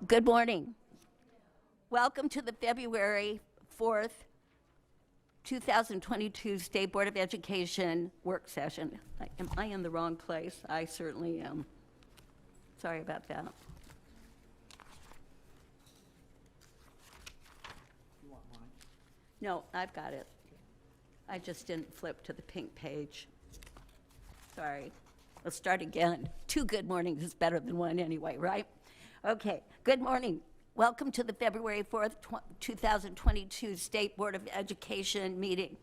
Good morning. Welcome to the February 4th, 2022 State Board of Education work session. Am I in the wrong place? I certainly am. Sorry about that. You want mine? No, I've got it. I just didn't flip to the pink page. Sorry. Let's start again. 2 good mornings is better than 1 anyway, right? Okay, good morning. Welcome to the February 4th, 2022 State Board of Education meeting.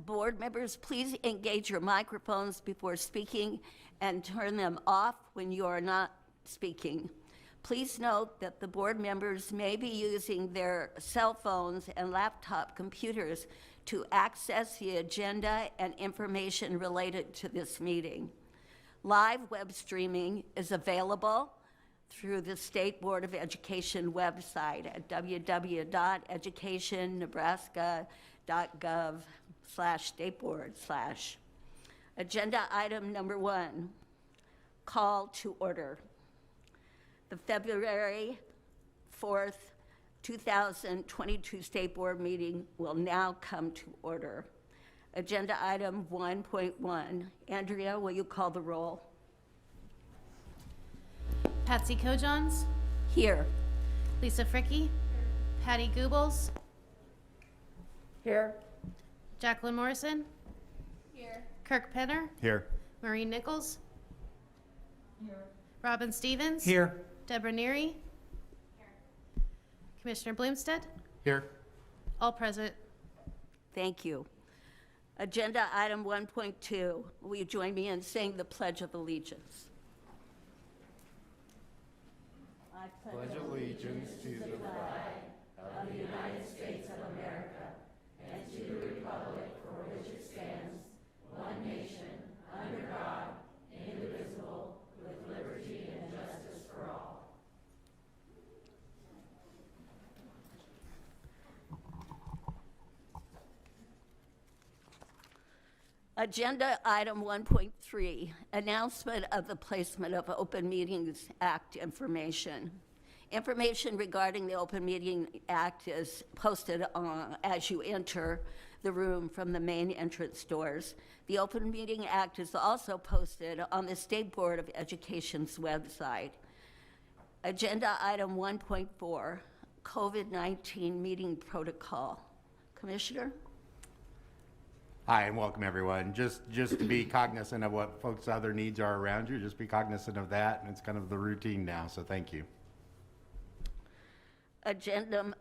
Board members, please engage your microphones before speaking and turn them off when you are not speaking. Please note that the board members may be using their cell phones and laptop computers to access the agenda and information related to this meeting. Live web streaming is available through the State Board of Education website at www.educationnebraska.gov/stateboard/. Agenda item number 1, call to order. The February 4th, 2022 State Board meeting will now come to order. Agenda item 1.1. Andrea, will you call the roll? Patsy Kojons, Here. Lisa Fricke, Patty Goobles, Here. Jacqueline Morrison, here. Kirk Penner, Here. Maureen Nichols, here. Robin Stevens, Here. Deborah Neary, here. Commissioner Bloomstead, Here. all present. Thank you. Agenda item 1.2. Will you join me in saying the Pledge of Allegiance? I pledge allegiance to the flag of the United States of America and to the republic for which it stands, one nation, under God, indivisible, with liberty and justice for all. Agenda item 1.3, announcement of the placement of Open Meetings Act information. Information regarding the Open Meeting Act is posted as you enter the room from the main entrance doors. The Open Meeting Act is also posted on the State Board of Education's website. Agenda item 1.4, COVID-19 meeting protocol. Commissioner? Hi, and welcome everyone. Just to be cognizant of what folks' other needs are around you, just be cognizant of that, and it's kind of the routine now, so thank you. Agenda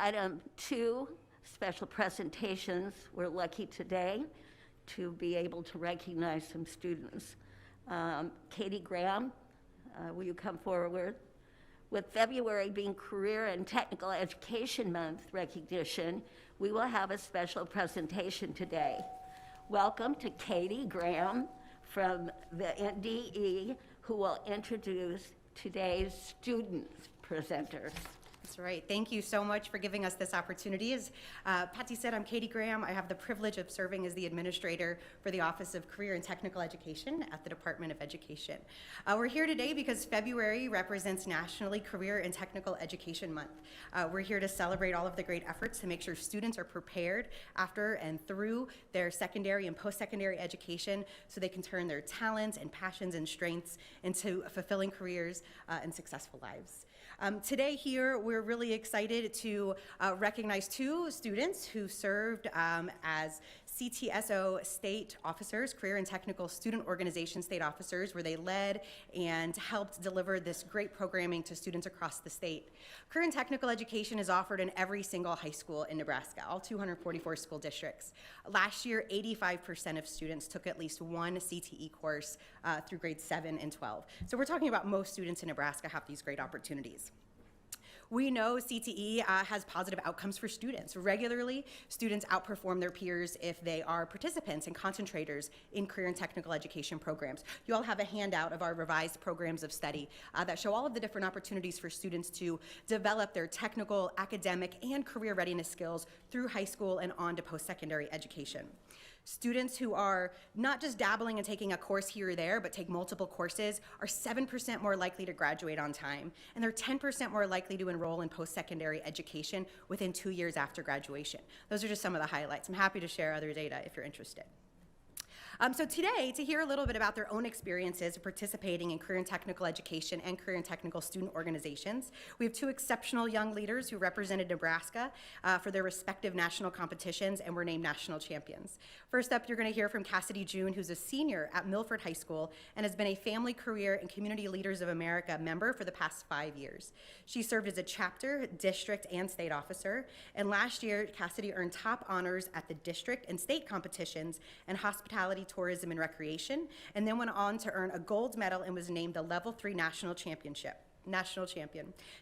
item 2, special presentations. We're lucky today to be able to recognize some students. Katie Graham, will you come forward? With February being Career and Technical Education Month recognition, we will have a special presentation today. Welcome to Katie Graham from the NDE, who will introduce today's student presenters. That's right. Thank you so much for giving us this opportunity. As Patsy said, I'm Katie Graham. I have the privilege of serving as the administrator for the Office of Career and Technical Education at the Department of Education. We're here today because February represents nationally Career and Technical Education Month. We're here to celebrate all of the great efforts to make sure students are prepared after and through their secondary and post-secondary education so they can turn their talents and passions and strengths into fulfilling careers and successful lives. Today here, we're really excited to recognize 2 students who served as CTSO state officers, Career and Technical Student Organization state officers, where they led and helped deliver this great programming to students across the state. Career and Technical Education is offered in every single high school in Nebraska, all 244 school districts. Last year, 85% of students took at least one CTE course through grades 7 and 12. So we're talking about most students in Nebraska have these great opportunities. We know CTE has positive outcomes for students. Regularly, students outperform their peers if they are participants and concentrators in career and technical education programs. You all have a handout of our revised programs of study that show all of the different opportunities for students to develop their technical, academic, and career readiness skills through high school and on to post-secondary education. Students who are not just dabbling and taking a course here or there, but take multiple courses are 7% more likely to graduate on time, and they're 10% more likely to enroll in post-secondary education within 2 years after graduation. Those are just some of the highlights. I'm happy to share other data if you're interested. So today, to hear a little bit about their own experiences of participating in career and technical education and career and technical student organizations, we have two exceptional young leaders who represented Nebraska for their respective national competitions and were named national champions. First up, you're going to hear from Cassidy June, who's a senior at Milford High School and has been a Family, Career, and Community Leaders of America member for the past 5 years. She served as a chapter, district, and state officer, and last year, Cassidy earned top honors at the district and state competitions in hospitality, tourism, and recreation, and then went on to earn a gold medal and was named the Level 3 national champion.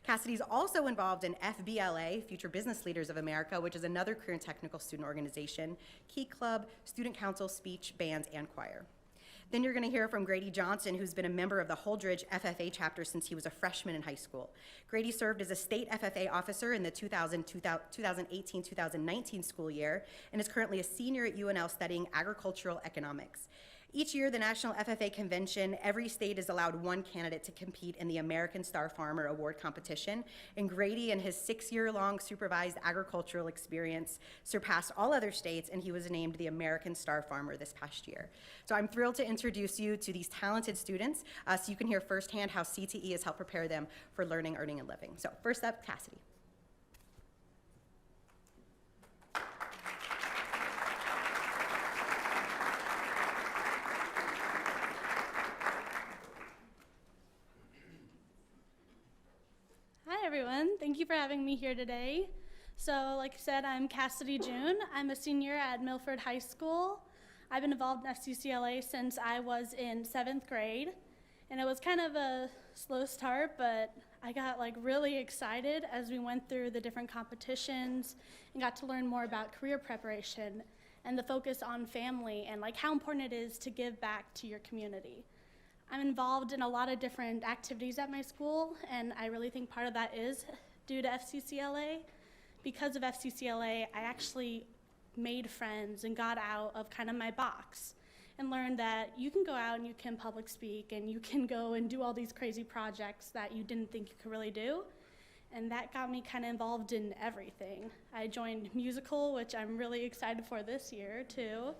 Cassidy's also involved in FBLA, Future Business Leaders of America, which is another career and technical student organization, Key Club, Student Council, speech, bands, and choir. Then you're going to hear from Grady Johnson, who's been a member of the Holdridge FFA chapter since he was a freshman in high school. Grady served as a state FFA officer in the 2018-2019 school year and is currently a senior at UNL studying agricultural economics. Each year, the National FFA Convention, every state is allowed one candidate to compete in the American Star Farmer Award competition, and Grady and his 6-year-long supervised agricultural experience surpassed all other states, and he was named the American Star Farmer this past year. So I'm thrilled to introduce you to these talented students so you can hear firsthand how CTE has helped prepare them for learning, earning, and living. So first up, Cassidy. Hi everyone, thank you for having me here today. So like I said, I'm Cassidy June. I'm a senior at Milford High School. I've been involved in FCCLA since I was in 7th grade, and it was kind of a slow start, but I got really excited as we went through the different competitions and got to learn more about career preparation and the focus on family and how important it is to give back to your community. I'm involved in a lot of different activities at my school, and I really think part of that is due to FCCLA. Because of FCCLA, I actually made friends and got out of kind of my box and learned that you can go out and you can public speak and you can go and do all these crazy projects that you didn't think you could really do. And that got me kind of involved in everything. I joined musical, which I'm really excited for this year too.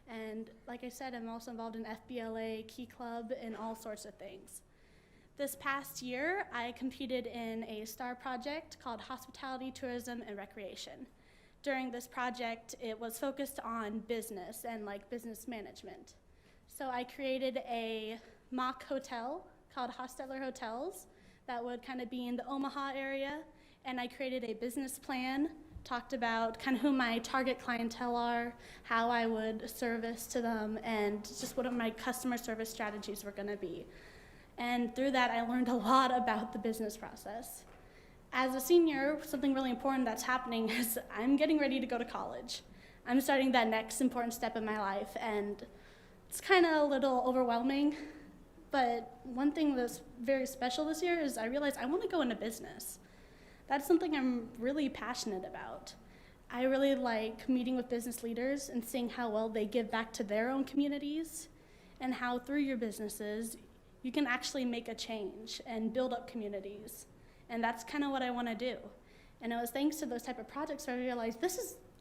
And like I said, I'm also involved in FBLA, Key Club, and all sorts of things. This past year, I competed in a STAR project called Hospitality, Tourism, and Recreation. During this project, it was focused on business and business management. So I created a mock hotel called Hostetler Hotels that would kind of be in the Omaha area, and I created a business plan, talked about kind of who my target clientele are, how I would service to them, and just what my customer service strategies were going to be. And through that, I learned a lot about the business process. As a senior, something really important that's happening is I'm getting ready to go to college. I'm starting that next important step in my life, and it's kind of a little overwhelming. But one thing that's very special this year is I realized I want to go into business. That's something I'm really passionate about. I really like meeting with business leaders and seeing how well they give back to their own communities and how through your businesses you can actually make a change and build up communities. And that's kind of what I want to do. And it was thanks to those type of projects where I realized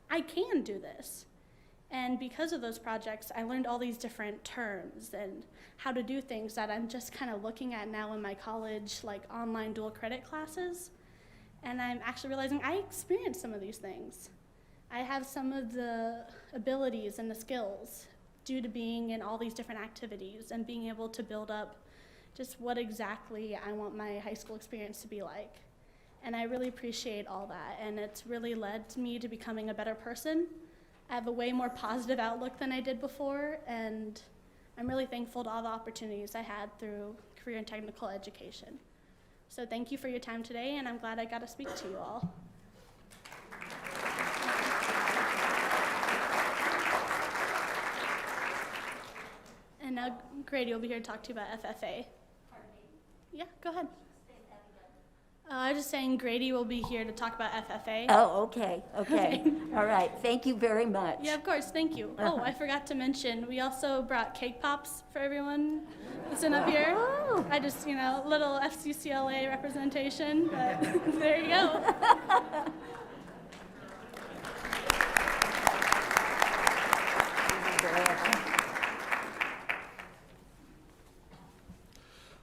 I can do this. And because of those projects, I learned all these different terms and how to do things that I'm just kind of looking at now in my college, online dual credit classes. And I'm actually realizing I experienced some of these things. I have some of the abilities and the skills due to being in all these different activities and being able to build up just what exactly I want my high school experience to be like. And I really appreciate all that, and it's really led me to becoming a better person. I have a way more positive outlook than I did before, and I'm really thankful to all the opportunities I had through career and technical education. So thank you for your time today, and I'm glad I got to speak to you all. And now Grady will be here to talk to you about FFA. Yeah, go ahead. I was just saying Grady will be here to talk about FFA. Oh, okay. All right. Thank you very much. Yeah, of course, thank you. Oh, I forgot to mention, we also brought cake pops for everyone that's in up here. Oh. I just, little FCCLA representation, but there you go.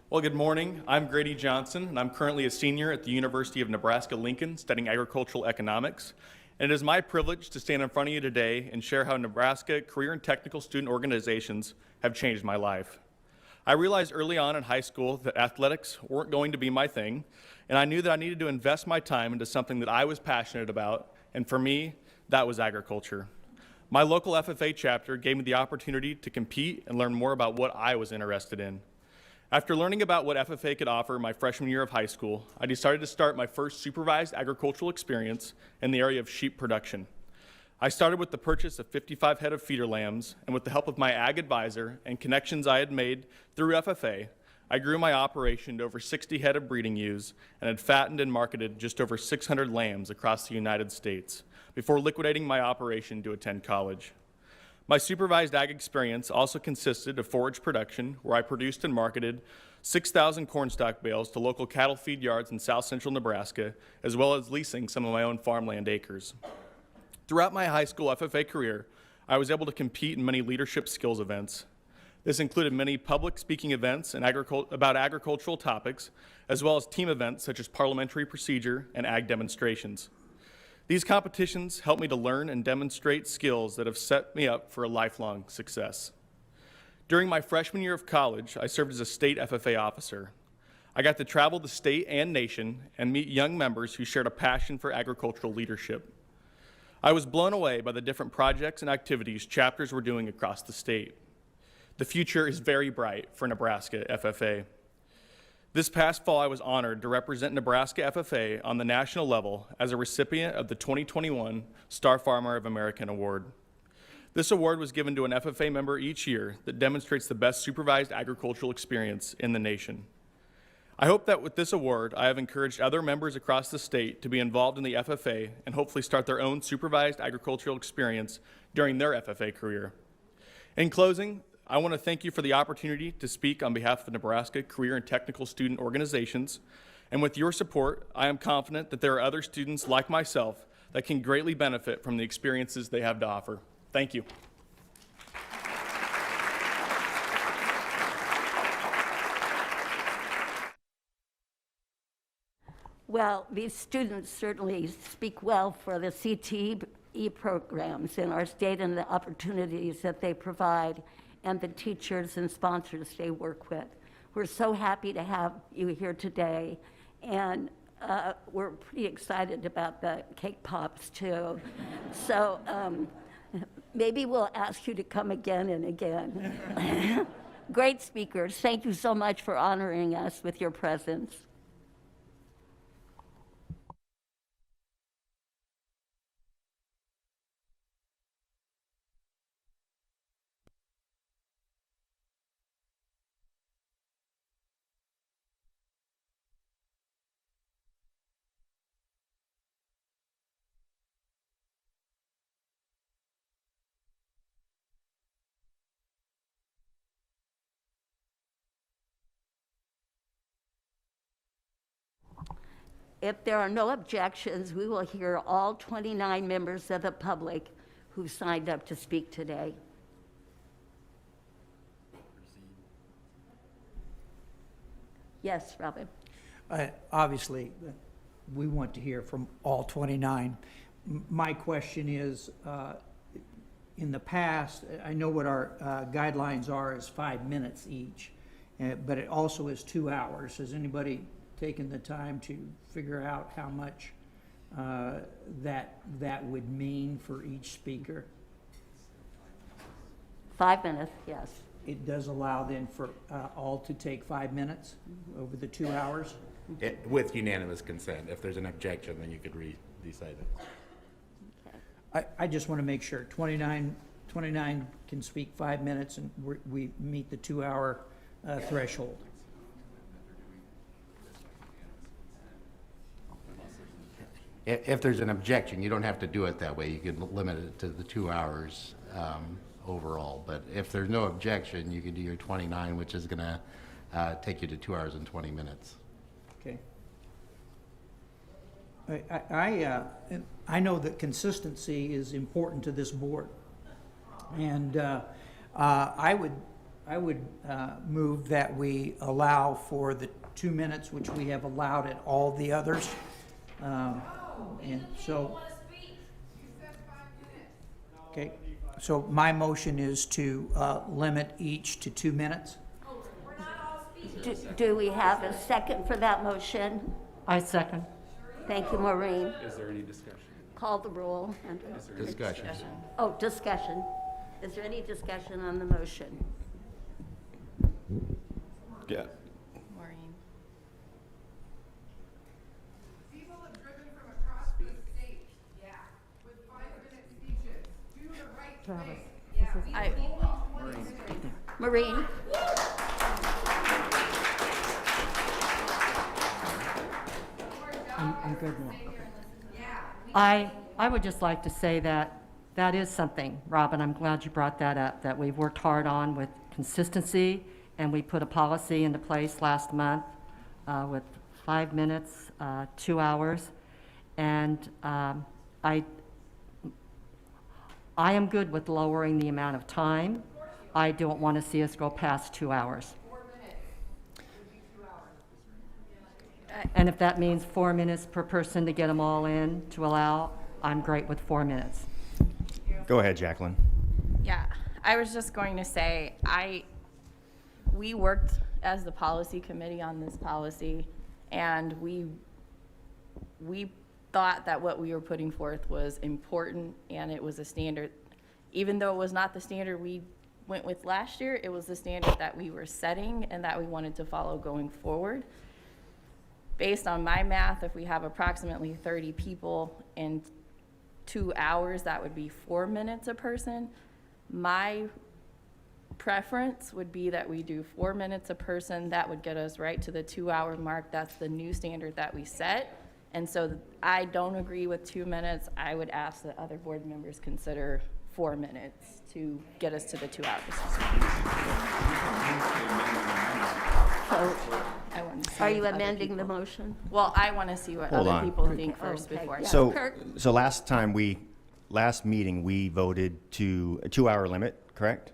Well, good morning. I'm Grady Johnson, and I'm currently a senior at the University of Nebraska-Lincoln studying agricultural economics. And it is my privilege to stand in front of you today and share how Nebraska career and technical student organizations have changed my life. I realized early on in high school that athletics weren't going to be my thing, and I knew that I needed to invest my time into something that I was passionate about, and for me, that was agriculture. My local FFA chapter gave me the opportunity to compete and learn more about what I was interested in. After learning about what FFA could offer my freshman year of high school, I decided to start my first supervised agricultural experience in the area of sheep production. I started with the purchase of 55 head of feeder lambs, and with the help of my ag advisor and connections I had made through FFA, I grew my operation to over 60 head of breeding ewes and had fattened and marketed just over 600 lambs across the United States before liquidating my operation to attend college. My supervised ag experience also consisted of forage production, where I produced and marketed 6,000 cornstalk bales to local cattle feed yards in south central Nebraska, as well as leasing some of my own farmland acres. Throughout my high school FFA career, I was able to compete in many leadership skills events. This included many public speaking events about agricultural topics, as well as team events such as parliamentary procedure and ag demonstrations. These competitions helped me to learn and demonstrate skills that have set me up for a lifelong success. During my freshman year of college, I served as a state FFA officer. I got to travel the state and nation and meet young members who shared a passion for agricultural leadership. I was blown away by the different projects and activities chapters were doing across the state. The future is very bright for Nebraska FFA. This past fall, I was honored to represent Nebraska FFA on the national level as a recipient of the 2021 Star Farmer of American Award. This award was given to an FFA member each year that demonstrates the best supervised agricultural experience in the nation. I hope that with this award, I have encouraged other members across the state to be involved in the FFA and hopefully start their own supervised agricultural experience during their FFA career. In closing, I want to thank you for the opportunity to speak on behalf of the Nebraska career and technical student organizations. And with your support, I am confident that there are other students like myself that can greatly benefit from the experiences they have to offer. Thank you. Well, these students certainly speak well for the CTE programs in our state and the opportunities that they provide and the teachers and sponsors they work with. We're so happy to have you here today, and we're pretty excited about the cake pops too. So maybe we'll ask you to come again and again. Great speakers. Thank you so much for honoring us with your presence. If there are no objections, we will hear all 29 members of the public who signed up to speak today. Yes, Robin. Obviously, we want to hear from all 29. My question is, in the past, I know what our guidelines are is 5 minutes each, but it also is 2 hours. Has anybody taken the time to figure out how much that would mean for each speaker? 5 minutes, yes. It does allow then for all to take 5 minutes over the 2 hours? With unanimous consent. If there's an objection, then you could decide it. I just want to make sure 29 can speak 5 minutes and we meet the 2 hour threshold. if there's an objection, you don't have to do it that way. You could limit it to the 2 hours overall. But if there's no objection, you can do your 29, which is going to take you to 2 hours and 20 minutes. Okay. I know that consistency is important to this board. And I would move that we allow for the 2 minutes, which we have allowed at all the others. And so, okay, so my motion is to limit each to 2 minutes. Do we have a second for that motion? I second. Thank you, Maureen. Is there any discussion? Call the roll. Discussion. Oh, discussion. Is there any discussion on the motion? Yeah. Maureen. People have driven from across the state, yeah, with 5-minute speeches. Do the right thing. Yeah, we only 20 minutes. Maureen? I'm good now. I would just like to say that that is something, Robin, I'm glad you brought that up, that we've worked hard on with consistency, and we put a policy into place last month with 5 minutes, 2 hours. And I am good with lowering the amount of time. I don't want to see us go past 2 hours. And if that means 4 minutes per person to get them all in to allow, I'm great with 4 minutes. Go ahead, Jacqueline. Yeah, I was just going to say, we worked as the policy committee on this policy, and we thought that what we were putting forth was important, and it was a standard. Even though it was not the standard we went with last year, it was the standard that we were setting and that we wanted to follow going forward. Based on my math, if we have approximately 30 people in 2 hours, that would be 4 minutes a person. My preference would be that we do 4 minutes a person. That would get us right to the 2 hour mark. That's the new standard that we set. And so I don't agree with 2 minutes. I would ask that other board members consider 4 minutes to get us to the 2 hours. So, I want to see are if you other amending the people- motion? Well, I want to see what Hold other on. people think first Okay, before. yeah. So, Kirk? so last meeting, we voted to a 2 hour limit, correct?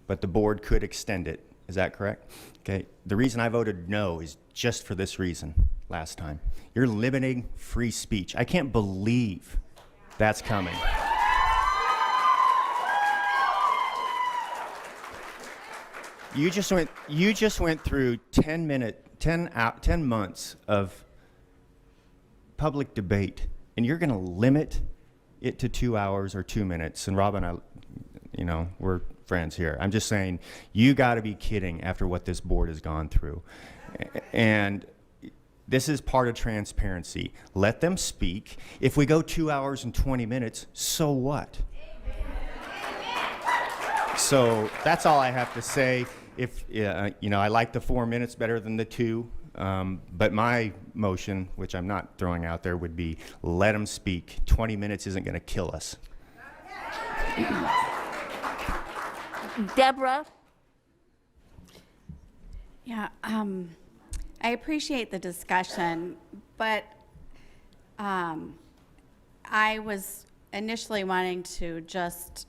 But the board could extend it. Is that correct? Okay. The reason I voted no is just for this reason last time. You're limiting free speech. I can't believe that's coming. You just went through 10 months of public debate, and you're going to limit it to 2 hours or 2 minutes. And Rob and I, we're friends here. I'm just saying, you got to be kidding after what this board has gone through. And this is part of transparency. Let them speak. If we go 2 hours and 20 minutes, so what? So that's all I have to say. If I like the 4 minutes better than the 2, but my motion, which I'm not throwing out there, would be let them speak. 20 minutes isn't going to kill us. Deborah? Yeah, I appreciate the discussion, but I was initially wanting to just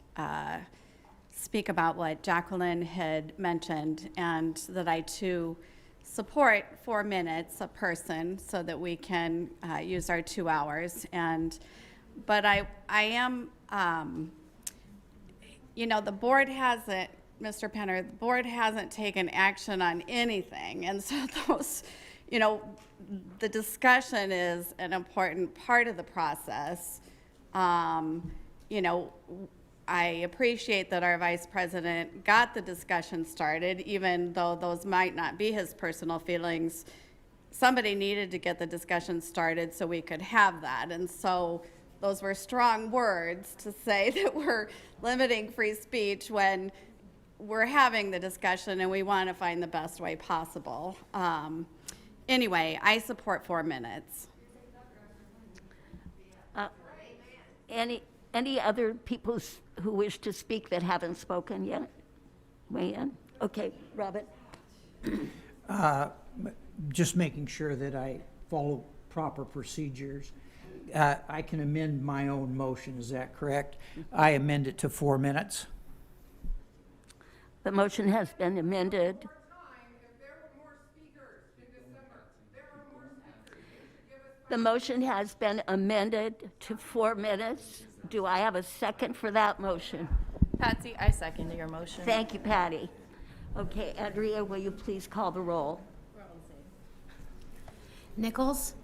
speak about what Jacqueline had mentioned, and that I too support 4 minutes a person so that we can use our 2 hours. But I am, the board hasn't, Mr. Penner, the board hasn't taken action on anything. And so those, the discussion is an important part of the process. I appreciate that our vice president got the discussion started, even though those might not be his personal feelings. Somebody needed to get the discussion started so we could have that. And so those were strong words to say that we're limiting free speech when we're having the discussion and we want to find the best way possible. Anyway, I support 4 minutes. Any other people who wish to speak that haven't spoken yet? Weigh in? Okay, Robin? Just making sure that I follow proper procedures. I can amend my own motion, is that correct? I amend it to 4 minutes. The motion has been amended. Time, if there were more speakers in December, there are more speakers. You should give us The motion has been amended to 4 minutes. Do I have a second for that motion? Patsy, I second your motion. Thank you, Patty. Okay, Andrea, will you please call the roll? Nichols?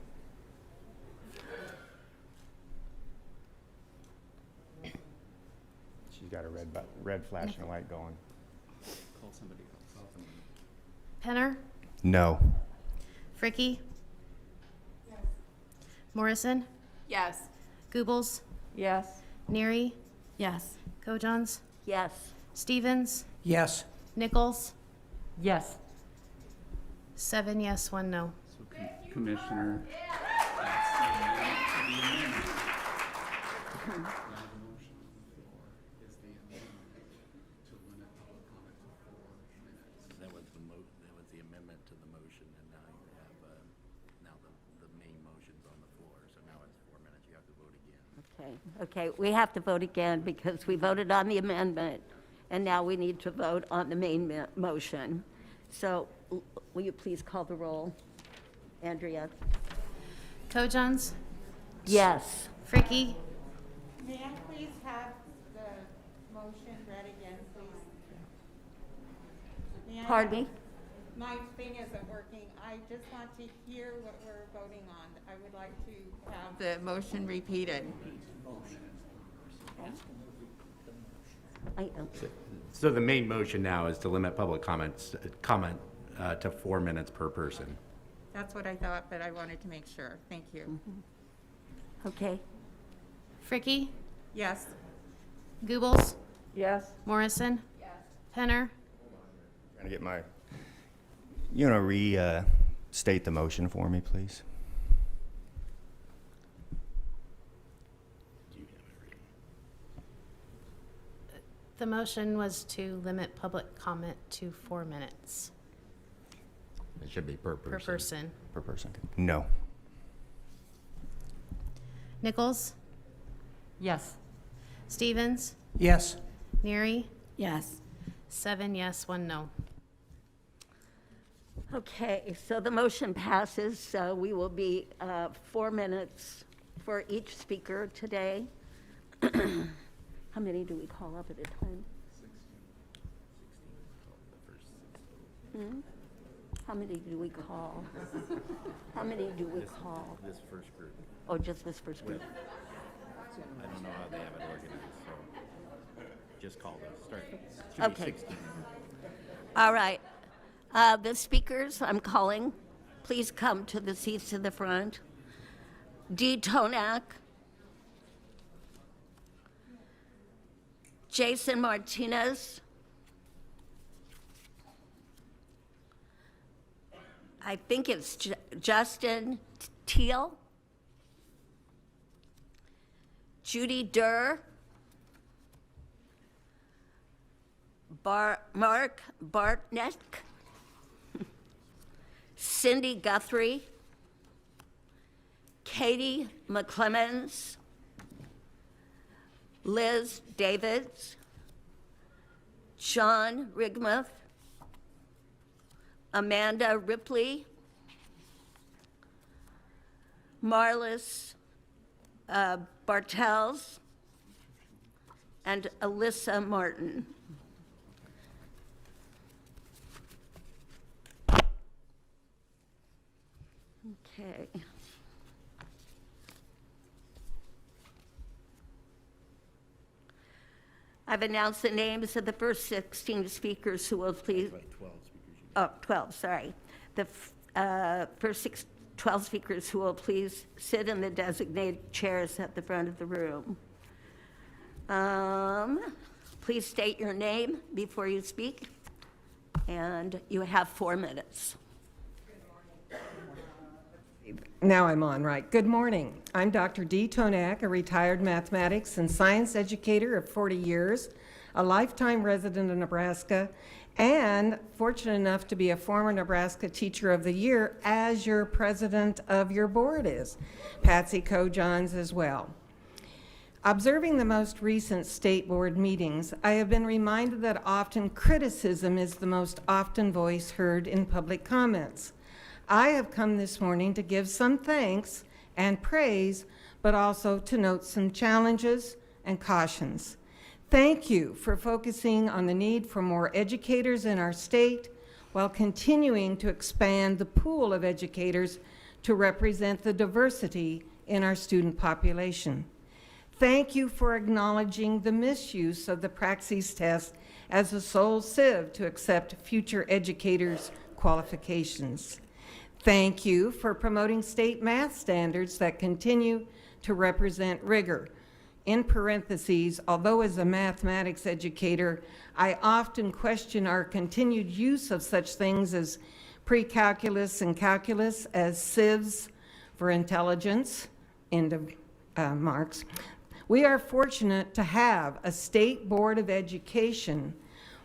She's got a red flashing light going. Penner? No. Fricky? Morrison? Yes. Goebbels? Yes. Neary? Yes. Kojons? Yes. Stevens? Yes. Nichols? Yes. 7 yes, 1 no. Commissioner. That was the amendment to the motion, and now you have, now the main motion's on the floor, so now it's 4 minutes, you have to vote again. Okay, we have to vote again because we voted on the amendment, and now we need to vote on the main motion. So will you please call the roll? Andrea? Kojons? Yes. Fricky? May I please have the motion read again, please? May I- Pardon me? My thing isn't working. I just want to hear what we're voting on. I would like to have the motion repeated. So the main motion now is to limit public comment to 4 minutes per person. That's what I thought, but I wanted to make sure. Thank you. Okay. Fricky? Yes. Goebbels? Yes. Morrison? Yes. Penner? Trying to get my, you want to restate the motion for me, please? The motion was to limit public comment to 4 minutes It should be per person. per person. Per person. No. Nichols? Yes. Stevens? Yes. Neary? Yes. 7 yes, 1 no. Okay, so the motion passes. So we will be 4 minutes for each speaker today. How many do we call up at a time? 16. How many do we call? How many do we call? This first group. Oh, just this first group? I don't know how they have it organized, so just call those. Start. Should Okay. be 16. All right. The speakers I'm calling, please come to the seats to the front. Dee Tonak, Jason Martinez, I think it's Justin Teal, Judy Durr, Mark Bartneck, Cindy Guthrie, Katie McClemens, Liz Davids, John Rigmuth, Amanda Ripley, Marlis Bartels, and Alyssa Martin. Okay. I've announced the names of the first 16 speakers who will please. 12 speakers. Oh, 12, sorry. The first 12 speakers who will please sit in the designated chairs at the front of the room. Please state your name before you speak, and you have 4 minutes. Now I'm on, right. Good morning. I'm Dr. Dee Tonak, a retired mathematics and science educator of 40 years, a lifetime resident of Nebraska, and fortunate enough to be a former Nebraska Teacher of the Year, as your president of your board is. Patsy Coe-Johns as well. Observing the most recent state board meetings, I have been reminded that often criticism is the most often voice heard in public comments. I have come this morning to give some thanks and praise, but also to note some challenges and cautions. Thank you for focusing on the need for more educators in our state while continuing to expand the pool of educators to represent the diversity in our student population. Thank you for acknowledging the misuse of the Praxis test as a sole sieve to accept future educators' qualifications. Thank you for promoting state math standards that continue to represent rigor. In parentheses, although as a mathematics educator, I often question our continued use of such things as pre-calculus and calculus as sieves for intelligence, end of marks. We are fortunate to have a state board of education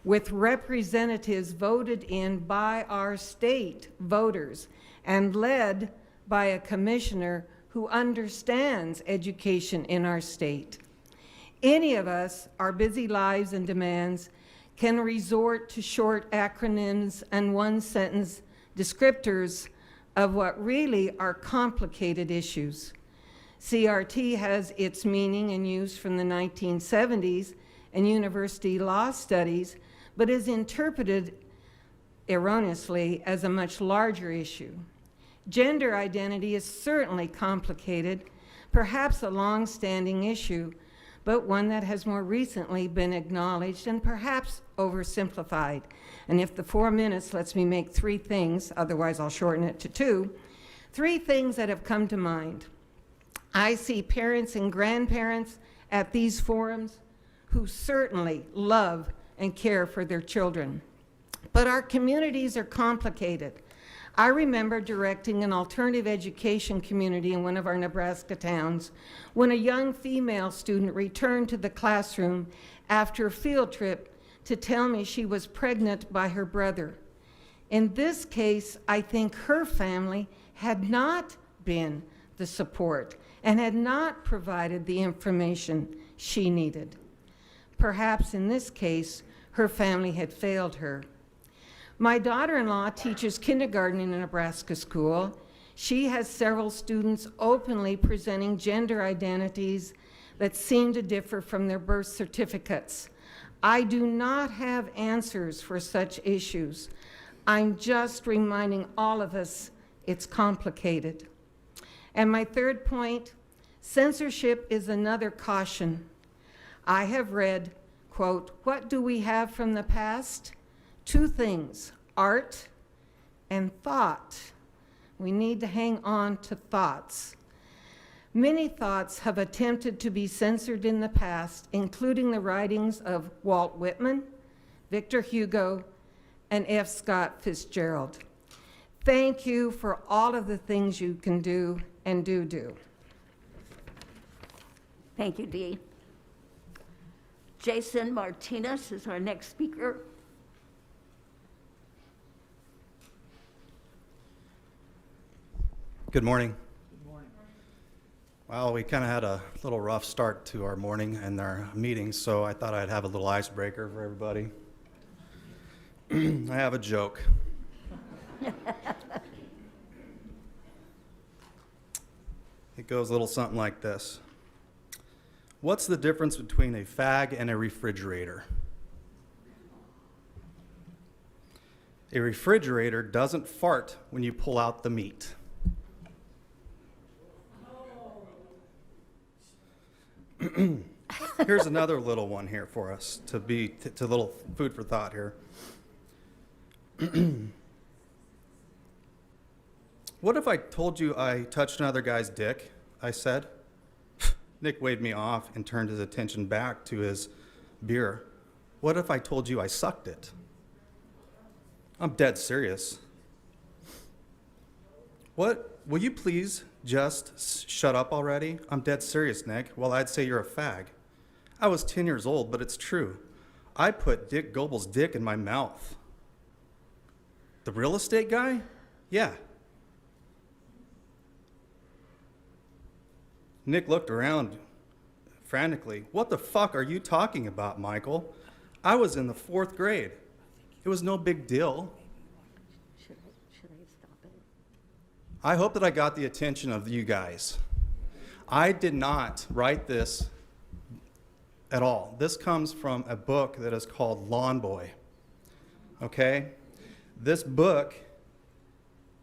with representatives voted in by our state voters and led by a commissioner who understands education in our state. Any of us, our busy lives and demands, can resort to short acronyms and one-sentence descriptors of what really are complicated issues. CRT has its meaning and use from the 1970s and university law studies, but is interpreted erroneously as a much larger issue. Gender identity is certainly complicated, perhaps a long-standing issue, but one that has more recently been acknowledged and perhaps oversimplified. And if the 4 minutes lets me make 3 things, otherwise I'll shorten it to 2, 3 things that have come to mind. I see parents and grandparents at these forums who certainly love and care for their children. But our communities are complicated. I remember directing an alternative education community in one of our Nebraska towns when a young female student returned to the classroom after a field trip to tell me she was pregnant by her brother. In this case, I think her family had not been the support and had not provided the information she needed. Perhaps in this case, her family had failed her. My daughter-in-law teaches kindergarten in a Nebraska school. She has several students openly presenting gender identities that seem to differ from their birth certificates. I do not have answers for such issues. I'm just reminding all of us it's complicated. And my third point, censorship is another caution. I have read, quote, "What do we have from the past? 2 things, art and thought." We need to hang on to thoughts. Many thoughts have attempted to be censored in the past, including the writings of Walt Whitman, Victor Hugo, and F. Scott Fitzgerald. Thank you for all of the things you can do and do. Thank you, Dee. Jason Martinez is our next speaker. Good morning. Good morning. Well, we kind of had a little rough start to our morning and our meeting, so I thought I'd have a little icebreaker for everybody. I have a joke. It goes a little something like this. What's the difference between a fag and a refrigerator? A refrigerator doesn't fart when you pull out the meat. Here's another little one here for us to little food for thought here. What if I told you I touched another guy's dick? I said. Nick waved me off and turned his attention back to his beer. What if I told you I sucked it? I'm dead serious. What will you please just shut up already? I'm dead serious, Nick. Well, I'd say you're a fag. I was 10 years old, but it's true. I put Dick Goebel's dick in my mouth. The real estate guy? Yeah. Nick looked around frantically. What the fuck are you talking about, Michael? I was in the 4th grade. It was no big deal. Should I stop it? I hope that I got the attention of you guys. I did not write this at all. This comes from a book that is called Lawn Boy. Okay? This book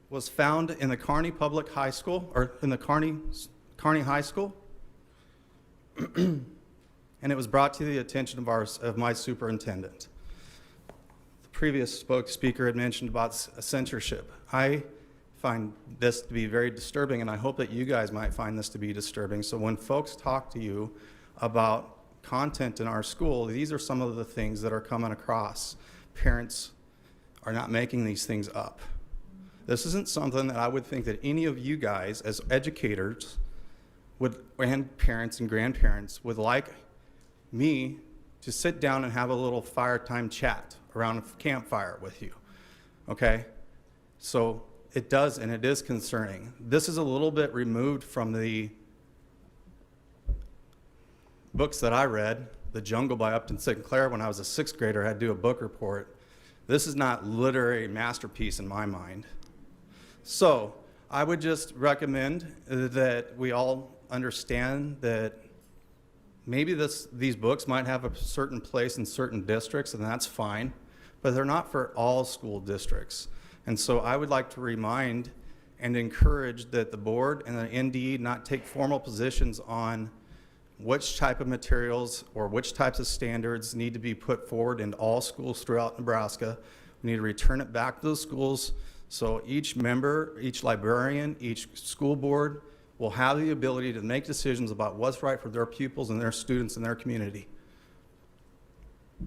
was found in the Kearney Public High School, or in the Kearney High School. And it was brought to the attention of my superintendent. The previous speaker had mentioned about censorship. I find this to be very disturbing, and I hope that you guys might find this to be disturbing. So when folks talk to you about content in our school, these are some of the things that are coming across. Parents are not making these things up. This isn't something that I would think that any of you guys as educators and parents and grandparents would like me to sit down and have a little fire time chat around a campfire with you, okay? So it does, and it is concerning. This is a little bit removed from the books that I read. The Jungle by Upton Sinclair, when I was a 6th grader, I had to do a book report. This is not literary masterpiece in my mind. So I would just recommend that we all understand that maybe these books might have a certain place in certain districts, and that's fine, but they're not for all school districts. And so I would like to remind and encourage that the board and the NDE not take formal positions on which type of materials or which types of standards need to be put forward in all schools throughout Nebraska. We need to return it back to the schools so each member, each librarian, each school board will have the ability to make decisions about what's right for their pupils and their students in their community.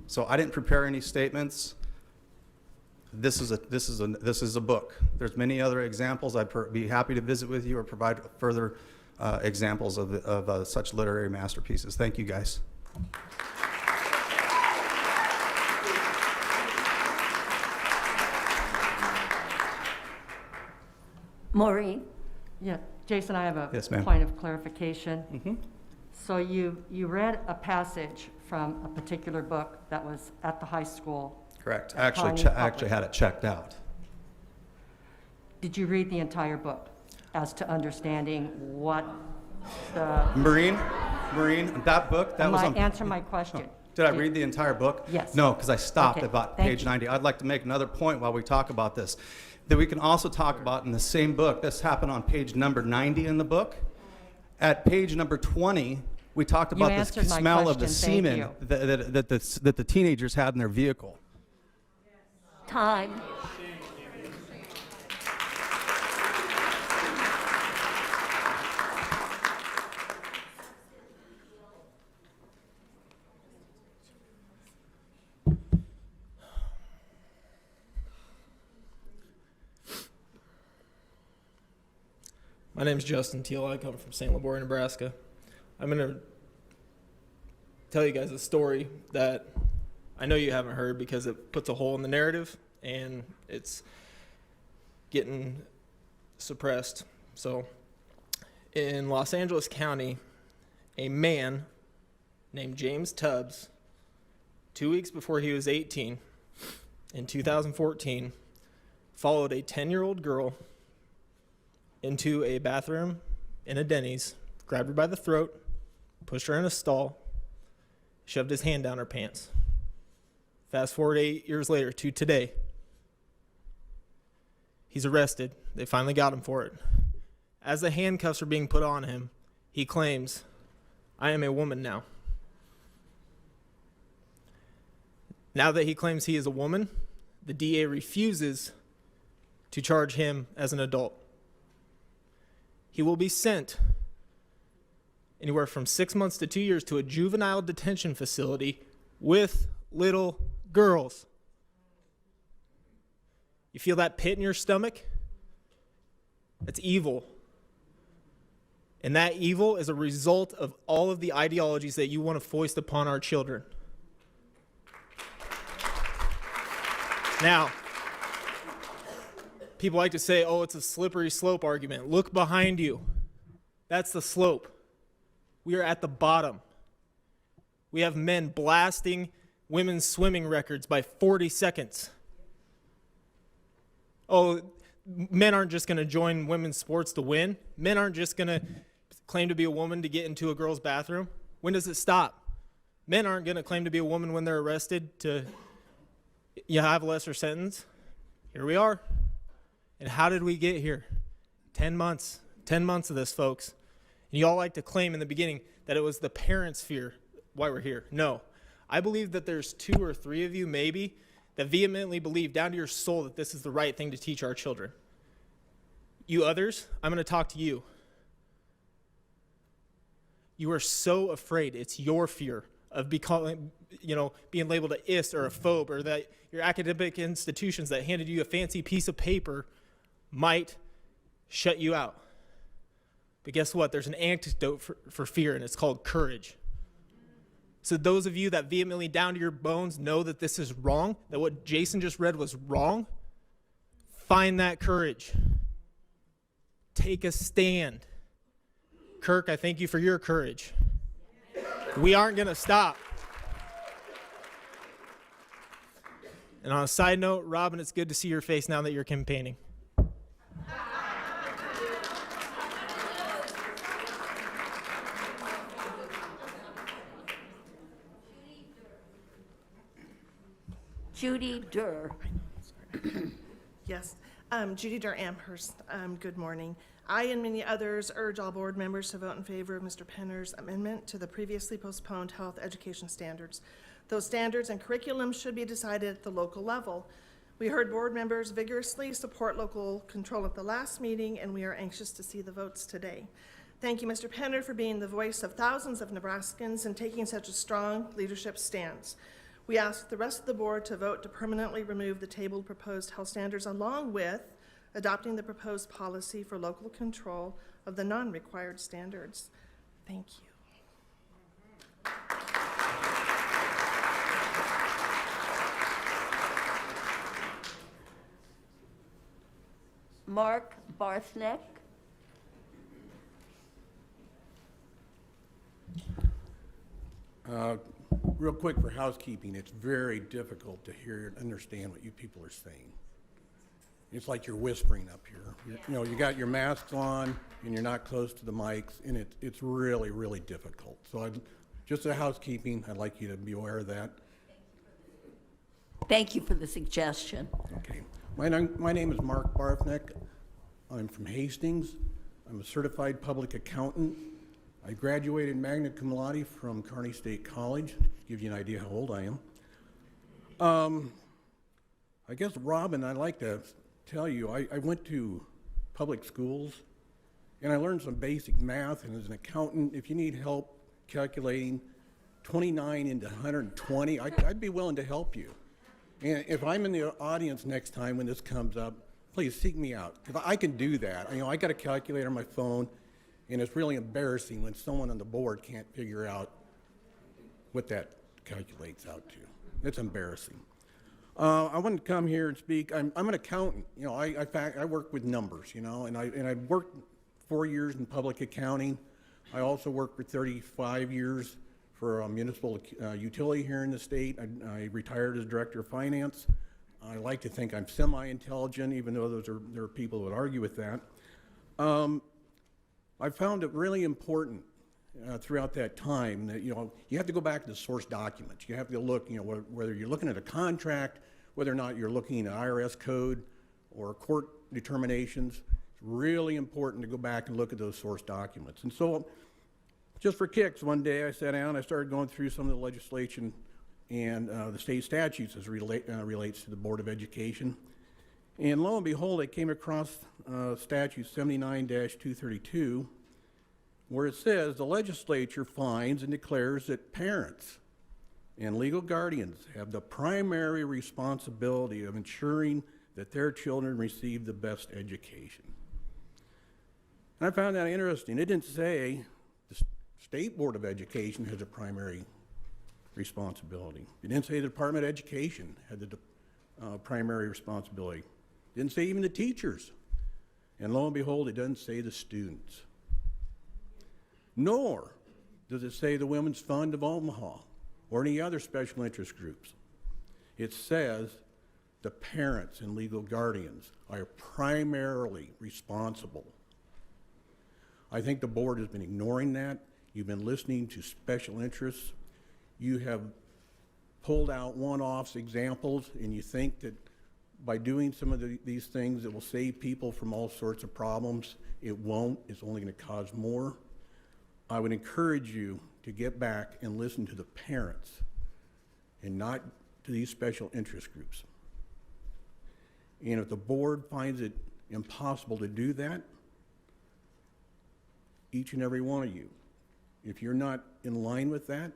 So I didn't prepare any statements. This is a book. There's many other examples. I'd be happy to visit with you or provide further examples of such literary masterpieces. Thank you, guys. Maureen? Yeah, Jason, I have a Yes, ma'am. point of clarification. Mm-hmm. So you read a passage from a particular book that was at the high school. Correct. at Kearney I actually Public. had it checked out. Did you read the entire book as to understanding what the... Maureen, that book, that was on... Answer my question. Did I read the entire book? Yes. No, because I stopped Okay, at about thank page you. 90. I'd like to make another point while we talk about this, that we can also talk about in the same book. This happened on page number 90 in the book. At page number 20, we talked about the answered my smell of the question, thank semen you. that the teenagers had in their vehicle. Time. My name is Justin Teal. I come from St. Labor, Nebraska. I'm going to tell you guys a story that I know you haven't heard because it puts a hole in the narrative and it's getting suppressed. So, in Los Angeles County, a man named James Tubbs, 2 weeks before he was 18, in 2014, followed a 10-year-old girl into a bathroom in a Denny's, grabbed her by the throat, pushed her in a stall, shoved his hand down her pants. Fast forward 8 years later to today. He's arrested. They finally got him for it. As the handcuffs are being put on him, he claims, "I am a woman now." Now that he claims he is a woman, the DA refuses to charge him as an adult. He will be sent anywhere from 6 months to 2 years to a juvenile detention facility with little girls. You feel that pit in your stomach? That's evil. And that evil is a result of all of the ideologies that you want to foist upon our children. Now, people like to say, oh, it's a slippery slope argument. Look behind you. That's the slope. We are at the bottom. We have men blasting women's swimming records by 40 seconds. Oh, men aren't just going to join women's sports to win. Men aren't just going to claim to be a woman to get into a girl's bathroom. When does it stop? Men aren't going to claim to be a woman when they're arrested to have a lesser sentence. Here we are. And how did we get here? 10 months. 10 months of this, folks. And you all like to claim in the beginning that it was the parents' fear why we're here. No. I believe that there's 2 or 3 of you maybe that vehemently believe down to your soul that this is the right thing to teach our children. You others, I'm going to talk to you. You are so afraid. It's your fear of being labeled an ist or a phobe, or that your academic institutions that handed you a fancy piece of paper might shut you out. But guess what? There's an antidote for fear, and it's called courage. So those of you that vehemently down to your bones know that this is wrong, that what Jason just read was wrong, find that courage. Take a stand. Kirk, I thank you for your courage. We aren't going to stop. And on a side note, Robin, it's good to see your face now that you're campaigning. Judy Durr. Yes, Judy Durr Amherst. Good morning. I and many others urge all board members to vote in favor of Mr. Penner's amendment to the previously postponed health education standards. Those standards and curriculum should be decided at the local level. We heard board members vigorously support local control at the last meeting, and we are anxious to see the votes today. Thank you, Mr. Penner, for being the voice of thousands of Nebraskans and taking such a strong leadership stance. We ask the rest of the board to vote to permanently remove the tabled proposed health standards, along with adopting the proposed policy for local control of the non-required standards. Thank you. Mark Barthneck. Real quick for housekeeping, it's very difficult to hear and understand what you people are saying. It's like you're whispering up here. You got your masks on and you're not close to the mics, and it's really, really difficult. So just a housekeeping, I'd like you to be aware of that. Thank you for the suggestion. Okay. My name is Mark Barthneck. I'm from Hastings. I'm a certified public accountant. I graduated magna cum laude from Kearney State College, to give you an idea how old I am. I guess, Robin, I'd like to tell you, I went to public schools, and I learned some basic math, and as an accountant, if you need help calculating 29 into 120, I'd be willing to help you. And if I'm in the audience next time when this comes up, please seek me out, because I can do that. I got a calculator on my phone, and it's really embarrassing when someone on the board can't figure out what that calculates out to. It's embarrassing. I wanted to come here and speak. I'm an accountant. I work with numbers, and I worked 4 years in public accounting. I also worked for 35 years for a municipal utility here in the state. I retired as director of finance. I like to think I'm semi-intelligent, even though there are people who would argue with that. I found it really important throughout that time that, you have to go back to the source documents. You have to look, whether you're looking at a contract, whether or not you're looking at IRS code or court determinations. It's really important to go back and look at those source documents. And so, just for kicks, one day I sat down, I started going through some of the legislation and the state statutes as relates to the Board of Education. And lo and behold, I came across statute 79-232, where it says the legislature finds and declares that parents and legal guardians have the primary responsibility of ensuring that their children receive the best education. And I found that interesting. It didn't say the State Board of Education has a primary responsibility. It didn't say the Department of Education had the primary responsibility. It didn't say even the teachers. And lo and behold, it doesn't say the students. Nor does it say the Women's Fund of Omaha or any other special interest groups. It says the parents and legal guardians are primarily responsible. I think the board has been ignoring that. You've been listening to special interests. You have pulled out one-offs examples, and you think that by doing some of these things it will save people from all sorts of problems. It won't. It's only going to cause more. I would encourage you to get back and listen to the parents and not to these special interest groups. And if the board finds it impossible to do that, each and every one of you, if you're not in line with that,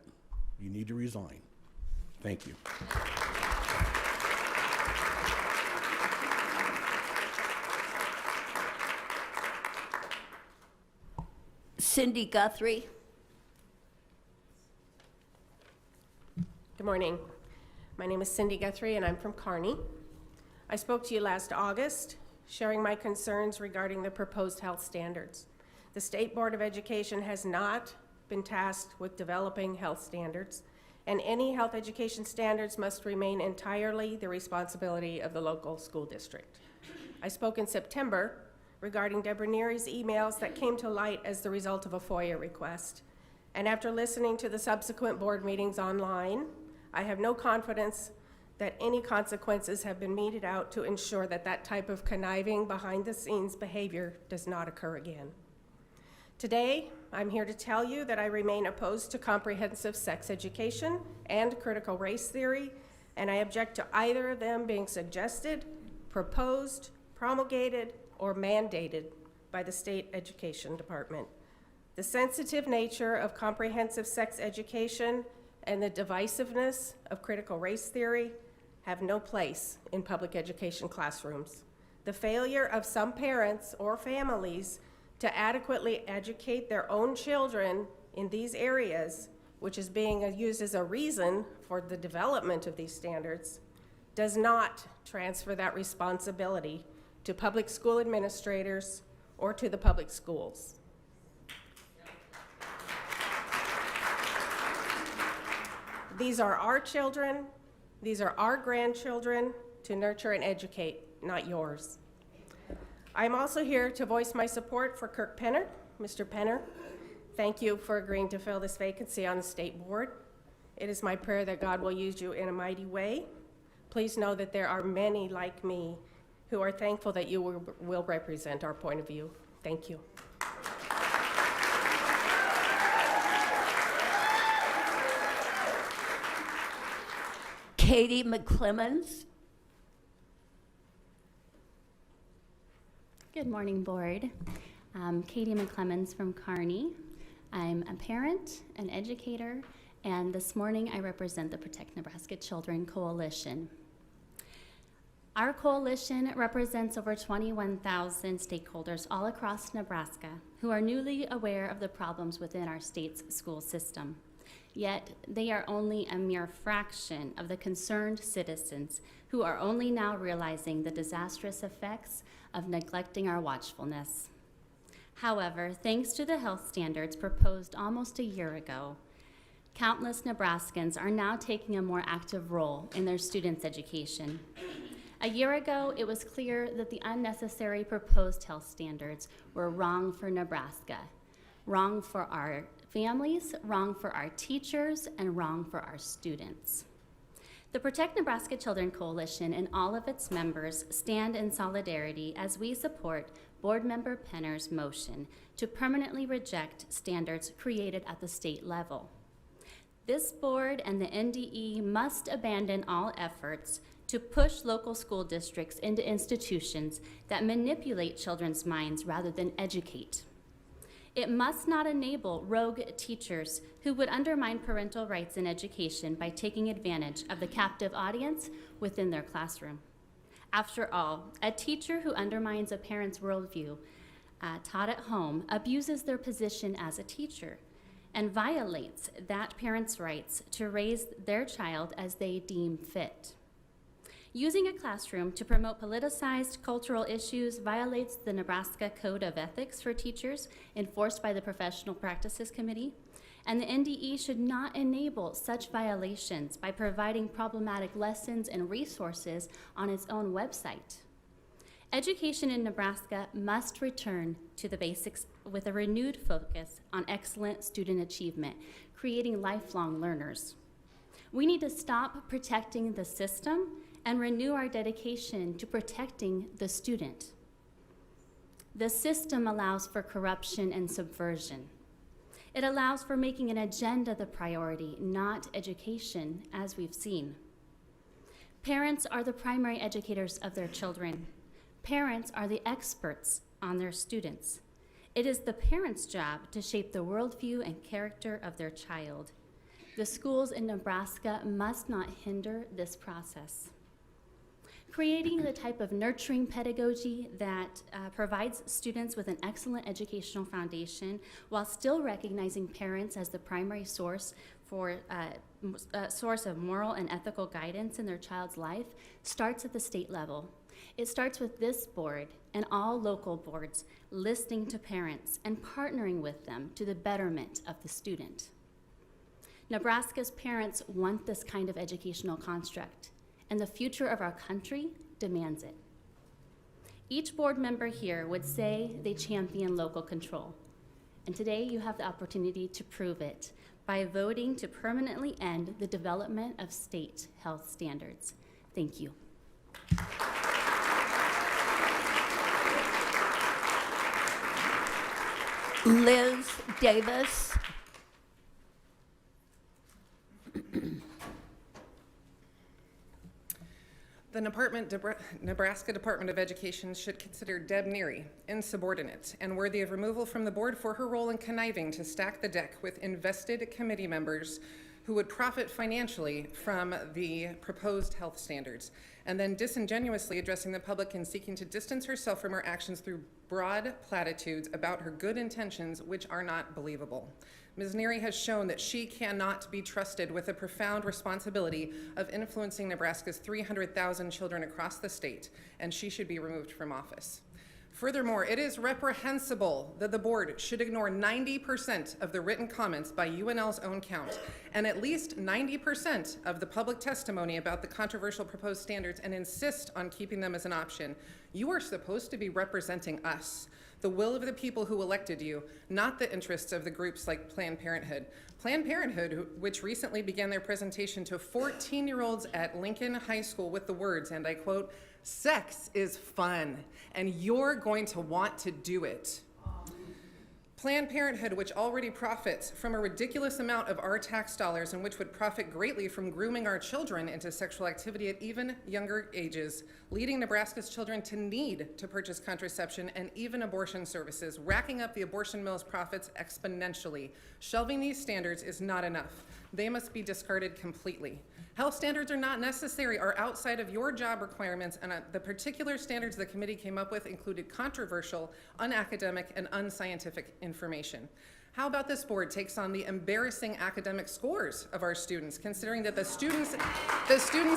you need to resign. Thank you. Cindy Guthrie. Good morning. My name is Cindy Guthrie, and I'm from Kearney. I spoke to you last August, sharing my concerns regarding the proposed health standards. The State Board of Education has not been tasked with developing health standards, and any health education standards must remain entirely the responsibility of the local school district. I spoke in September regarding Deborah Neary's emails that came to light as the result of a FOIA request. And after listening to the subsequent board meetings online, I have no confidence that any consequences have been meted out to ensure that that type of conniving behind-the-scenes behavior does not occur again. Today, I'm here to tell you that I remain opposed to comprehensive sex education and critical race theory, and I object to either of them being suggested, proposed, promulgated, or mandated by the State Education Department. The sensitive nature of comprehensive sex education and the divisiveness of critical race theory have no place in public education classrooms. The failure of some parents or families to adequately educate their own children in these areas, which is being used as a reason for the development of these standards, does not transfer that responsibility to public school administrators or to the public schools. These are our children, these are our grandchildren to nurture and educate, not yours. I'm also here to voice my support for Kirk Penner. Mr. Penner, thank you for agreeing to fill this vacancy on the state board. It is my prayer that God will use you in a mighty way. Please know that there are many like me who are thankful that you will represent our point of view. Thank you. Katie McClemens. Good morning, board. I'm Katie McClemens from Kearney. I'm a parent, an educator, and this morning I represent the Protect Nebraska Children Coalition. Our coalition represents over 21,000 stakeholders all across Nebraska who are newly aware of the problems within our state's school system. Yet they are only a mere fraction of the concerned citizens who are only now realizing the disastrous effects of neglecting our watchfulness. However, thanks to the health standards proposed almost a year ago, countless Nebraskans are now taking a more active role in their students' education. A year ago, it was clear that the unnecessary proposed health standards were wrong for Nebraska, wrong for our families, wrong for our teachers, and wrong for our students. The Protect Nebraska Children Coalition and all of its members stand in solidarity as we support Board Member Penner's motion to permanently reject standards created at the state level. This board and the NDE must abandon all efforts to push local school districts into institutions that manipulate children's minds rather than educate. It must not enable rogue teachers who would undermine parental rights in education by taking advantage of the captive audience within their classroom. After all, a teacher who undermines a parent's worldview taught at home abuses their position as a teacher and violates that parent's rights to raise their child as they deem fit. Using a classroom to promote politicized cultural issues violates the Nebraska Code of Ethics for Teachers enforced by the Professional Practices Committee, and the NDE should not enable such violations by providing problematic lessons and resources on its own website. Education in Nebraska must return to the basics with a renewed focus on excellent student achievement, creating lifelong learners. We need to stop protecting the system and renew our dedication to protecting the student. The system allows for corruption and subversion. It allows for making an agenda the priority, not education, as we've seen. Parents are the primary educators of their children. Parents are the experts on their students. It is the parents' job to shape the worldview and character of their child. The schools in Nebraska must not hinder this process. Creating the type of nurturing pedagogy that provides students with an excellent educational foundation while still recognizing parents as the primary source for source of moral and ethical guidance in their child's life starts at the state level. It starts with this board and all local boards listening to parents and partnering with them to the betterment of the student. Nebraska's parents want this kind of educational construct, and the future of our country demands it. Each board member here would say they champion local control, and today you have the opportunity to prove it by voting to permanently end the development of state health standards. Thank you. Liz Davis. The Nebraska Department of Education should consider Deb Neary insubordinate and worthy of removal from the board for her role in conniving to stack the deck with invested committee members who would profit financially from the proposed health standards, and then disingenuously addressing the public and seeking to distance herself from her actions through broad platitudes about her good intentions, which are not believable. Ms. Neary has shown that she cannot be trusted with the profound responsibility of influencing Nebraska's 300,000 children across the state, and she should be removed from office. Furthermore, it is reprehensible that the board should ignore 90% of the written comments by UNL's own count and at least 90% of the public testimony about the controversial proposed standards and insist on keeping them as an option. You are supposed to be representing us, the will of the people who elected you, not the interests of the groups like Planned Parenthood. Planned Parenthood, which recently began their presentation to 14-year-olds at Lincoln High School with the words, and I quote, "Sex is fun, and you're going to want to do it." Planned Parenthood, which already profits from a ridiculous amount of our tax dollars and which would profit greatly from grooming our children into sexual activity at even younger ages, leading Nebraska's children to need to purchase contraception and even abortion services, racking up the abortion mill's profits exponentially. Shelving these standards is not enough. They must be discarded completely. Health standards are not necessary, are outside of your job requirements, and the particular standards the committee came up with included controversial, unacademic, and unscientific information. How about this board takes on the embarrassing academic scores of our students, considering that the students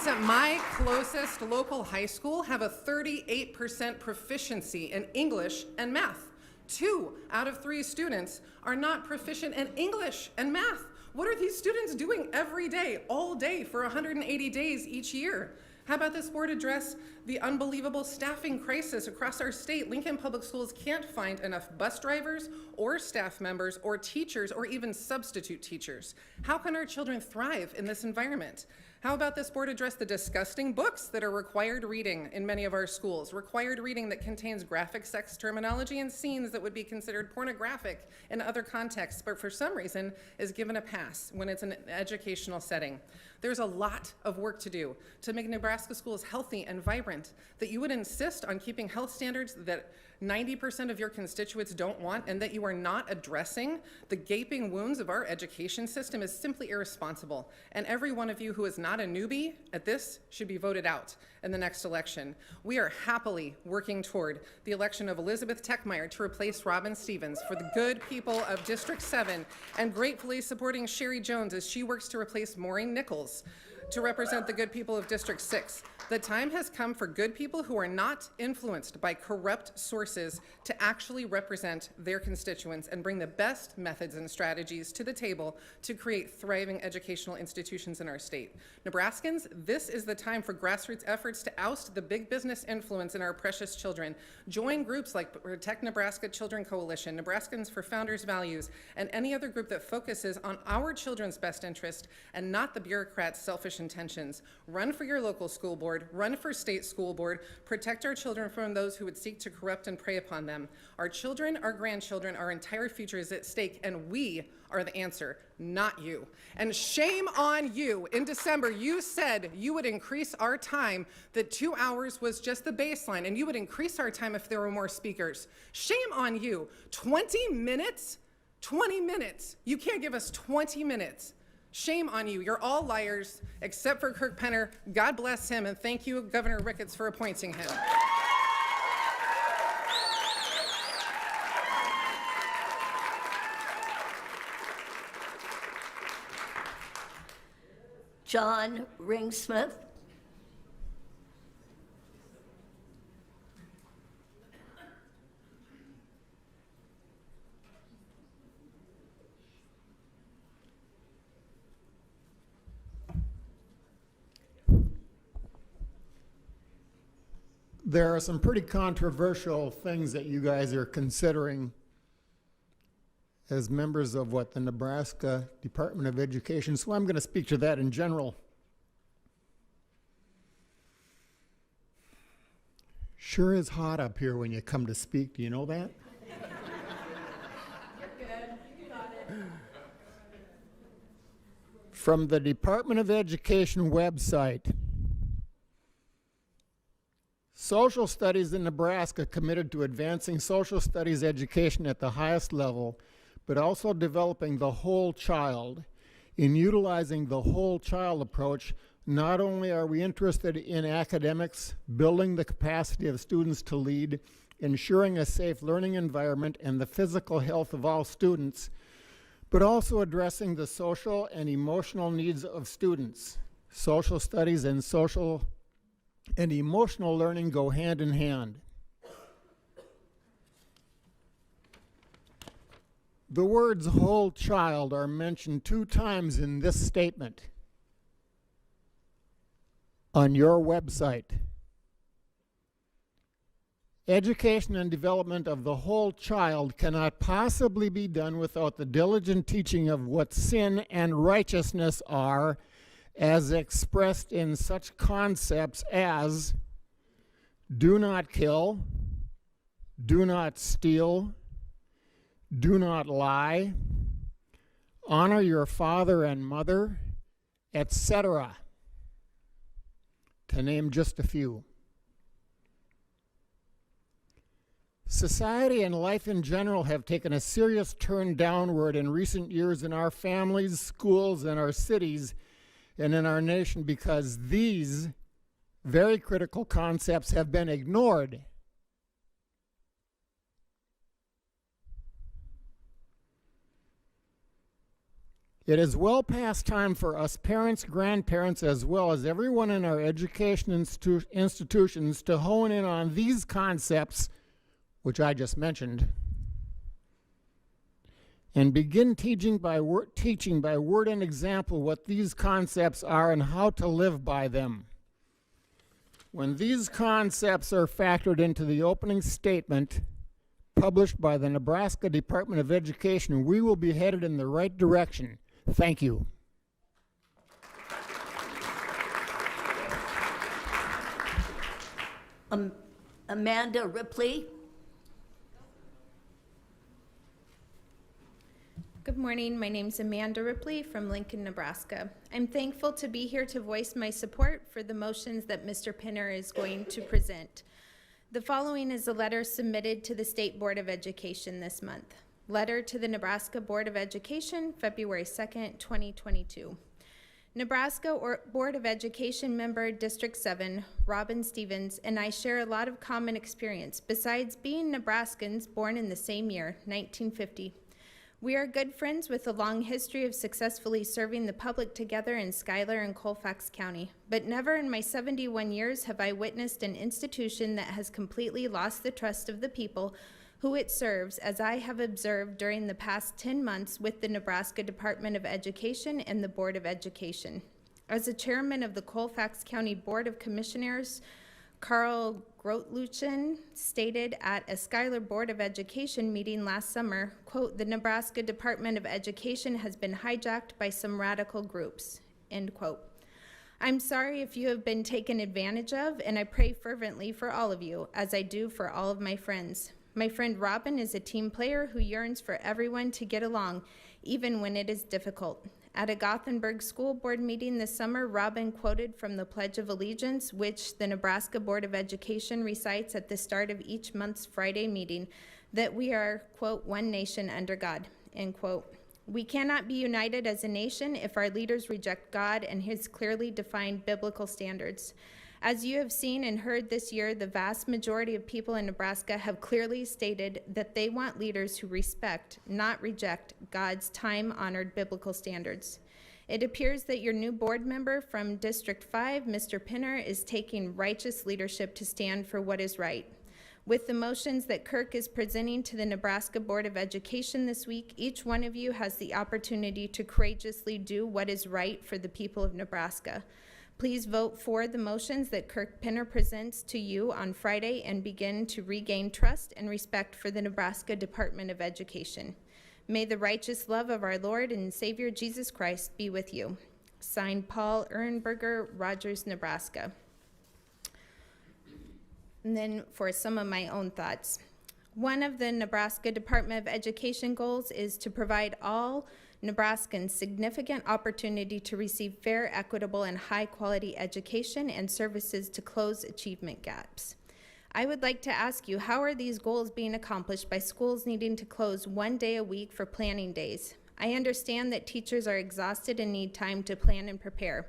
at my closest local high school have a 38% proficiency in English and math. 2 out of 3 students are not proficient in English and math. What are these students doing every day, all day, for 180 days each year? How about this board address the unbelievable staffing crisis across our state? Lincoln Public Schools can't find enough bus drivers or staff members or teachers or even substitute teachers. How can our children thrive in this environment? How about this board address the disgusting books that are required reading in many of our schools? Required reading that contains graphic sex terminology and scenes that would be considered pornographic in other contexts, but for some reason is given a pass when it's an educational setting. There's a lot of work to do to make Nebraska schools healthy and vibrant. That you would insist on keeping health standards that 90% of your constituents don't want, and that you are not addressing the gaping wounds of our education system is simply irresponsible. And every one of you who is not not a newbie at this should be voted out in the next election. We are happily working toward the election of Elizabeth Techmeyer to replace Robin Stevens for the good people of District 7, and gratefully supporting Sherry Jones as she works to replace Maureen Nichols to represent the good people of District 6. The time has come for good people who are not influenced by corrupt sources to actually represent their constituents and bring the best methods and strategies to the table to create thriving educational institutions in our state. Nebraskans, this is the time for grassroots efforts to oust the big business influence in our precious children. Join groups like Protect Nebraska Children Coalition, Nebraskans for Founders Values, and any other group that focuses on our children's best interest and not the bureaucrats' selfish intentions. Run for your local school board, run for state school board, protect our children from those who would seek to corrupt and prey upon them. Our children, our grandchildren, our entire future is at stake, and we are the answer, not you. And shame on you. In December, you said you would increase our time, that 2 hours was just the baseline, and you would increase our time if there were more speakers. Shame on you. 20 minutes? 20 minutes. You can't give us 20 minutes. Shame on you. You're all liars, except for Kirk Penner. God bless him, and thank you, Governor Ricketts, for appointing him. John Ringsmith. There are some pretty controversial things that you guys are considering as members of the Nebraska Department of Education, so I'm going to speak to that in general. Sure is hot up here when you come to speak, do you know that? You're good. You got it. From the Department of Education website, Social Studies in Nebraska committed to advancing social studies education at the highest level, but also developing the whole child. In utilizing the whole child approach, not only are we interested in academics, building the capacity of students to lead, ensuring a safe learning environment and the physical health of all students, but also addressing the social and emotional needs of students. Social studies and social and emotional learning go hand in hand. The words whole child are mentioned 2 times in this statement on your website. Education and development of the whole child cannot possibly be done without the diligent teaching of what sin and righteousness are, as expressed in such concepts as do not kill, do not steal, do not lie, honor your father and mother, etc., to name just a few. Society and life in general have taken a serious turn downward in recent years in our families, schools, and our cities, and in our nation, because these very critical concepts have been ignored. It is well past time for us parents, grandparents, as well as everyone in our education institutions to hone in on these concepts, which I just mentioned, and begin teaching by word and example what these concepts are and how to live by them. When these concepts are factored into the opening statement published by the Nebraska Department of Education, we will be headed in the right direction. Thank you. Amanda Ripley. Good morning. My name's Amanda Ripley from Lincoln, Nebraska. I'm thankful to be here to voice my support for the motions that Mr. Penner is going to present. The following is a letter submitted to the State Board of Education this month. Letter to the Nebraska Board of Education, February 2nd, 2022. Nebraska Board of Education member District 7, Robin Stevens, and I share a lot of common experience, besides being Nebraskans born in the same year, 1950. We are good friends with a long history of successfully serving the public together in Schuyler and Colfax County, but never in my 71 years have I witnessed an institution that has completely lost the trust of the people who it serves, as I have observed during the past 10 months with the Nebraska Department of Education and the Board of Education. As the chairman of the Colfax County Board of Commissioners, Carl Grotluchen stated at a Schuyler Board of Education meeting last summer, quote, "The Nebraska Department of Education has been hijacked by some radical groups," end quote. I'm sorry if you have been taken advantage of, and I pray fervently for all of you, as I do for all of my friends. My friend Robin is a team player who yearns for everyone to get along, even when it is difficult. At a Gothenburg school board meeting this summer, Robin quoted from the Pledge of Allegiance, which the Nebraska Board of Education recites at the start of each month's Friday meeting, that we are, quote, "one nation under God," end quote. We cannot be united as a nation if our leaders reject God and his clearly defined biblical standards. As you have seen and heard this year, the vast majority of people in Nebraska have clearly stated that they want leaders who respect, not reject, God's time-honored biblical standards. It appears that your new board member from District 5, Mr. Pinner, is taking righteous leadership to stand for what is right. With the motions that Kirk is presenting to the Nebraska Board of Education this week, each one of you has the opportunity to courageously do what is right for the people of Nebraska. Please vote for the motions that Kirk Pinner presents to you on Friday and begin to regain trust and respect for the Nebraska Department of Education. May the righteous love of our Lord and Savior Jesus Christ be with you. Signed, Paul Ehrenberger, Rogers, Nebraska. And then for some of my own thoughts. One of the Nebraska Department of Education goals is to provide all Nebraskans significant opportunity to receive fair, equitable, and high-quality education and services to close achievement gaps. I would like to ask you, how are these goals being accomplished by schools needing to close one day a week for planning days? I understand that teachers are exhausted and need time to plan and prepare.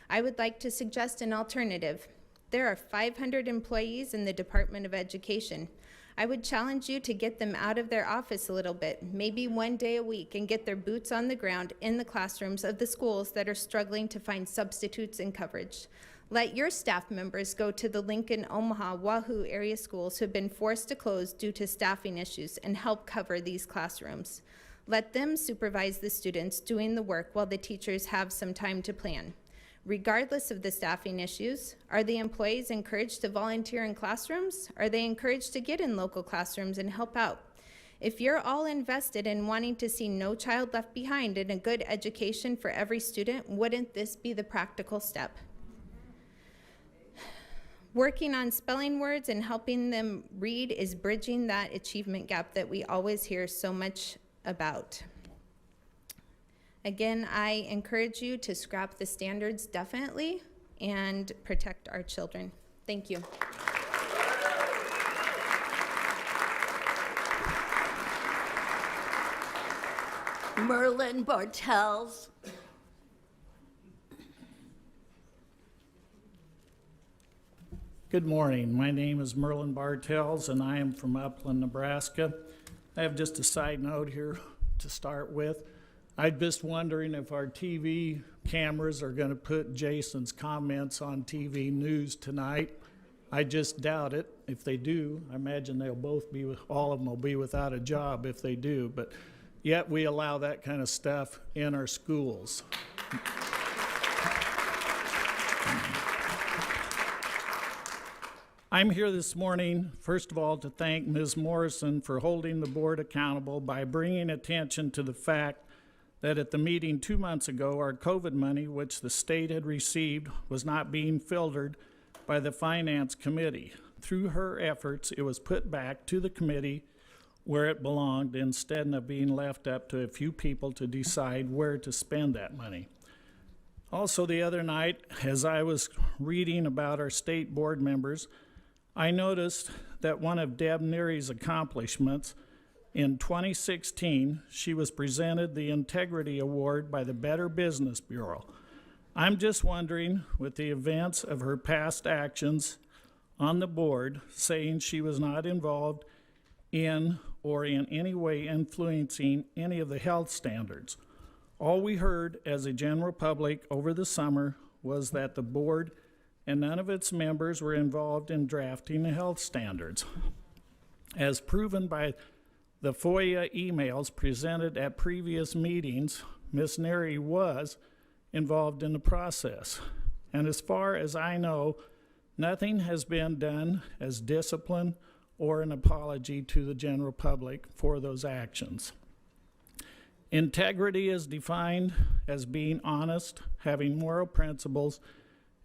I would like to suggest an alternative. There are 500 employees in the Department of Education. I would challenge you to get them out of their office a little bit, maybe one day a week, and get their boots on the ground in the classrooms of the schools that are struggling to find substitutes and coverage. Let your staff members go to the Lincoln, Omaha, Wahoo area schools who have been forced to close due to staffing issues and help cover these classrooms. Let them supervise the students doing the work while the teachers have some time to plan. Regardless of the staffing issues, are the employees encouraged to volunteer in classrooms? Are they encouraged to get in local classrooms and help out? If you're all invested in wanting to see no child left behind and a good education for every student, wouldn't this be the practical step? Working on spelling words and helping them read is bridging that achievement gap that we always hear so much about. Again, I encourage you to scrap the standards definitely and protect our children. Thank you. Merlin Bartels. Good morning. My name is Merlin Bartels, and I am from Upland, Nebraska. I have just a side note here to start with. I'm just wondering if our TV cameras are going to put Jason's comments on TV news tonight. I just doubt it. If they do, I imagine they'll both be, all of them will be without a job if they do. But yet we allow that kind of stuff in our schools. I'm here this morning, first of all, to thank Ms. Morrison for holding the board accountable by bringing attention to the fact that at the meeting 2 months ago, our COVID money, which the state had received, was not being filtered by the Finance Committee. Through her efforts, it was put back to the committee where it belonged instead of being left up to a few people to decide where to spend that money. Also, the other night, as I was reading about our state board members, I noticed that one of Deb Neary's accomplishments in 2016, she was presented the Integrity Award by the Better Business Bureau. I'm just wondering, with the events of her past actions on the board, saying she was not involved in or in any way influencing any of the health standards. All we heard as a general public over the summer was that the board and none of its members were involved in drafting the health standards. As proven by the FOIA emails presented at previous meetings, Ms. Neary was involved in the process. And as far as I know, nothing has been done as discipline or an apology to the general public for those actions. Integrity is defined as being honest, having moral principles,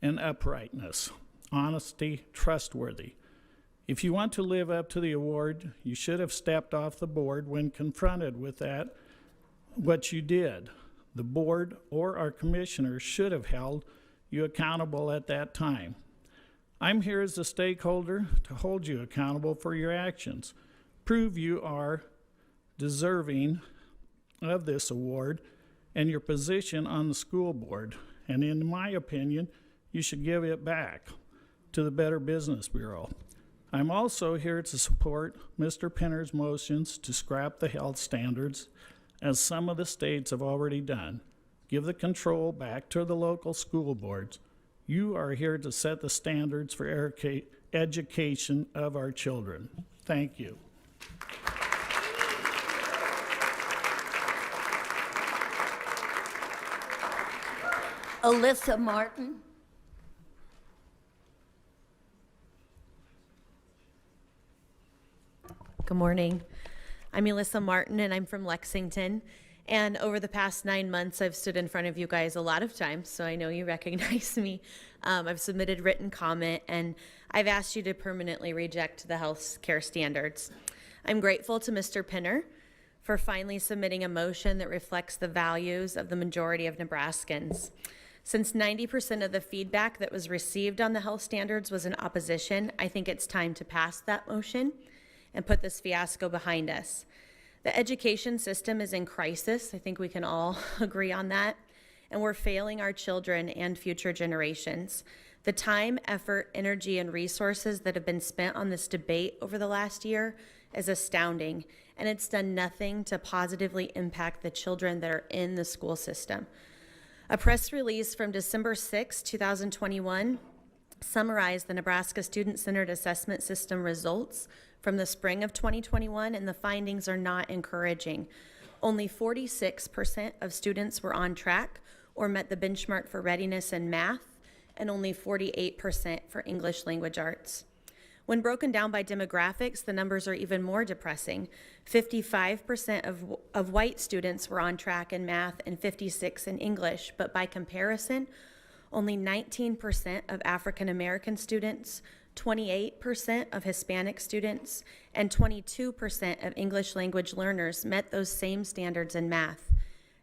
and uprightness. Honesty, trustworthy. If you want to live up to the award, you should have stepped off the board when confronted with that, what you did. The board or our commissioners should have held you accountable at that time. I'm here as a stakeholder to hold you accountable for your actions. Prove you are deserving of this award and your position on the school board. And in my opinion, you should give it back to the Better Business Bureau. I'm also here to support Mr. Pinner's motions to scrap the health standards, as some of the states have already done. Give the control back to the local school boards. You are here to set the standards for education of our children. Thank you. Alyssa Martin. Good morning. I'm Alyssa Martin, and I'm from Lexington. And over the past 9 months, I've stood in front of you guys a lot of times, so I know you recognize me. I've submitted written comment, and I've asked you to permanently reject the health care standards. I'm grateful to Mr. Pinner for finally submitting a motion that reflects the values of the majority of Nebraskans. Since 90% of the feedback that was received on the health standards was in opposition, I think it's time to pass that motion and put this fiasco behind us. The education system is in crisis. I think we can all agree on that. And we're failing our children and future generations. The time, effort, energy, and resources that have been spent on this debate over the last year is astounding, and it's done nothing to positively impact the children that are in the school system. A press release from December 6, 2021 summarized the Nebraska Student-Centered Assessment System results from the spring of 2021, and the findings are not encouraging. Only 46% of students were on track or met the benchmark for readiness in math, and only 48% for English language arts. When broken down by demographics, the numbers are even more depressing. 55% of white students were on track in math and 56% in English, but by comparison, only 19% of African American students, 28% of Hispanic students, and 22% of English language learners met those same standards in math.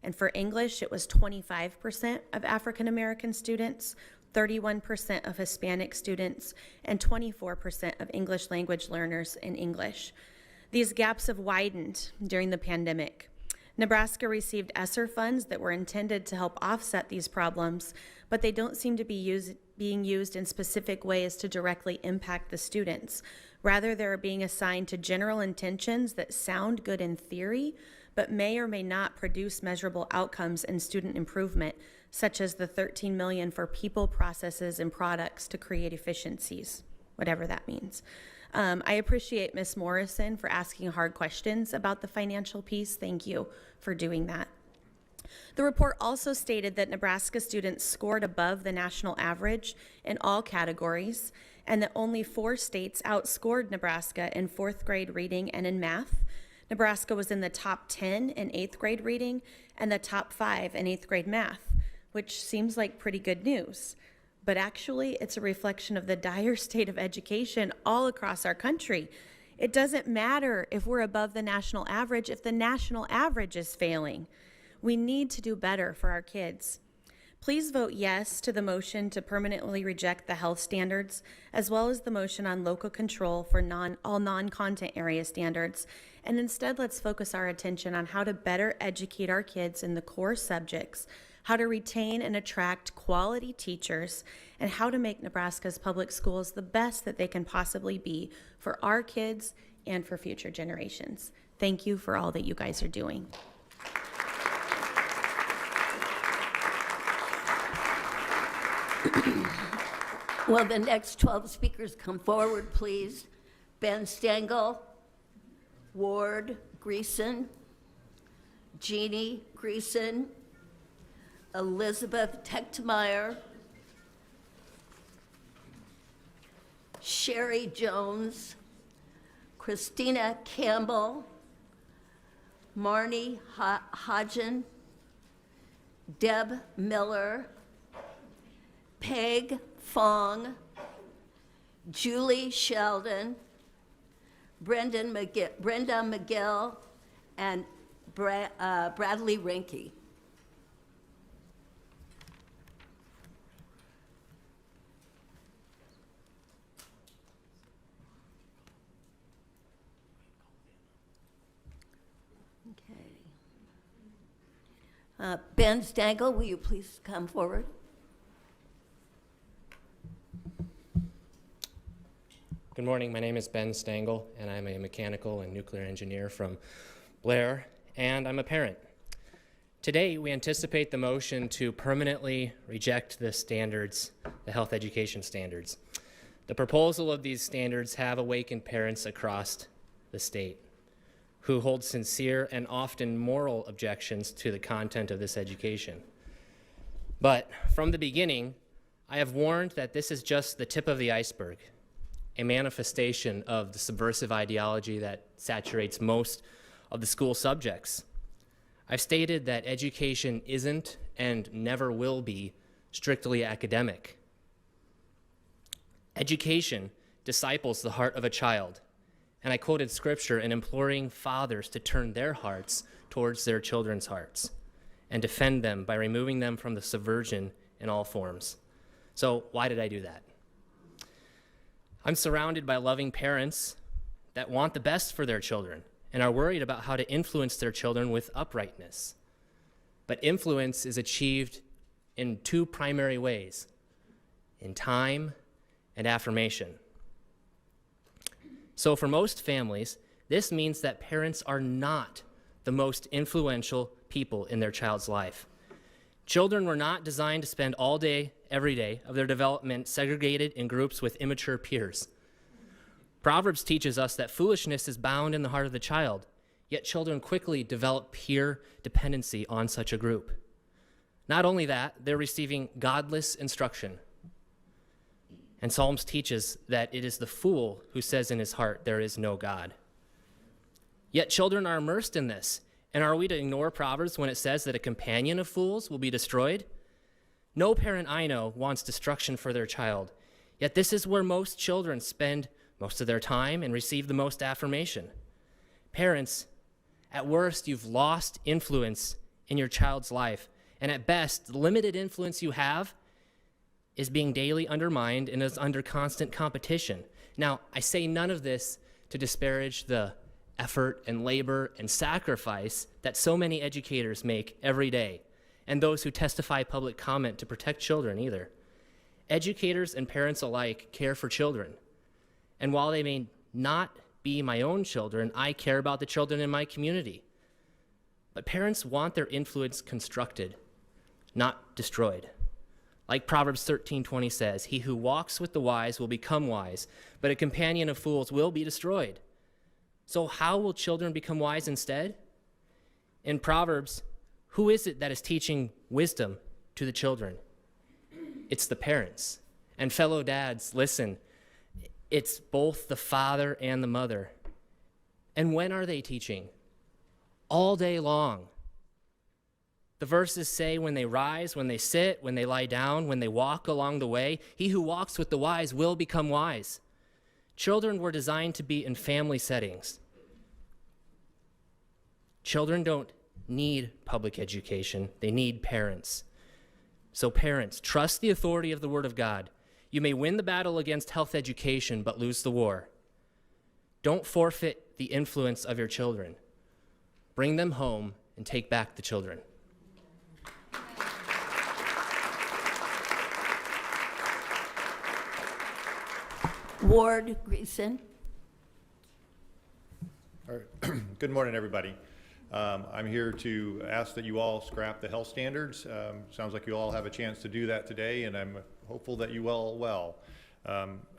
And for English, it was 25% of African American students, 31% of Hispanic students, and 24% of English language learners in English. These gaps have widened during the pandemic. Nebraska received ESSER funds that were intended to help offset these problems, but they don't seem to be being used in specific ways to directly impact the students. Rather, they're being assigned to general intentions that sound good in theory, but may or may not produce measurable outcomes in student improvement, such as the $13 million for people, processes, and products to create efficiencies, whatever that means. I appreciate Ms. Morrison for asking hard questions about the financial piece. Thank you for doing that. The report also stated that Nebraska students scored above the national average in all categories, and that only 4 states outscored Nebraska in 4th grade reading and in math. Nebraska was in the top 10 in 8th grade reading and the top 5 in 8th grade math, which seems like pretty good news. But actually, it's a reflection of the dire state of education all across our country. It doesn't matter if we're above the national average if the national average is failing. We need to do better for our kids. Please vote yes to the motion to permanently reject the health standards, as well as the motion on local control for all non-content area standards. And instead, let's focus our attention on how to better educate our kids in the core subjects, how to retain and attract quality teachers, and how to make Nebraska's public schools the best that they can possibly be for our kids and for future generations. Thank you for all that you guys are doing. Will the next 12 speakers come forward, please? Ben Stengel, Ward Greason, Jeannie Greason, Elizabeth Techtemeyer, Sherry Jones, Christina Campbell, Marnie Hodgen, Deb Miller, Peg Fong, Julie Sheldon, Brenda McGill, and Bradley Rinke. Okay. Ben Stengel, will you please come forward? Good morning, my name is Ben Stengel, and I'm a mechanical and nuclear engineer from Blair, and I'm a parent. Today, we anticipate the motion to permanently reject the standards, the health education standards. The proposal of these standards have awakened parents across the state who hold sincere and often moral objections to the content of this education. But from the beginning, I have warned that this is just the tip of the iceberg, a manifestation of the subversive ideology that saturates most of the school subjects. I've stated that education isn't and never will be strictly academic. Education disciples the heart of a child, and I quoted scripture in imploring fathers to turn their hearts towards their children's hearts and defend them by removing them from the subversion in all forms. So why did I do that? I'm surrounded by loving parents that want the best for their children and are worried about how to influence their children with uprightness. But influence is achieved in two primary ways: in time and affirmation. So for most families, this means that parents are not the most influential people in their child's life. Children were not designed to spend all day, every day of their development segregated in groups with immature peers. Proverbs teaches us that foolishness is bound in the heart of the child, yet children quickly develop peer dependency on such a group. Not only that, they're receiving godless instruction. And Psalms teaches that it is the fool who says in his heart, there is no God. Yet children are immersed in this. And are we to ignore Proverbs when it says that a companion of fools will be destroyed? No parent I know wants destruction for their child, yet this is where most children spend most of their time and receive the most affirmation. Parents, at worst, you've lost influence in your child's life, and at best, the limited influence you have is being daily undermined and is under constant competition. Now, I say none of this to disparage the effort and labor and sacrifice that so many educators make every day, and those who testify public comment to protect children either. Educators and parents alike care for children, and while they may not be my own children, I care about the children in my community. But parents want their influence constructed, not destroyed. Like Proverbs 13:20 says, he who walks with the wise will become wise, but a companion of fools will be destroyed. So how will children become wise instead? In Proverbs, who is it that is teaching wisdom to the children? It's the parents. And fellow dads, listen, it's both the father and the mother. And when are they teaching? All day long. The verses say when they rise, when they sit, when they lie down, when they walk along the way, he who walks with the wise will become wise. Children were designed to be in family settings. Children don't need public education, they need parents. So parents, trust the authority of the Word of God. You may win the battle against health education, but lose the war. Don't forfeit the influence of your children. Bring them home and take back the children. Ward Greason. All right. Good morning, everybody. I'm here to ask that you all scrap the health standards. Sounds like you all have a chance to do that today, and I'm hopeful that you all will.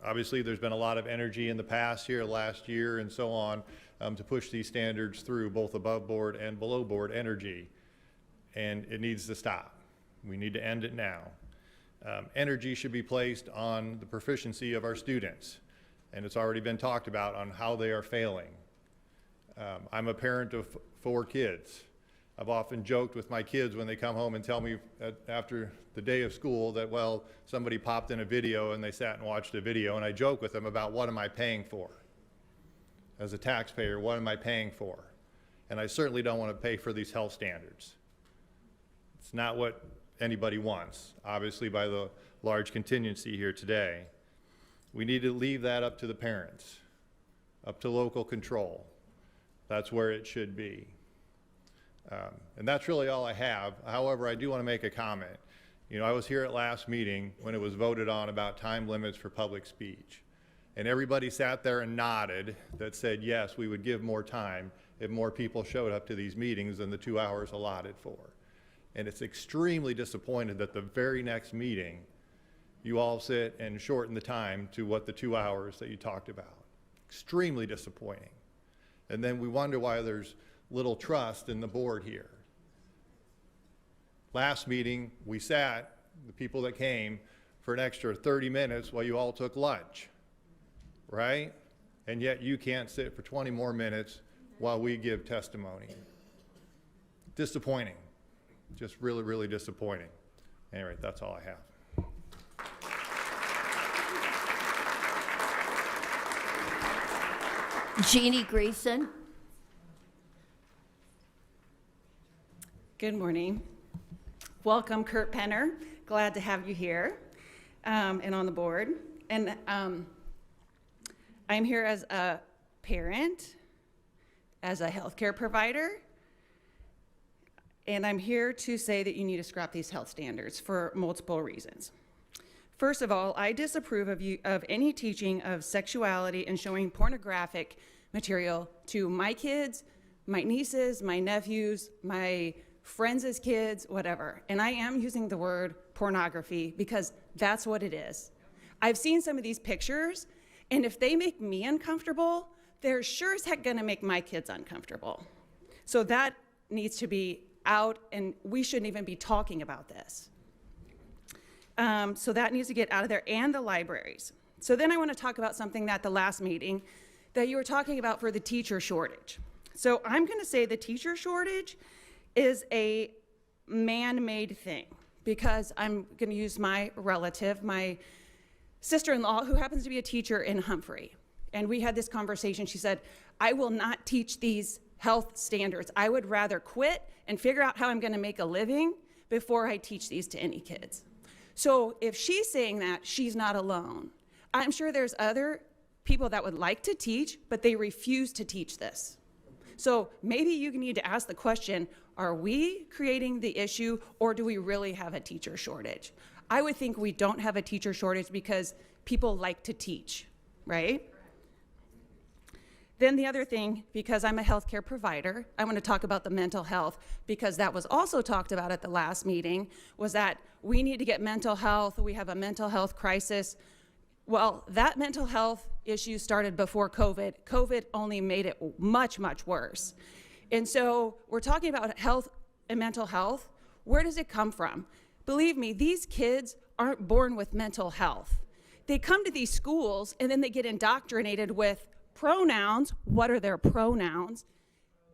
Obviously, there's been a lot of energy in the past here, last year, and so on, to push these standards through, both above board and below board energy, and it needs to stop. We need to end it now. Energy should be placed on the proficiency of our students, and it's already been talked about on how they are failing. I'm a parent of 4 kids. I've often joked with my kids when they come home and tell me after the day of school that, well, somebody popped in a video and they sat and watched a video, and I joke with them about what am I paying for? As a taxpayer, what am I paying for? And I certainly don't want to pay for these health standards. It's not what anybody wants, obviously, by the large contingency here today. We need to leave that up to the parents, up to local control. That's where it should be. And that's really all I have. However, I do want to make a comment. You know, I was here at last meeting when it was voted on about time limits for public speech. And everybody sat there and nodded that said, yes, we would give more time if more people showed up to these meetings than the 2 hours allotted for. And it's extremely disappointed that the very next meeting, you all sit and shorten the time to what the 2 hours that you talked about. Extremely disappointing. And then we wonder why there's little trust in the board here. Last meeting, we sat, the people that came, for an extra 30 minutes while you all took lunch, right? And yet you can't sit for 20 more minutes while we give testimony. Disappointing. Just really, really disappointing. Anyway, that's all I have. Jeannie Greason. Good morning. Welcome, Kurt Penner. Glad to have you here and on the board. And I'm here as a parent, as a healthcare provider, and I'm here to say that you need to scrap these health standards for multiple reasons. First of all, I disapprove of any teaching of sexuality and showing pornographic material to my kids, my nieces, my nephews, my friends' kids, whatever. And I am using the word pornography because that's what it is. I've seen some of these pictures, and if they make me uncomfortable, they're sure as heck gonna make my kids uncomfortable. So that needs to be out, and we shouldn't even be talking about this. So that needs to get out of there, and the libraries. So then I want to talk about something that the last meeting that you were talking about for the teacher shortage. So I'm going to say the teacher shortage is a man-made thing, because I'm going to use my relative, my sister-in-law, who happens to be a teacher in Humphrey. And we had this conversation. She said, I will not teach these health standards. I would rather quit and figure out how I'm going to make a living before I teach these to any kids. So if she's saying that, she's not alone. I'm sure there's other people that would like to teach, but they refuse to teach this. So maybe you need to ask the question, are we creating the issue, or do we really have a teacher shortage? I would think we don't have a teacher shortage because people like to teach, right? Then the other thing, because I'm a healthcare provider, I want to talk about the mental health, because that was also talked about at the last meeting, was that we need to get mental health. We have a mental health crisis. Well, that mental health issue started before COVID. COVID only made it much, much worse. And so we're talking about health and mental health. Where does it come from? Believe me, these kids aren't born with mental health. They come to these schools and then they get indoctrinated with pronouns. What are their pronouns?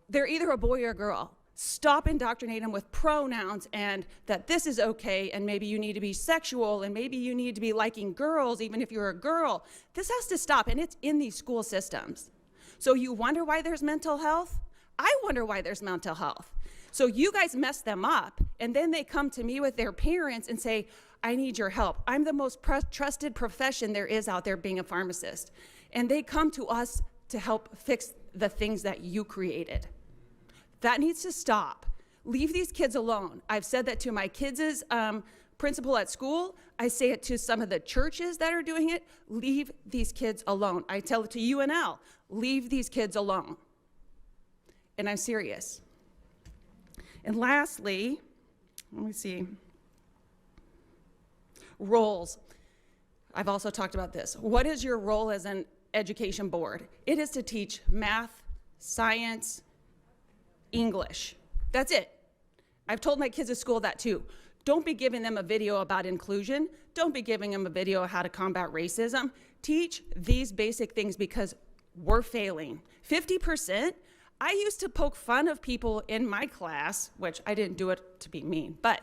They're either a boy or a girl. Stop indoctrinating them with pronouns and that this is okay, and maybe you need to be sexual, and maybe you need to be liking girls even if you're a girl. This has to stop, and it's in these school systems. So you wonder why there's mental health? I wonder why there's mental health. So you guys mess them up, and then they come to me with their parents and say, I need your help. I'm the most trusted profession there is out there, being a pharmacist. And they come to us to help fix the things that you created. That needs to stop. Leave these kids alone. I've said that to my kids' principal at school. I say it to some of the churches that are doing it. Leave these kids alone. I tell it to UNL. Leave these kids alone. And I'm serious. And lastly, let me see. Roles. I've also talked about this. What is your role as an education board? It is to teach math, science, English. That's it. I've told my kids at school that too. Don't be giving them a video about inclusion. Don't be giving them a video of how to combat racism. Teach these basic things because we're failing. 50%, I used to poke fun of people in my class, which I didn't do it to be mean, but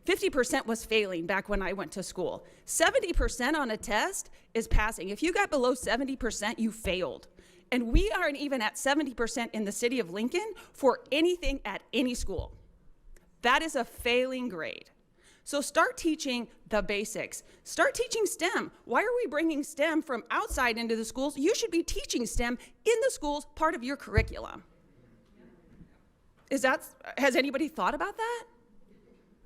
50% was failing back when I went to school. 70% on a test is passing. If you got below 70%, you failed. And we aren't even at 70% in the city of Lincoln for anything at any school. That is a failing grade. So start teaching the basics. Start teaching STEM. Why are we bringing STEM from outside into the schools? You should be teaching STEM in the schools, part of your curriculum. Has anybody thought about that?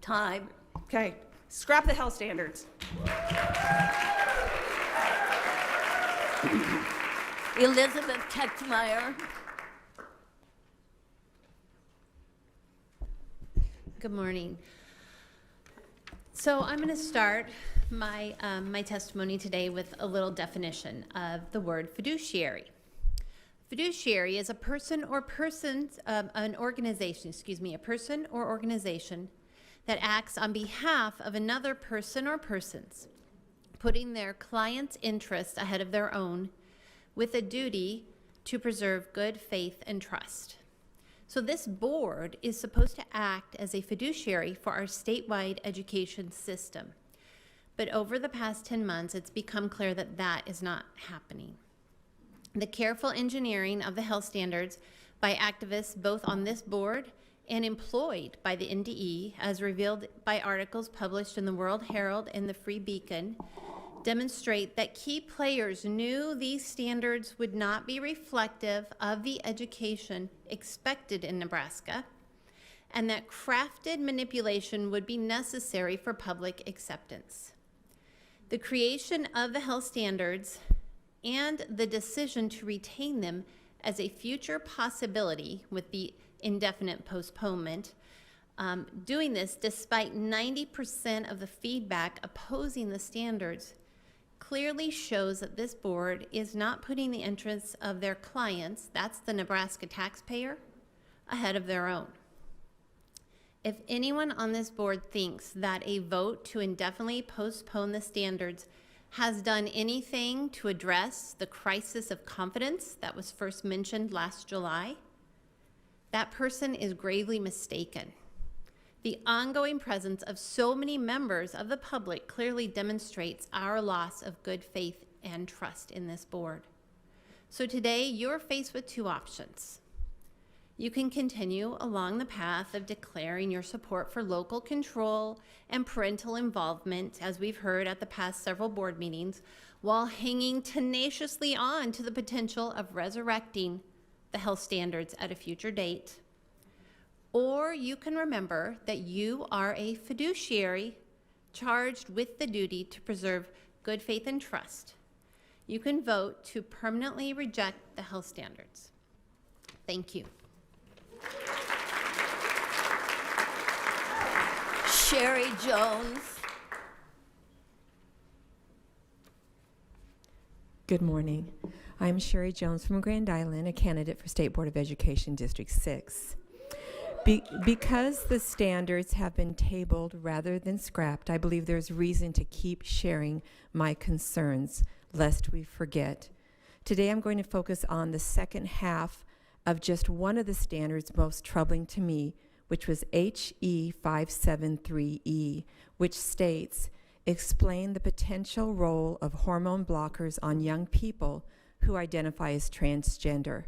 Time. Okay, scrap the health standards. Elizabeth Texmeyer. Good morning. So I'm going to start my testimony today with a little definition of the word fiduciary. Fiduciary is a person or persons, an organization, a person or organization that acts on behalf of another person or persons, putting their client's interests ahead of their own, with a duty to preserve good faith and trust. So this board is supposed to act as a fiduciary for our statewide education system. But over the past 10 months, it's become clear that that is not happening. The careful engineering of the health standards by activists both on this board and employed by the NDE, as revealed by articles published in the World Herald and the Free Beacon, demonstrate that key players knew these standards would not be reflective of the education expected in Nebraska, and that crafted manipulation would be necessary for public acceptance. The creation of the health standards and the decision to retain them as a future possibility with the indefinite postponement, doing this despite 90% of the feedback opposing the standards, clearly shows that this board is not putting the interests of their clients, that's the Nebraska taxpayer, ahead of their own. If anyone on this board thinks that a vote to indefinitely postpone the standards has done anything to address the crisis of confidence that was first mentioned last July, that person is gravely mistaken. The ongoing presence of so many members of the public clearly demonstrates our loss of good faith and trust in this board. So today, you're faced with two options. You can continue along the path of declaring your support for local control and parental involvement, as we've heard at the past several board meetings, while hanging tenaciously on to the potential of resurrecting the health standards at a future date. Or you can remember that you are a fiduciary charged with the duty to preserve good faith and trust. You can vote to permanently reject the health standards. Thank you. Sherry Jones. Good morning. I'm Sherry Jones from Grand Island, a candidate for State Board of Education District 6. Because the standards have been tabled rather than scrapped, I believe there's reason to keep sharing my concerns, lest we forget. Today I'm going to focus on the second half of just one of the standards most troubling to me, which was HE 573E, which states, explain the potential role of hormone blockers on young people who identify as transgender.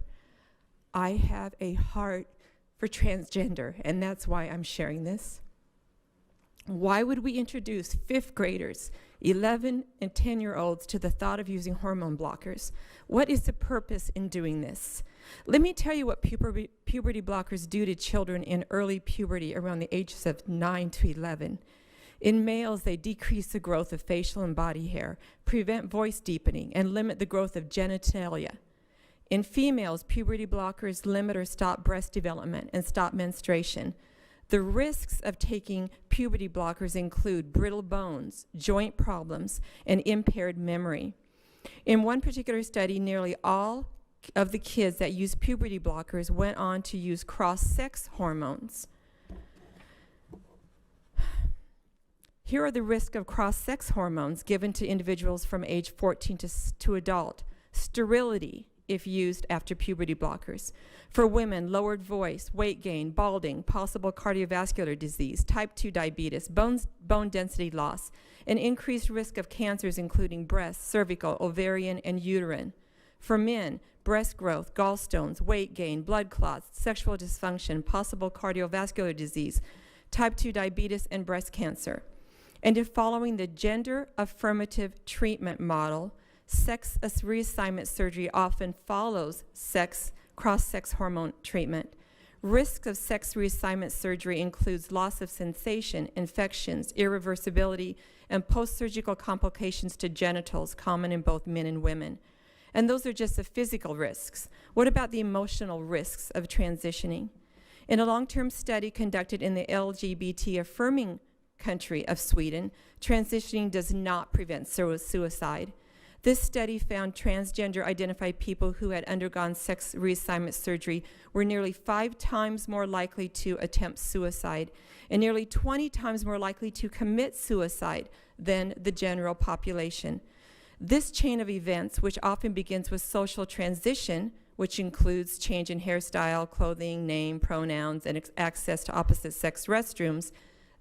I have a heart for transgender, and that's why I'm sharing this. Why would we introduce fifth graders, 11 and 10-year-olds to the thought of using hormone blockers? What is the purpose in doing this? Let me tell you what puberty blockers do to children in early puberty around the ages of 9 to 11. In males, they decrease the growth of facial and body hair, prevent voice deepening, and limit the growth of genitalia. In females, puberty blockers limit or stop breast development and stop menstruation. The risks of taking puberty blockers include brittle bones, joint problems, and impaired memory. In one particular study, nearly all of the kids that used puberty blockers went on to use cross-sex hormones. Here are the risks of cross-sex hormones given to individuals from age 14 to adult. Sterility, if used after puberty blockers. For women, lowered voice, weight gain, balding, possible cardiovascular disease, type 2 diabetes, bone density loss, an increased risk of cancers including breast, cervical, ovarian, and uterine. For men, breast growth, gallstones, weight gain, blood clots, sexual dysfunction, possible cardiovascular disease, type 2 diabetes, and breast cancer. And if following the gender affirmative treatment model, sex reassignment surgery often follows cross-sex hormone treatment. Risk of sex reassignment surgery includes loss of sensation, infections, irreversibility, and post-surgical complications to genitals common in both men and women. And those are just the physical risks. What about the emotional risks of transitioning? In a long-term study conducted in the LGBT affirming country of Sweden, transitioning does not prevent suicide. This study found transgender identified people who had undergone sex reassignment surgery were nearly 5 times more likely to attempt suicide and nearly 20 times more likely to commit suicide than the general population. This chain of events, which often begins with social transition, which includes change in hairstyle, clothing, name, pronouns, and access to opposite sex restrooms,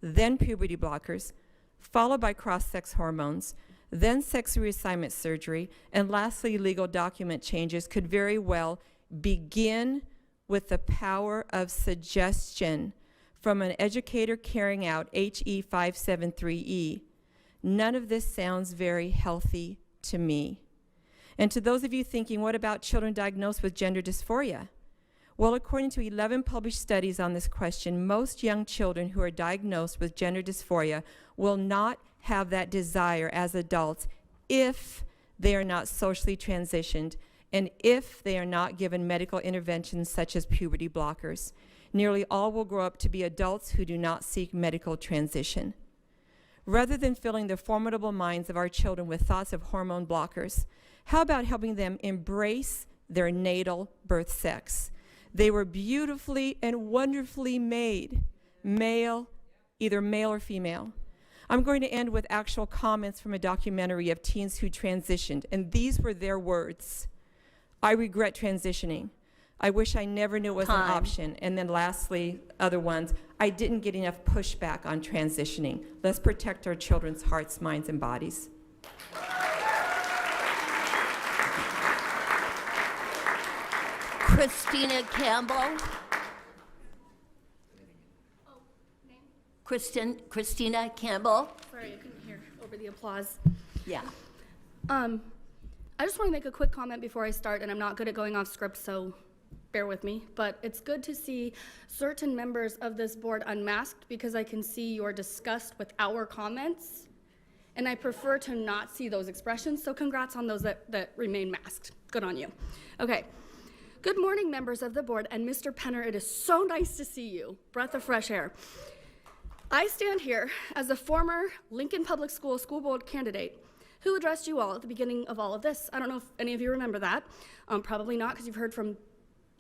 then puberty blockers, followed by cross-sex hormones, then sex reassignment surgery, and lastly, legal document changes could very well begin with the power of suggestion from an educator carrying out HE 573E. None of this sounds very healthy to me. And to those of you thinking, what about children diagnosed with gender dysphoria? Well, according to 11 published studies on this question, most young children who are diagnosed with gender dysphoria will not have that desire as adults if they are not socially transitioned and if they are not given medical interventions such as puberty blockers. Nearly all will grow up to be adults who do not seek medical transition. Rather than filling the formidable minds of our children with thoughts of hormone blockers, how about helping them embrace their natal birth sex? They were beautifully and wonderfully made, either male or female. I'm going to end with actual comments from a documentary of teens who transitioned, and these were their words. I regret transitioning. I wish I never knew it was an option. And then lastly, other ones, I didn't get enough pushback on transitioning. Let's protect our children's hearts, minds, and bodies. Christina Campbell. Christina Campbell. Sorry, I couldn't hear over the applause. Yeah. I just want to make a quick comment before I start, and I'm not good at going off script, so bear with me. But it's good to see certain members of this board unmasked because I can see your disgust with our comments, and I prefer to not see those expressions, so congrats on those that remain masked. Good on you. Okay. Good morning, members of the board, and Mr. Penner, it is so nice to see you. Breath of fresh air. I stand here as a former Lincoln Public School school board candidate who addressed you all at the beginning of all of this. I don't know if any of you remember that. Probably not, because you've heard from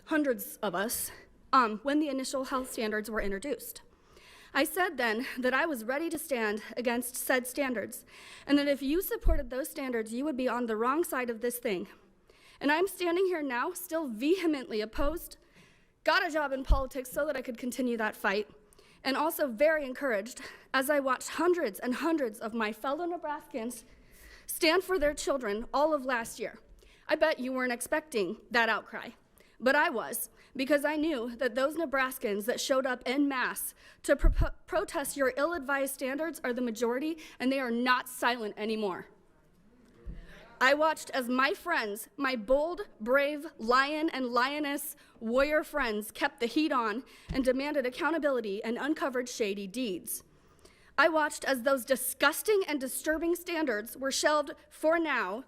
hundreds of us when the initial health standards were introduced. I said then that I was ready to stand against said standards, and that if you supported those standards, you would be on the wrong side of this thing. And I'm standing here now, still vehemently opposed, got a job in politics so that I could continue that fight, and also very encouraged as I watched hundreds and hundreds of my fellow Nebraskans stand for their children all of last year. I bet you weren't expecting that outcry, but I was, because I knew that those Nebraskans that showed up en masse to protest your ill-advised standards are the majority, and they are not silent anymore. I watched as my friends, my bold, brave lion and lioness warrior friends, kept the heat on and demanded accountability and uncovered shady deeds. I watched as those disgusting and disturbing standards were shelved for now,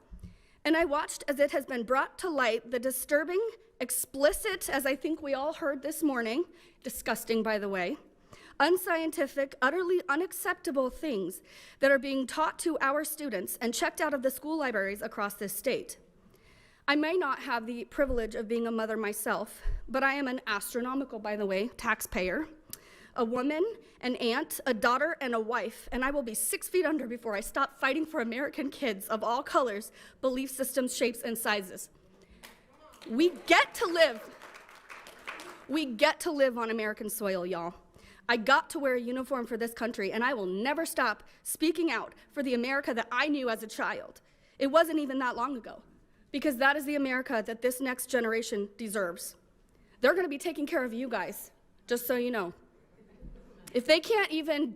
and I watched as it has been brought to light the disturbing, explicit, as I think we all heard this morning, disgusting by the way, unscientific, utterly unacceptable things that are being taught to our students and checked out of the school libraries across this state. I may not have the privilege of being a mother myself, but I am an astronomical, by the way, taxpayer, a woman, an aunt, a daughter, and a wife, and I will be 6 feet under before I stop fighting for American kids of all colors, belief systems, shapes, and sizes. We get to live on American soil, y'all. I got to wear a uniform for this country, and I will never stop speaking out for the America that I knew as a child. It wasn't even that long ago, because that is the America that this next generation deserves. They're gonna be taking care of you guys, just so you know. If they can't even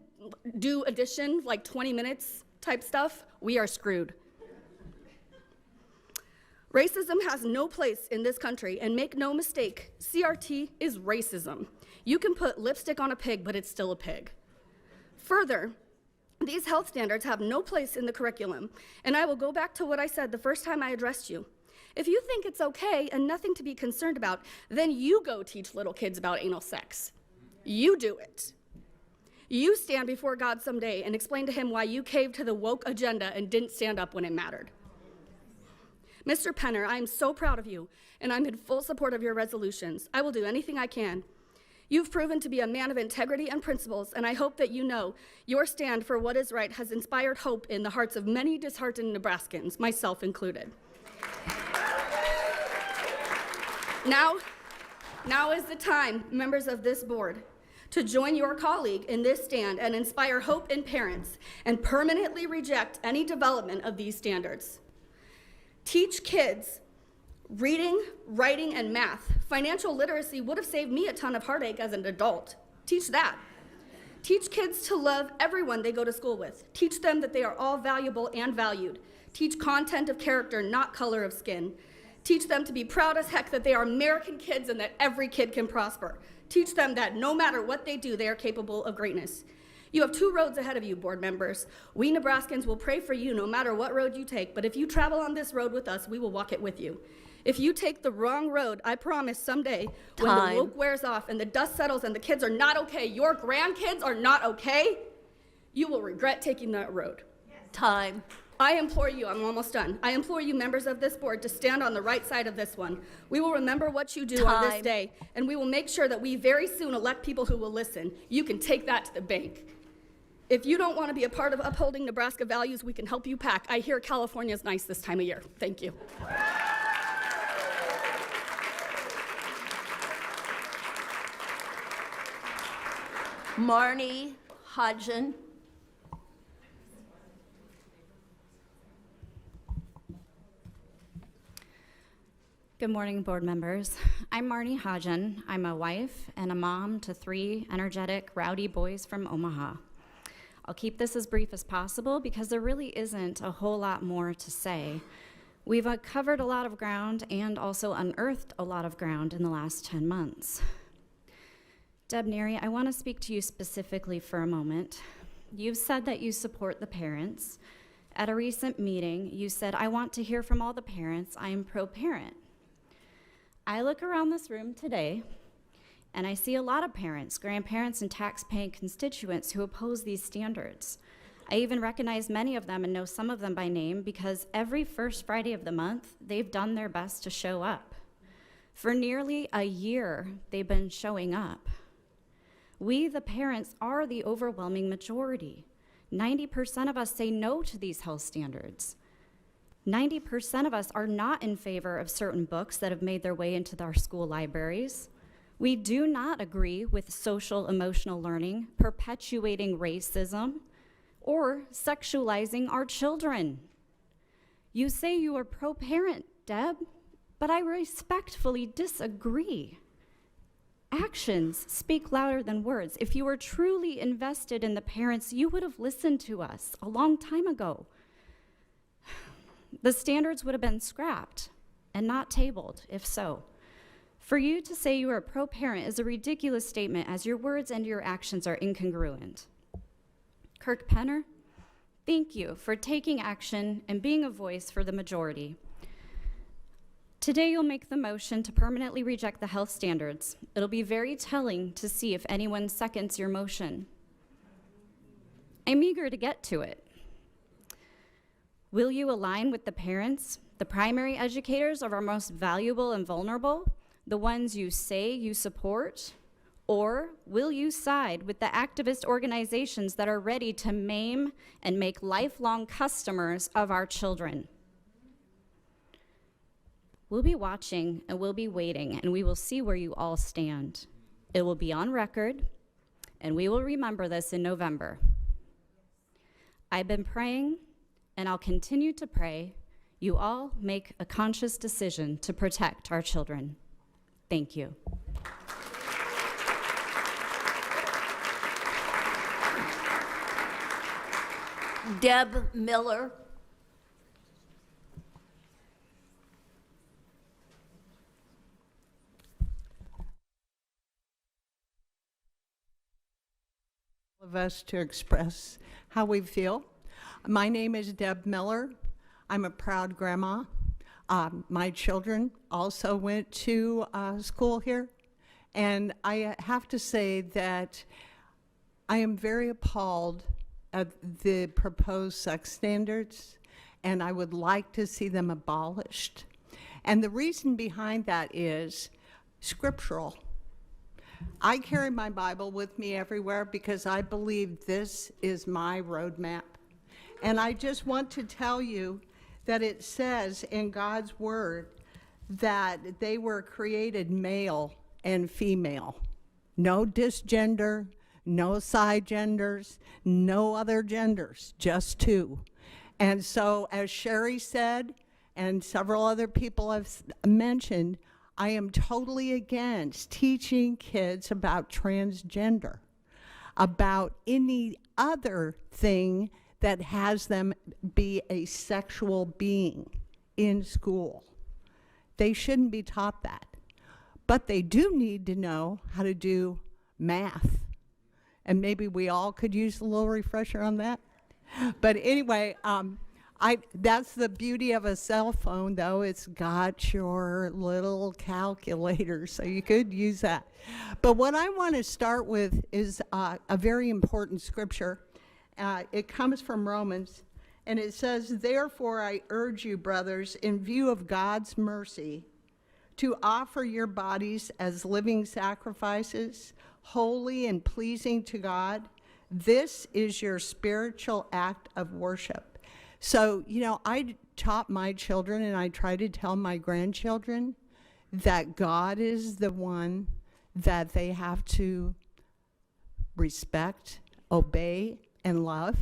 do addition, like 20 minutes type stuff, we are screwed. Racism has no place in this country, and make no mistake, CRT is racism. You can put lipstick on a pig, but it's still a pig. Further, these health standards have no place in the curriculum, and I will go back to what I said the first time I addressed you. If you think it's okay and nothing to be concerned about, then you go teach little kids about anal sex. You do it. You stand before God someday and explain to him why you caved to the woke agenda and didn't stand up when it mattered. Mr. Penner, I am so proud of you, and I'm in full support of your resolutions. I will do anything I can. You've proven to be a man of integrity and principles, and I hope that you know your stand for what is right has inspired hope in the hearts of many disheartened Nebraskans, myself included. Now is the time, members of this board, to join your colleague in this stand and inspire hope in parents and permanently reject any development of these standards. Teach kids reading, writing, and math. Financial literacy would have saved me a ton of heartache as an adult. Teach that. Teach kids to love everyone they go to school with. Teach them that they are all valuable and valued. Teach content of character, not color of skin. Teach them to be proud as heck that they are American kids and that every kid can prosper. Teach them that no matter what they do, they are capable of greatness. You have 2 roads ahead of you, board members. We Nebraskans will pray for you no matter what road you take, but if you travel on this road with us, we will walk it with you. If you take the wrong road, I promise someday when the woke wears off and the dust settles and the kids are not okay, your grandkids are not okay, you will regret taking that road. Time. I implore you, I'm almost done. I implore you, members of this board, to stand on the right side of this one. We will remember what you do on this day, and we will make sure that we very soon elect people who will listen. You can take that to the bank. If you don't want to be a part of upholding Nebraska values, we can help you pack. I hear California's nice this time of year. Thank you. Marnie Hodgen. Good morning, board members. I'm Marnie Hodgen. I'm a wife and a mom to 3 energetic, rowdy boys from Omaha. I'll keep this as brief as possible because there really isn't a whole lot more to say. We've covered a lot of ground and also unearthed a lot of ground in the last 10 months. Deb Neary, I want to speak to you specifically for a moment. You've said that you support the parents. At a recent meeting, you said, "I want to hear from all the parents. I am pro-parent." I look around this room today, and I see a lot of parents, grandparents, and tax-paying constituents who oppose these standards. I even recognize many of them and know some of them by name because every first Friday of the month, they've done their best to show up. For nearly a year, they've been showing up. We, the parents, are the overwhelming majority. 90% of us say no to these health standards. 90% of us are not in favor of certain books that have made their way into our school libraries. We do not agree with social emotional learning, perpetuating racism, or sexualizing our children. You say you are pro-parent, Deb, but I respectfully disagree. Actions speak louder than words. If you were truly invested in the parents, you would have listened to us a long time ago. The standards would have been scrapped and not tabled, if so. For you to say you are a pro-parent is a ridiculous statement as your words and your actions are incongruent. Kirk Penner, thank you for taking action and being a voice for the majority. Today, you'll make the motion to permanently reject the health standards. It'll be very telling to see if anyone seconds your motion. I'm eager to get to it. Will you align with the parents, the primary educators of our most valuable and vulnerable, the ones you say you support? Or will you side with the activist organizations that are ready to maim and make lifelong customers of our children? We'll be watching and we'll be waiting, and we will see where you all stand. It will be on record, and we will remember this in November. I've been praying, and I'll continue to pray. You all make a conscious decision to protect our children. Thank you. Deb Miller. Of us to express how we feel. My name is Deb Miller. I'm a proud grandma. My children also went to school here, and I have to say that I am very appalled at the proposed sex standards, and I would like to see them abolished. And the reason behind that is scriptural. I carry my Bible with me everywhere because I believe this is my roadmap. And I just want to tell you that it says in God's word that they were created male and female. No disgender, no side genders, no other genders, just two. And so, as Sherry said, and several other people have mentioned, I am totally against teaching kids about transgender, about any other thing that has them be a sexual being in school. They shouldn't be taught that. But they do need to know how to do math. And maybe we all could use a little refresher on that. But anyway, that's the beauty of a cell phone, though. It's got your little calculator, so you could use that. But what I want to start with is a very important scripture. It comes from Romans, and it says, "Therefore I urge you, brothers, in view of God's mercy, to offer your bodies as living sacrifices, holy and pleasing to God. This is your spiritual act of worship." So, I taught my children, and I try to tell my grandchildren that God is the one that they have to respect, obey, and love,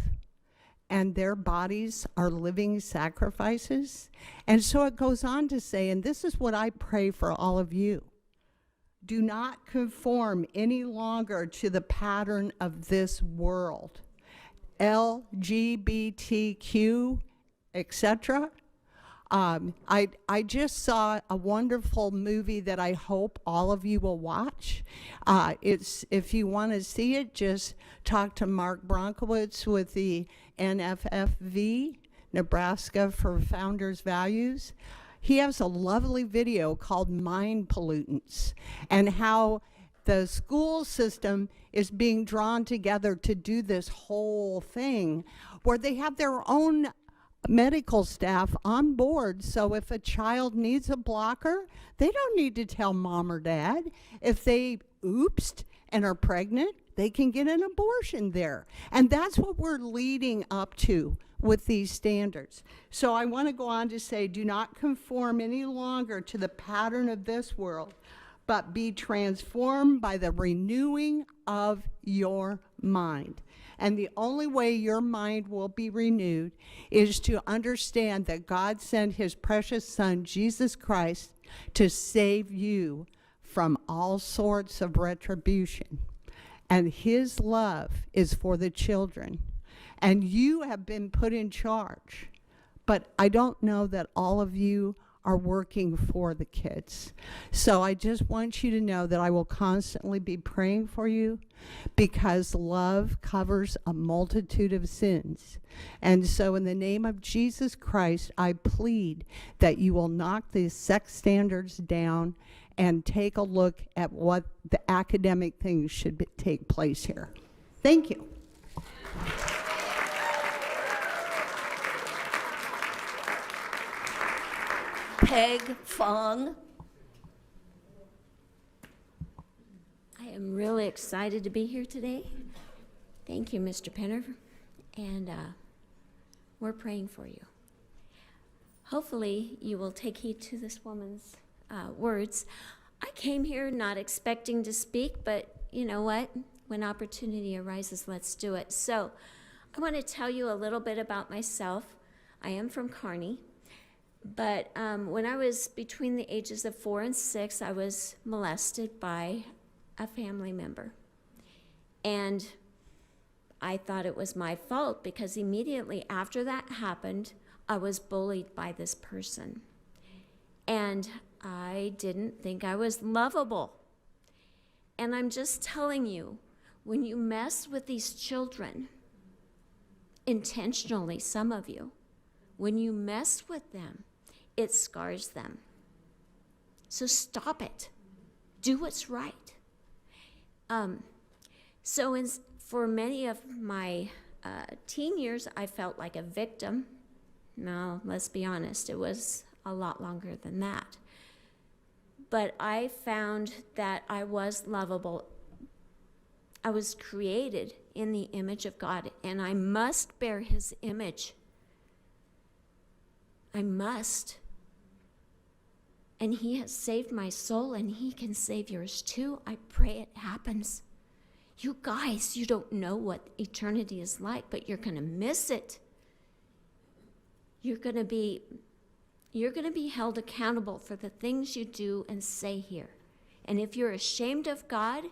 and their bodies are living sacrifices. And so it goes on to say, and this is what I pray for all of you: do not conform any longer to the pattern of this world. LGBTQ, etc. I just saw a wonderful movie that I hope all of you will watch. If you want to see it, just talk to Mark Bronkowitz with the NFFV, Nebraska for Founders Values. He has a lovely video called Mind Pollutants, and how the school system is being drawn together to do this whole thing where they have their own medical staff on board. So if a child needs a blocker, they don't need to tell mom or dad. If they oopsed and are pregnant, they can get an abortion there. And that's what we're leading up to with these standards. So I want to go on to say, do not conform any longer to the pattern of this world, but be transformed by the renewing of your mind. And the only way your mind will be renewed is to understand that God sent his precious son, Jesus Christ, to save you from all sorts of retribution. And his love is for the children. And you have been put in charge. But I don't know that all of you are working for the kids. So I just want you to know that I will constantly be praying for you, because love covers a multitude of sins. And so in the name of Jesus Christ, I plead that you will knock these sex standards down and take a look at what the academic things should take place here. Thank you. Peg Fong. I am really excited to be here today. Thank you, Mr. Penner, and we're praying for you. Hopefully, you will take heed to this woman's words. I came here not expecting to speak, but you know what? When opportunity arises, let's do it. So, I want to tell you a little bit about myself. I am from Kearney. But when I was between the ages of 4 and 6, I was molested by a family member. And I thought it was my fault, because immediately after that happened, I was bullied by this person. And I didn't think I was lovable. And I'm just telling you, when you mess with these children, intentionally, some of you, when you mess with them, it scars them. So stop it. Do what's right. For many of my teen years, I felt like a victim. Now, let's be honest, it was a lot longer than that. But I found that I was lovable. I was created in the image of God, and I must bear his image. I must. And he has saved my soul, and he can save yours too. I pray it happens. You guys, you don't know what eternity is like, but you're going to miss it. You're going to be held accountable for the things you do and say here. And if you're ashamed of God,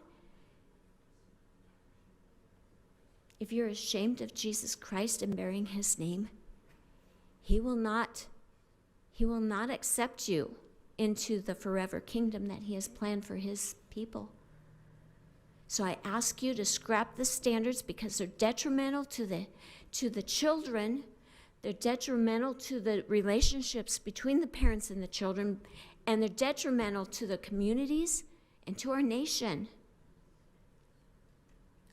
if you're ashamed of Jesus Christ and bearing his name, he will not accept you into the forever kingdom that he has planned for his people. So I ask you to scrap the standards, because they're detrimental to the children. They're detrimental to the relationships between the parents and the children, and they're detrimental to the communities and to our nation.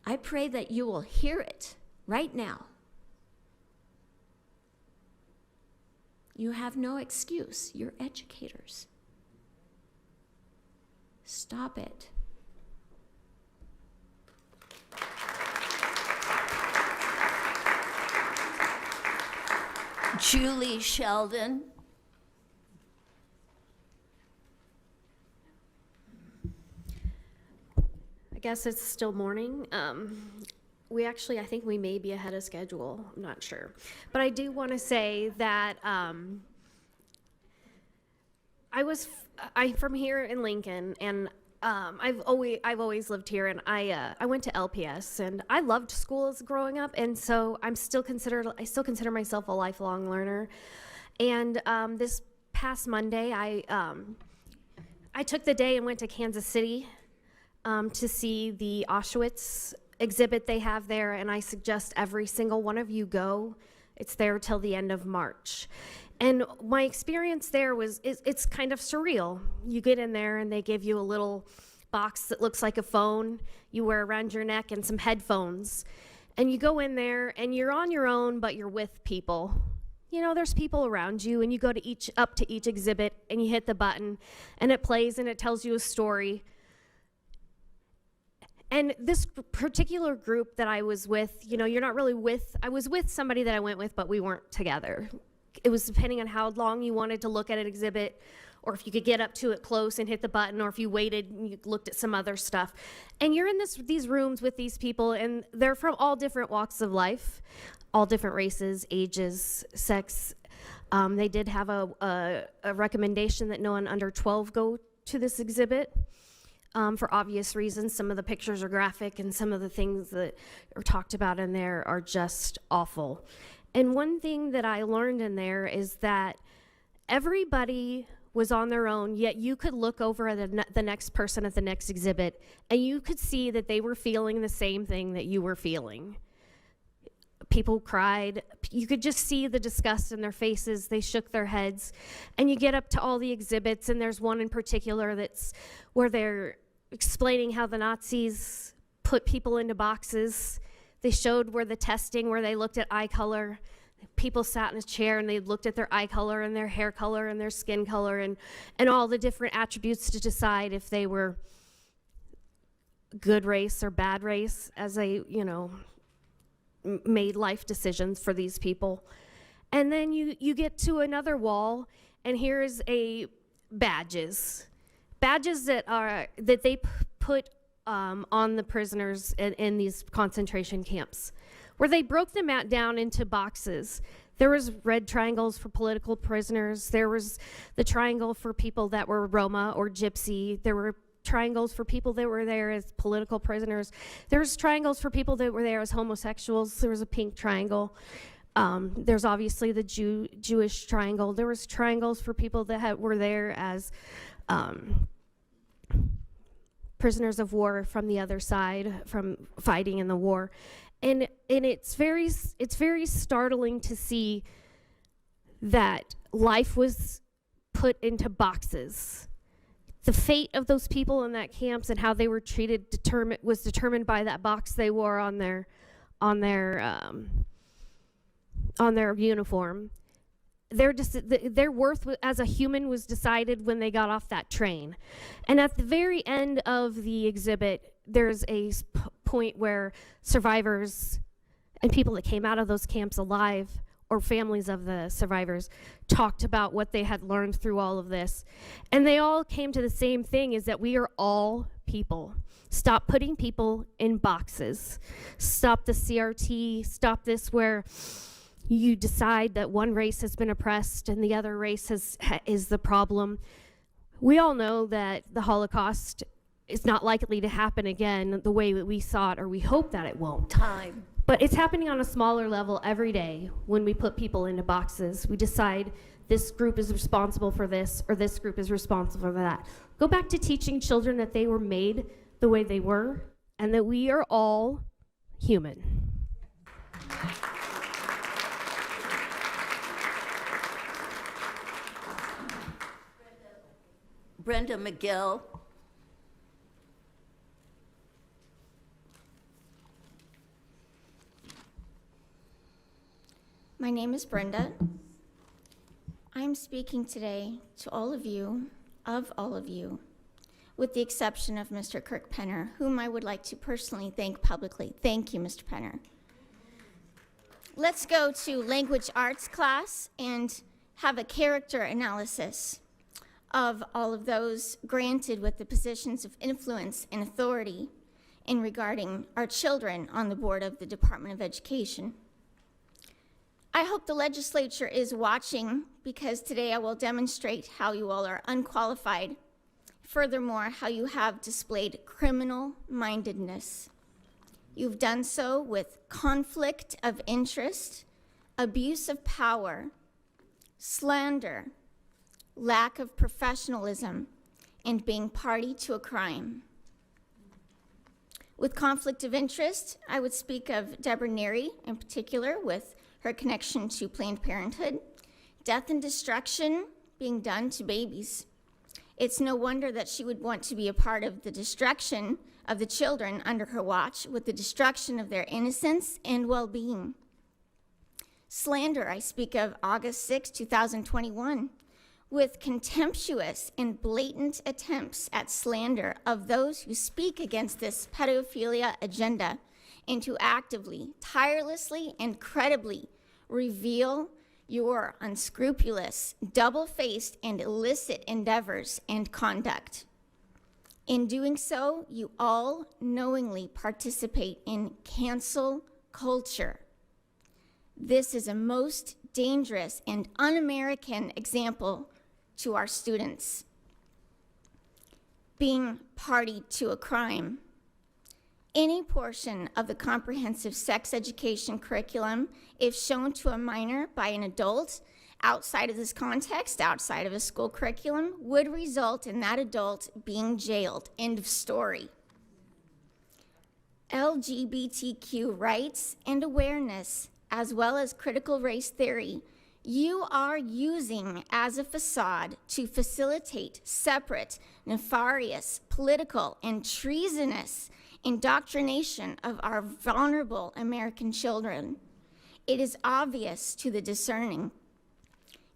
I pray that you will hear it right now. You have no excuse. You're educators. Stop it. Julie Sheldon. I guess it's still morning. I think we may be ahead of schedule. I'm not sure. But I do want to say that I'm from here in Lincoln, and I've always lived here, and I went to LPS, and I loved school as growing up, and so I still consider myself a lifelong learner. And this past Monday, I took the day and went to Kansas City to see the Auschwitz exhibit they have there, and I suggest every single one of you go. It's there till the end of March. And my experience there it's kind of surreal. You get in there and they give you a little box that looks like a phone you wear around your neck and some headphones. And you go in there and you're on your own, but you're with people. You know, there's people around you, and you go up to each exhibit and you hit the button and it plays and it tells you a story. And this particular group that I was with, you're not really I was with somebody that I went with, but we weren't together. It was depending on how long you wanted to look at an exhibit, or if you could get up to it close and hit the button, or if you waited and you looked at some other stuff. And you're in these rooms with these people, and they're from all different walks of life, all different races, ages, sex. They did have a recommendation that no one under 12 go to this exhibit. For obvious reasons. Some of the pictures are graphic, and some of the things that are talked about in there are just awful. And one thing that I learned in there is that everybody was on their own, yet you could look over at the next person at the next exhibit and you could see that they were feeling the same thing that you were feeling. People cried. You could just see the disgust in their faces. They shook their heads. And you get up to all the exhibits, and there's one in particular that's where they're explaining how the Nazis put people into boxes. They showed where the testing, where they looked at eye color. People sat in a chair and they looked at their eye color and their hair color and their skin color and all the different attributes to decide if they were good race or bad race as they, made life decisions for these people. And then you get to another wall, and here's badges that they put on the prisoners in these concentration camps, where they broke them down into boxes. There was red triangles for political prisoners. There was the triangle for people that were Roma or Gypsy. There were triangles for people that were there as political prisoners. There's triangles for people that were there as homosexuals. There was a pink triangle. There's obviously the Jewish triangle. There was triangles for people that were there as prisoners of war from the other side, from fighting in the war. And it's very startling to see that life was put into boxes. The fate of those people in that camps and how they were treated was determined by that box they wore on their uniform. Their worth as a human was decided when they got off that train. And at the very end of the exhibit, there's a point where survivors and people that came out of those camps alive, or families of the survivors, talked about what they had learned through all of this. And they all came to the same thing, is that we are all people. Stop putting people in boxes. Stop the CRT, stop this where you decide that one race has been oppressed and the other race is the problem. We all know that the Holocaust is not likely to happen again the way that we thought, or we hope that it won't. But it's happening on a smaller level every day when we put people into boxes. We decide this group is responsible for this, or this group is responsible for that. Go back to teaching children that they were made the way they were and that we are all human. Brenda McGill. My name is Brenda. I'm speaking today to all of you, with the exception of Mr. Kirk Penner, whom I would like to personally thank publicly. Thank you, Mr. Penner. Let's go to language arts class and have a character analysis of all of those granted with the positions of influence and authority in regarding our children on the board of the Department of Education. I hope the legislature is watching, because today I will demonstrate how you all are unqualified. Furthermore, how you have displayed criminal mindedness. You've done so with conflict of interest, abuse of power, slander, lack of professionalism, and being party to a crime. With conflict of interest, I would speak of Deborah Neary in particular, with her connection to Planned Parenthood, death and destruction being done to babies. It's no wonder that she would want to be a part of the destruction of the children under her watch, with the destruction of their innocence and well-being. Slander, I speak of August 6, 2021, with contemptuous and blatant attempts at slander of those who speak against this pedophilia agenda, and to actively, tirelessly, and credibly reveal your unscrupulous, double-faced, and illicit endeavors and conduct. In doing so, you all knowingly participate in cancel culture. This is a most dangerous and un-American example to our students. Being party to a crime. Any portion of the comprehensive sex education curriculum, if shown to a minor by an adult, outside of this context, outside of a school curriculum, would result in that adult being jailed. End of story. LGBTQ rights and awareness, as well as critical race theory, you are using as a facade to facilitate separate, nefarious, political, and treasonous indoctrination of our vulnerable American children. It is obvious to the discerning,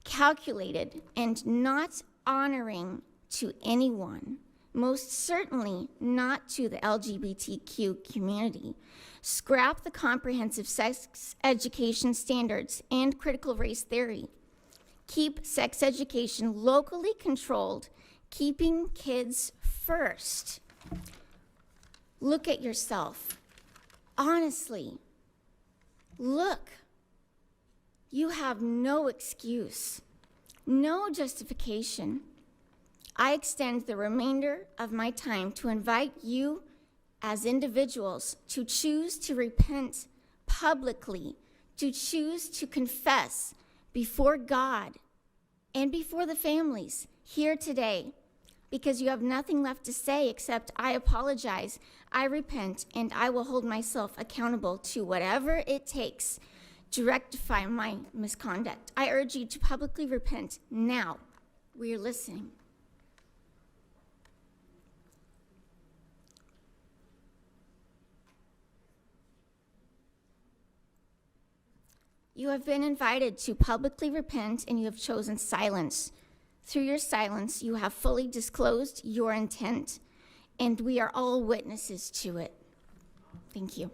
calculated, and not honoring to anyone, most certainly not to the LGBTQ community. Scrap the comprehensive sex education standards and critical race theory. Keep sex education locally controlled, keeping kids first. Look at yourself. Honestly, look. You have no excuse, no justification. I extend the remainder of my time to invite you as individuals to choose to repent publicly, to choose to confess before God and before the families here today, because you have nothing left to say except I apologize, I repent, and I will hold myself accountable to whatever it takes to rectify my misconduct. I urge you to publicly repent now. We are listening. You have been invited to publicly repent, and you have chosen silence. Through your silence, you have fully disclosed your intent, and we are all witnesses to it. Thank you.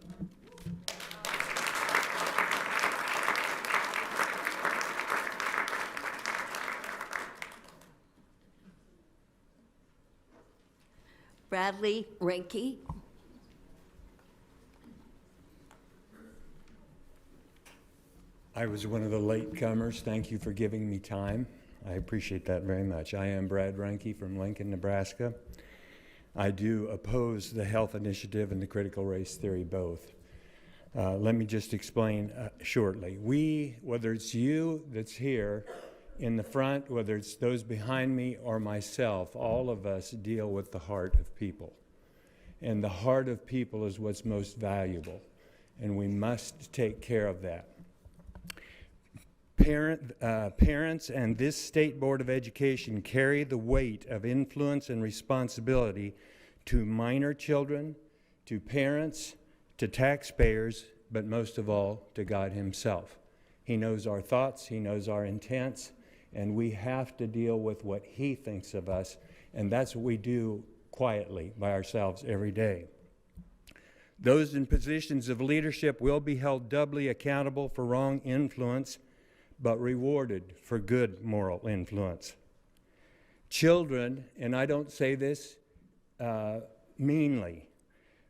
Bradley Reinke. I was one of the latecomers. Thank you for giving me time. I appreciate that very much. I am Brad Reinke from Lincoln, Nebraska. I do oppose the health initiative and the critical race theory both. Let me just explain shortly. Whether it's you that's here in the front, whether it's those behind me or myself, all of us deal with the heart of people. And the heart of people is what's most valuable, and we must take care of that. Parents and this State Board of Education carry the weight of influence and responsibility to minor children, to parents, to taxpayers, but most of all, to God Himself. He knows our thoughts, He knows our intents, and we have to deal with what He thinks of us, and that's what we do quietly by ourselves every day. Those in positions of leadership will be held doubly accountable for wrong influence, but rewarded for good moral influence. Children, and I don't say this meanly,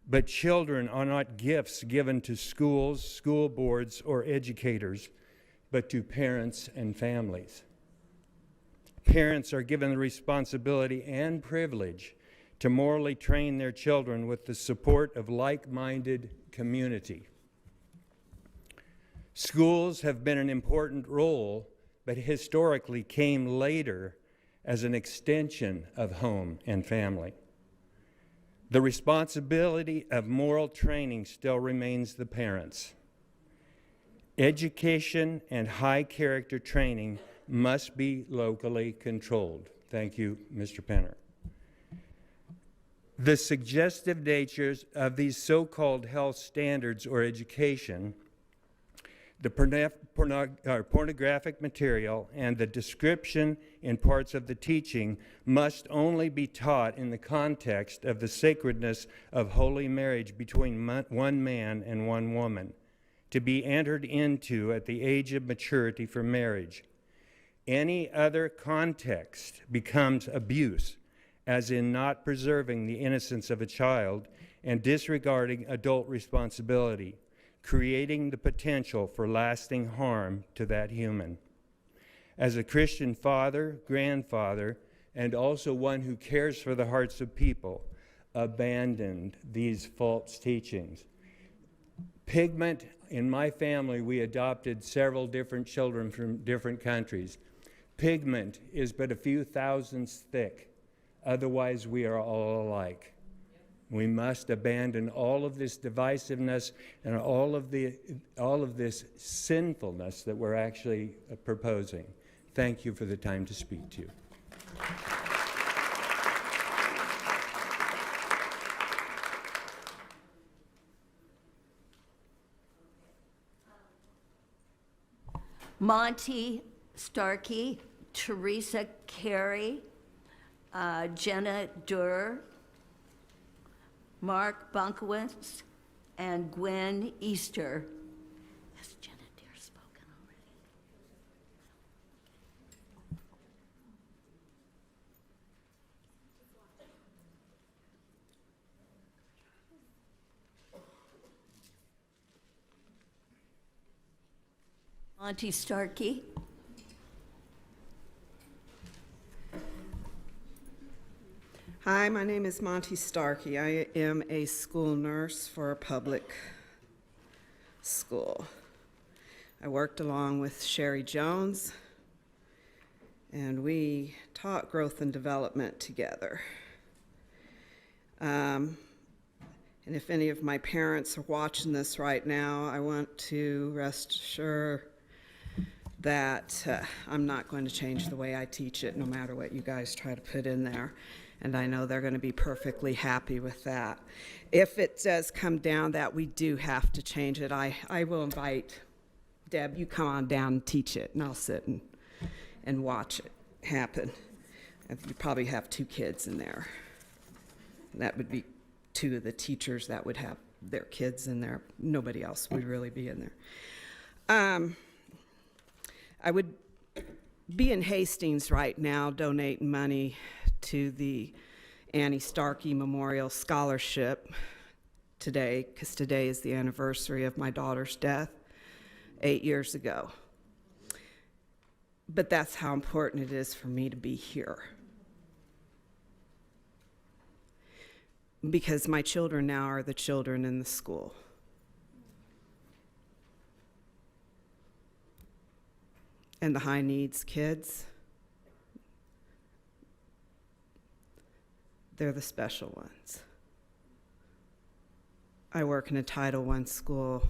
but children are not gifts given to schools, school boards, or educators, but to parents and families. Parents are given the responsibility and privilege to morally train their children with the support of like-minded community. Schools have been an important role, but historically came later as an extension of home and family. The responsibility of moral training still remains the parents. Education and high character training must be locally controlled. Thank you, Mr. Penner. The suggestive natures of these so-called health standards or education, the pornographic material, and the description in parts of the teaching must only be taught in the context of the sacredness of holy marriage between one man and one woman, to be entered into at the age of maturity for marriage. Any other context becomes abuse, as in not preserving the innocence of a child and disregarding adult responsibility, creating the potential for lasting harm to that human. As a Christian father, grandfather, and also one who cares for the hearts of people, abandoned these false teachings. Pigment, in my family, we adopted several different children from different countries. Pigment is but a few thousandths thick. Otherwise, we are all alike. We must abandon all of this divisiveness and all of this sinfulness that we're actually proposing. Thank you for the time to speak to you. Monty Starkey, Teresa Carey, Jenna Durr, Mark Bunkowitz, and Gwen Easter. Has Jenna Durr spoken already? Monty Starkey. Hi, my name is Monty Starkey. I am a school nurse for a public school. I worked along with Sherry Jones, and we taught growth and development together. And if any of my parents are watching this right now, I want to rest assured that I'm not going to change the way I teach it, no matter what you guys try to put in there. And I know they're going to be perfectly happy with that. If it does come down that we do have to change it, I will invite Deb, you come on down and teach it, and I'll sit and watch it happen. And you probably have 2 kids in there. And that would be 2 of the teachers that would have their kids in there. Nobody else would really be in there. I would be in Hastings right now donating money to the Annie Starkey Memorial Scholarship today, because today is the anniversary of my daughter's death 8 years ago. But that's how important it is for me to be here. Because my children now are the children in the school. And the high needs kids, they're the special ones. I work in a Title I school,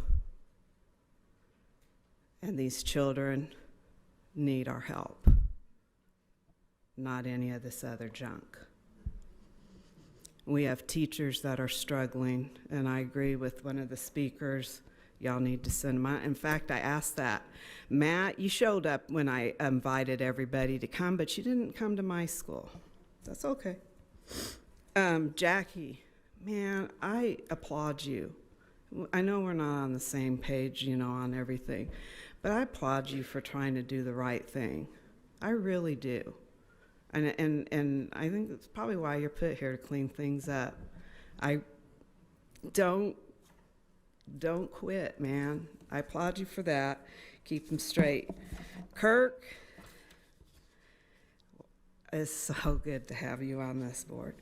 and these children need our help, not any of this other junk. We have teachers that are struggling, and I agree with one of the speakers. Y'all need to send them out. In fact, I asked that. Matt, you showed up when I invited everybody to come, but you didn't come to my school. That's okay. Jackie, man, I applaud you. I know we're not on the same page, on everything, but I applaud you for trying to do the right thing. I really do. And I think that's probably why you're put here, to clean things up. Don't quit, man. I applaud you for that. Keep them straight. Kirk, it's so good to have you on this board.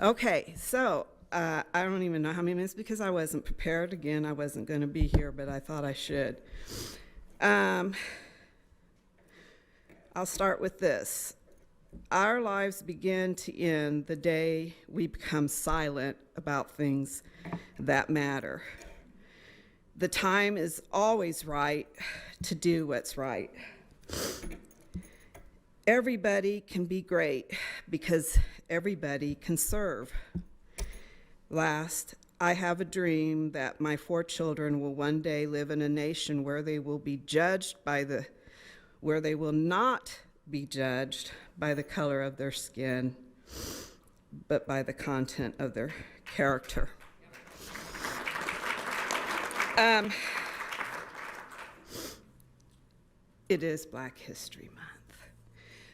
Okay, so I don't even know how many minutes, because I wasn't prepared. Again, I wasn't going to be here, but I thought I should. I'll start with this. Our lives begin to end the day we become silent about things that matter. The time is always right to do what's right. Everybody can be great because everybody can serve. Last, I have a dream that my 4 children will one day live in a nation where they will be judged where they will not be judged by the color of their skin, but by the content of their character. It is Black History Month.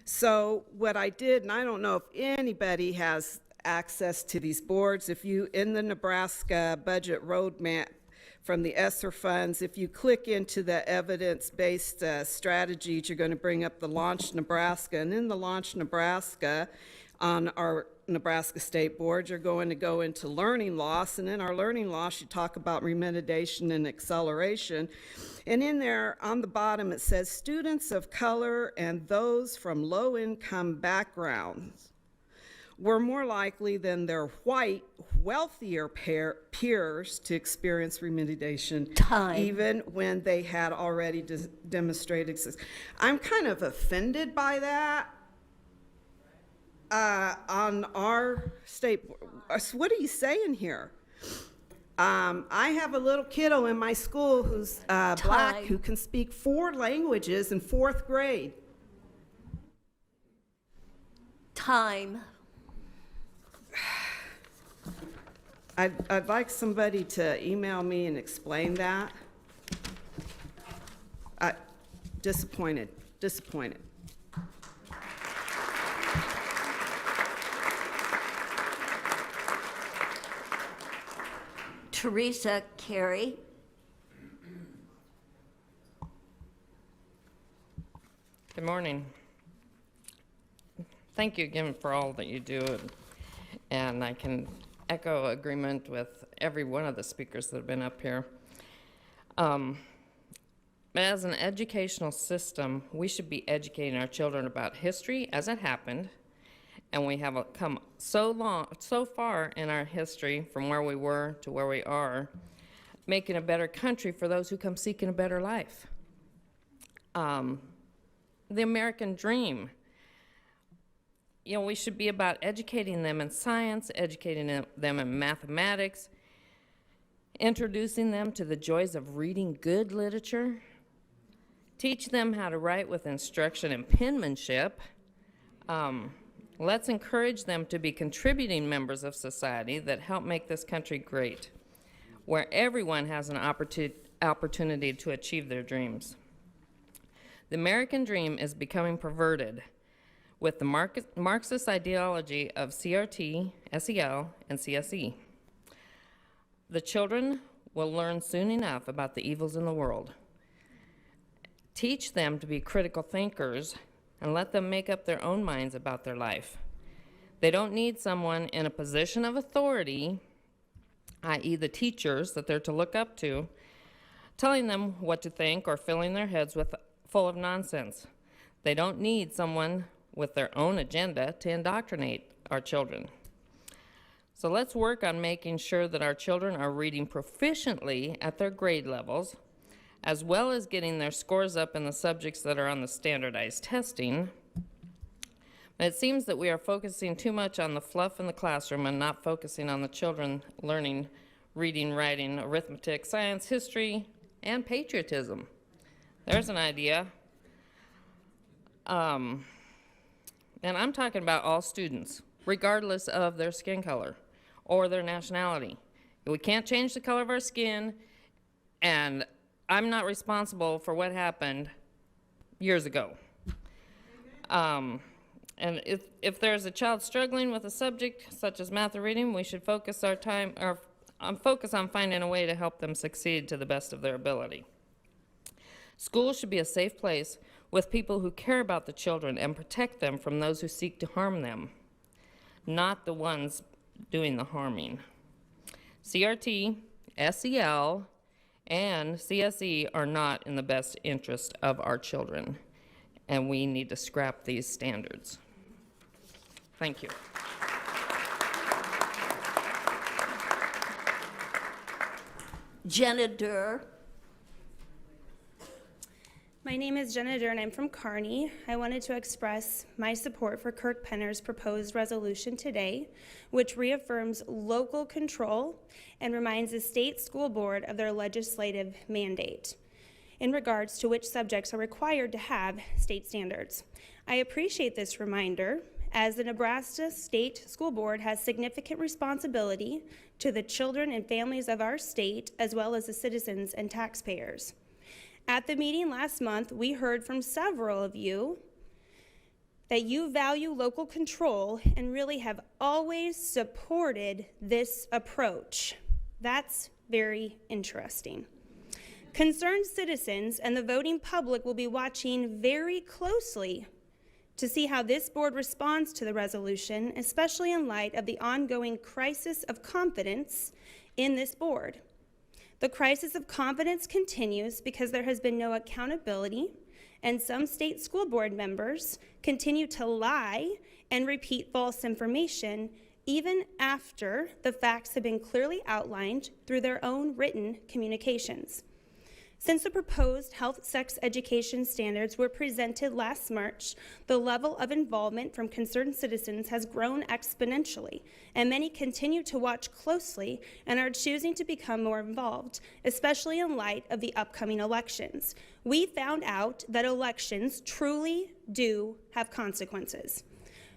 So what I did, and I don't know if anybody has access to these boards, if you, in the Nebraska budget roadmap from the ESSER funds, if you click into the evidence-based strategies, you're going to bring up the Launch Nebraska. And in the Launch Nebraska, on our Nebraska State Board. You're going to go into learning loss, and in our learning loss, you talk about remediation and acceleration. And in there, on the bottom, it says students of color and those from low-income backgrounds were more likely than their white, wealthier peers to experience remediation, even when they had already demonstrated success. I'm kind of offended by that. On our state, what are you saying here? I have a little kiddo in my school who's black, who can speak 4 languages in 4th grade. Time. I'd like somebody to email me and explain that. Disappointed. Teresa Carey. Good morning. Thank you again for all that you do, and I can echo agreement with every one of the speakers that have been up here. As an educational system, we should be educating our children about history as it happened, and we have come so far in our history from where we were to where we are, making a better country for those who come seeking a better life. The American dream. You know, we should be about educating them in science, educating them in mathematics, introducing them to the joys of reading good literature, teach them how to write with instruction and penmanship. Let's encourage them to be contributing members of society that help make this country great, where everyone has an opportunity to achieve their dreams. The American dream is becoming perverted with the Marxist ideology of CRT, SEL, and CSE. The children will learn soon enough about the evils in the world. Teach them to be critical thinkers and let them make up their own minds about their life. They don't need someone in a position of authority, i.e. the teachers that they're to look up to, telling them what to think or filling their heads full of nonsense. They don't need someone with their own agenda to indoctrinate our children. So let's work on making sure that our children are reading proficiently at their grade levels, as well as getting their scores up in the subjects that are on the standardized testing. But it seems that we are focusing too much on the fluff in the classroom and not focusing on the children learning reading, writing, arithmetic, science, history, and patriotism. There's an idea. And I'm talking about all students, regardless of their skin color or their nationality. We can't change the color of our skin, and I'm not responsible for what happened years ago. And if there's a child struggling with a subject such as math or reading, we should focus our time, or focus on finding a way to help them succeed to the best of their ability. School should be a safe place with people who care about the children and protect them from those who seek to harm them, not the ones doing the harming. CRT, SEL, and CSE are not in the best interest of our children, and we need to scrap these standards. Thank you. Jenna Durr. My name is Jenna Durr and I'm from Kearney. I wanted to express my support for Kirk Penner's proposed resolution today, which reaffirms local control and reminds the state school board of their legislative mandate in regards to which subjects are required to have state standards. I appreciate this reminder, as the Nebraska State School Board has significant responsibility to the children and families of our state, as well as the citizens and taxpayers. At the meeting last month, we heard from several of you that you value local control and really have always supported this approach. That's very interesting. Concerned citizens and the voting public will be watching very closely to see how this board responds to the resolution, especially in light of the ongoing crisis of confidence in this board. The crisis of confidence continues because there has been no accountability, and some state school board members continue to lie and repeat false information even after the facts have been clearly outlined through their own written communications. Since the proposed health sex education standards were presented last March, the level of involvement from concerned citizens has grown exponentially, and many continue to watch closely and are choosing to become more involved, especially in light of the upcoming elections. We found out that elections truly do have consequences.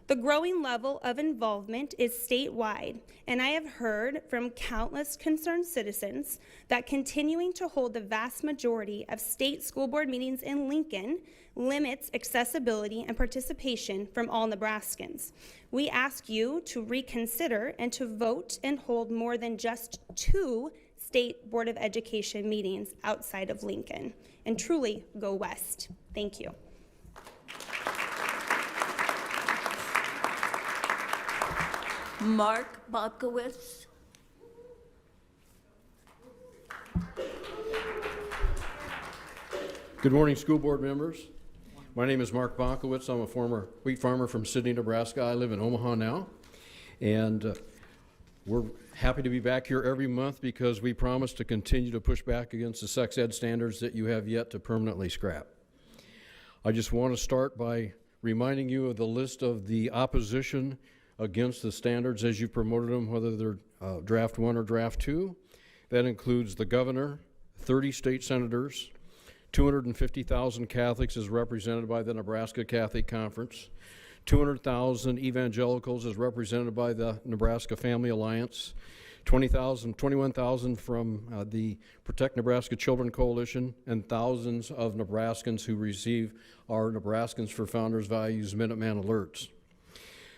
The growing level of involvement is statewide, and I have heard from countless concerned citizens that continuing to hold the vast majority of state school board meetings in Lincoln limits accessibility and participation from all Nebraskans. We ask you to reconsider and to vote and hold more than just 2 State Board of Education meetings outside of Lincoln, and truly go west. Thank you. Mark Bokowitz. Good morning, school board members. My name is Mark Bokowitz. I'm a former wheat farmer from Sidney, Nebraska. I live in Omaha now, and we're happy to be back here every month because we promise to continue to push back against the sex ed standards that you have yet to permanently scrap. I just want to start by reminding you of the list of the opposition against the standards as you promoted them, whether they're draft 1 or draft 2. That includes the governor, 30 state senators, 250,000 Catholics as represented by the Nebraska Catholic Conference, 200,000 evangelicals as represented by the Nebraska Family Alliance, 21,000 from the Protect Nebraska Children Coalition, and thousands of Nebraskans who receive our Nebraskans for Founders Values Minuteman alerts.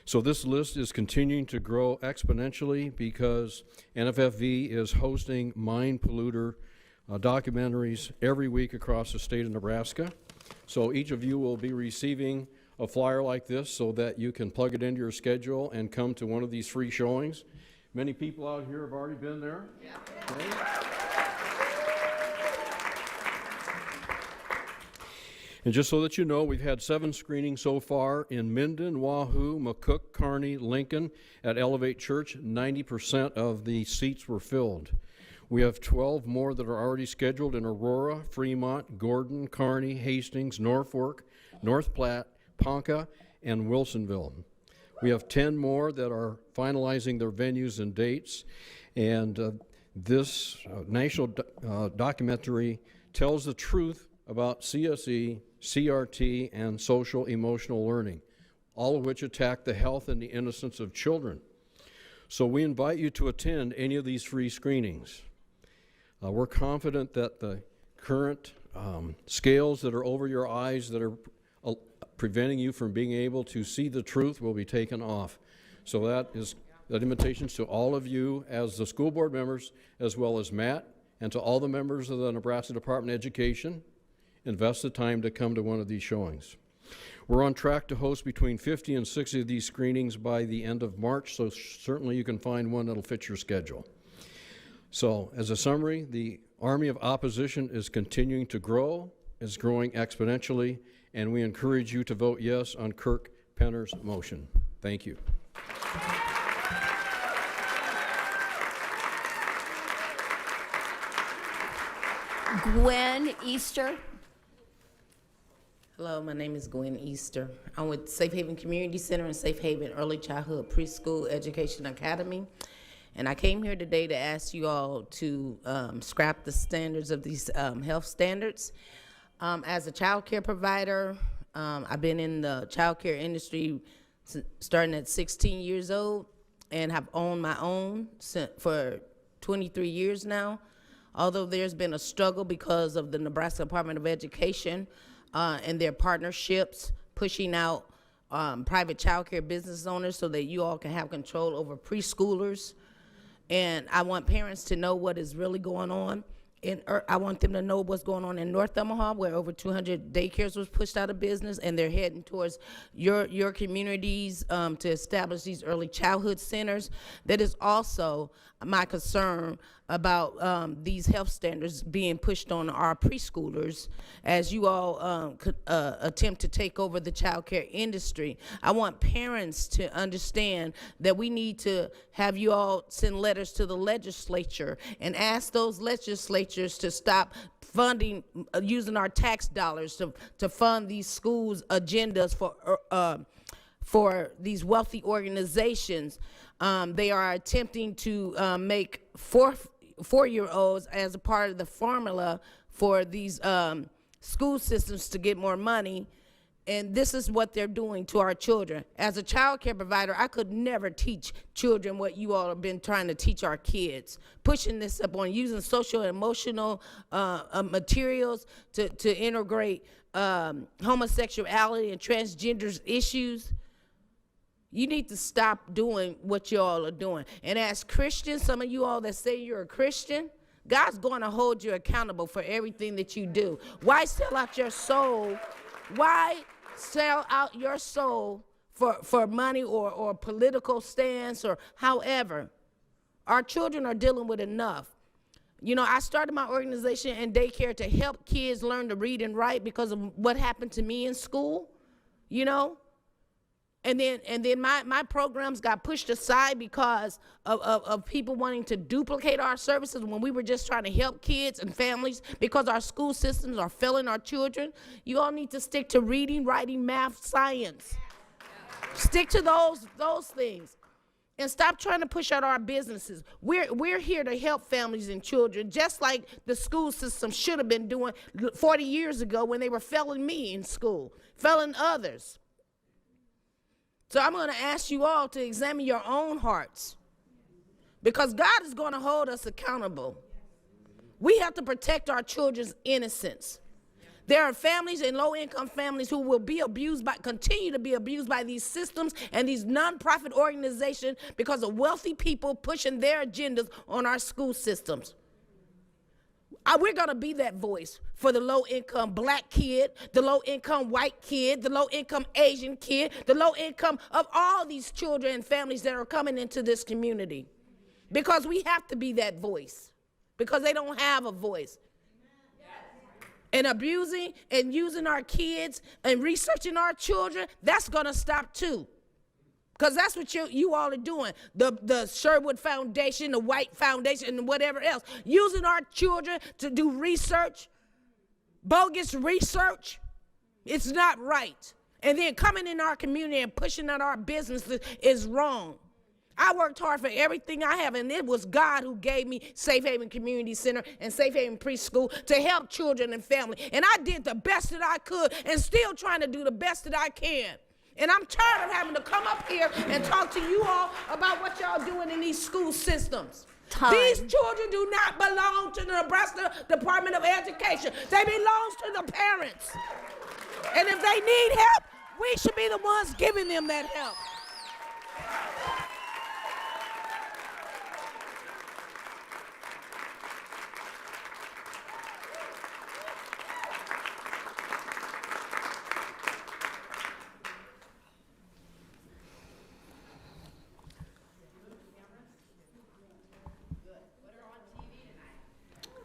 So this list is continuing to grow exponentially because NFFV is hosting mind polluter documentaries every week across the state of Nebraska. So each of you will be receiving a flyer like this so that you can plug it into your schedule and come to one of these free showings. Many people out here have already been there. Yeah. Okay. And just so that you know, we've had 7 screenings so far in Minden, Wahoo, McCook, Kearney, Lincoln. At Elevate Church, 90% of the seats were filled. We have 12 more that are already scheduled in Aurora, Fremont, Gordon, Kearney, Hastings, Norfolk, North Platte, Ponca, and Wilsonville. We have 10 more that are finalizing their venues and dates, and this national documentary tells the truth about CSE, CRT, and social emotional learning, all of which attack the health and the innocence of children. So we invite you to attend any of these free screenings. We're confident that the current scales that are over your eyes that are preventing you from being able to see the truth will be taken off. So that invitations to all of you as the school board members, as well as Matt, and to all the members of the Nebraska Department of Education. Invest the time to come to one of these showings. We're on track to host between 50 and 60 of these screenings by the end of March, so certainly you can find one that'll fit your schedule. So, as a summary, the army of opposition is continuing to grow, is growing exponentially, and we encourage you to vote yes on Kirk Penner's motion. Thank you. Gwen Easter. Hello, my name is Gwen Easter. I'm with Safe Haven Community Center and Safe Haven Early Childhood Preschool Education Academy. And I came here today to ask you all to scrap the standards of these health standards. As a child care provider, I've been in the child care industry starting at 16 years old and have owned my own for 23 years now. Although there's been a struggle because of the Nebraska Department of Education and their partnerships pushing out private child care business owners so that you all can have control over preschoolers. And I want parents to know what is really going on. I want them to know what's going on in North Omaha, where over 200 daycares was pushed out of business, and they're heading towards your communities to establish these early childhood centers. That is also my concern about these health standards being pushed on our preschoolers as you all attempt to take over the child care industry. I want parents to understand that we need to have you all send letters to the legislature and ask those legislatures to stop funding, using our tax dollars to fund these schools' agendas for these wealthy organizations. They are attempting to make four-year-olds as a part of the formula for these school systems to get more money. And this is what they're doing to our children. As a child care provider, I could never teach children what you all have been trying to teach our kids. Pushing this up on using social and emotional materials to integrate homosexuality and transgender issues. You need to stop doing what you all are doing. And as Christians, some of you all that say you're a Christian, God's going to hold you accountable for everything that you do. Why sell out your soul? Why sell out your soul for money or political stance or however? Our children are dealing with enough. You know, I started my organization in daycare to help kids learn to read and write because of what happened to me in school, you know? And then my programs got pushed aside because of people wanting to duplicate our services when we were just trying to help kids and families because our school systems are failing our children. You all need to stick to reading, writing, math, science. Stick to those things. And stop trying to push out our businesses. We're here to help families and children, just like the school system should have been doing 40 years ago when they were failing me in school, failing others. So I'm going to ask you all to examine your own hearts because God is going to hold us accountable. We have to protect our children's innocence. There are families and low-income families who will be continue to be abused by these systems and these nonprofit organizations because of wealthy people pushing their agendas on our school systems. We're going to be that voice for the low-income black kid, the low-income white kid, the low-income Asian kid, the low-income of all these children and families that are coming into this community. Because we have to be that voice, because they don't have a voice. And abusing and using our kids and researching our children, that's going to stop too. Because that's what you all are doing. The Sherwood Foundation, the White Foundation, and whatever else. Using our children to do research, bogus research. It's not right. And then coming in our community and pushing out our businesses is wrong. I worked hard for everything I have, and it was God who gave me Safe Haven Community Center and Safe Haven Preschool to help children and family. And I did the best that I could and still trying to do the best that I can. And I'm tired of having to come up here and talk to you all about what y'all doing in these school systems. These children do not belong to the Nebraska Department of Education. They belong to the parents. And if they need help, we should be the ones giving them that help.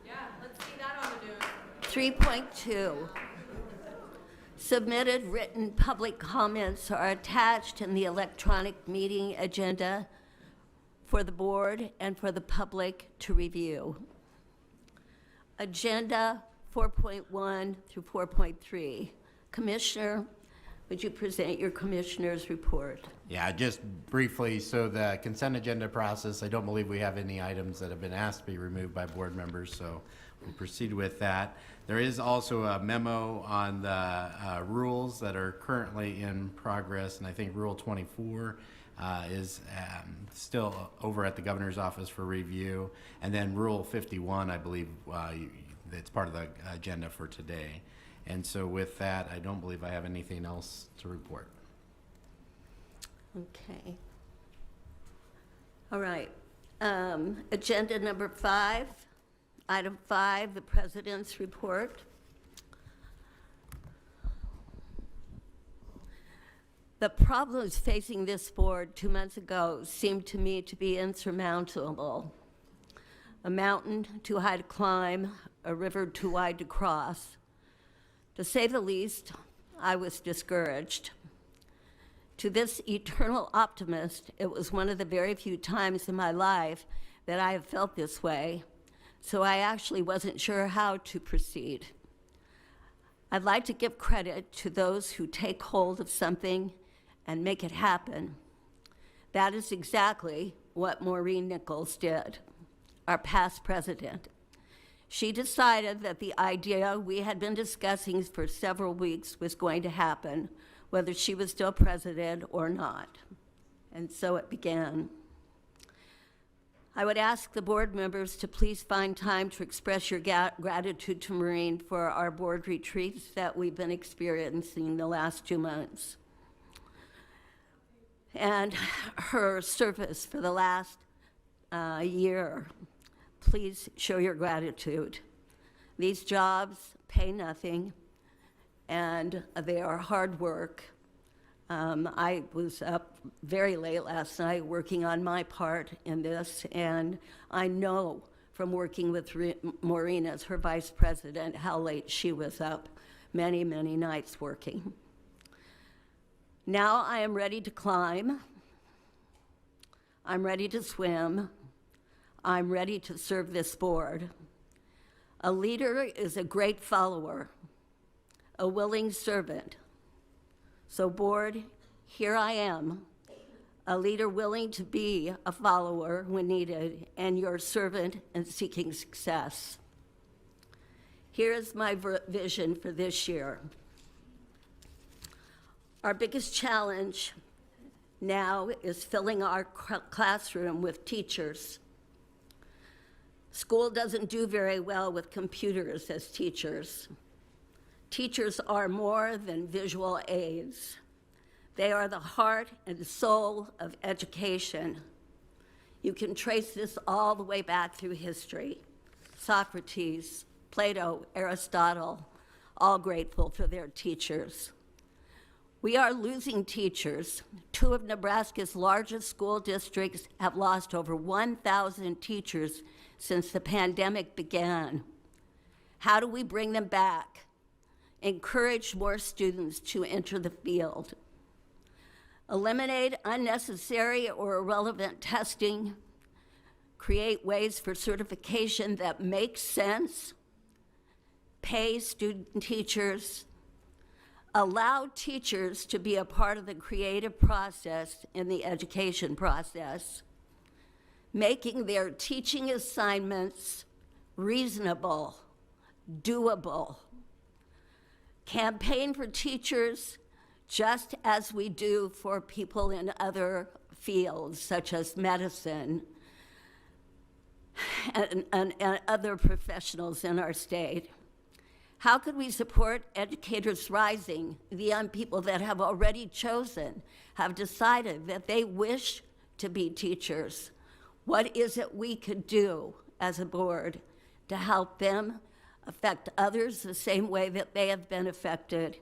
Yeah, let's see that on the news. 3.2. Submitted written public comments are attached in the electronic meeting agenda for the board and for the public to review. Agenda 4.1 through 4.3. Commissioner, would you present your commissioner's report? Yeah, just briefly, so the consent agenda process, I don't believe we have any items that have been asked to be removed by board members, so we'll proceed with that. There is also a memo on the rules that are currently in progress, and I think Rule 24 is still over at the governor's office for review, and then Rule 51, I believe, that's part of the agenda for today. And so with that, I don't believe I have anything else to report. Okay. All right. Agenda number 5, Item 5, the President's Report. The problems facing this board 2 months ago seemed to me to be insurmountable. A mountain too high to climb, a river too wide to cross. To say the least, I was discouraged. To this eternal optimist, it was one of the very few times in my life that I have felt this way, so I actually wasn't sure how to proceed. I'd like to give credit to those who take hold of something and make it happen. That is exactly what Maureen Nichols did, our past president. She decided that the idea we had been discussing for several weeks was going to happen, whether she was still president or not. And so it began. I would ask the board members to please find time to express your gratitude to Maureen for our board retreats that we've been experiencing the last 2 months, and her service for the last year. Please show your gratitude. These jobs pay nothing, and they are hard work. I was up very late last night working on my part in this, and I know from working with Maureen as her vice president how late she was up, many, many nights working. Now I am ready to climb. I'm ready to swim. I'm ready to serve this board. A leader is a great follower, a willing servant. So board, here I am, a leader willing to be a follower when needed, and your servant in seeking success. Here is my vision for this year. Our biggest challenge now is filling our classroom with teachers. School doesn't do very well with computers as teachers. Teachers are more than visual aids. They are the heart and soul of education. You can trace this all the way back through history. Socrates, Plato, Aristotle, all grateful for their teachers. We are losing teachers. 2 of Nebraska's largest school districts have lost over 1,000 teachers since the pandemic began. How do we bring them back? Encourage more students to enter the field. Eliminate unnecessary or irrelevant testing. Create ways for certification that make sense. Pay student teachers. Allow teachers to be a part of the creative process in the education process, making their teaching assignments reasonable, doable. Campaign for teachers just as we do for people in other fields, such as medicine and other professionals in our state. How could we support educators rising, the young people that have already chosen, have decided that they wish to be teachers? What is it we could do as a board to help them affect others the same way that they have been affected,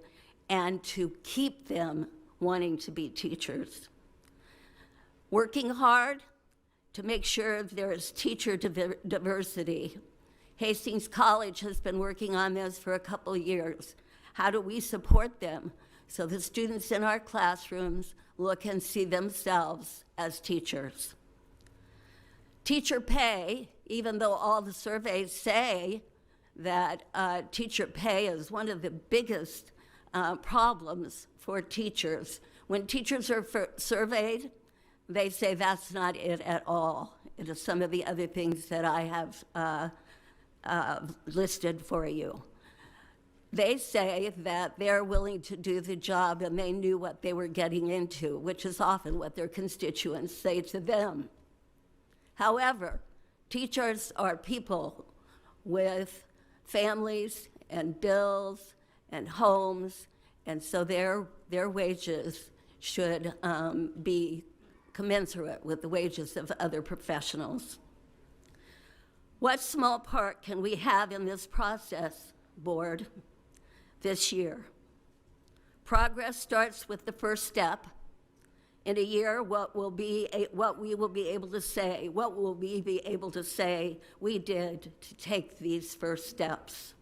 and to keep them wanting to be teachers? Working hard to make sure there is teacher diversity. Hastings College has been working on this for a couple of years. How do we support them so the students in our classrooms look and see themselves as teachers? Teacher pay, even though all the surveys say that teacher pay is one of the biggest problems for teachers. When teachers are surveyed, they say that's not it at all. It is some of the other things that I have listed for you. They say that they're willing to do the job and they knew what they were getting into, which is often what their constituents say to them. However, teachers are people with families and bills and homes, and so their wages should be commensurate with the wages of other professionals. What small part can we have in this process, board, this year? Progress starts with the first step. In a year, what we will be able to say we did to take these first steps.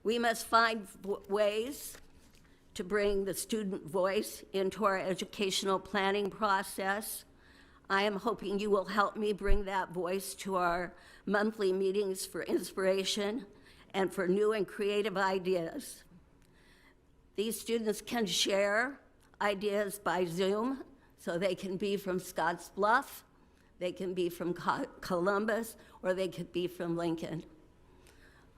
We must find ways to bring the student voice into our educational planning process. I am hoping you will help me bring that voice to our monthly meetings for inspiration and for new and creative ideas. These students can share ideas by Zoom, so they can be from Scotts Bluff, they can be from Columbus, or they could be from Lincoln.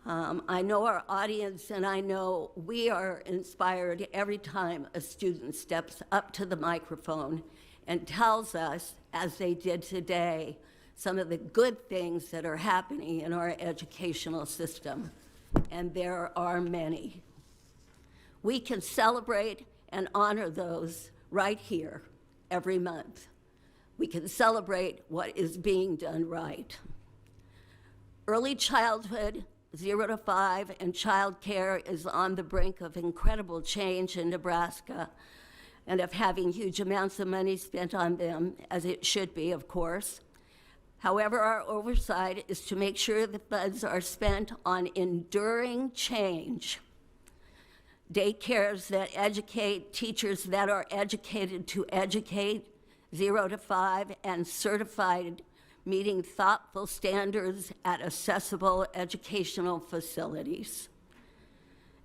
I know our audience, and I know we are inspired every time a student steps up to the microphone and tells us, as they did today, some of the good things that are happening in our educational system, and there are many. We can celebrate and honor those right here every month. We can celebrate what is being done right. Early childhood, 0 to 5, and child care is on the brink of incredible change in Nebraska and of having huge amounts of money spent on them, as it should be, of course. However, our oversight is to make sure the funds are spent on enduring change. Daycares that educate, teachers that are educated to educate, 0 to 5, and certified, meeting thoughtful standards at accessible educational facilities.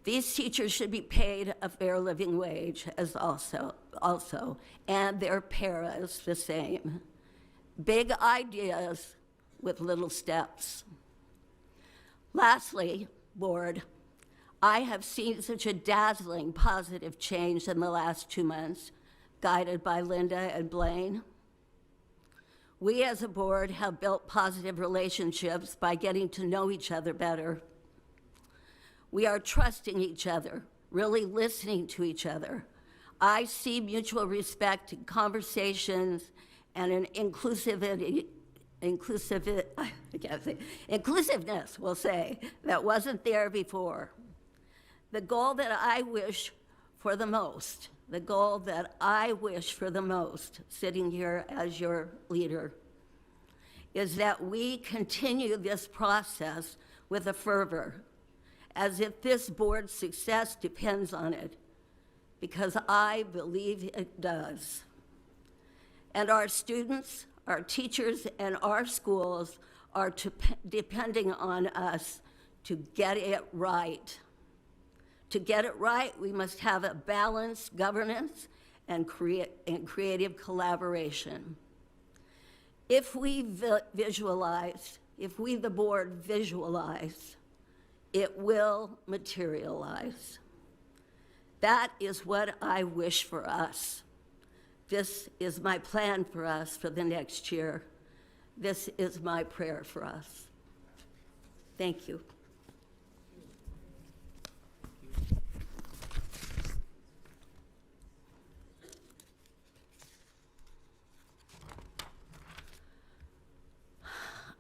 These teachers should be paid a fair living wage as also, and their paras the same. Big ideas with little steps. Lastly, board, I have seen such a dazzling positive change in the last 2 months, guided by Linda and Blaine. We as a board have built positive relationships by getting to know each other better. We are trusting each other, really listening to each other. I see mutual respect in conversations and an inclusiveness, we'll say, that wasn't there before. The goal that I wish for the most, sitting here as your leader, is that we continue this process with a fervor, as if this board's success depends on it, because I believe it does. And our students, our teachers, and our schools are depending on us to get it right. To get it right, we must have a balanced governance and creative collaboration. If we the board visualize, it will materialize. That is what I wish for us. This is my plan for us for the next year. This is my prayer for us. Thank you.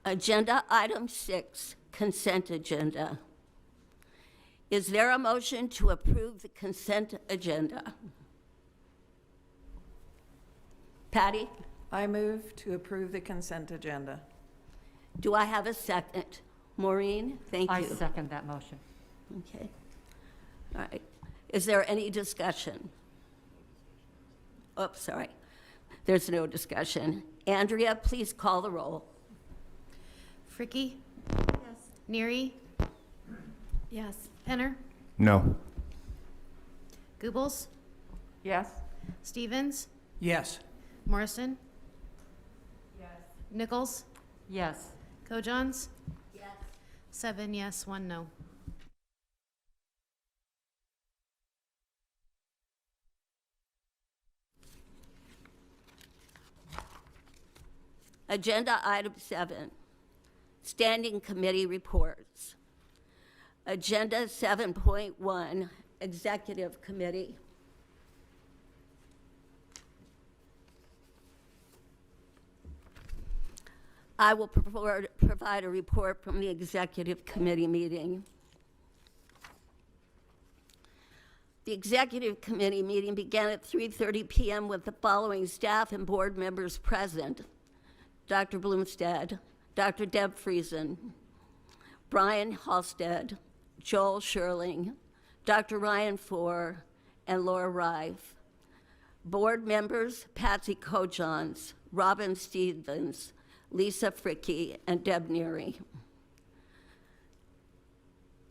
Agenda item 6, consent agenda. Is there a motion to approve the consent agenda? Patty? I move to approve the consent agenda. Do I have a second? Maureen, thank you. I second that motion. Okay. All right. Is there any discussion? Oh, sorry. There's no discussion. Andrea, please call the roll. Fricke? Yes. Neary? Yes. Penner? No. Goebbels? Yes. Stevens? Yes. Morrison? Yes. Nichols? Yes. Kojons? Yes. 7 yes, 1 no. Agenda item 7, standing committee reports. Agenda 7.1, executive committee. I will provide a report from the executive committee meeting. The executive committee meeting began at 3:30 p.m. with the following staff and board members present: Dr. Bloomstead, Dr. Deb Friesen, Brian Halstead, Joel Sherling, Dr. Ryan Four, and Laura Rife. Board members: Patsy Kojans, Robin Stevens, Lisa Fricke, and Deb Neary.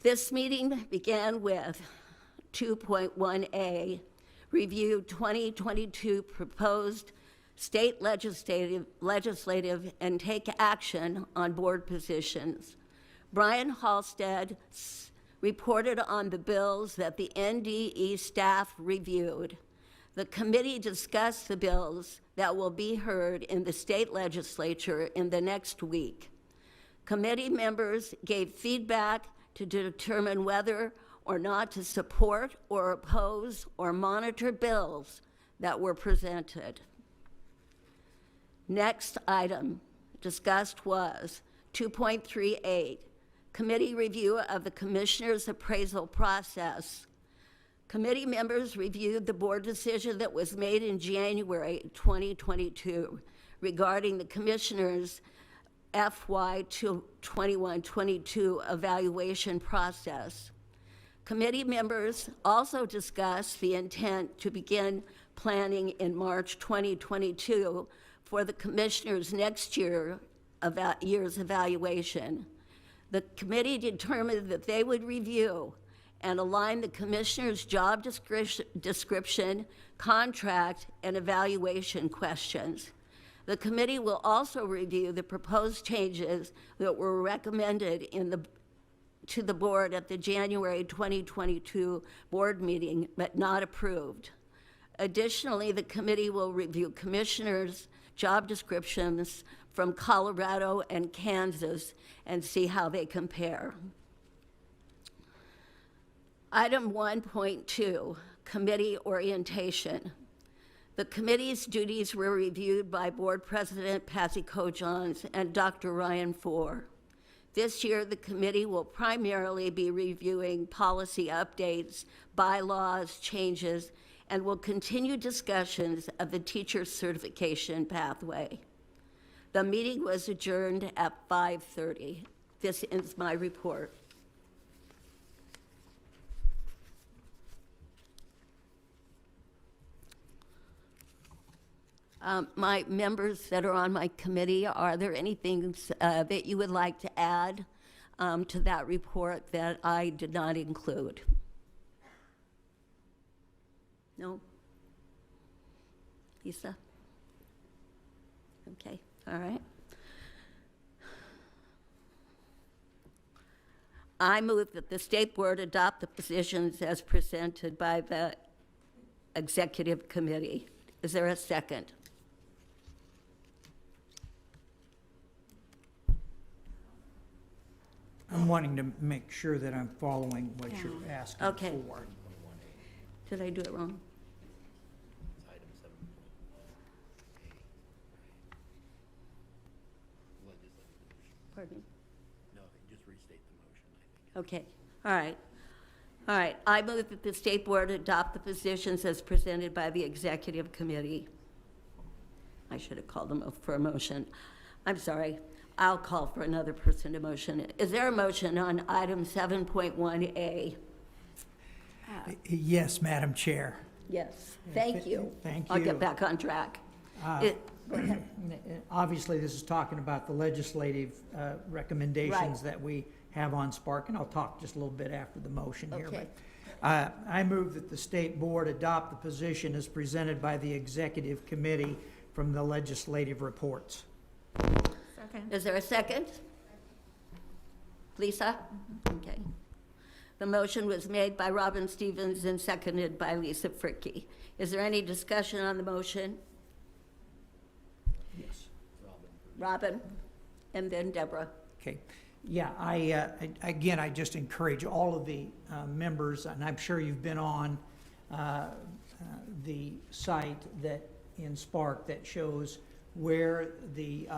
This meeting began with 2.1a, review 2022 proposed state legislative and take action on board positions. Brian Halstead reported on the bills that the NDE staff reviewed. The committee discussed the bills that will be heard in the state legislature in the next week. Committee members gave feedback to determine whether or not to support or oppose or monitor bills that were presented. Next item discussed was 2.38, committee review of the commissioner's appraisal process. Committee members reviewed the board decision that was made in January 2022 regarding the commissioner's FY 21-22 evaluation process. Committee members also discussed the intent to begin planning in March 2022 for the commissioner's next year's evaluation. The committee determined that they would review and align the commissioner's job description, contract, and evaluation questions. The committee will also review the proposed changes that were recommended to the board at the January 2022 board meeting, but not approved. Additionally, the committee will review commissioners' job descriptions from Colorado and Kansas and see how they compare. Item 1.2, committee orientation. The committee's duties were reviewed by Board President Patsy Kojans and Dr. Ryan Four. This year, the committee will primarily be reviewing policy updates, bylaws, changes, and will continue discussions of the teacher certification pathway. The meeting was adjourned at 5:30. This ends my report. My members that are on my committee, are there any things that you would like to add to that report that I did not include? No? Lisa? Okay, all right. I move that the state board adopt the positions as presented by the executive committee. Is there a second? I'm wanting to make sure that I'm following what you're asking Okay. for. Did I do it wrong? Pardon me? No, just restate the motion, I think. Okay, all right. All right, I move that the state board adopt the positions as presented by the executive committee. I should have called them for a motion. I'm sorry. I'll call for another person to motion. Is there a motion on item 7.1A? Yes, Madam Chair. Yes, thank you. Thank I'll you. get back on track. Go ahead. Obviously, this is talking about the legislative recommendations Right. that we have on Spark, and I'll talk just a little bit after the motion here. Okay. But I move that the state board adopt the position as presented by the executive committee from the legislative reports. Is there a second? Lisa? Okay. The motion was made by Robin Stevens and seconded by Lisa Fricke. Is there any discussion on the motion? Yes. Robin, and then Deborah. Okay. Yeah, again, I just encourage all of the members, and I'm sure you've been on the site that in Spark that shows where the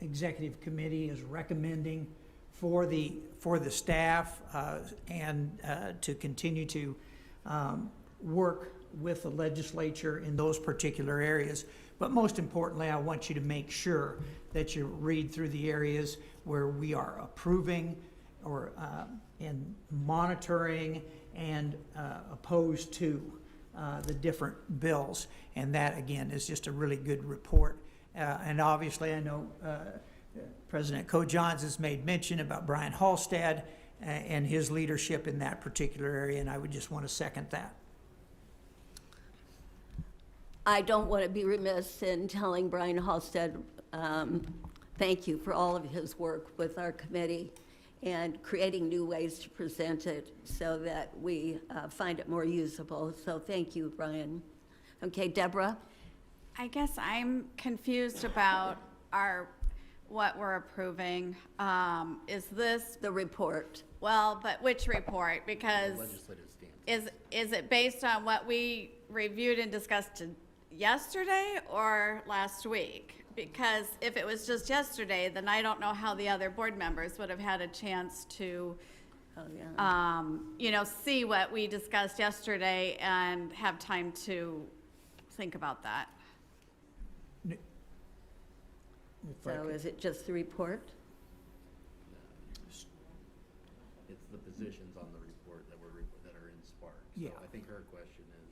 executive committee is recommending for the staff and to continue to work with the legislature in those particular areas. But most importantly, I want you to make sure that you read through the areas where we are approving or and monitoring and opposed to the different bills. And that, again, is just a really good report. And obviously, I know President Co-Johns has made mention about Brian Halstead and his leadership in that particular area, and I would just want to second that. I don't want to be remiss in telling Brian Halstead, thank you for all of his work with our committee and creating new ways to present it so that we find it more usable. So thank you, Brian. Okay, Deborah? I guess I'm confused about what we're approving. Is this the report? Well, but which report? Because is it based on what we reviewed and discussed yesterday or last week? Because if it was just yesterday, then I don't know how the other board members would have had a chance to, you know, see what we discussed yesterday and have time to think about that. So is it just the report? It's the positions on the report that are in Spark. So Yeah. I think her question is,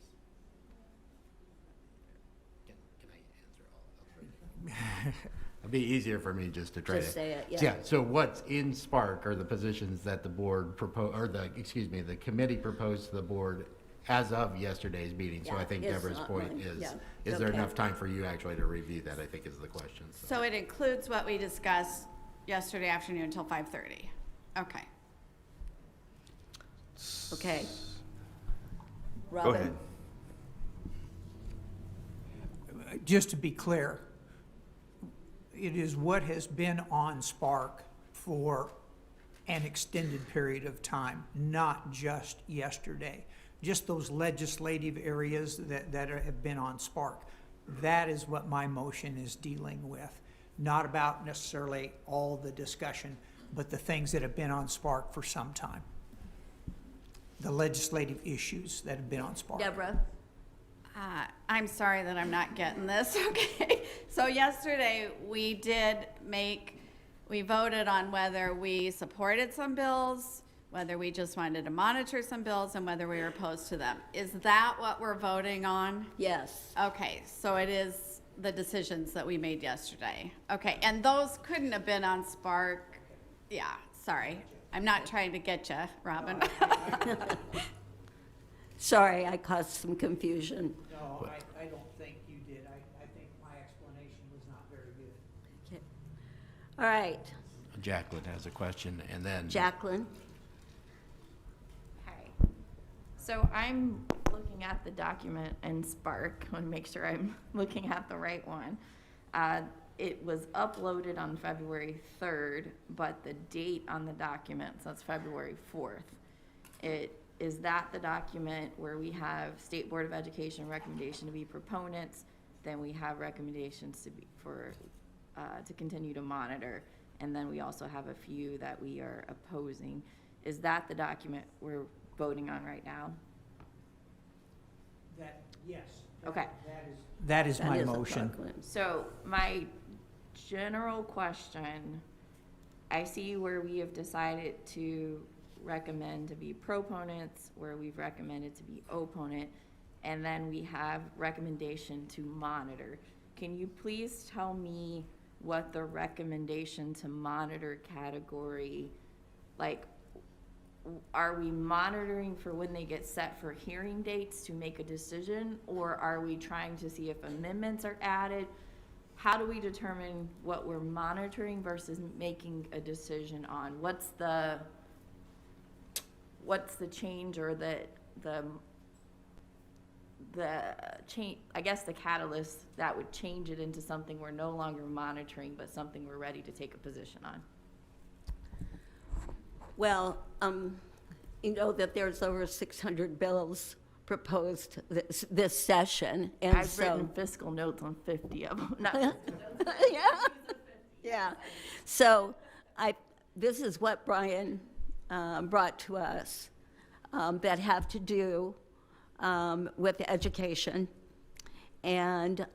can I answer all? It'd be easier for me just to try Just to say it, yeah. Yeah. So what's in Spark are the positions that the board the committee proposed to the board as of yesterday's meeting. So Yeah, I think it's Deborah's not point mine. is, Yeah. is there Okay. enough time for you actually to review that, I think is the question. So it includes what we discussed yesterday afternoon until 5:30. Okay. Okay. Go Robin? ahead. Just to be clear, it is what has been on Spark for an extended period of time, not just yesterday. Just those legislative areas that have been on Spark. That is what my motion is dealing with. Not about necessarily all the discussion, but the things that have been on Spark for some time. The legislative issues that have been on Spark. Deborah? I'm sorry that I'm not getting this, okay? So yesterday, we voted on whether we supported some bills, whether we just wanted to monitor some bills, and whether we were opposed to them. Is that what we're voting on? Yes. Okay, so it is the decisions that we made yesterday. Okay, and those couldn't have been on Spark. Yeah, sorry. I'm not trying to get you, Robin. Sorry, I caused some confusion. No, I don't think you did. I think my explanation was not very good. Okay. All right, Jacqueline has a question, and then Jacqueline? Hi. So I'm looking at the document in Spark. I want to make sure I'm looking at the right one. It was uploaded on February 3rd, but the date on the document says February 4th. Is that the document where we have State Board of Education recommendation to be proponents, then we have recommendations to continue to monitor, and then we also have a few that we are opposing. Is that the document we're voting on right now? Yes. Okay. That is my motion. So my general question, I see where we have decided to recommend to be proponents, where we've recommended to be opponent, and then we have recommendation to monitor. Can you please tell me what the recommendation to monitor category, like, are we monitoring for when they get set for hearing dates to make a decision, or are we trying to see if amendments are added? How do we determine what we're monitoring versus making a decision on? What's the change, or the change, I guess the catalyst that would change it into something we're no longer monitoring, but something we're ready to take a position on? Well, you know that there's over 600 bills proposed this session, and I've written fiscal notes on 50 of them. Yeah. Yeah. So this is what Brian brought to us that have to do with education. And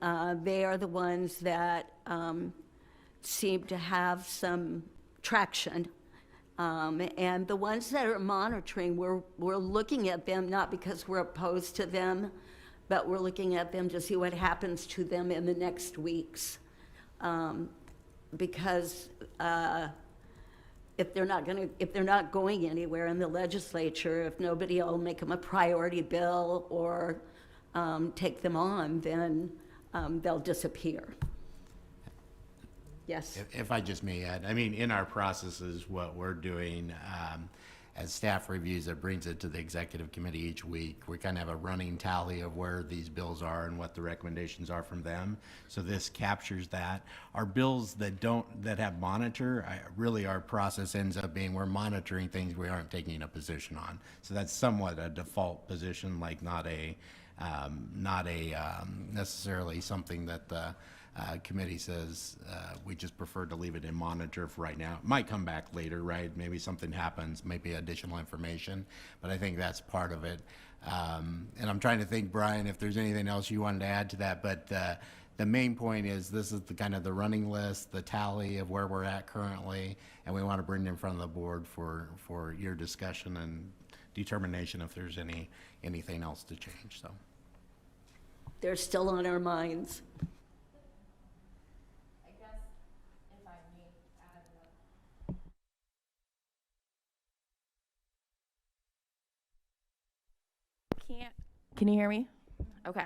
they are the ones that seem to have some traction. And the ones that are monitoring, we're looking at them not because we're opposed to them, but we're looking at them to see what happens to them in the next weeks. Because if they're not going anywhere in the legislature, if nobody will make them a priority bill or take them on, then they'll disappear. Yes. If I just may add, I mean, in our processes, what we're doing, as staff reviews it, brings it to the executive committee each week. We kind of have a running tally of where these bills are and what the recommendations are from them. So this captures that. Our bills that have monitor, really our process ends up being we're monitoring things we aren't taking a position on. So that's somewhat a default position, like not a necessarily something that the committee says we just prefer to leave it in monitor for right now. It might come back later, right? Maybe something happens, maybe additional information, but I think that's part of it. And I'm trying to think, Brian, if there's anything else you wanted to add to that, but the main point is this is the kind of the running list, the tally of where we're at currently, and we want to bring it in front of the board for your discussion and determination if there's anything else to change. So They're still on our minds. Can you hear me? Okay.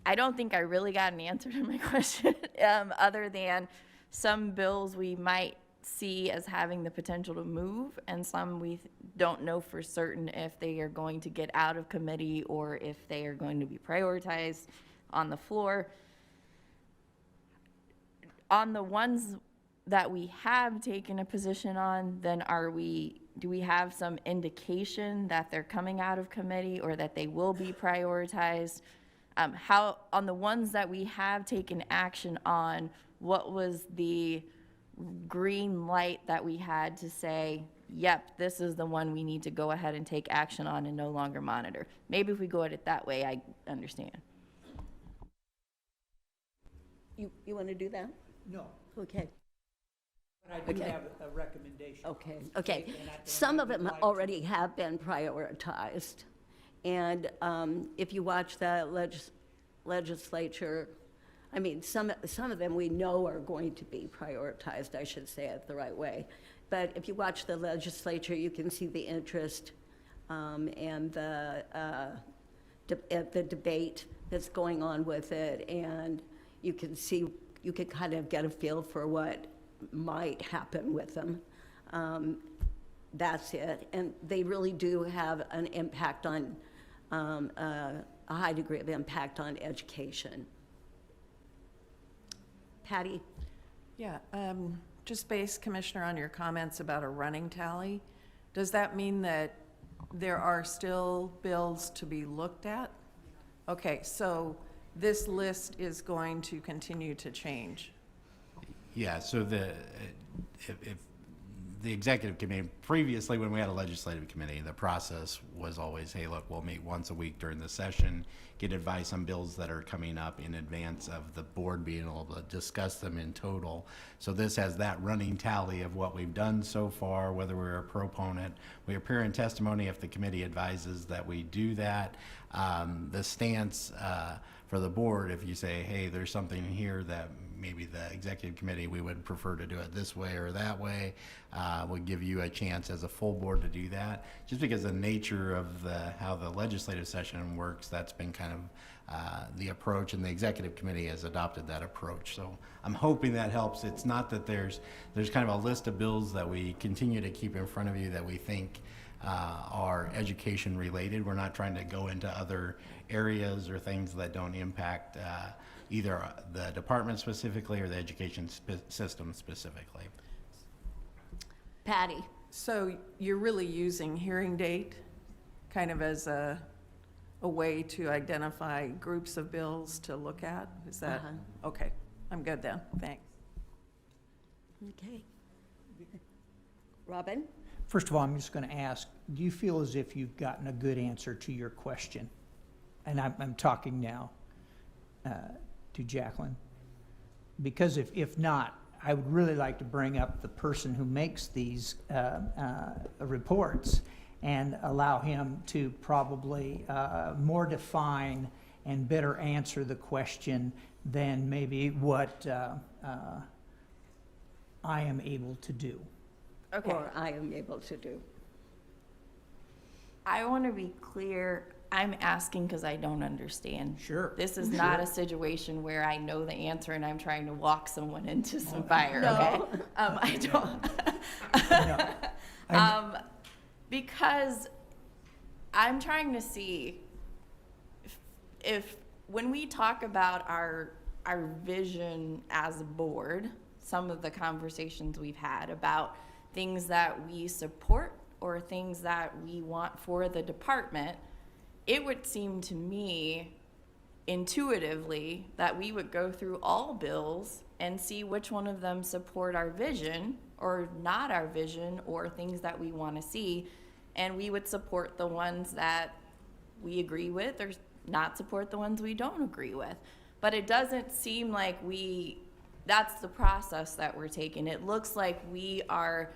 I don't think I really got an answer to my question, other than some bills we might see as having the potential to move, and some we don't know for certain if they are going to get out of committee or if they are going to be prioritized on the floor. On the ones that we have taken a position on, then do we have some indication that they're coming out of committee or that they will be prioritized? How, on the ones that we have taken action on, what was the green light that we had to say, yep, this is the one we need to go ahead and take action on and no longer monitor? Maybe if we go at it that way, I understand. You want to do that? No. Okay. But I do have a recommendation. Okay. Some of them already have been prioritized. And if you watch the legislature, I mean, some of them we know are going to be prioritized, I should say it the right way. But if you watch the legislature, you can see the interest and the debate that's going on with it. And you can kind of get a feel for what might happen with them. That's it. And they really do have an impact on, a high degree of impact on education. Patty? Yeah, just based, Commissioner, on your comments about a running tally, does that mean that there are still bills to be looked at? Okay, so this list is going to continue to change. yeah, so if the executive committee, previously when we had a legislative committee, the process was always, hey, look, we'll meet once a week during the session, get advice on bills that are coming up in advance of the board being able to discuss them in total. So this has that running tally of what we've done so far, whether we're a proponent. We appear in testimony if the committee advises that we do that. The stance for the board, if you say, hey, there's something here that maybe the executive committee, we would prefer to do it this way or that way, we'll give you a chance as a full board to do that. Just because the nature of how the legislative session works, that's been kind of the approach, and the executive committee has adopted that approach. So I'm hoping that helps. It's not that there's kind of a list of bills that we continue to keep in front of you that we think are education related. We're not trying to go into other areas or things that don't impact either the department specifically or the education system specifically. Patty? So you're really using hearing date kind of as a way to identify groups of bills to look at? Is that, okay, I'm good then, thanks. Okay. Robin? First of all, I'm just going to ask, do you feel as if you've gotten a good answer to your question? And I'm talking now to Jacqueline. Because if not, I would really like to bring up the person who makes these reports and allow him to probably more define and better answer the question than maybe what I am able to do. Okay. Or I am able to do. I want to be clear. I'm asking because I don't understand. Sure. This is not a situation where I know the answer and I'm trying to walk someone into some fire. No. Okay. I don't. No. Because I'm trying to see if when we talk about our vision as a board, some of the conversations we've had about things that we support or things that we want for the department, it would seem to me intuitively that we would go through all bills and see which one of them support our vision or not our vision or things that we want to see, and we would support the ones that we agree with or not support the ones we don't agree with. But it doesn't seem like that's the process that we're taking. It looks like we are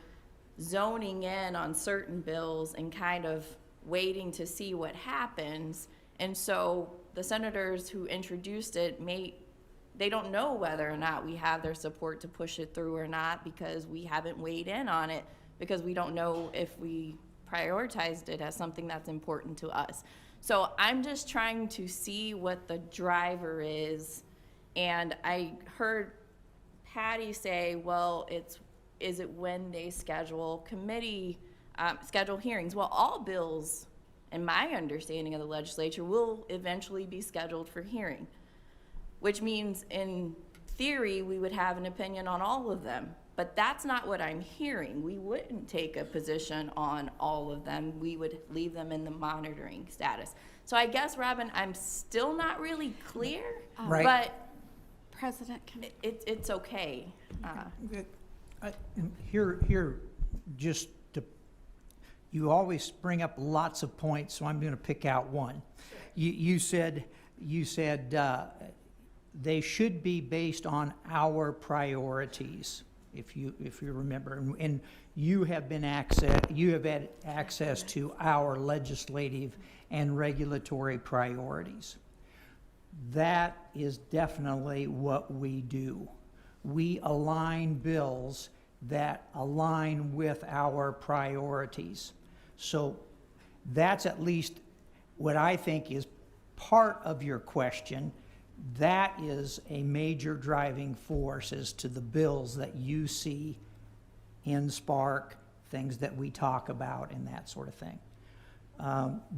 zoning in on certain bills and kind of waiting to see what happens. And so the senators who introduced it they don't know whether or not we have their support to push it through or not, because we haven't weighed in on it, because we don't know if we prioritized it as something that's important to us. So I'm just trying to see what the driver is. And I heard Patty say, well, is it when they schedule schedule hearings? Well, all bills, in my understanding of the legislature, will eventually be scheduled for hearing, which means in theory we would have an opinion on all of them. But that's not what I'm hearing. We wouldn't take a position on all of them. We would leave them in the monitoring status. So I guess, Robin, I'm still not really clear, Right. but President, it's okay. Here, just to, you always bring up lots of points, so I'm going to pick out one. You said they should be based on our priorities, if you remember, and you have had access to our legislative and regulatory priorities. That is definitely what we do. We align bills that align with our priorities. So that's at least what I think is part of your question. That is a major driving force as to the bills that you see in Spark, things that we talk about and that sort of thing.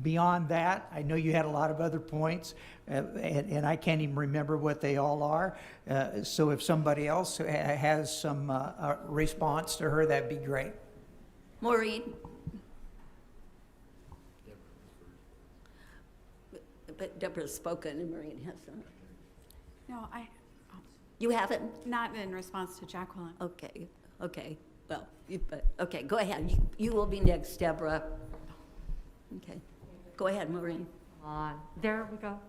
Beyond that, I know you had a lot of other points, and I can't even remember what they all are. So if somebody else has some response to her, that'd be great. Maureen? But Deborah's spoken and Maureen hasn't. No, You haven't? not in response to Jacqueline. Okay, well, okay, go ahead. You will be next, Deborah. Okay, go ahead, Maureen. There we go.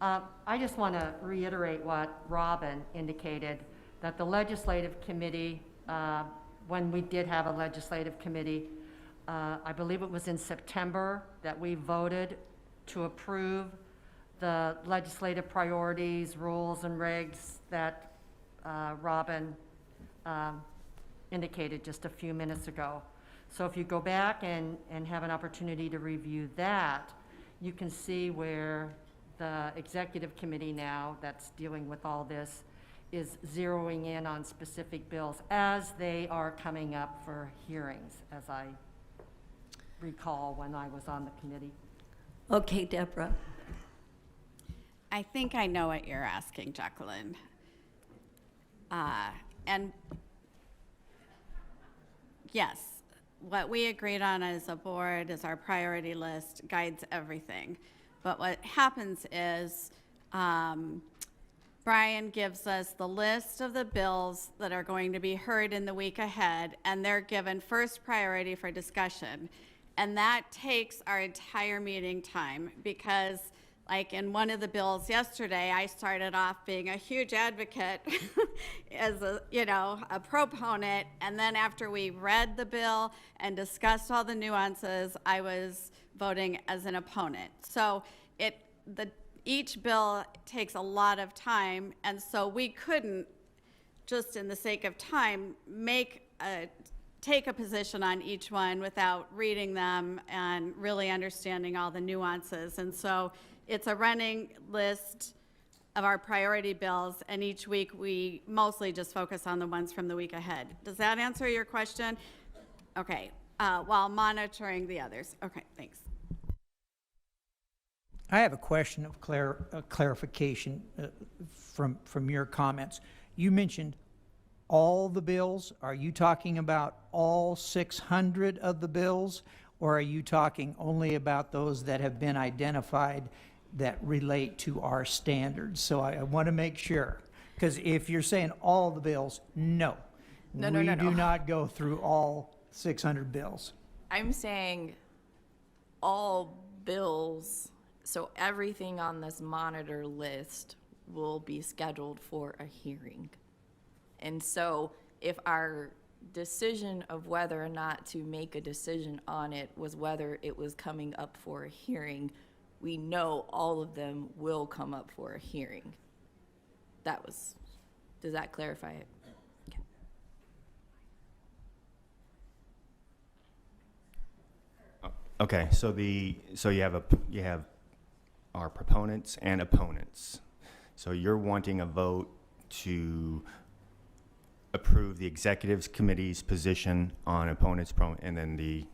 I just want to reiterate what Robin indicated, that the legislative committee, when we did have a legislative committee, I believe it was in September that we voted to approve the legislative priorities, rules, and regs that Robin indicated just a few minutes ago. So if you go back and have an opportunity to review that, you can see where the executive committee now that's dealing with all this is zeroing in on specific bills as they are coming up for hearings, as I recall when I was on the committee. Okay, Deborah. I think I know what you're asking, Jacqueline. And yes, what we agreed on as a board is our priority list, guides everything. But what happens is Brian gives us the list of the bills that are going to be heard in the week ahead, and they're given first priority for discussion. And that takes our entire meeting time because, like in one of the bills yesterday, I started off being a huge advocate as a proponent, and then after we read the bill and discussed all the nuances, I was voting as an opponent. So each bill takes a lot of time, and so we couldn't, just in the sake of time, take a position on each one without reading them and really understanding all the nuances. And so it's a running list of our priority bills, and each week we mostly just focus on the ones from the week ahead. Does that answer your question? Okay, while monitoring the others. Okay, thanks. I have a question of clarification from your comments. You mentioned all the bills. Are you talking about all 600 of the bills, or are you talking only about those that have been identified that relate to our standards? So I want to make sure, because if you're saying all the bills, no. We do not go through all 600 bills. I'm saying all bills, so everything on this monitor list will be scheduled for a hearing. And so if our decision of whether or not to make a decision on it was whether it was coming up for a hearing, we know all of them will come up for a hearing. Does that clarify it? Okay, so you have our proponents and opponents. So you're wanting a vote to approve the executive committee's position on opponents and then the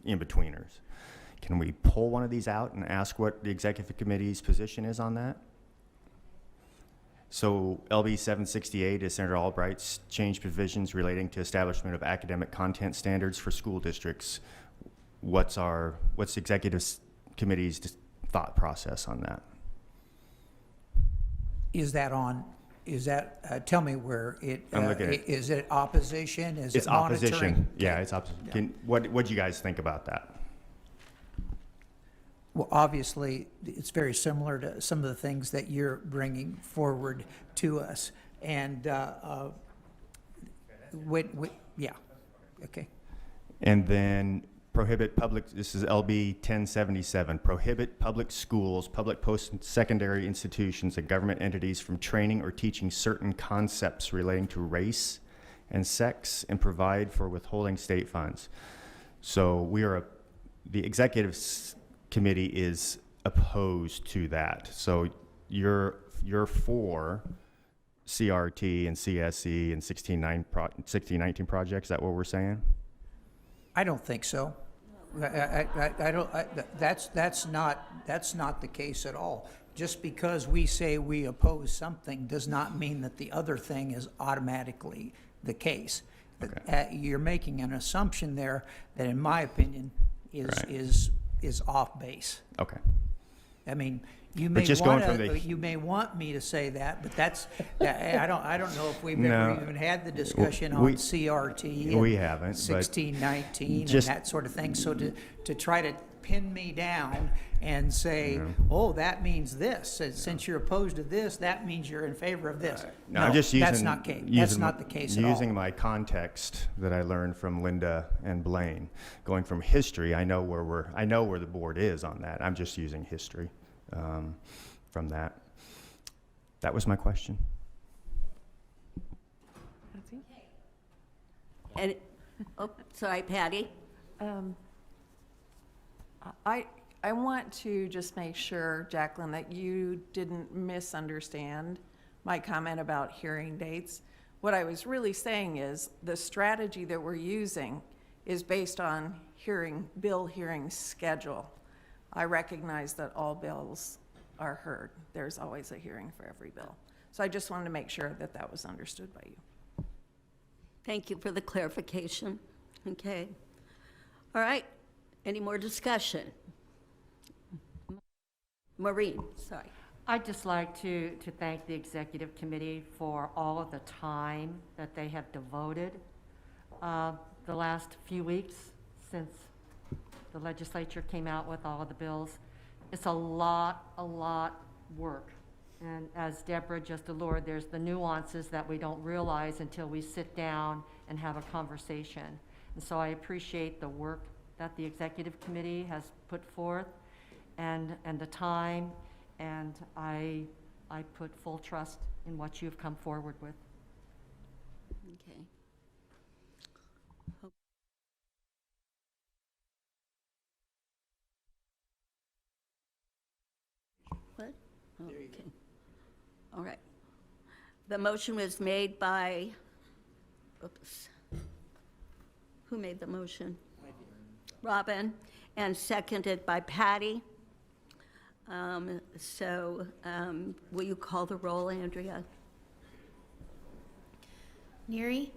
in-betweeners. Can we pull one of these out and ask what the executive committee's position is on that? So LB 768 is Senator Albright's change provisions relating to establishment of academic content standards for school districts. What's the executive committee's thought process on that? Tell me where it, I'm looking at it. Is it opposition? Is It's it monitoring? opposition. Yeah, it's opposition. What do you guys think about that? Well, obviously, it's very similar to some of the things that you're bringing forward to us. And, yeah, okay. And then prohibit this is LB 1077, prohibit public schools, public post-secondary institutions, and government entities from training or teaching certain concepts relating to race and sex and provide for withholding state funds. So the executive committee is opposed to that. So you're for CRT and CSE and 1619 projects. Is that what we're saying? I don't think so. I don't. That's not the case at all. Just because we say we oppose something does not mean that the other thing is automatically the case. Okay. You're making an assumption there that, in my opinion, is off base. Okay. I mean, you may want me to say that, but I don't know if we've ever even had the discussion on CRT. We haven't. 1619 and that sort of thing. So to try to pin me down and say, oh, that means this. Since you're opposed to this, that means you're in favor of this. No, I'm just that's not the case at all. Using my context that I learned from Linda and Blaine, going from history, I know where the board is on that. I'm just using history from that. That was my question. And, sorry, Patty. I want to just make sure, Jacqueline, that you didn't misunderstand my comment about hearing dates. What I was really saying is the strategy that we're using is based on bill hearing schedule. I recognize that all bills are heard. There's always a hearing for every bill. So I just wanted to make sure that that was understood by you. Thank you for the clarification. Okay. All right. Any more discussion? Maureen, sorry. I'd just like to thank the executive committee for all of the time that they have devoted the last few weeks since the legislature came out with all of the bills. It's a lot work. And as Deborah just allured, there's the nuances that we don't realize until we sit down and have a conversation. And so I appreciate the work that the executive committee has put forth and the time, and I put full trust in what you've come forward with. Okay. What? Oh, okay. All right. The motion was made by, oops. Who made the motion? Robin, and seconded by Patty. Will you call the roll, Andrea? Neary?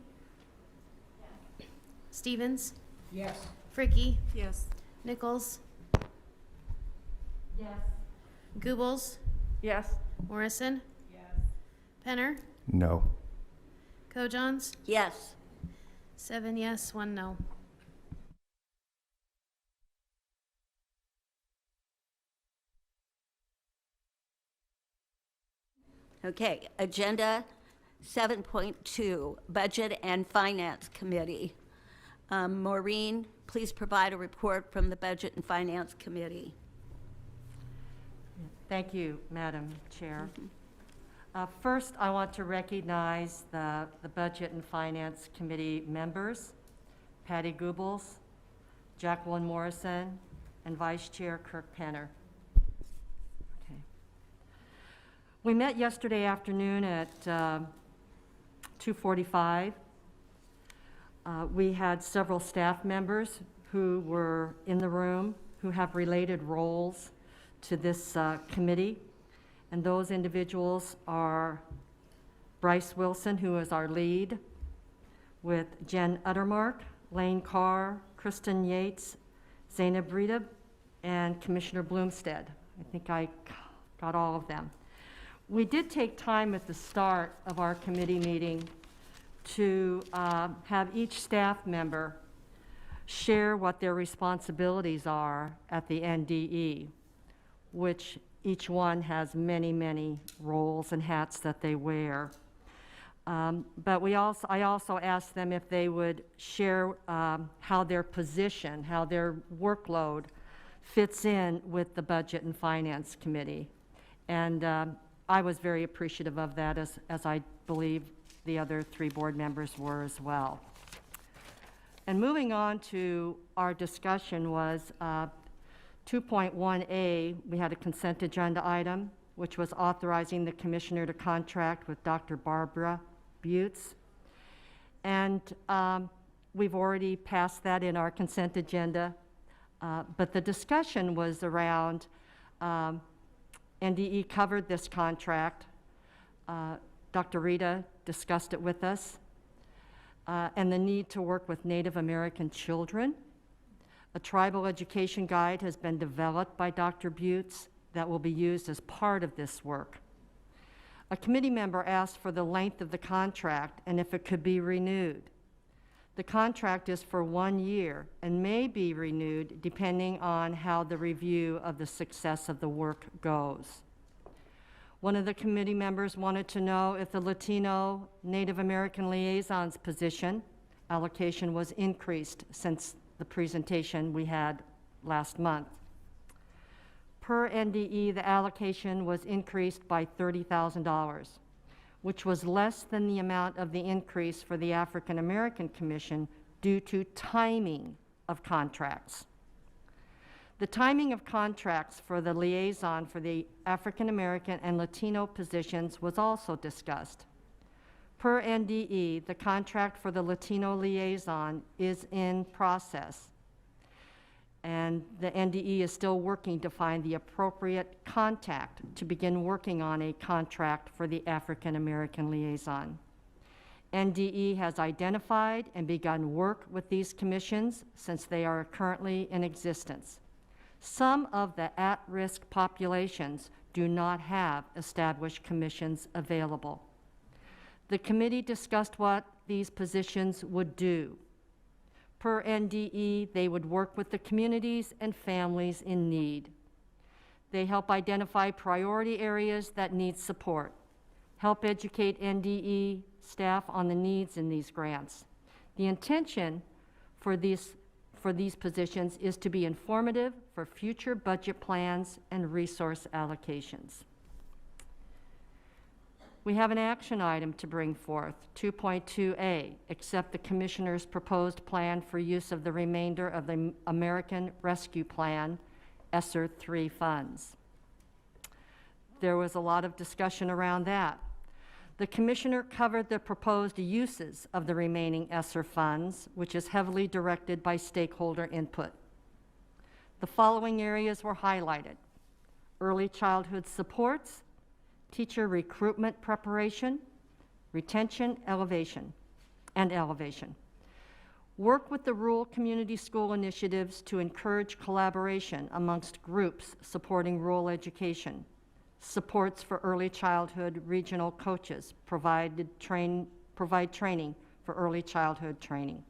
Stevens? Yes. Fricky? Yes. Nichols? Yes. Goebbels? Yes. Morrison? Yes. Penner? No. Kojons? Yes. 7 yes, 1 no. Okay, Agenda 7.2, Budget and Finance Committee. Maureen, please provide a report from the Budget and Finance Committee. Thank you, Madam Chair. First, I want to recognize the Budget and Finance Committee members, Patty Goebbels, Jacqueline Morrison, and Vice Chair Kirk Penner. Okay. We met yesterday afternoon at 2:45. We had several staff members who were in the room who have related roles to this committee. And those individuals are Bryce Wilson, who is our lead, with Jen Uttermark, Lane Carr, Kristen Yates, Zainab Rita, and Commissioner Bloomstead. I think I got all of them. We did take time at the start of our committee meeting to have each staff member share what their responsibilities are at the NDE, which each one has many roles and hats that they wear. But I also asked them if they would share how their position, how their workload fits in with the Budget and Finance Committee. And I was very appreciative of that, as I believe the other 3 board members were as well. And moving on to our discussion was 2.1A, we had a consent agenda item, which was authorizing the commissioner to contract with Dr. Barbara Butts. And we've already passed that in our consent agenda. But the discussion was around NDE covered this contract. Dr. Rita discussed it with us. And the need to work with Native American children. A tribal education guide has been developed by Dr. Butts that will be used as part of this work. A committee member asked for the length of the contract and if it could be renewed. The contract is for 1 year and may be renewed depending on how the review of the success of the work goes. One of the committee members wanted to know if the Latino Native American liaison's position allocation was increased since the presentation we had last month. Per NDE, the allocation was increased by $30,000, which was less than the amount of the increase for the African American Commission due to timing of contracts. The timing of contracts for the liaison for the African American and Latino positions was also discussed. Per NDE, the contract for the Latino liaison is in process, and the NDE is still working to find the appropriate contact to begin working on a contract for the African American liaison. NDE has identified and begun work with these commissions since they are currently in existence. Some of the at-risk populations do not have established commissions available. The committee discussed what these positions would do. Per NDE, they would work with the communities and families in need. They help identify priority areas that need support, help educate NDE staff on the needs in these grants. The intention for these positions is to be informative for future budget plans and resource allocations. We have an action item to bring forth, 2.2A, accept the Commissioner's proposed plan for use of the remainder of the American Rescue Plan ESSER 3 funds. There was a lot of discussion around that. The Commissioner covered the proposed uses of the remaining ESSER funds, which is heavily directed by stakeholder input. The following areas were highlighted: early childhood supports, teacher recruitment preparation, retention, elevation. Work with the rural community school initiatives to encourage collaboration amongst groups supporting rural education. Supports for early childhood regional coaches, provide training for early childhood training.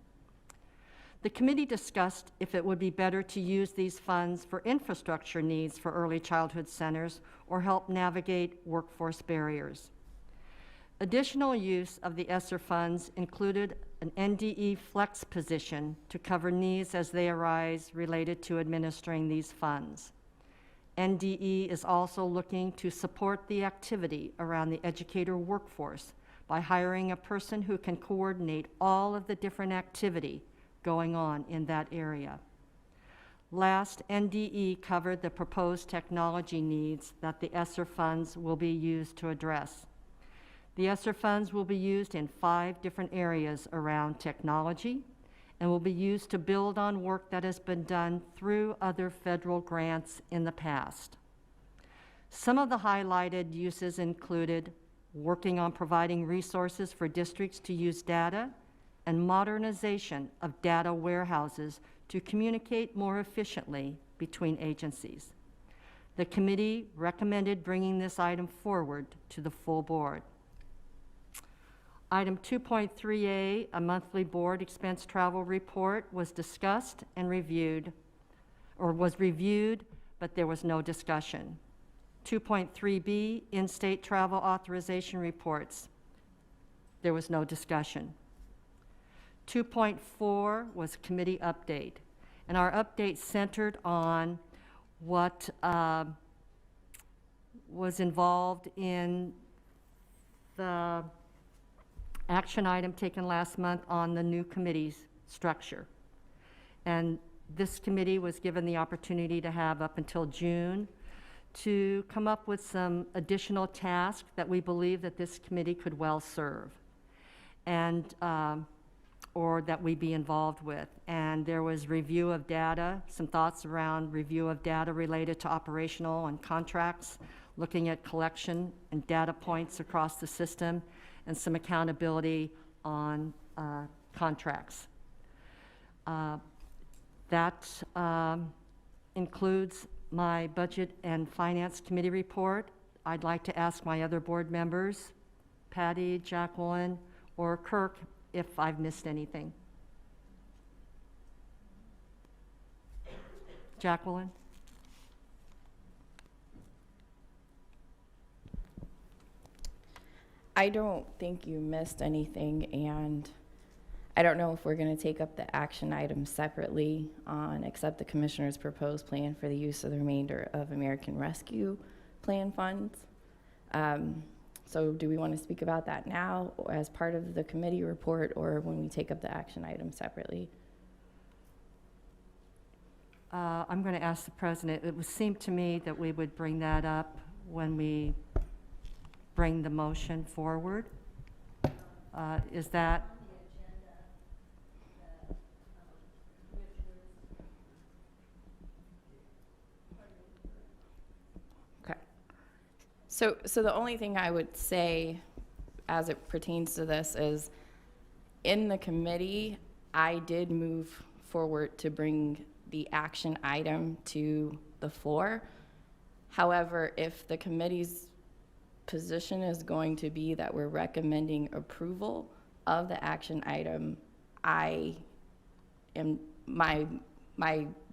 The committee discussed if it would be better to use these funds for infrastructure needs for early childhood centers or help navigate workforce barriers. Additional use of the ESSER funds included an NDE flex position to cover needs as they arise related to administering these funds. NDE is also looking to support the activity around the educator workforce by hiring a person who can coordinate all of the different activity going on in that area. Last, NDE covered the proposed technology needs that the ESSER funds will be used to address. The ESSER funds will be used in 5 different areas around technology and will be used to build on work that has been done through other federal grants in the past. Some of the highlighted uses included working on providing resources for districts to use data and modernization of data warehouses to communicate more efficiently between agencies. The committee recommended bringing this item forward to the full board. Item 2.3A, a monthly board expense travel report, was discussed and reviewed, but there was no discussion. 2.3B, in-state travel authorization reports. There was no discussion. 2.4 was committee update, and our update centered on what was involved in the action item taken last month on the new committee's structure. And this committee was given the opportunity to have up until June to come up with some additional tasks that we believe that this committee could well serve and or that we be involved with. And there was review of data, some thoughts around review of data related to operational and contracts, looking at collection and data points across the system, and some accountability on contracts. That includes my Budget and Finance Committee report. I'd like to ask my other board members, Patty, Jacqueline, or Kirk, if I've missed anything. Jacqueline? I don't think you missed anything, and I don't know if we're going to take up the action items separately on accept the Commissioner's proposed plan for the use of the remainder of American Rescue Plan funds. So do we want to speak about that now or as part of the committee report, or when we take up the action items separately? I'm going to ask the President. It would seem to me that we would bring that up when we bring the motion forward. Is that? Okay. So the only thing I would say as it pertains to this is in the committee, I did move forward to bring the action item to the floor. However, if the committee's position is going to be that we're recommending approval of the action item, my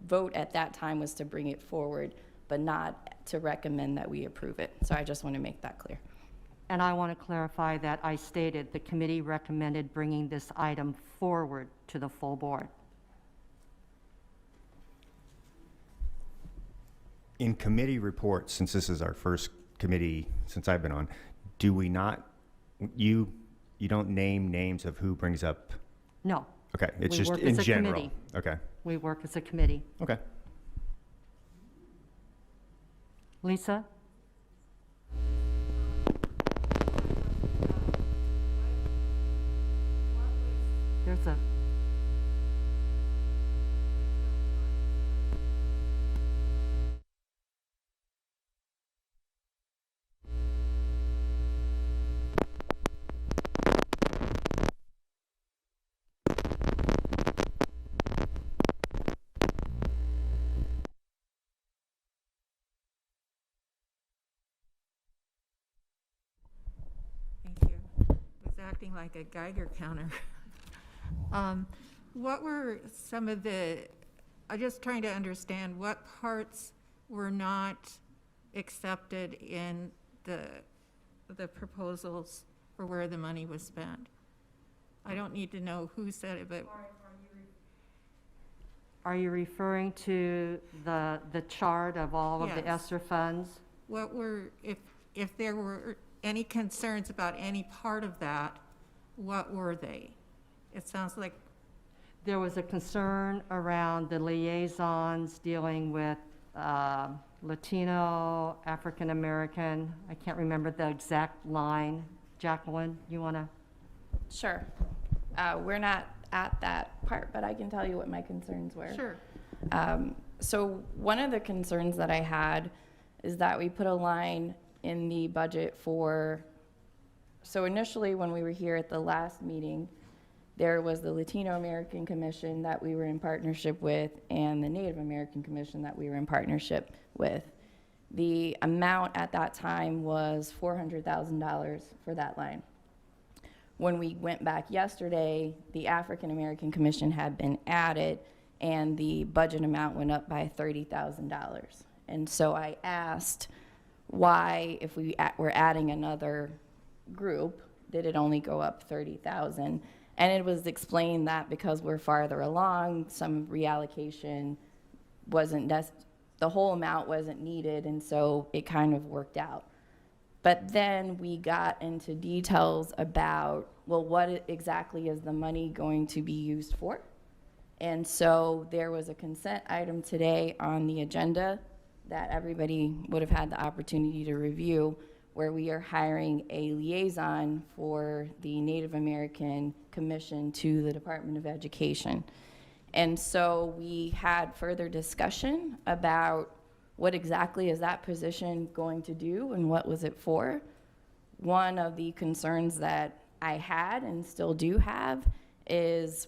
vote at that time was to bring it forward, but not to recommend that we approve it. So I just want to make that clear. And I want to clarify that I stated the committee recommended bringing this item forward to the full board. In committee reports, since this is our first committee since I've been on, do we not, you don't name names of who brings up? No. Okay, it's We just work in as a general. committee. Okay. We work as a committee. Okay. Lisa? There's a, Thank you. I was acting like a Geiger counter. What were some of I'm just trying to understand what parts were not accepted in the proposals for where the money was spent? I don't need to know who said it, but. are you referring to the chart of all of the Yes. ESSER funds? What were, if there were any concerns about any part of that, what were they? It sounds like. There was a concern around the liaisons dealing with Latino, African American. I can't remember the exact line. Jacqueline, you want to? Sure. We're not at that part, but I can tell you what my concerns were. Sure. So one of the concerns that I had is that we put a line in the budget for, so initially when we were here at the last meeting, there was the Latino American Commission that we were in partnership with and the Native American Commission that we were in partnership with. The amount at that time was $400,000 for that line. When we went back yesterday, the African American Commission had been added and the budget amount went up by $30,000. And so I asked why, if we were adding another group, did it only go up $30,000? And it was explained that because we're farther along, some reallocation wasn't, the whole amount wasn't needed, and so it kind of worked out. But then we got into details about, well, what exactly is the money going to be used for? And so there was a consent item today on the agenda that everybody would have had the opportunity to review, where we are hiring a liaison for the Native American Commission to the Department of Education. And so we had further discussion about what exactly is that position going to do and what was it for. One of the concerns that I had and still do have is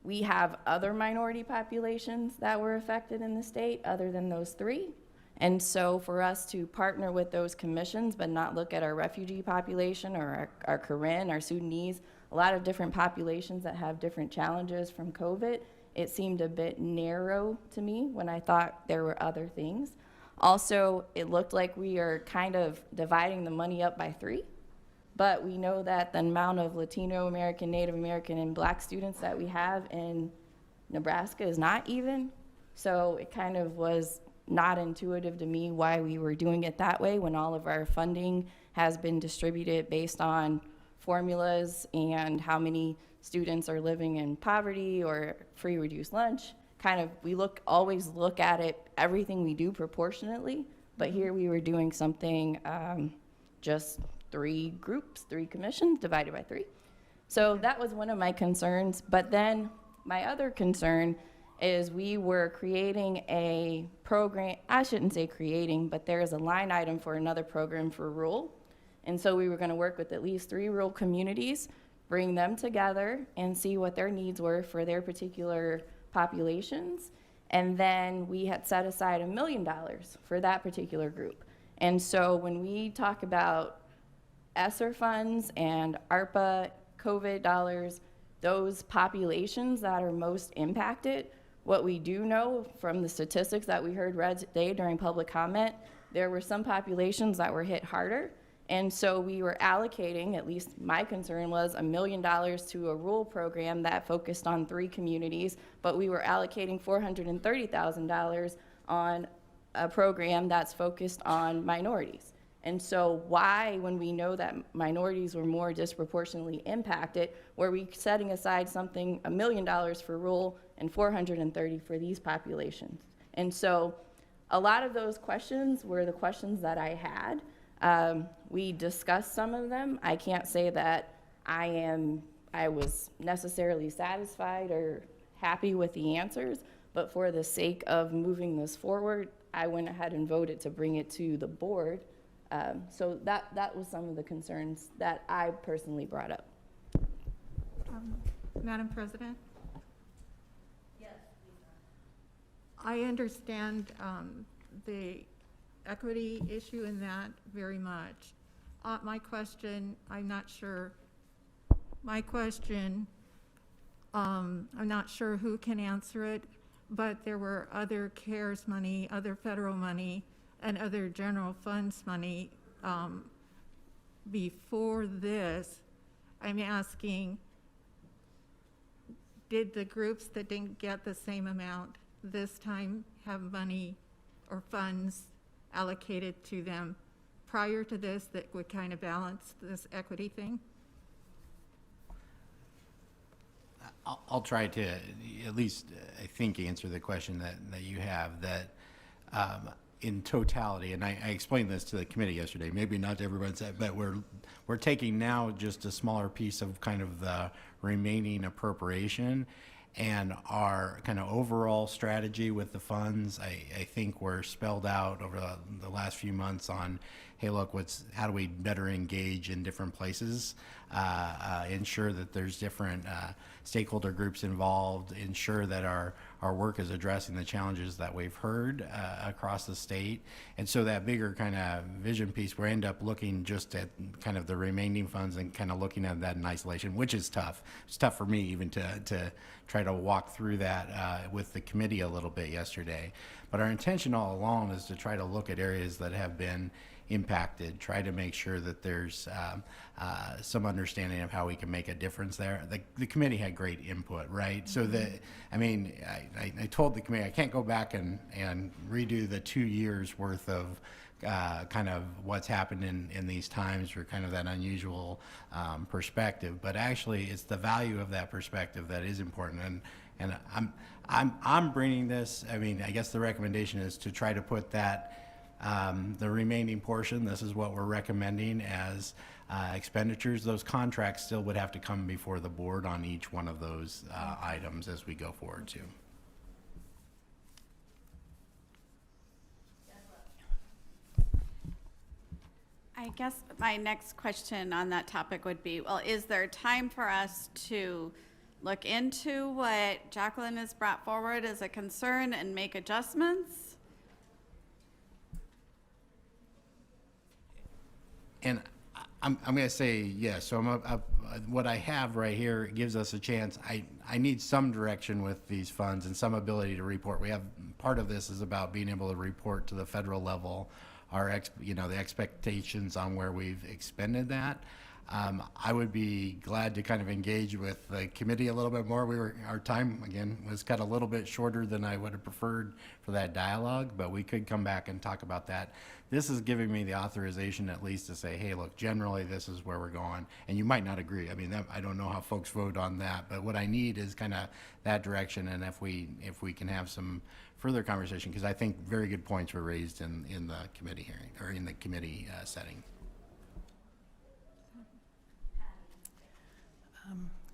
we have other minority populations that were affected in the state other than those three. And so for us to partner with those commissions but not look at our refugee population or our Karen, our Sudanese, a lot of different populations that have different challenges from COVID, it seemed a bit narrow to me when I thought there were other things. Also, it looked like we are kind of dividing the money up by three, but we know that the amount of Latino American, Native American, and Black students that we have in Nebraska is not even. So it kind of was not intuitive to me why we were doing it that way when all of our funding has been distributed based on formulas and how many students are living in poverty or free reduced lunch. Kind of, we always look at it, everything we do proportionately, but here we were doing something, just three groups, three commissions divided by three. So that was one of my concerns. But then my other concern is we were creating a program, I shouldn't say creating, but there is a line item for another program for rural. And so we were gonna work with at least 3 rural communities, bring them together and see what their needs were for their particular populations, And then we had set aside $1 million for that particular group. And so when we talk about ESSER funds and ARPA, COVID dollars, those populations that are most impacted, what we do know from the statistics that we heard read today during public comment, there were some populations that were hit harder. And so we were allocating, at least my concern was, $1 million to a rural program that focused on 3 communities, but we were allocating $430,000 on a program that's focused on minorities. And so why, when we know that minorities were more disproportionately impacted, were we setting aside something, $1 million for rural and $430,000 for these populations? And so a lot of those questions were the questions that I had. We discussed some of them. I can't say that I was necessarily satisfied or happy with the answers, but for the sake of moving this forward, I went ahead and voted to bring it to the board. So that was some of the concerns that I personally brought up. Madam President? Yes. I understand the equity issue in that very much. My question, I'm not sure. My question, I'm not sure who can answer it, but there were other CARES money, other federal money, and other general funds money before this. I'm asking, did the groups that didn't get the same amount this time have money or funds allocated to them prior to this that would kind of balance this equity thing? I'll try to at least, I think, answer the question that you have, that in totality, and I explained this to the committee yesterday, maybe not to everyone's, but we're taking now just a smaller piece of kind of the remaining appropriation, and our kind of overall strategy with the funds, I think we're spelled out over the last few months on, hey, look, how do we better engage in different places, ensure that there's different stakeholder groups involved, ensure that our work is addressing the challenges that we've heard across the state. And so that bigger kind of vision piece, we end up looking just at kind of the remaining funds and kind of looking at that in isolation, which is tough. It's tough for me even to try to walk through that with the committee a little bit yesterday. But our intention all along is to try to look at areas that have been impacted, try to make sure that there's some understanding of how we can make a difference there. The committee had great input, right? So I told the committee I can't go back and redo the 2 years worth of kind of what's happened in these times for kind of that unusual perspective, but actually it's the value of that perspective that is important. And I'm bringing this, I mean, I guess the recommendation is to try to put that the remaining portion, this is what we're recommending as expenditures. Those contracts still would have to come before the board on each one of those items as we go forward too. I guess my next question on that topic would be, well, is there time for us to look into what Jacqueline has brought forward as a concern and make adjustments? And I'm going to say yes. So what I have right here gives us a chance. I need some direction with these funds and some ability to report. We have, part of this is about being able to report to the federal level the expectations on where we've expended that. I would be glad to kind of engage with the committee a little bit more. Our time, again, was cut a little bit shorter than I would have preferred for that dialogue, but we could come back and talk about that. This is giving me the authorization at least to say, hey, look, generally this is where we're going. And you might not agree. I mean, I don't know how folks vote on that, but what I need is kind of that direction, and if we can have some further conversation, because I think very good points were raised in the committee hearing, or in the committee setting.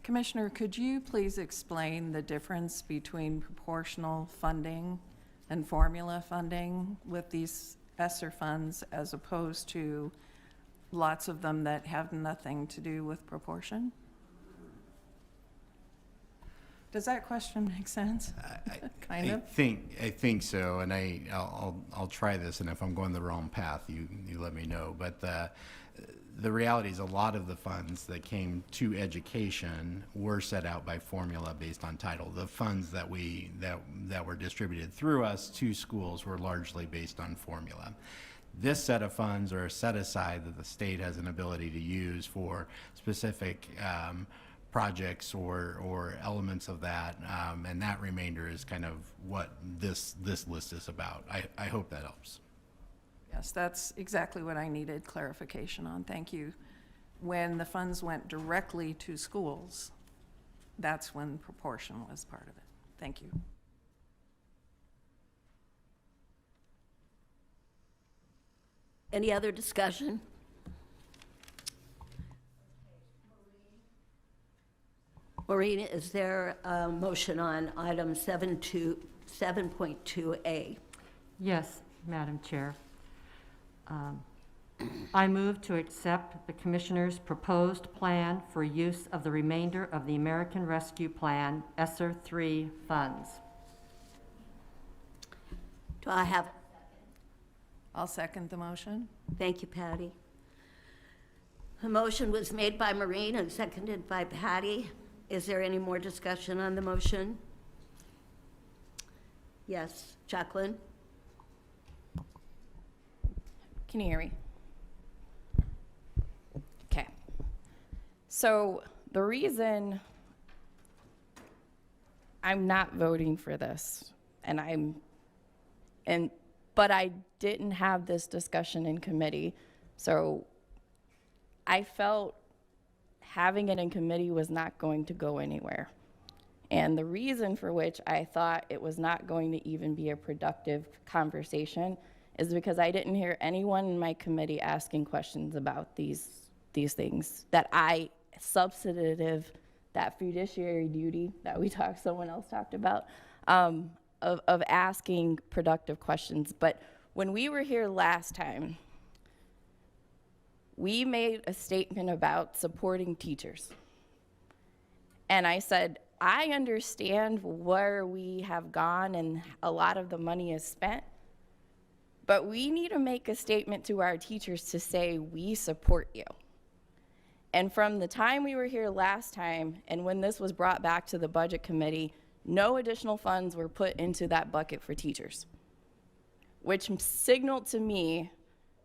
Commissioner, could you please explain the difference between proportional funding and formula funding with these ESSER funds as opposed to lots of them that have nothing to do with proportion? Does that question make sense? Kind of? I think so, and I'll try this, and if I'm going the wrong path, you let me know. But the reality is a lot of the funds that came to education were set out by formula based on title. The funds that were distributed through us to schools were largely based on formula. This set of funds are set aside that the state has an ability to use for specific projects or elements of that, and that remainder is kind of what this list is about. I hope that helps. Yes, that's exactly what I needed clarification on. Thank you. When the funds went directly to schools, that's when proportion was part of it. Thank you. Any other discussion? Maureen, is there a motion on item 7.2A? Yes, Madam Chair. I move to accept the Commissioner's proposed plan for use of the remainder of the American Rescue Plan ESSER 3 funds. Do I have? I'll second the motion. Thank you, Patty. The motion was made by Maureen and seconded by Patty. Is there any more discussion on the motion? Yes, Jacqueline? Can you hear me? Okay. So the reason I'm not voting for this, but I didn't have this discussion in committee, so I felt having it in committee was not going to go anywhere. And the reason for which I thought it was not going to even be a productive conversation is because I didn't hear anyone in my committee asking questions about these things that substantive, that fiduciary duty that someone else talked about, of asking productive questions. But when we were here last time, we made a statement about supporting teachers. And I said, I understand where we have gone and a lot of the money is spent, but we need to make a statement to our teachers to say, we support you. And from the time we were here last time and when this was brought back to the Budget Committee, no additional funds were put into that bucket for teachers, which signaled to me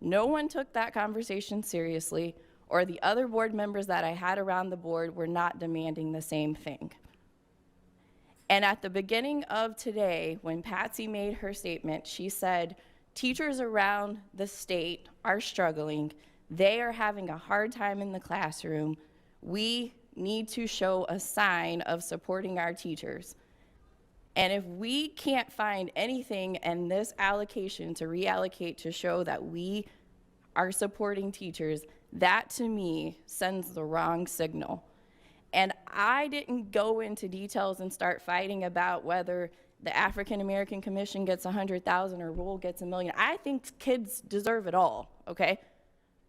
no one took that conversation seriously, or the other board members that I had around the board were not demanding the same thing. And at the beginning of today, when Patsy made her statement, she said, teachers around the state are struggling. They are having a hard time in the classroom. We need to show a sign of supporting our teachers. And if we can't find anything in this allocation to reallocate to show that we are supporting teachers, that to me sends the wrong signal. And I didn't go into details and start fighting about whether the African American Commission gets 100,000 or Rule gets $1 million. I think kids deserve it all, okay?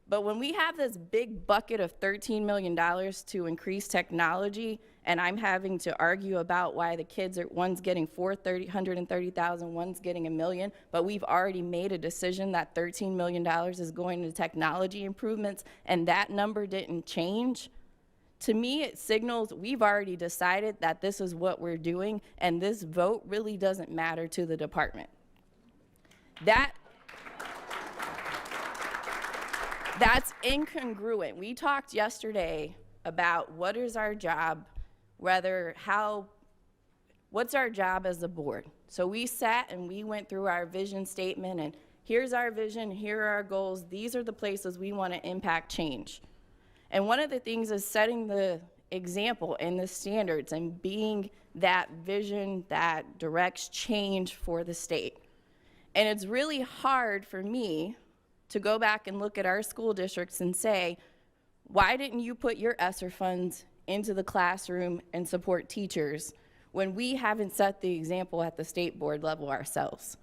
But when we have this big bucket of $13 million to increase technology, and I'm having to argue about why the kids are, one's getting 130,000, one's getting $1 million, but we've already made a decision that $13 million is going to technology improvements, and that number didn't change. To me, it signals we've already decided that this is what we're doing, and this vote really doesn't matter to the department. That's incongruent. We talked yesterday about what is our job, what's our job as a board. So we sat and we went through our vision statement, and here's our vision, here are our goals, these are the places we want to impact change. And one of the things is setting the example and the standards and being that vision that directs change for the state. And it's really hard for me to go back and look at our school districts and say, why didn't you put your ESSER funds into the classroom and support teachers when we haven't set the example at the state board level ourselves?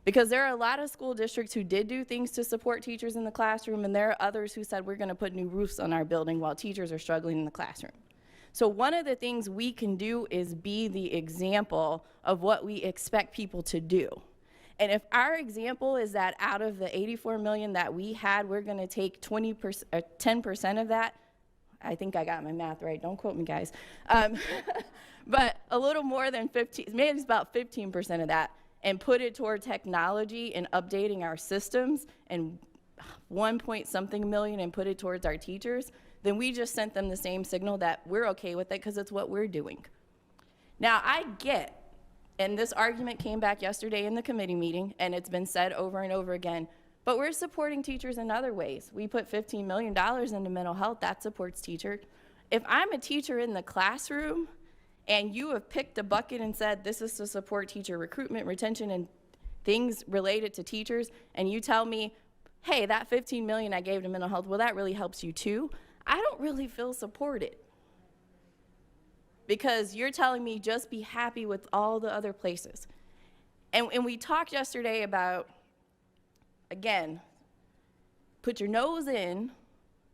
Because there are a lot of school districts who did do things to support teachers in the classroom, and there are others who said we're going to put new roofs on our building while teachers are struggling in the classroom. So one of the things we can do is be the example of what we expect people to do. And if our example is that out of the 84 million that we had, we're going to take 20% or 10% of that, I think I got my math right, don't quote me guys, but a little more than 15, maybe it's about 15% of that, and put it toward technology and updating our systems, and 1-point-something million and put it towards our teachers, then we just sent them the same signal that we're okay with it because it's what we're doing. Now I get, and this argument came back yesterday in the committee meeting, and it's been said over and over again, but we're supporting teachers in other ways. We put $15 million into mental health, that supports teachers. If I'm a teacher in the classroom and you have picked a bucket and said this is to support teacher recruitment, retention, and things related to teachers, and you tell me, hey, that 15 million I gave to mental health, well, that really helps you too, I don't really feel supported. Because you're telling me just be happy with all the other places. And we talked yesterday about, again, put your nose in,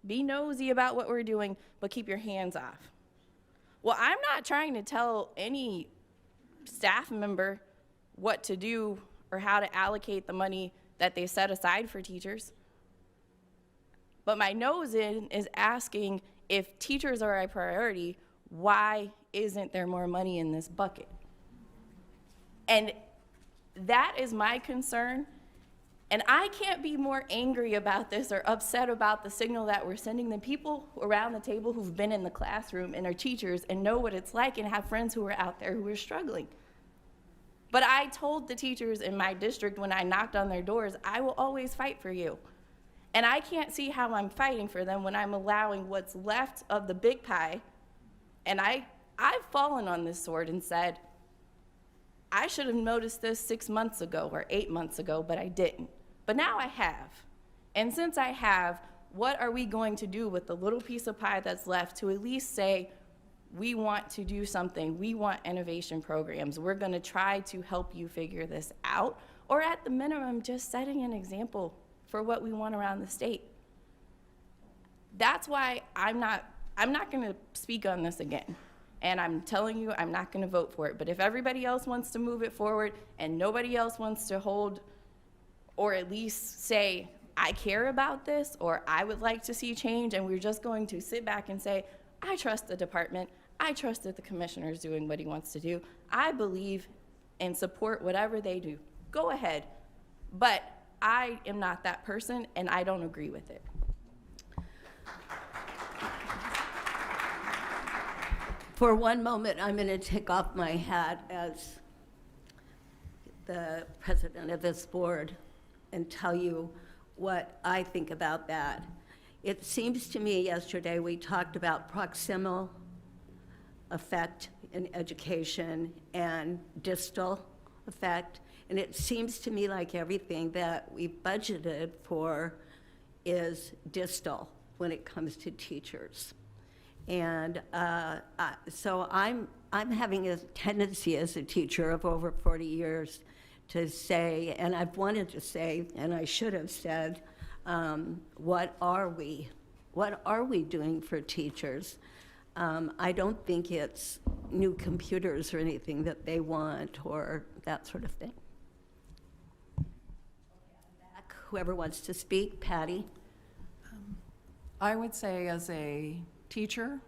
be nosy about what we're doing, but keep your hands off. Well, I'm not trying to tell any staff member what to do or how to allocate the money that they set aside for teachers. But my nose in is asking, if teachers are a priority, why isn't there more money in this bucket? And that is my concern. And I can't be more angry about this or upset about the signal that we're sending than people around the table who've been in the classroom and are teachers and know what it's like and have friends who are out there who are struggling. But I told the teachers in my district when I knocked on their doors, I will always fight for you. And I can't see how I'm fighting for them when I'm allowing what's left of the big pie. And I've fallen on this sword and said, I should have noticed this 6 months ago or 8 months ago, but I didn't. But now I have. And since I have, what are we going to do with the little piece of pie that's left to at least say, we want to do something, we want innovation programs, we're gonna try to help you figure this out, or at the minimum, just setting an example for what we want around the state. That's why I'm not gonna speak on this again. And I'm telling you, I'm not gonna vote for it. But if everybody else wants to move it forward and nobody else wants to hold, or at least say, I care about this, or I would like to see change, and we're just going to sit back and say, I trust the department, I trust that the commissioner's doing what he wants to do, I believe and support whatever they do, go ahead. But I am not that person, and I don't agree with it. For one moment, I'm going to take off my hat as the president of this board and tell you what I think about that. It seems to me yesterday we talked about proximal effect in education and distal effect, and it seems to me like everything that we budgeted for is distal when it comes to teachers. And so I'm having a tendency as a teacher of over 40 years to say, and I've wanted to say, and I should have said, what are we doing for teachers? I don't think it's new computers or anything that they want or that sort of thing. Whoever wants to speak, Patty. I would say as a teacher,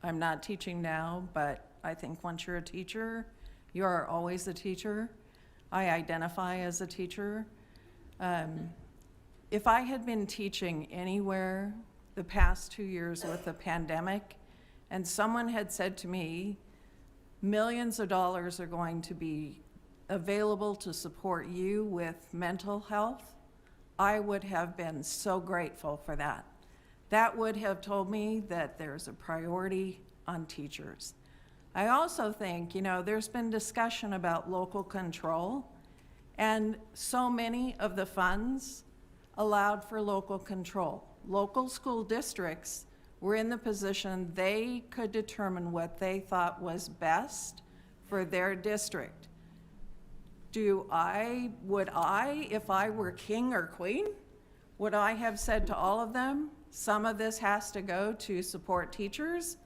I'm not teaching now, but I think once you're a teacher, you are always a teacher. I identify as a teacher. If I had been teaching anywhere the past 2 years with the pandemic, and someone had said to me, millions of dollars are going to be available to support you with mental health, I would have been so grateful for that. That would have told me that there's a priority on teachers. I also think, there's been discussion about local control, and so many of the funds allowed for local control. Local school districts were in the position they could determine what they thought was best for their district. Would I, if I were king or queen, would I have said to all of them, some of this has to go to support teachers?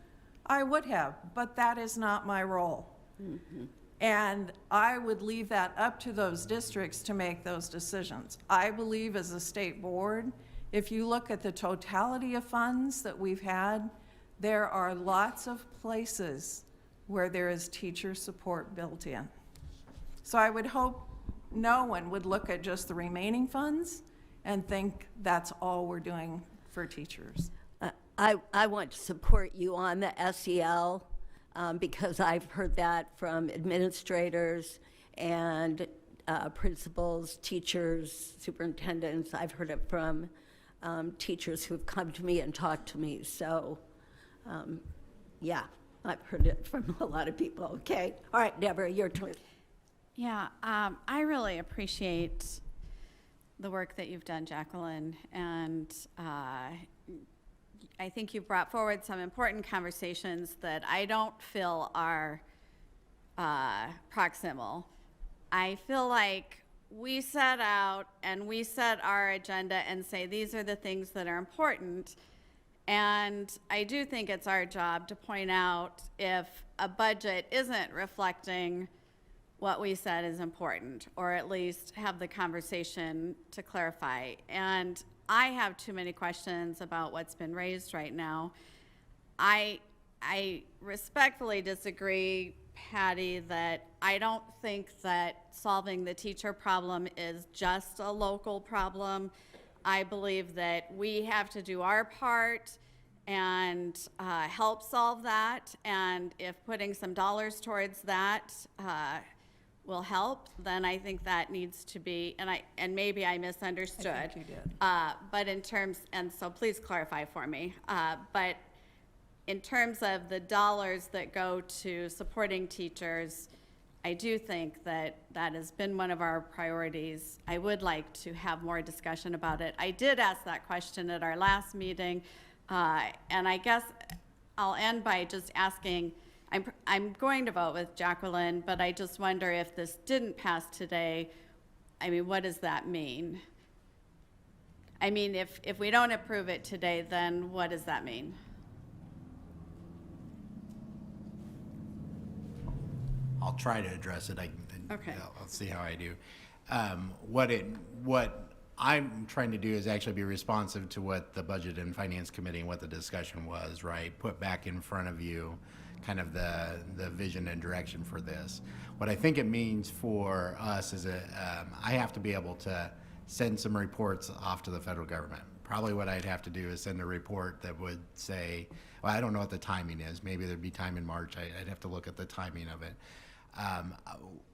I would have, but that is not my role. And I would leave that up to those districts to make those decisions. I believe as a state board, if you look at the totality of funds that we've had, there are lots of places where there is teacher support built in. So I would hope no one would look at just the remaining funds and think that's all we're doing for teachers. I want to support you on the SEL because I've heard that from administrators and principals, teachers, superintendents. I've heard it from teachers who've come to me and talked to me. So, yeah, I've heard it from a lot of people. Okay. All right, Deborah, your turn. Yeah, I really appreciate the work that you've done, Jacqueline, and I think you brought forward some important conversations that I don't feel are proximal. I feel like we set out and we set our agenda and say these are the things that are important, and I do think it's our job to point out if a budget isn't reflecting what we said is important, or at least have the conversation to clarify. And I have too many questions about what's been raised right now. I respectfully disagree, Patty, that I don't think that solving the teacher problem is just a local problem. I believe that we have to do our part and help solve that. And if putting some dollars towards that will help, then I think that needs to be, and maybe I misunderstood. I think you did. But in terms, and so please clarify for me, but in terms of the dollars that go to supporting teachers, I do think that that has been one of our priorities. I would like to have more discussion about it. I did ask that question at our last meeting, and I guess I'll end by just asking, I'm going to vote with Jacqueline, but I just wonder if this didn't pass today, I mean, what does that mean? I mean, if we don't approve it today, then what does that mean? I'll try to address it. Okay. I'll see how I do. What I'm trying to do is actually be responsive to what the Budget and Finance Committee and what the discussion was, right? Put back in front of you kind of the vision and direction for this. What I think it means for us is I have to be able to send some reports off to the federal government. Probably what I'd have to do is send a report that would say, well, I don't know what the timing is. Maybe there'd be time in March. I'd have to look at the timing of it.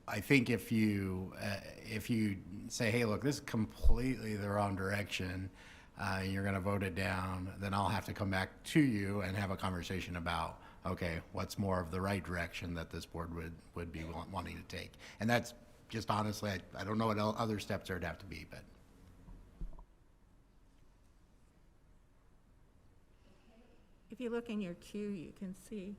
I think if you say, hey, look, this is completely the wrong direction, you're going to vote it down, then I'll have to come back to you and have a conversation about, okay, what's more of the right direction that this board would be wanting to take. And that's just honestly, I don't know what other steps there'd have to be, but. If you look in your queue, you can see.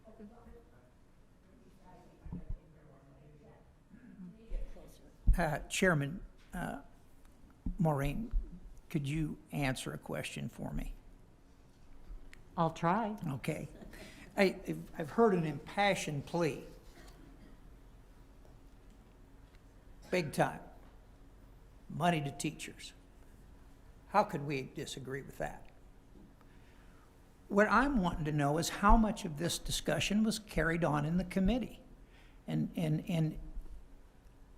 Chairman Maureen, could you answer a question for me? I'll try. Okay. I've heard an impassioned plea. Big time. Money to teachers. How could we disagree with that? What I'm wanting to know is how much of this discussion was carried on in the committee. And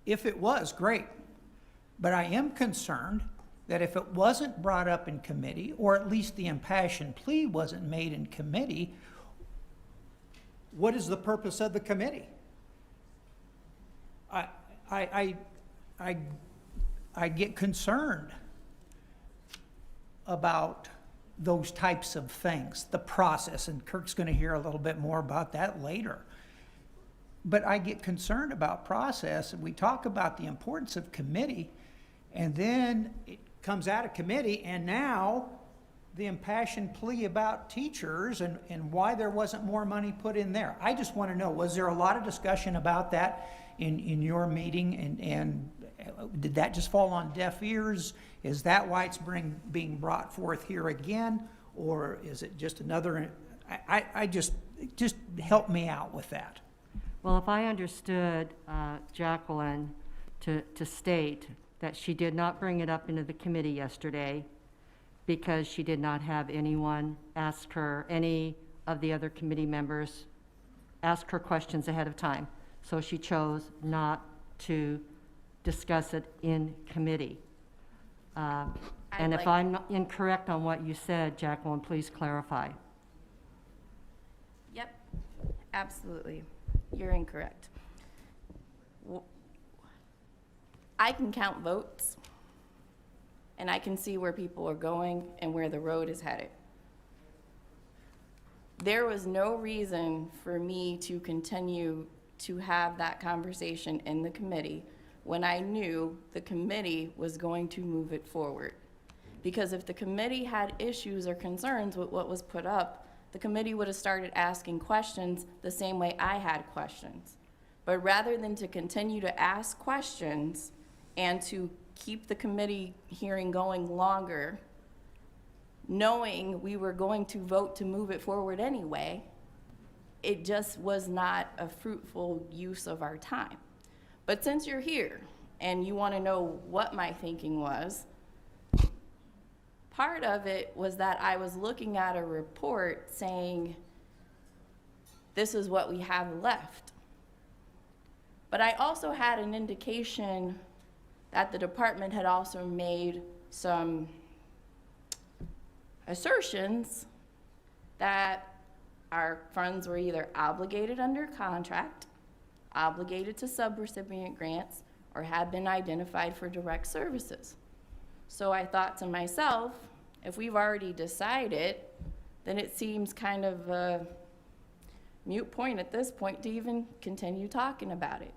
if it was, great. But I am concerned that if it wasn't brought up in committee, or at least the impassioned plea wasn't made in committee, what is the purpose of the committee? I get concerned about those types of things, the process, and Kirk's going to hear a little bit more about that later. But I get concerned about process, and we talk about the importance of committee, and then it comes out of committee, and now the impassioned plea about teachers and why there wasn't more money put in there. I just want to know, was there a lot of discussion about that in your meeting, and did that just fall on deaf ears? Is that why it's being brought forth here again, or is it just another? just help me out with that. Well, if I understood Jacqueline to state that she did not bring it up into the committee yesterday because she did not have anyone ask her, any of the other committee members ask her questions ahead of time. So she chose not to discuss it in committee. And if I'm incorrect on what you said, Jacqueline, please clarify. Yep, absolutely. You're incorrect. I can count votes, and I can see where people are going and where the road is headed. There was no reason for me to continue to have that conversation in the committee when I knew the committee was going to move it forward. Because if the committee had issues or concerns with what was put up, the committee would have started asking questions the same way I had questions. But rather than to continue to ask questions and to keep the committee hearing going longer, knowing we were going to vote to move it forward anyway, it just was not a fruitful use of our time. But since you're here and you want to know what my thinking was, part of it was that I was looking at a report saying, this is what we have left. But I also had an indication that the department had also made some assertions that our funds were either obligated under contract, obligated to subrecipient grants, or had been identified for direct services. So I thought to myself, if we've already decided, then it seems kind of a moot point at this point to even continue talking about it.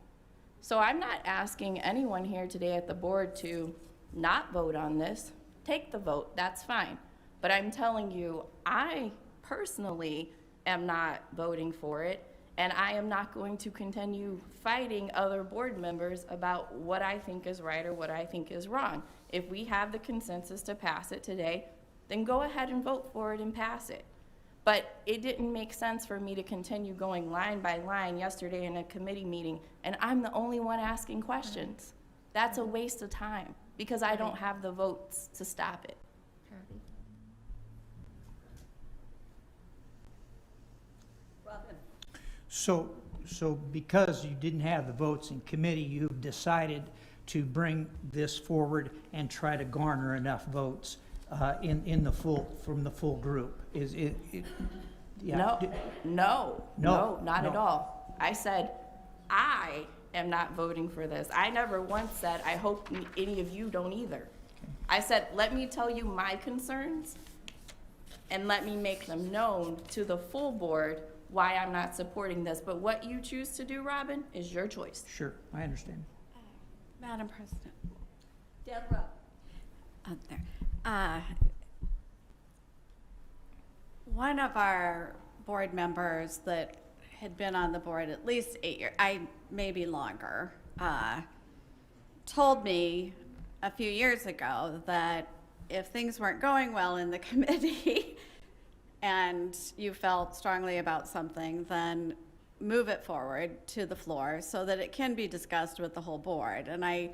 So I'm not asking anyone here today at the board to not vote on this. Take the vote, that's fine. But I'm telling you, I personally am not voting for it, and I am not going to continue fighting other board members about what I think is right or what I think is wrong. If we have the consensus to pass it today, then go ahead and vote for it and pass it. But it didn't make sense for me to continue going line by line yesterday in a committee meeting, and I'm the only one asking questions. That's a waste of time, because I don't have the votes to stop it. Robin? So because you didn't have the votes in committee, you've decided to bring this forward and try to garner enough votes in the from the full group. Is it? Yeah. No, not at all. I said, I am not voting for this. I never once said, I hope any of you don't either. I said, let me tell you my concerns and let me make them known to the full board why I'm not supporting this. But what you choose to do, Robin, is your choice. Sure, I understand. Madam President. Deborah? Out there. One of our board members that had been on the board at least 8 years, maybe longer, told me a few years ago that if things weren't going well in the committee and you felt strongly about something, then move it forward to the floor so that it can be discussed with the whole board. And I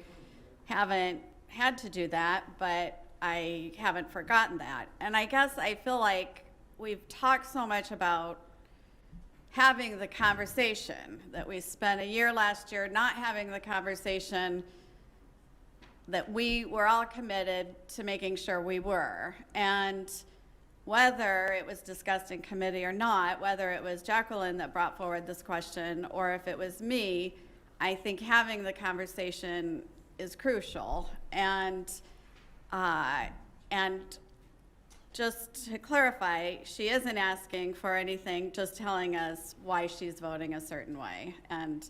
haven't had to do that, but I haven't forgotten that. And I guess I feel like we've talked so much about having the conversation, that we spent a year last year not having the conversation that we were all committed to making sure we were. And whether it was discussed in committee or not, whether it was Jacqueline that brought forward this question or if it was me, I think having the conversation is crucial. And just to clarify, she isn't asking for anything, just telling us why she's voting a certain way. And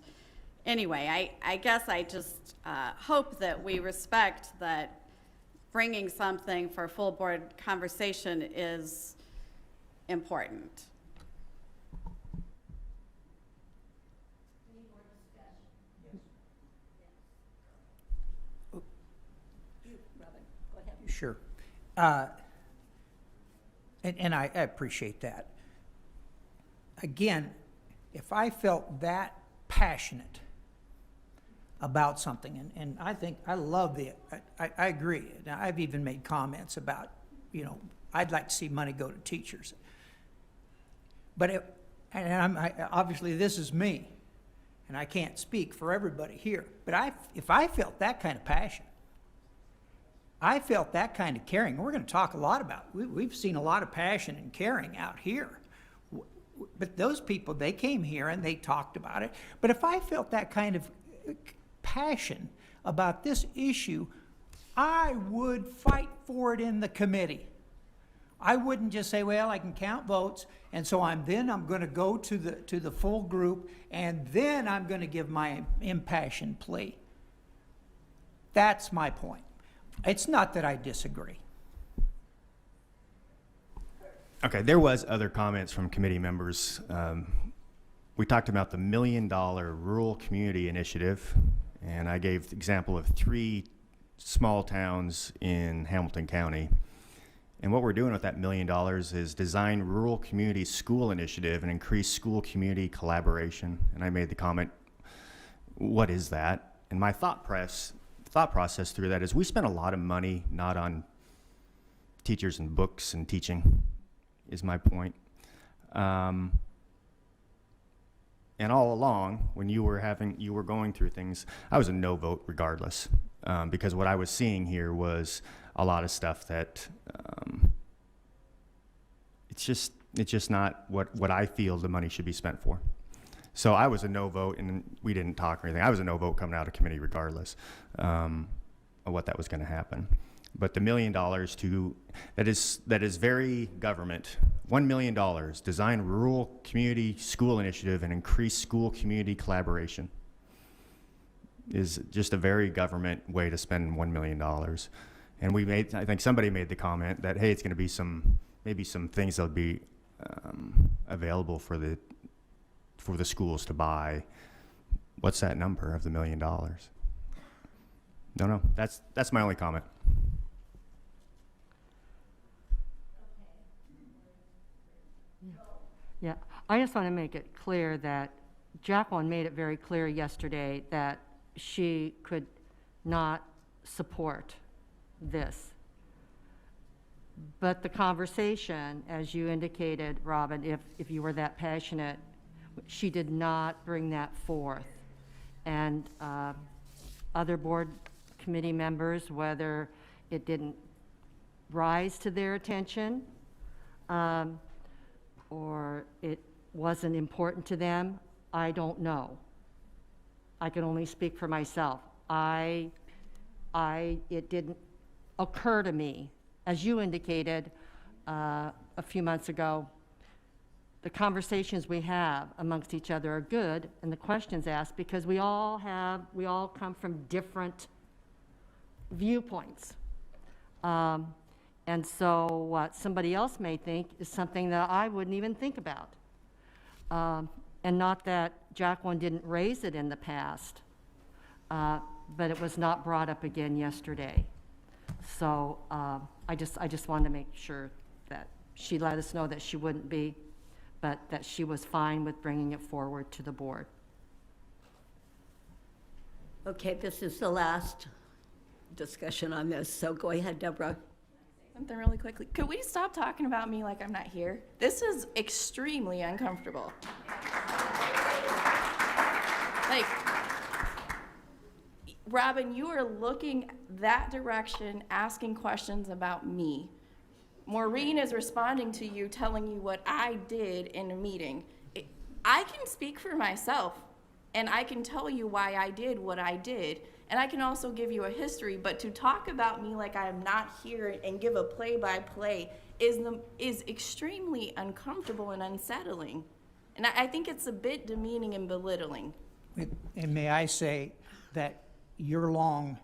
anyway, I guess I just hope that we respect that bringing something for full board conversation is important. Sure. And I appreciate that. again, if I felt that passionate about something, and I think, I love I agree. Now, I've even made comments about, I'd like to see money go to teachers. But obviously this is me, and I can't speak for everybody here, but if I felt that kind of passion, I felt that kind of caring, and we're going to talk a lot about, we've seen a lot of passion and caring out here. But those people, they came here and they talked about it. But if I felt that kind of passion about this issue, I would fight for it in the committee. I wouldn't just say, well, I can count votes, and so I'm going to go to the full group, and then I'm going to give my impassioned plea. That's my point. It's not that I disagree. Okay, there was other comments from committee members. We talked about the $1 million rural community initiative, and I gave the example of 3 small towns in Hamilton County. And what we're doing with that $1 million is design rural community school initiative and increase school community collaboration. And I made the comment, what is that? And my thought process through that is we spend a lot of money not on teachers and books and teaching, is my point. And all along, when you were going through things, I was a no vote regardless, because what I was seeing here was a lot of stuff that it's just not what I feel the money should be spent for. So I was a no vote, and we didn't talk or anything. I was a no vote coming out of committee regardless of what that was going to happen. But the $1 million that is very government. $1 million, design rural community school initiative and increase school community collaboration, is just a very government way to spend $1 million. And I think somebody made the comment that, hey, it's going to be maybe some things that'll be available for the schools to buy. What's that number of the $1 million? Don't know. That's my only comment. Yeah, I just want to make it clear that Jacqueline made it very clear yesterday that she could not support this. But the conversation, as you indicated, Robin, if you were that passionate, she did not bring that forth. And other board committee members, whether it didn't rise to their attention, or it wasn't important to them, I don't know. I can only speak for myself. It didn't occur to me, as you indicated a few months ago, the conversations we have amongst each other are good, and the questions asked, because we all come from different viewpoints. And so what somebody else may think is something that I wouldn't even think about. And not that Jacqueline didn't raise it in the past, but it was not brought up again yesterday. So I just wanted to make sure that she let us know that she wouldn't be, but that she was fine with bringing it forward to the board. Okay, this is the last discussion on this, so go ahead, Deborah. Something really quickly. Could we stop talking about me like I'm not here? This is extremely uncomfortable. Like, Robin, you are looking that direction, asking questions about me. Maureen is responding to you, telling you what I did in a meeting. I can speak for myself, and I can tell you why I did what I did. And I can also give you a history, but to talk about me like I'm not here and give a play-by-play is extremely uncomfortable and unsettling. And I think it's a bit demeaning and belittling. And may I say that your long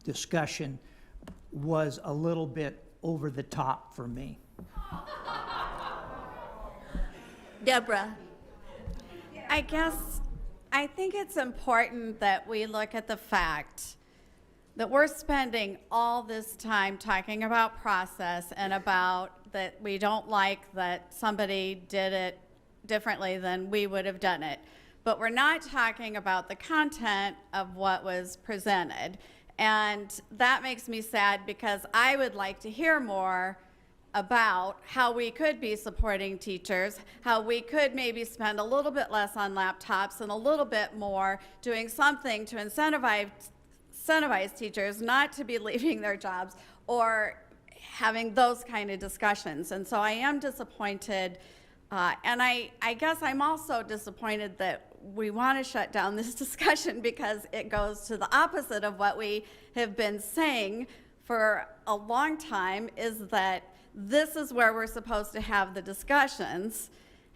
discussion was a little bit over the top for me. Deborah. I think it's important that we look at the fact that we're spending all this time talking about process and about that we don't like that somebody did it differently than we would have done it. But we're not talking about the content of what was presented. And that makes me sad because I would like to hear more about how we could be supporting teachers, how we could maybe spend a little bit less on laptops and a little bit more doing something to incentivize teachers not to be leaving their jobs or having those kind of discussions. And so I am disappointed, and I guess I'm also disappointed that we want to shut down this discussion because it goes to the opposite of what we have been saying for a long time, is that this is where we're supposed to have the discussions,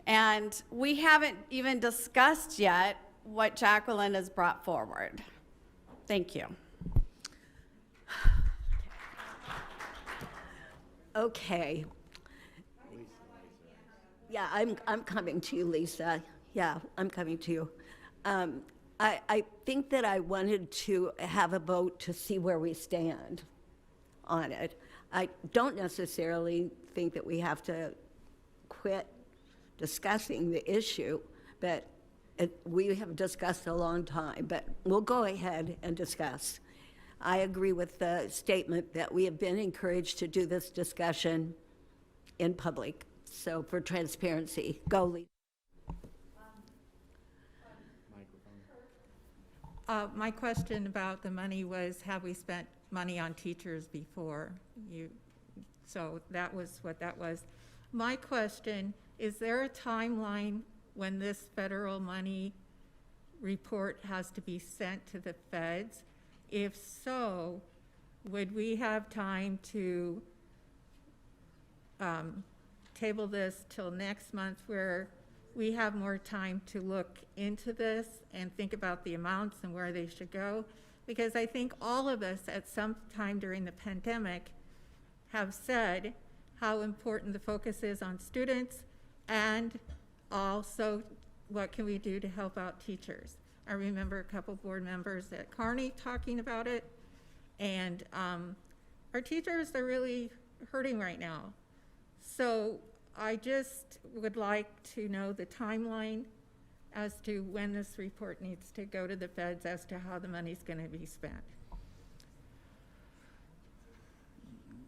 and we haven't even discussed yet what Jacqueline has brought forward. Thank you. Okay. Yeah, I'm coming to you, Lisa. Yeah, I'm coming to you. I think that I wanted to have a vote to see where we stand on it. I don't necessarily think that we have to quit discussing the issue, but we have discussed a long time, but we'll go ahead and discuss. I agree with the statement that we have been encouraged to do this discussion in public. So for transparency, go, Lisa. My question about the money was, have we spent money on teachers before? So that was what that was. My question, is there a timeline when this federal money report has to be sent to the feds? If so, would we have time to table this till next month, where we have more time to look into this and think about the amounts and where they should go? Because I think all of us at some time during the pandemic have said how important the focus is on students, and also what can we do to help out teachers. I remember a couple board members at Kearney talking about it, and our teachers are really hurting right now. So I just would like to know the timeline as to when this report needs to go to the feds as to how the money's going to be spent.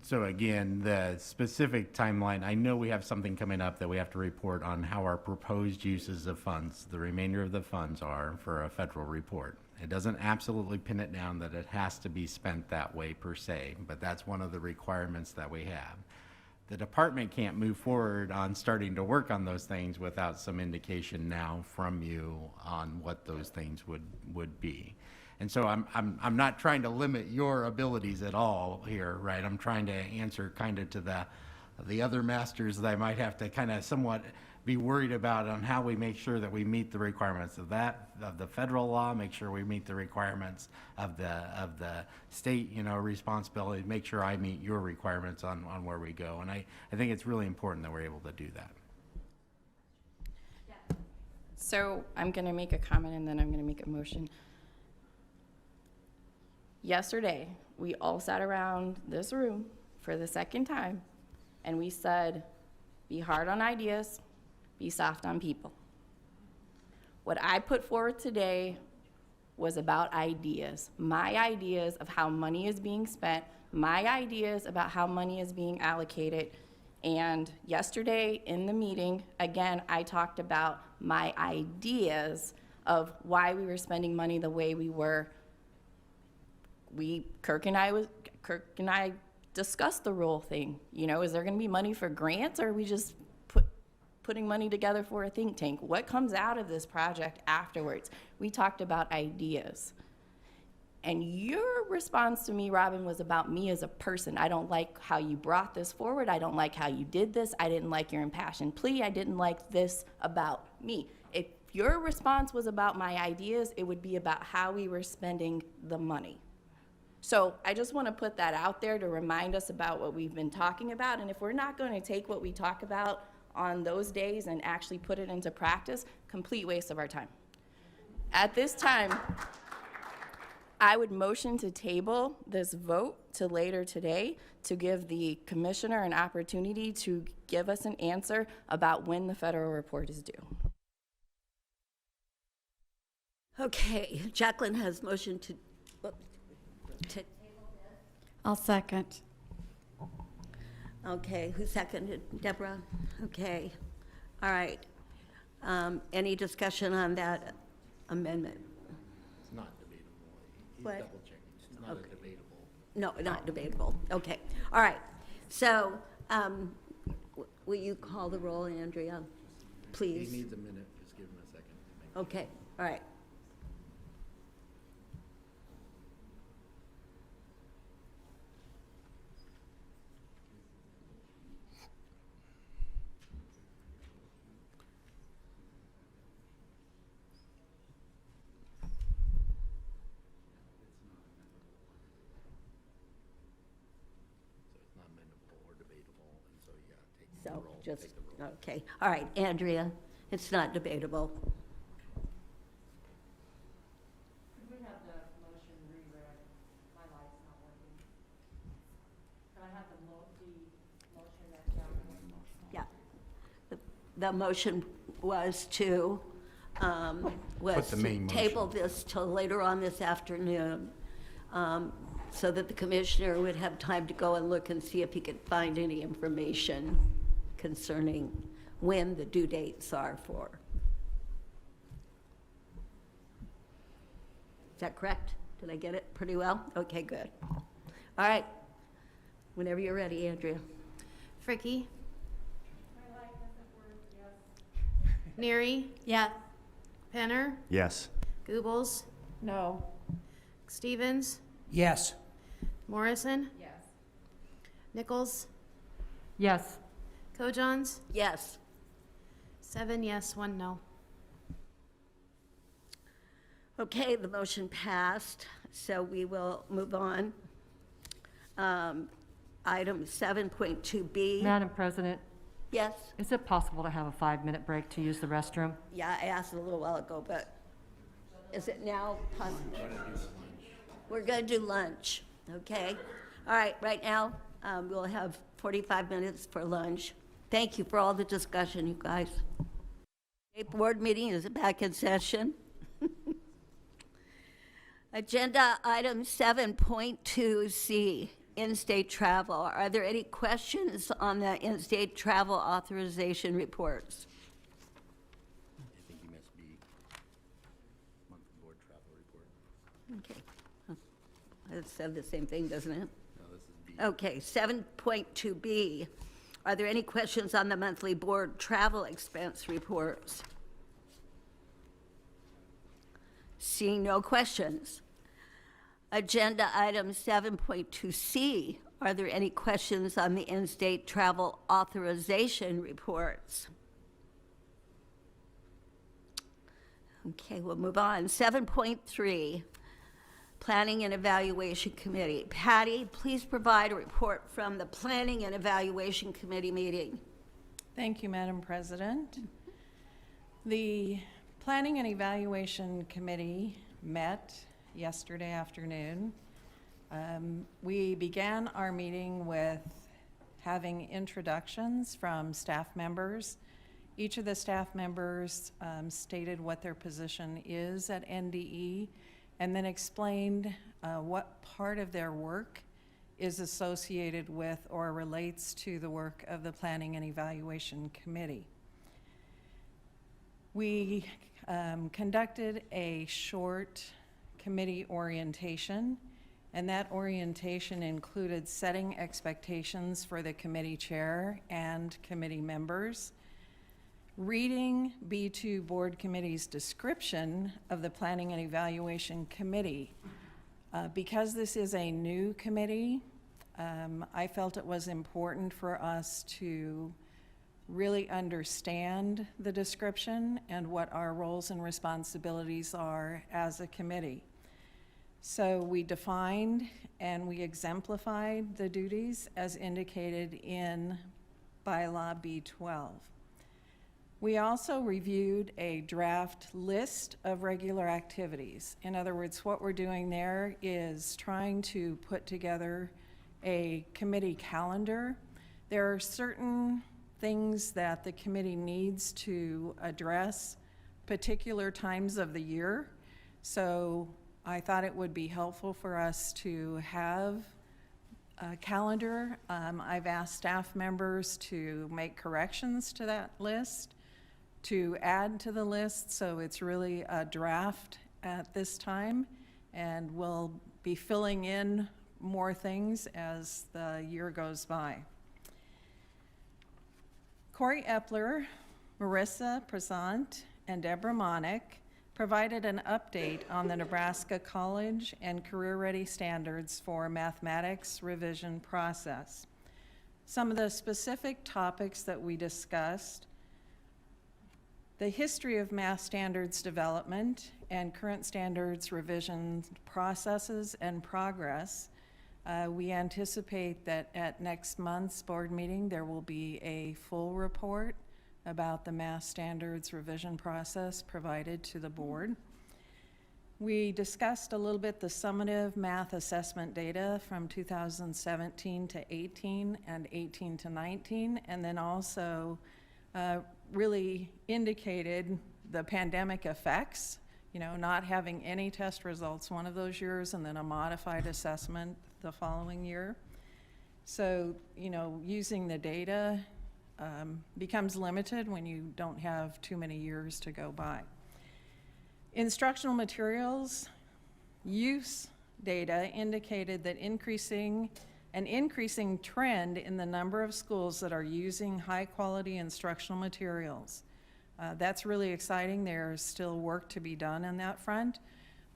So again, the specific timeline, I know we have something coming up that we have to report on how our proposed uses of funds, the remainder of the funds, are for a federal report. It doesn't absolutely pin it down that it has to be spent that way per se, but that's one of the requirements that we have. The department can't move forward on starting to work on those things without some indication now from you on what those things would be. And so I'm not trying to limit your abilities at all here, right? I'm trying to answer kind of to the other masters that I might have to kind of somewhat be worried about on how we make sure that we meet the requirements of the federal law, make sure we meet the requirements of the state, responsibility, make sure I meet your requirements on where we go. And I think it's really important that we're able to do that. So I'm going to make a comment and then I'm going to make a motion. Yesterday, we all sat around this room for the second time and we said, be hard on ideas, be soft on people. What I put forward today was about ideas. My ideas of how money is being spent, my ideas about how money is being allocated. And yesterday in the meeting, again, I talked about my ideas of why we were spending money the way we were. Kirk and I discussed the rule thing. Is there going to be money for grants, or are we just putting money together for a think tank? What comes out of this project afterwards? We talked about ideas. And your response to me, Robin, was about me as a person. I don't like how you brought this forward. I don't like how you did this. I didn't like your impassioned plea. I didn't like this about me. If your response was about my ideas, it would be about how we were spending the money. So I just want to put that out there to remind us about what we've been talking about. And if we're not going to take what we talk about on those days and actually put it into practice, complete waste of our time. At this time, I would motion to table this vote to later today to give the commissioner an opportunity to give us an answer about when the federal report is due. Okay, Jacqueline has motion to I'll second. okay, who seconded? Deborah? Okay, all right. Any discussion on that amendment? It's not debatable. He's What? double checking. It's not a debatable. No, not debatable. Okay, all right. So, will you call the roll, Andrea, please? He needs a minute. Just give him a second. Okay, all right. So it's not amendable or debatable, and so you gotta take the So, roll. just, Take the roll. okay. All right, Andrea, it's not debatable. Could we have the motion reread? My light's not working. Can I have the motion that Jacqueline? Yeah. The motion was to, was the to main table this till later on this afternoon, so that the commissioner would have time to go and look and see if he could find any information concerning when the due dates are for. Is that correct? Did I get it pretty well? Okay, good. All right. Whenever you're ready, Andrea. Fricke? Neary? Yes. Penner? Yes. Goebbels? No. Stevens? Yes. Morrison? Yes. Nichols? Yes. Kojons? Yes. 7 yes, 1 no. Okay, the motion passed, so we will move on. Item 7.2B. Madam President, Yes? is it possible to have a 5-minute break to use the restroom? Yeah, I asked a little while ago, but is it now possible? We're going to do lunch, okay? All right, right now, we'll have 45 minutes for lunch. Thank you for all the discussion, you guys. Board meeting is back in session. Agenda item 7.2C, in-state travel. Are there any questions on the in-state travel authorization reports? I think he must be monthly board travel report. Okay. It said the same thing, doesn't it? No, this is B. Okay, 7.2B. Are there any questions on the monthly board travel expense reports? Seeing no questions. Agenda item 7.2C. Are there any questions on the in-state travel authorization reports? Okay, we'll move on. 7.3. Planning and Evaluation Committee. Patty, please provide a report from the Planning and Evaluation Committee meeting. Thank you, Madam President. The Planning and Evaluation Committee met yesterday afternoon. We began our meeting with having introductions from staff members. Each of the staff members stated what their position is at NDE and then explained what part of their work is associated with or relates to the work of the Planning and Evaluation Committee. We conducted a short committee orientation, and that orientation included setting expectations for the committee chair and committee members, reading B2 Board Committee's description of the Planning and Evaluation Committee. Because this is a new committee, I felt it was important for us to really understand the description and what our roles and responsibilities are as a committee. So we defined and we exemplified the duties as indicated in bylaw B12. We also reviewed a draft list of regular activities. In other words, what we're doing there is trying to put together a committee calendar. There are certain things that the committee needs to address particular times of the year. So I thought it would be helpful for us to have a calendar. I've asked staff members to make corrections to that list, to add to the list, so it's really a draft at this time, and we'll be filling in more things as the year goes by. Corey Epler, Marissa Prezant, and Deborah Monick provided an update on the Nebraska College and Career Ready Standards for Mathematics revision process. Some of the specific topics that we discussed: the history of math standards development and current standards revision processes and progress. We anticipate that at next month's board meeting there will be a full report about the math standards revision process provided to the board. We discussed a little bit the summative math assessment data from 2017 to 18 and 18 to 19, and then also really indicated the pandemic effects, not having any test results one of those years and then a modified assessment the following year. So, using the data becomes limited when you don't have too many years to go by. Instructional materials use data indicated that an increasing trend in the number of schools that are using high quality instructional materials. That's really exciting. There's still work to be done on that front.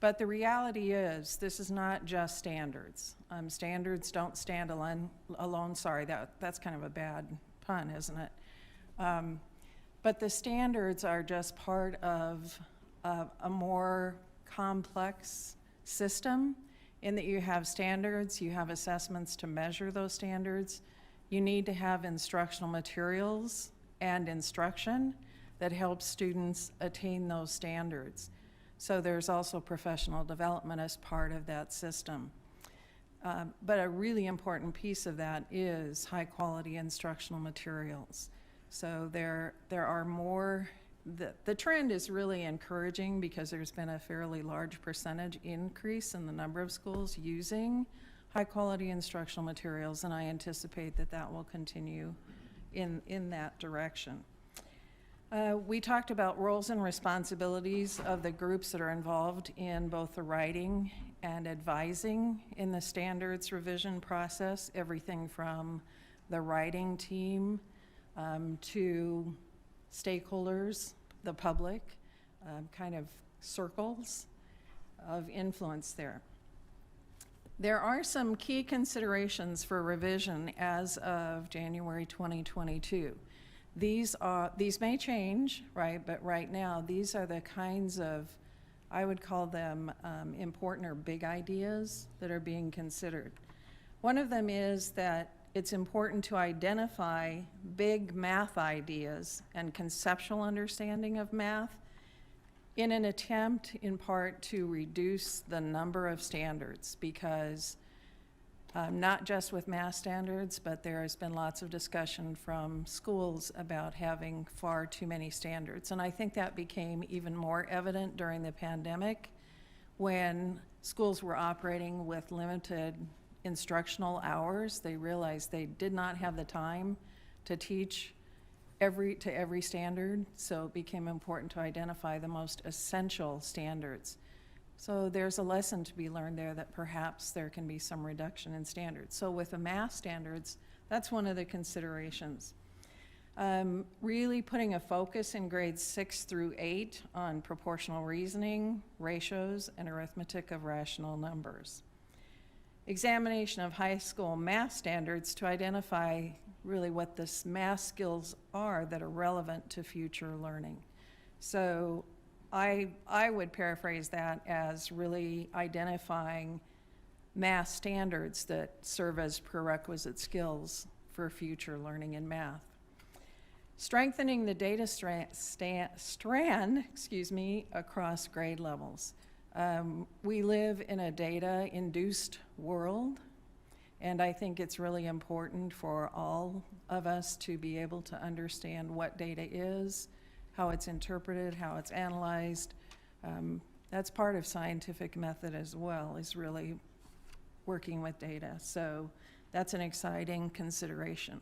But the reality is, this is not just standards. Standards don't stand alone. Sorry, that's kind of a bad pun, isn't it? But the standards are just part of a more complex system, in that you have standards, you have assessments to measure those standards. You need to have instructional materials and instruction that helps students attain those standards. So there's also professional development as part of that system. But a really important piece of that is high quality instructional materials. So there are more, the trend is really encouraging because there's been a fairly large percentage increase in the number of schools using high quality instructional materials, and I anticipate that that will continue in that direction. We talked about roles and responsibilities of the groups that are involved in both the writing and advising in the standards revision process, everything from the writing team to stakeholders, the public, kind of circles of influence there. There are some key considerations for revision as of January 2022. These may change, right? But right now, these are the kinds of, I would call them important or big ideas that are being considered. One of them is that it's important to identify big math ideas and conceptual understanding of math in an attempt, in part, to reduce the number of standards, because not just with math standards, but there has been lots of discussion from schools about having far too many standards. And I think that became even more evident during the pandemic, when schools were operating with limited instructional hours. They realized they did not have the time to teach to every standard, so it became important to identify the most essential standards. So there's a lesson to be learned there, that perhaps there can be some reduction in standards. So with the math standards, that's one of the considerations. Really putting a focus in grades 6 through 8 on proportional reasoning, ratios, and arithmetic of rational numbers. Examination of high school math standards to identify really what the math skills are that are relevant to future learning. So I would paraphrase that as really identifying math standards that serve as prerequisite skills for future learning in math. Strengthening the data strand, across grade levels. We live in a data-induced world, and I think it's really important for all of us to be able to understand what data is, how it's interpreted, how it's analyzed. That's part of scientific method as well, is really working with data. So that's an exciting consideration.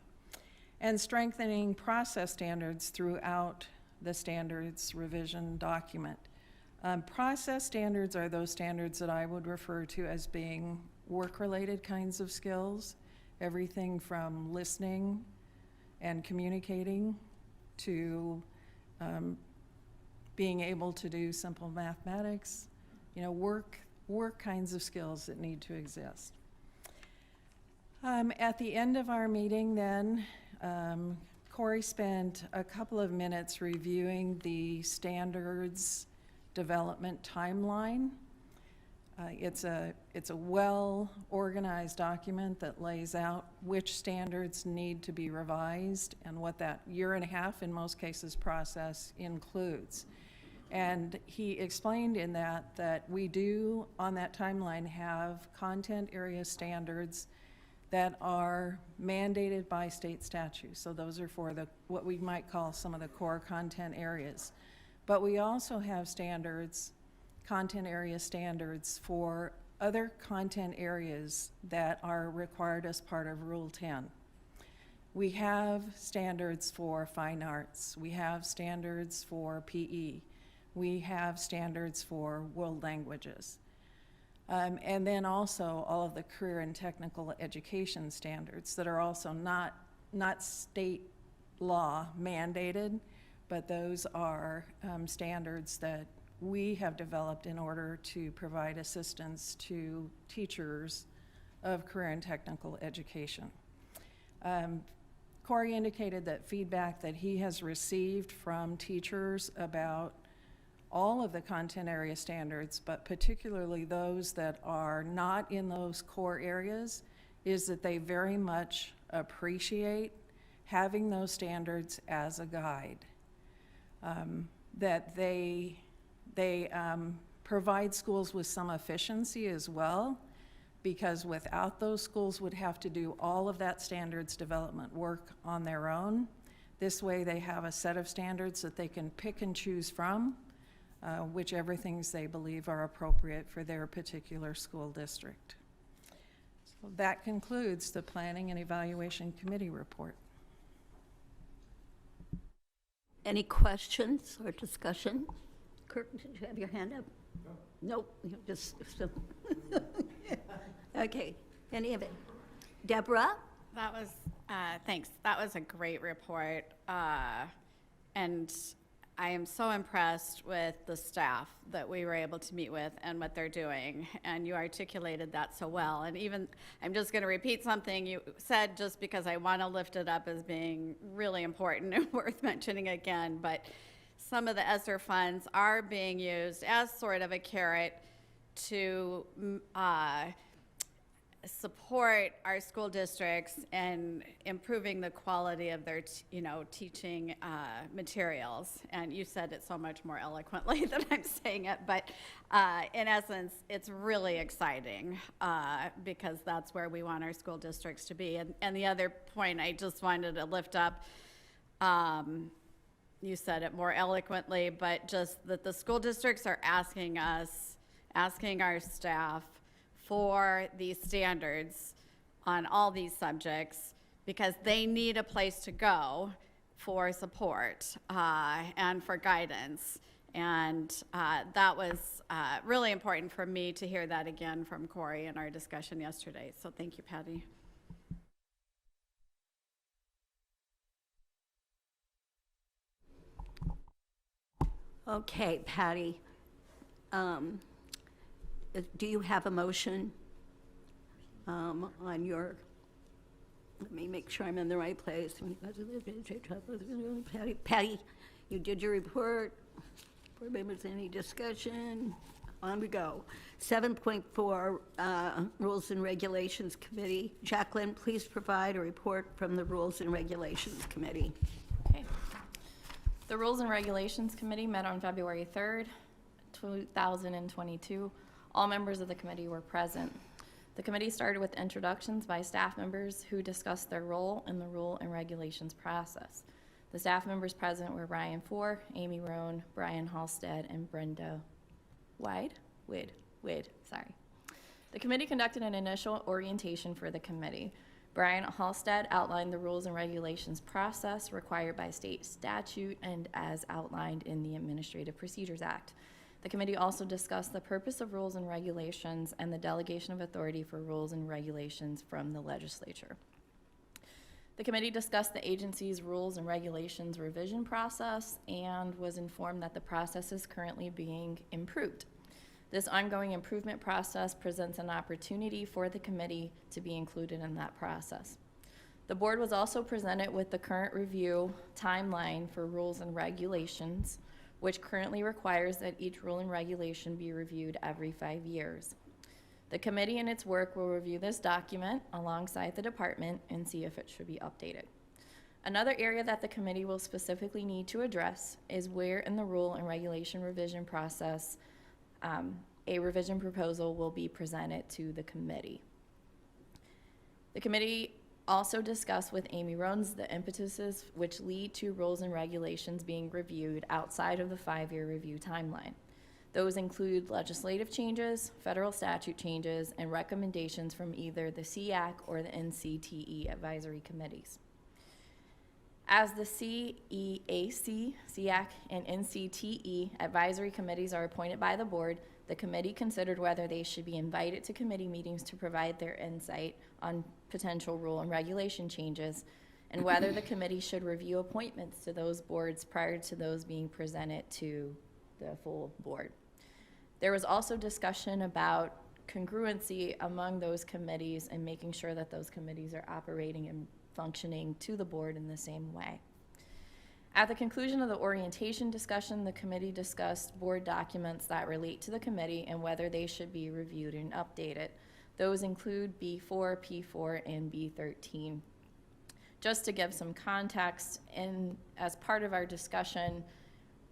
And strengthening process standards throughout the standards revision document. Process standards are those standards that I would refer to as being work-related kinds of skills, everything from listening and communicating to being able to do simple mathematics, work kinds of skills that need to exist. At the end of our meeting then, Corey spent a couple of minutes reviewing the standards development timeline. It's a well-organized document that lays out which standards need to be revised and what that year-and-a-half, in most cases, process includes. And he explained in that we do, on that timeline, have content area standards that are mandated by state statute. So those are for what we might call some of the core content areas. But we also have standards, content area standards, for other content areas that are required as part of Rule 10. We have standards for fine arts. We have standards for PE. We have standards for world languages. And then also all of the career and technical education standards that are also not state law mandated, but those are standards that we have developed in order to provide assistance to teachers of career and technical education. Corey indicated that feedback that he has received from teachers about all of the content area standards, but particularly those that are not in those core areas, is that they very much appreciate having those standards as a guide. That they provide schools with some efficiency as well, because without those, schools would have to do all of that standards development work on their own. This way they have a set of standards that they can pick and choose from, whichever things they believe are appropriate for their particular school district. So that concludes the Planning and Evaluation Committee report. Any questions or discussion? Kirk, did you have your hand up? No. Nope, you just, okay, any of it? Deborah? That was, thanks. That was a great report. And I am so impressed with the staff that we were able to meet with and what they're doing. And you articulated that so well. And even, I'm just going to repeat something you said just because I want to lift it up as being really important and worth mentioning again. But some of the ESSER funds are being used as sort of a carrot to support our school districts in improving the quality of their teaching materials. And you said it so much more eloquently than I'm saying it, but in essence, it's really exciting because that's where we want our school districts to be. And the other point I just wanted to lift up, you said it more eloquently, but just that the school districts are asking our staff for these standards on all these subjects because they need a place to go for support and for guidance. And that was really important for me to hear that again from Corey in our discussion yesterday. So thank you, Patty. Okay, Patty. Do you have a motion on your, let me make sure I'm in the right place. Patty, you did your report. Board members, any discussion? On we go. 7.4, Rules and Regulations Committee. Jacqueline, please provide a report from the Rules and Regulations Committee. Okay. The Rules and Regulations Committee met on February 3rd, 2022. All members of the committee were present. The committee started with introductions by staff members who discussed their role in the rule and regulations process. The staff members present were Ryan Four, Amy Roan, Brian Halstead, and Brenda Wade. The committee conducted an initial orientation for the committee. Brian Halstead outlined the rules and regulations process required by state statute and as outlined in the Administrative Procedures Act. The committee also discussed the purpose of rules and regulations and the delegation of authority for rules and regulations from the legislature. The committee discussed the agency's rules and regulations revision process and was informed that the process is currently being improved. This ongoing improvement process presents an opportunity for the committee to be included in that process. The board was also presented with the current review timeline for rules and regulations, which currently requires that each rule and regulation be reviewed every 5 years. The committee in its work will review this document alongside the department and see if it should be updated. Another area that the committee will specifically need to address is where in the rule and regulation revision process a revision proposal will be presented to the committee. The committee also discussed with Amy Roans the impetuses which lead to rules and regulations being reviewed outside of the 5-year review timeline. Those include legislative changes, federal statute changes, and recommendations from either the SEAC or the NCTE advisory committees. As the CEAC, SEAC, and NCTE advisory committees are appointed by the board, the committee considered whether they should be invited to committee meetings to provide their insight on potential rule and regulation changes, and whether the committee should review appointments to those boards prior to those being presented to the full board. There was also discussion about congruency among those committees and making sure that those committees are operating and functioning to the board in the same way. At the conclusion of the orientation discussion, the committee discussed board documents that relate to the committee and whether they should be reviewed and updated. Those include B4, P4, and B13. Just to give some context, and as part of our discussion,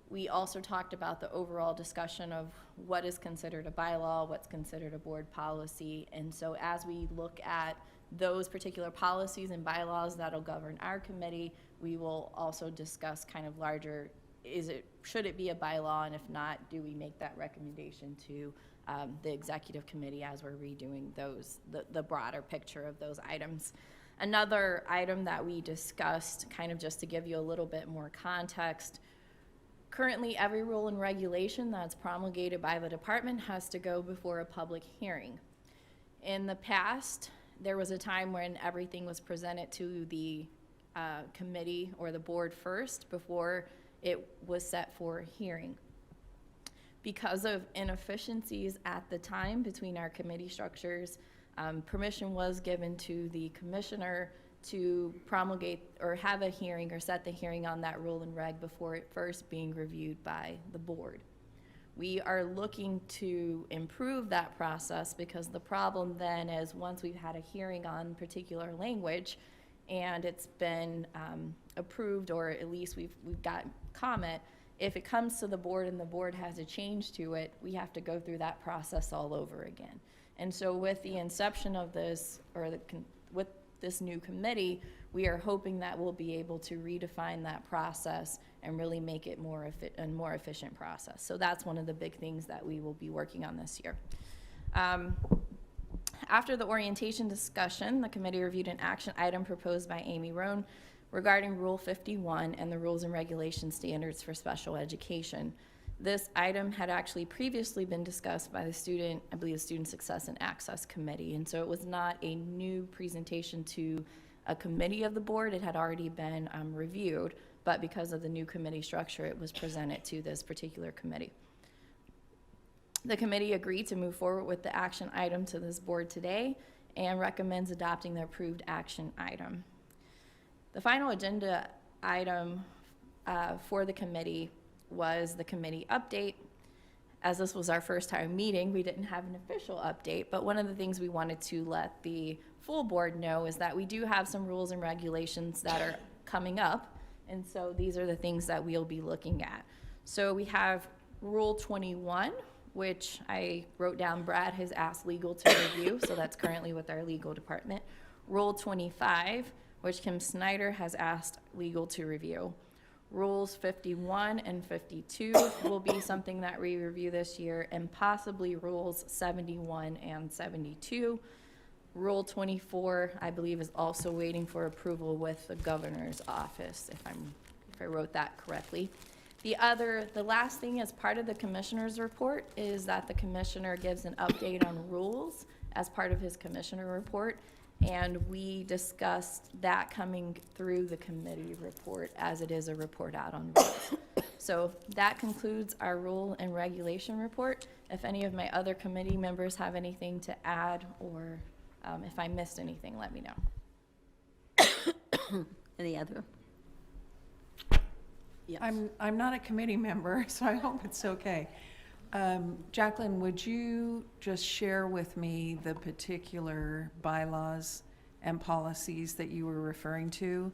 we also talked about the overall discussion of what is considered a bylaw, what's considered a board policy, and so as we look at those particular policies and bylaws that'll govern our committee, we will also discuss kind of larger, should it be a bylaw, and if not, do we make that recommendation to the executive committee as we're redoing those, the broader picture of those items. Another item that we discussed, kind of just to give you a little bit more context, currently every rule and regulation that's promulgated by the department has to go before a public hearing. In the past, there was a time when everything was presented to the committee or the board first before it was set for a hearing. Because of inefficiencies at the time between our committee structures, permission was given to the commissioner to promulgate or have a hearing or set the hearing on that rule and reg before it first being reviewed by the board. We are looking to improve that process because the problem then is once we've had a hearing on particular language and it's been approved, or at least we've got comment, if it comes to the board and the board has a change to it, we have to go through that process all over again. And so with the inception of this, or with this new committee, we are hoping that we'll be able to redefine that process and really make it a more efficient process. So that's one of the big things that we will be working on this year. After the orientation discussion, the committee reviewed an action item proposed by Amy Roan regarding Rule 51 and the rules and regulation standards for special education. This item had actually previously been discussed by the Student Success and Access Committee, and so it was not a new presentation to a committee of the board. It had already been reviewed, but because of the new committee structure, it was presented to this particular committee. The committee agreed to move forward with the action item to this board today and recommends adopting the approved action item. The final agenda item for the committee was the committee update. As this was our first time meeting, we didn't have an official update, but one of the things we wanted to let the full board know is that we do have some rules and regulations that are coming up And so these are the things that we'll be looking at. So we have Rule 21, which I wrote down Brad has asked legal to review, so that's currently with our legal department. Rule 25, which Kim Snyder has asked legal to review. Rules 51 and 52 will be something that we review this year, and possibly Rules 71 and 72. Rule 24, I believe, is also waiting for approval with the governor's office, if I wrote that correctly. The last thing as part of the commissioner's report is that the commissioner gives an update on rules as part of his commissioner report, and we discussed that coming through the committee report as it is a report out on rules. So that concludes our rule and regulation report. If any of my other committee members have anything to add, or if I missed anything, let me know. Any other? Yes. I'm not a committee member, so I hope it's okay. Jacqueline, would you just share with me the particular bylaws and policies that you were referring to,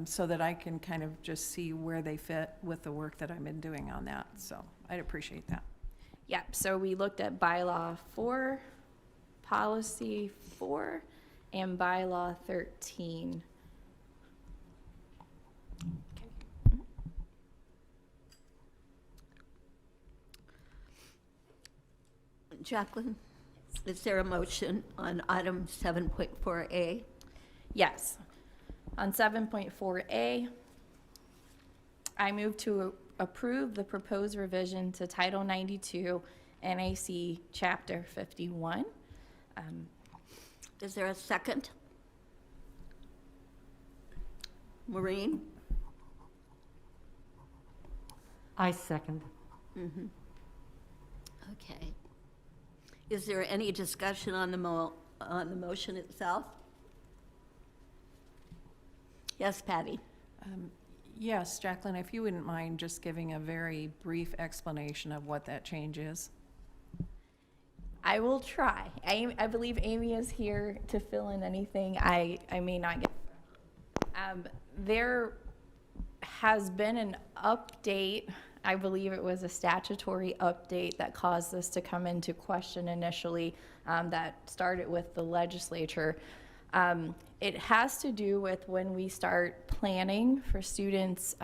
so that I can kind of just see where they fit with the work that I've been doing on that? So I'd appreciate that. Yeah, so we looked at bylaw 4, policy 4, and bylaw 13. Jacqueline, is there a motion on item 7.4A? Yes. On 7.4A, I move to approve the proposed revision to Title 92 NAC Chapter 51. Is there a second? Maureen? I second. Mm-hmm. Okay. Is there any discussion on the motion itself? Yes, Patty? Yes, Jacqueline, if you wouldn't mind just giving a very brief explanation of what that change is. I will try. I believe Amy is here to fill in anything I may not get. There has been an update. I believe it was a statutory update that caused this to come into question initially, that started with the legislature. It has to do with when we start planning for students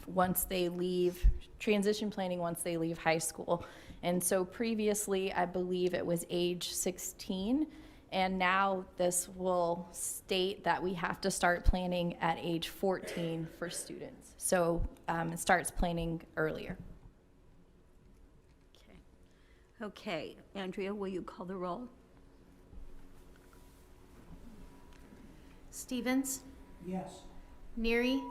once they leave, transition planning once they leave high school. And so previously, I believe it was age 16, and now this will state that we have to start planning at age 14 for students. So it starts planning earlier. Okay. Andrea, will you call the roll? Stevens? Yes. Neary?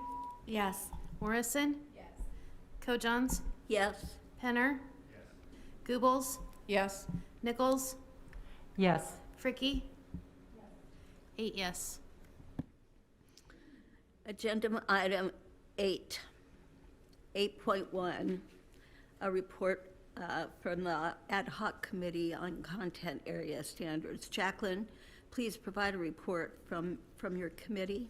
Yes. Morrison? Yes. Kojons? Yes. Penner? Yes. Goebbels? Yes. Nichols? Yes. Fricke? Yes. 8 yes. Agenda item 8, 8.1, a report from the Ad Hoc Committee on Content Area Standards. Jacqueline, please provide a report from your committee.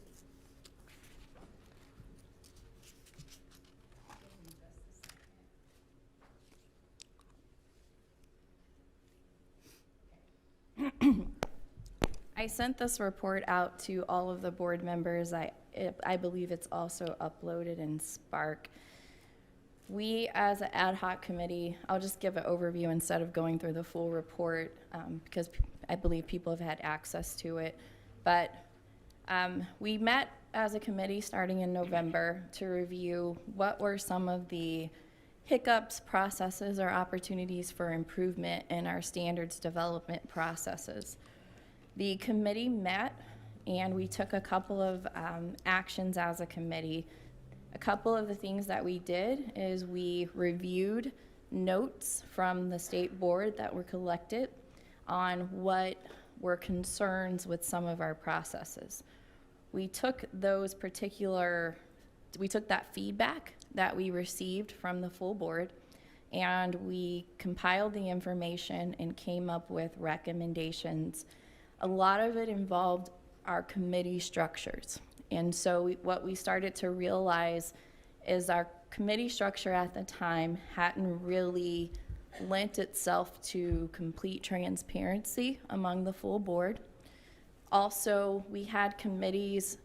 I sent this report out to all of the board members. I believe it's also uploaded in Spark. We, as an ad hoc committee, I'll just give an overview instead of going through the full report, because I believe people have had access to it. But we met as a committee starting in November to review what were some of the hiccups, processes, or opportunities for improvement in our standards development processes. The committee met and we took a couple of actions as a committee. A couple of the things that we did is we reviewed notes from the state board that were collected on what were concerns with some of our processes. We took that feedback that we received from the full board, and we compiled the information and came up with recommendations. A lot of it involved our committee structures. And so what we started to realize is our committee structure at the time hadn't really lent itself to complete transparency among the full board. Also, we had committees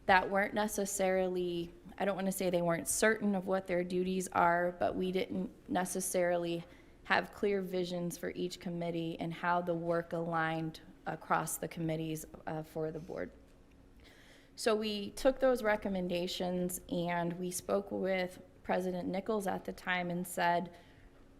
that weren't necessarily, I don't want to say they weren't certain of what their duties are, but we didn't necessarily have clear visions for each committee and how the work aligned across the committees for the board. So we took those recommendations and we spoke with President Nichols at the time and said,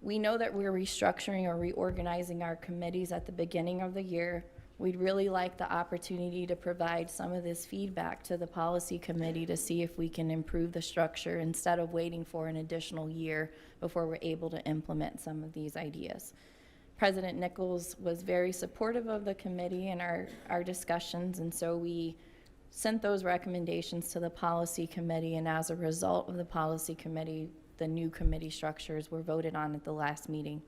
we know that we're restructuring or reorganizing our committees at the beginning of the year. We'd really like the opportunity to provide some of this feedback to the policy committee to see if we can improve the structure instead of waiting for an additional year before we're able to implement some of these ideas. President Nichols was very supportive of the committee and our discussions, and so we sent those recommendations to the policy committee, and as a result of the policy committee, the new committee structures were voted on at the last meeting.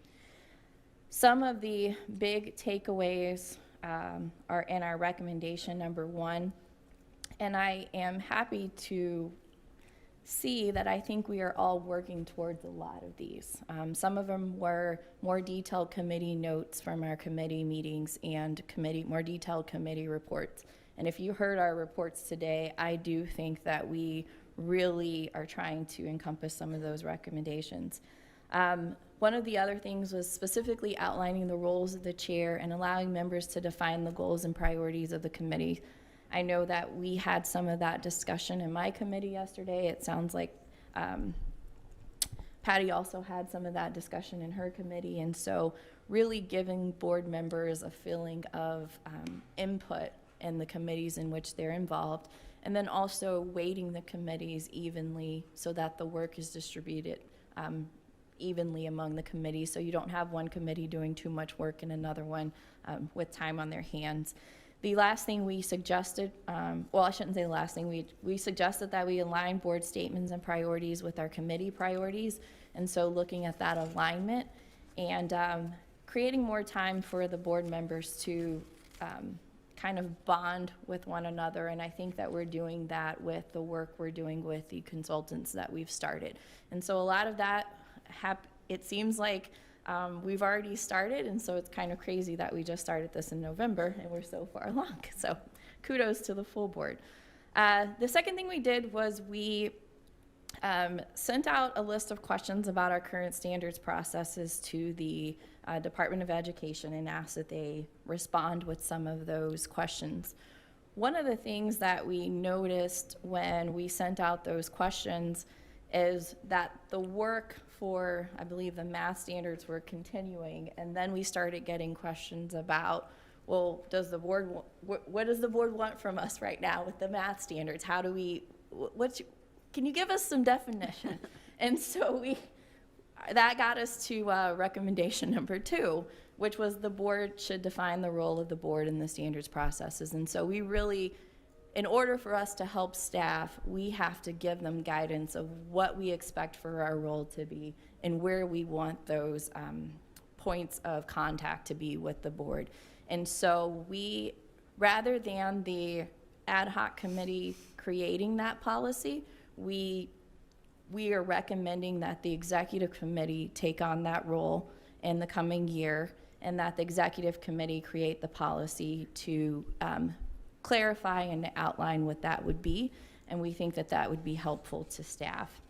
Some of the big takeaways are in our recommendation number 1, and I am happy to see that I think we are all working towards a lot of these. Some of them were more detailed committee notes from our committee meetings and more detailed committee reports. And if you heard our reports today, I do think that we really are trying to encompass some of those recommendations. One of the other things was specifically outlining the roles of the chair and allowing members to define the goals and priorities of the committee. I know that we had some of that discussion in my committee yesterday. It sounds like Patty also had some of that discussion in her committee, and so really giving board members a feeling of input in the committees in which they're involved, and then also weighting the committees evenly so that the work is distributed evenly among the committees, so you don't have one committee doing too much work and another one with time on their hands. The last thing we suggested, well, I shouldn't say the last thing, we suggested that we align board statements and priorities with our committee priorities, and so looking at that alignment and creating more time for the board members to kind of bond with one another, and I think that we're doing that with the work we're doing with the consultants that we've started. And so a lot of that, it seems like we've already started, and so it's kind of crazy that we just started this in November and we're so far along. So kudos to the full board. The second thing we did was we sent out a list of questions about our current standards processes to the Department of Education and asked that they respond with some of those questions. One of the things that we noticed when we sent out those questions is that the work for, I believe, the math standards were continuing, and then we started getting questions about, well, does the board, what does the board want from us right now with the math standards? How do we, can you give us some definition? And so that got us to recommendation number 2, which was the board should define the role of the board in the standards processes. And so we really, in order for us to help staff, we have to give them guidance of what we expect for our role to be and where we want those points of contact to be with the board. And so we, rather than the ad hoc committee creating that policy, we are recommending that the executive committee take on that role in the coming year, and that the executive committee create the policy to clarify and outline what that would be, and we think that that would be helpful to staff.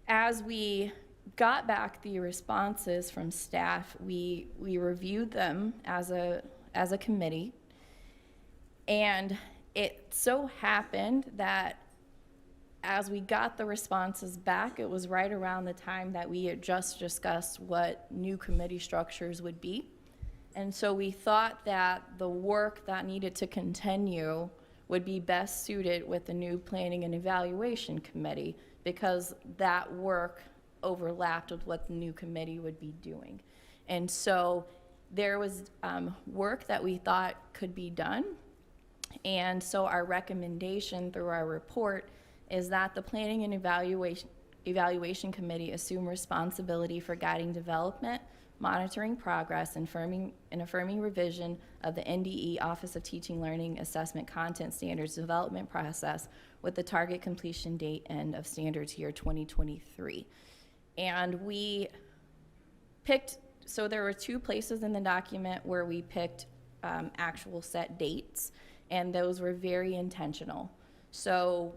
As we got back the responses from staff, we reviewed them as a committee, and it so happened that as we got the responses back, it was right around the time that we had just discussed what new committee structures would be. And so we thought that the work that needed to continue would be best suited with the new Planning and Evaluation Committee, because that work overlapped with what the new committee would be doing. And so there was work that we thought could be done. And so our recommendation through our report is that the Planning and Evaluation Evaluation Committee assume responsibility for guiding development, monitoring progress, and affirming revision of the NDE Office of Teaching, Learning, Assessment Content Standards development process with the target completion date end of standards year 2023. And we picked, so there were 2 places in the document where we picked actual set dates, and those were very intentional. So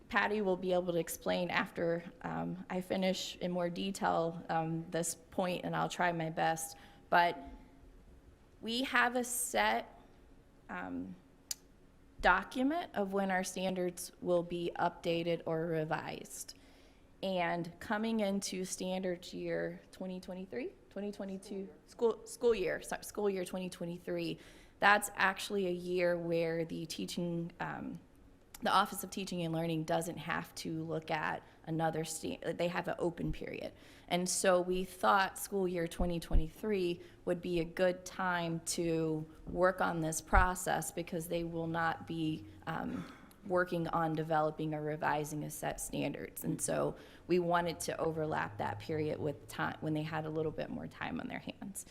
Patty will be able to explain after I finish in more detail this point, and I'll try my best. But we have a set document of when our standards will be updated or revised. And coming into standards year 2023, 2022, school year 2023, that's actually a year where the teaching, the Office of Teaching and Learning doesn't have to look at another they have an open period. And so we thought school year 2023 would be a good time to work on this process, because they will not be working on developing or revising a set standards. And so we wanted to overlap that period with time when they had a little bit more time on their hands.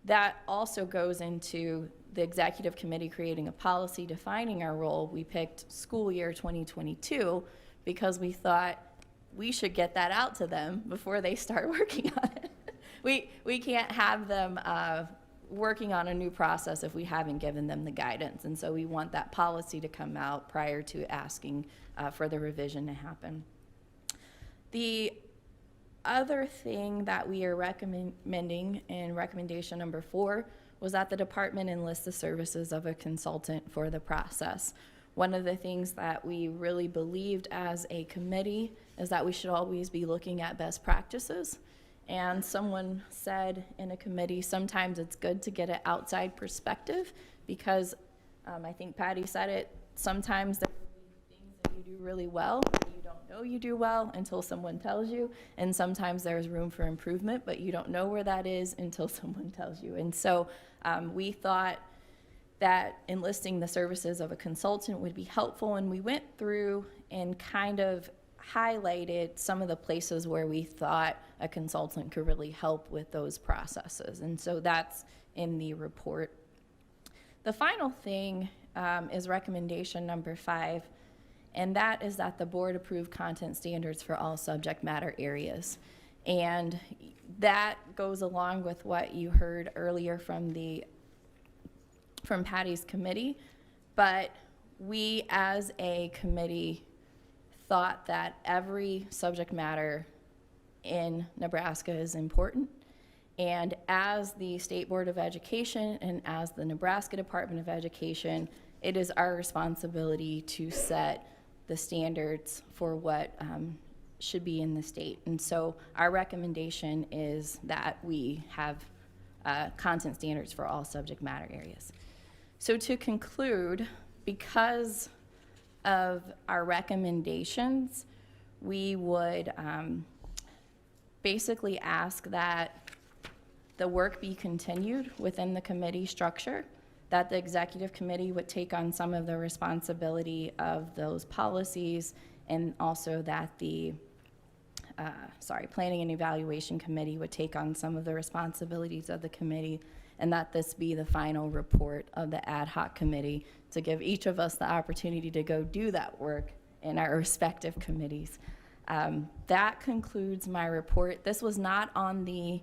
That also goes into the executive committee creating a policy defining our role. We picked school year 2022 because we thought we should get that out to them before they start working on it. We can't have them working on a new process if we haven't given them the guidance. And so we want that policy to come out prior to asking for the revision to happen. The other thing that we are recommending in recommendation number 4 was that the department enlist the services of a consultant for the process. One of the things that we really believed as a committee is that we should always be looking at best practices. And someone said in a committee, sometimes it's good to get an outside perspective, because I think Patty said it, sometimes there will be things that you do really well that you don't know you do well until someone tells you, and sometimes there's room for improvement, but you don't know where that is until someone tells you. And so we thought that enlisting the services of a consultant would be helpful, and we went through and kind of highlighted some of the places where we thought a consultant could really help with those processes. And so that's in the report. The final thing is recommendation number 5, and that is that the board approve content standards for all subject matter areas. And that goes along with what you heard earlier from Patty's committee, but we as a committee thought that every subject matter in Nebraska is important. And as the State Board of Education and as the Nebraska Department of Education, it is our responsibility to set the standards for what should be in the state. And so our recommendation is that we have content standards for all subject matter areas. So to conclude, because of our recommendations, we would basically ask that the work be continued within the committee structure, that the executive committee would take on some of the responsibility of those policies, and also that the planning and evaluation committee would take on some of the responsibilities of the committee, and that this be the final report of the ad hoc committee to give each of us the opportunity to go do that work in our respective committees. That concludes my report. This was not on the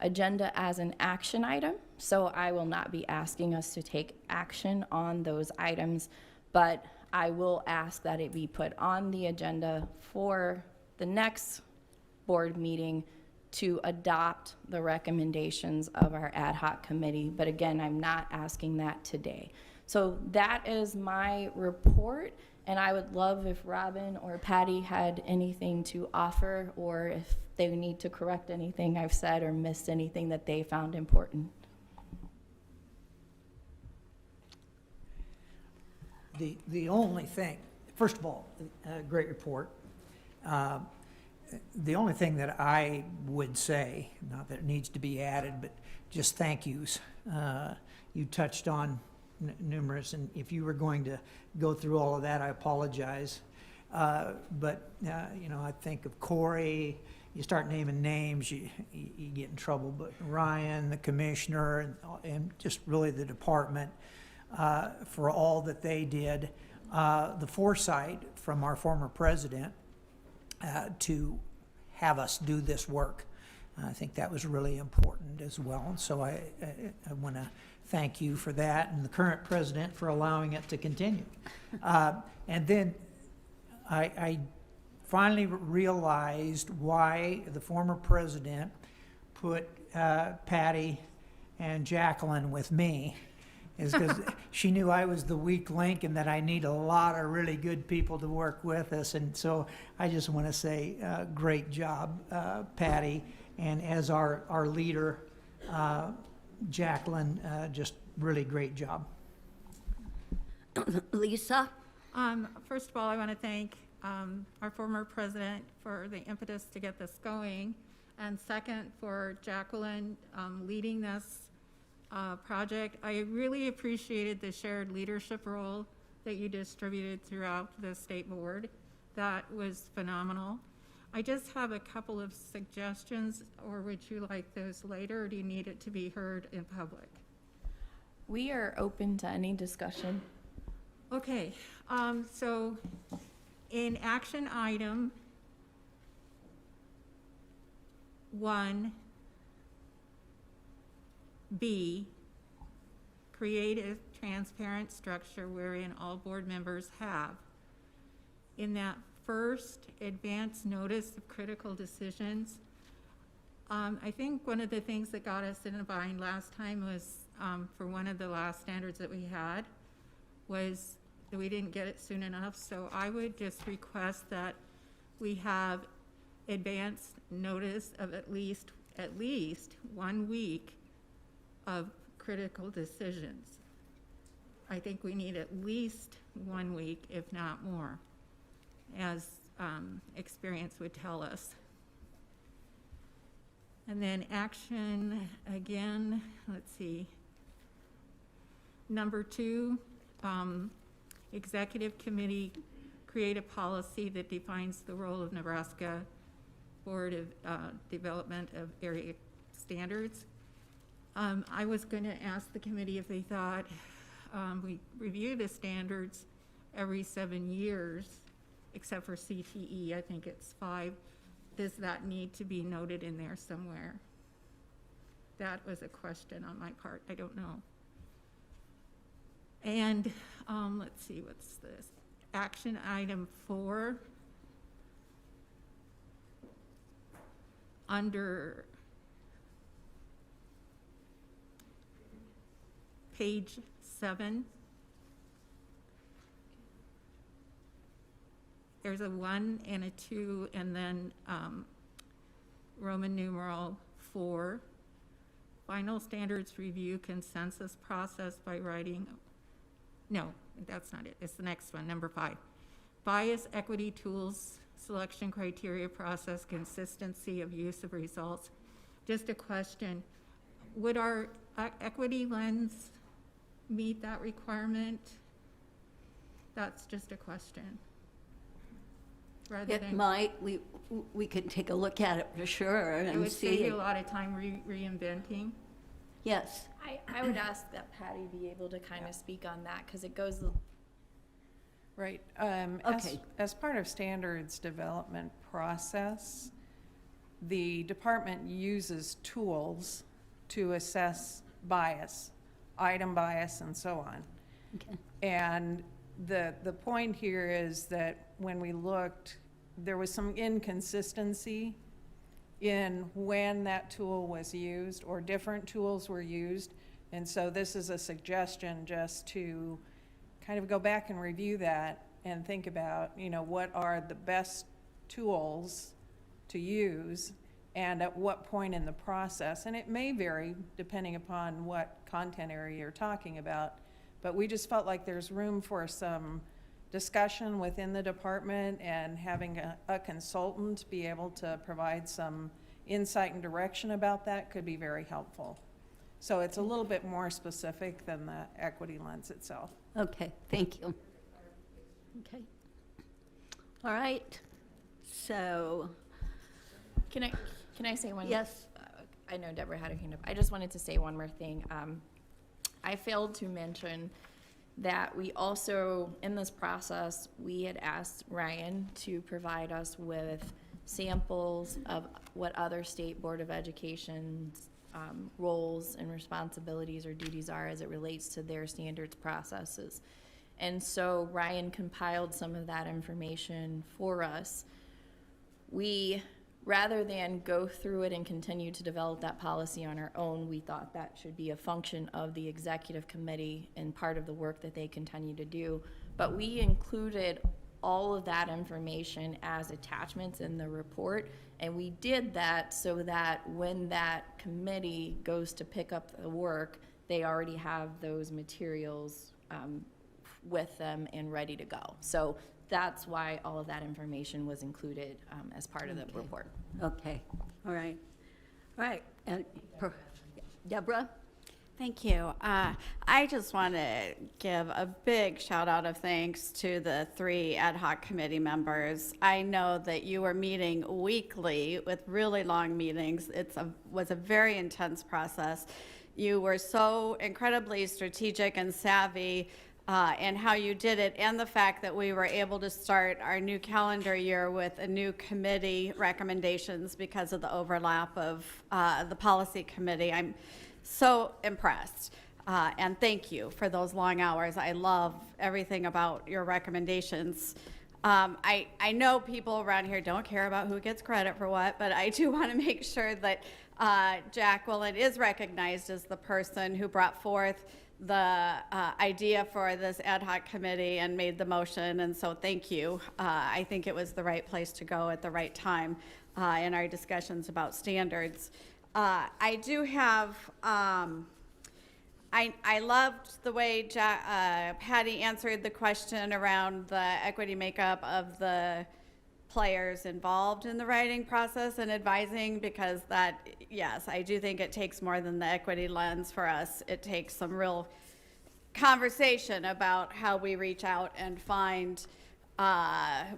agenda as an action item, so I will not be asking us to take action on those items, but I will ask that it be put on the agenda for the next board meeting to adopt the recommendations of our ad hoc committee. But again, I'm not asking that today. So that is my report, and I would love if Robin or Patty had anything to offer, or if they need to correct anything I've said or missed anything that they found important. The only thing, first of all, great report. The only thing that I would say, not that it needs to be added, but just thank yous. You touched on numerous, and if you were going to go through all of that, I apologize. But, you know, I think of Corey, you start naming names, you get in trouble, but Ryan, the commissioner, and just really the department, for all that they did, the foresight from our former president to have us do this work. I think that was really important as well. And so I want to thank you for that, and the current president for allowing it to continue. And then I finally realized why the former president put Patty and Jacqueline with me, is because she knew I was the weak link and that I need a lot of really good people to work with us. And so I just want to say great job, Patty. And as our leader, Jacqueline, just really great job. Lisa? First of all, I want to thank our former president for the impetus to get this going. And second, for Jacqueline leading this project. I really appreciated the shared leadership role that you distributed throughout the state board. That was phenomenal. I just have a couple of suggestions, or would you like those later, or do you need it to be heard in public? We are open to any discussion. Okay, so in action item 1B, create a transparent structure wherein all board members have, in that first advance notice of critical decisions, I think one of the things that got us in a bind last time was, for one of the last standards that we had, was that we didn't get it soon enough. So I would just request that we have advance notice of at least 1 week of critical decisions. I think we need at least 1 week, if not more, as experience would tell us. And then action, again, let's see. Number 2, executive committee create a policy that defines the role of Nebraska Board of Development of Area Standards. I was going to ask the committee if they thought we review the standards every 7 years, except for CTE, I think it's 5. Does that need to be noted in there somewhere? That was a question on my part, I don't know. And let's see, what's this? Action item 4, under page 7, there's a 1 and a 2, and then Roman numeral 4. Final standards review consensus process by writing. No, that's not it. It's the next one, number 5. Bias, equity tools, selection criteria process, consistency of use of results. Just a question. Would our equity lens meet that requirement? That's just a question. Rather It than, might. We could take a look at it for sure and see. It would save you a lot of time reinventing. Yes. I would ask that Patty be able to kind of speak on that, because it goes. Right. Okay. As part of standards development process, the department uses tools to assess bias, item bias, and so on. Okay. And the point here is that when we looked, there was some inconsistency in when that tool was used, or different tools were used. And so this is a suggestion just to kind of go back and review that and think about, you know, what are the best tools to use and at what point in the process. And it may vary depending upon what content area you're talking about, but we just felt like there's room for some discussion within the department, and having a consultant be able to provide some insight and direction about that could be very helpful. So it's a little bit more specific than the equity lens itself. Okay, thank you. Okay. All right, so, Can I say one? yes, I know Deborah had her hand up. I just wanted to say one more thing. I failed to mention that we also, in this process, we had asked Ryan to provide us with samples of what other state Board of Education's roles and responsibilities or duties are as it relates to their standards processes. And so Ryan compiled some of that information for us. We, rather than go through it and continue to develop that policy on our own, we thought that should be a function of the executive committee and part of the work that they continue to do. But we included all of that information as attachments in the report, and we did that so that when that committee goes to pick up the work, they already have those materials with them and ready to go. So that's why all of that information was included as part of the report. okay, all right. All right, and Deborah? Thank you. I just want to give a big shout out of thanks to the 3 ad hoc committee members. I know that you were meeting weekly with really long meetings. Was a very intense process. You were so incredibly strategic and savvy in how you did it, and the fact that we were able to start our new calendar year with a new committee recommendations because of the overlap of the policy committee. I'm so impressed, and thank you for those long hours. I love everything about your recommendations. I know people around here don't care about who gets credit for what, but I do want to make sure that Jacqueline is recognized as the person who brought forth the idea for this ad hoc committee and made the motion, and so thank you. I think it was the right place to go at the right time in our discussions about standards. I do have, I loved the way Patty answered the question around the equity makeup of the players involved in the writing process and advising, because that, yes, I do think it takes more than the equity lens for us. It takes some real conversation about how we reach out and find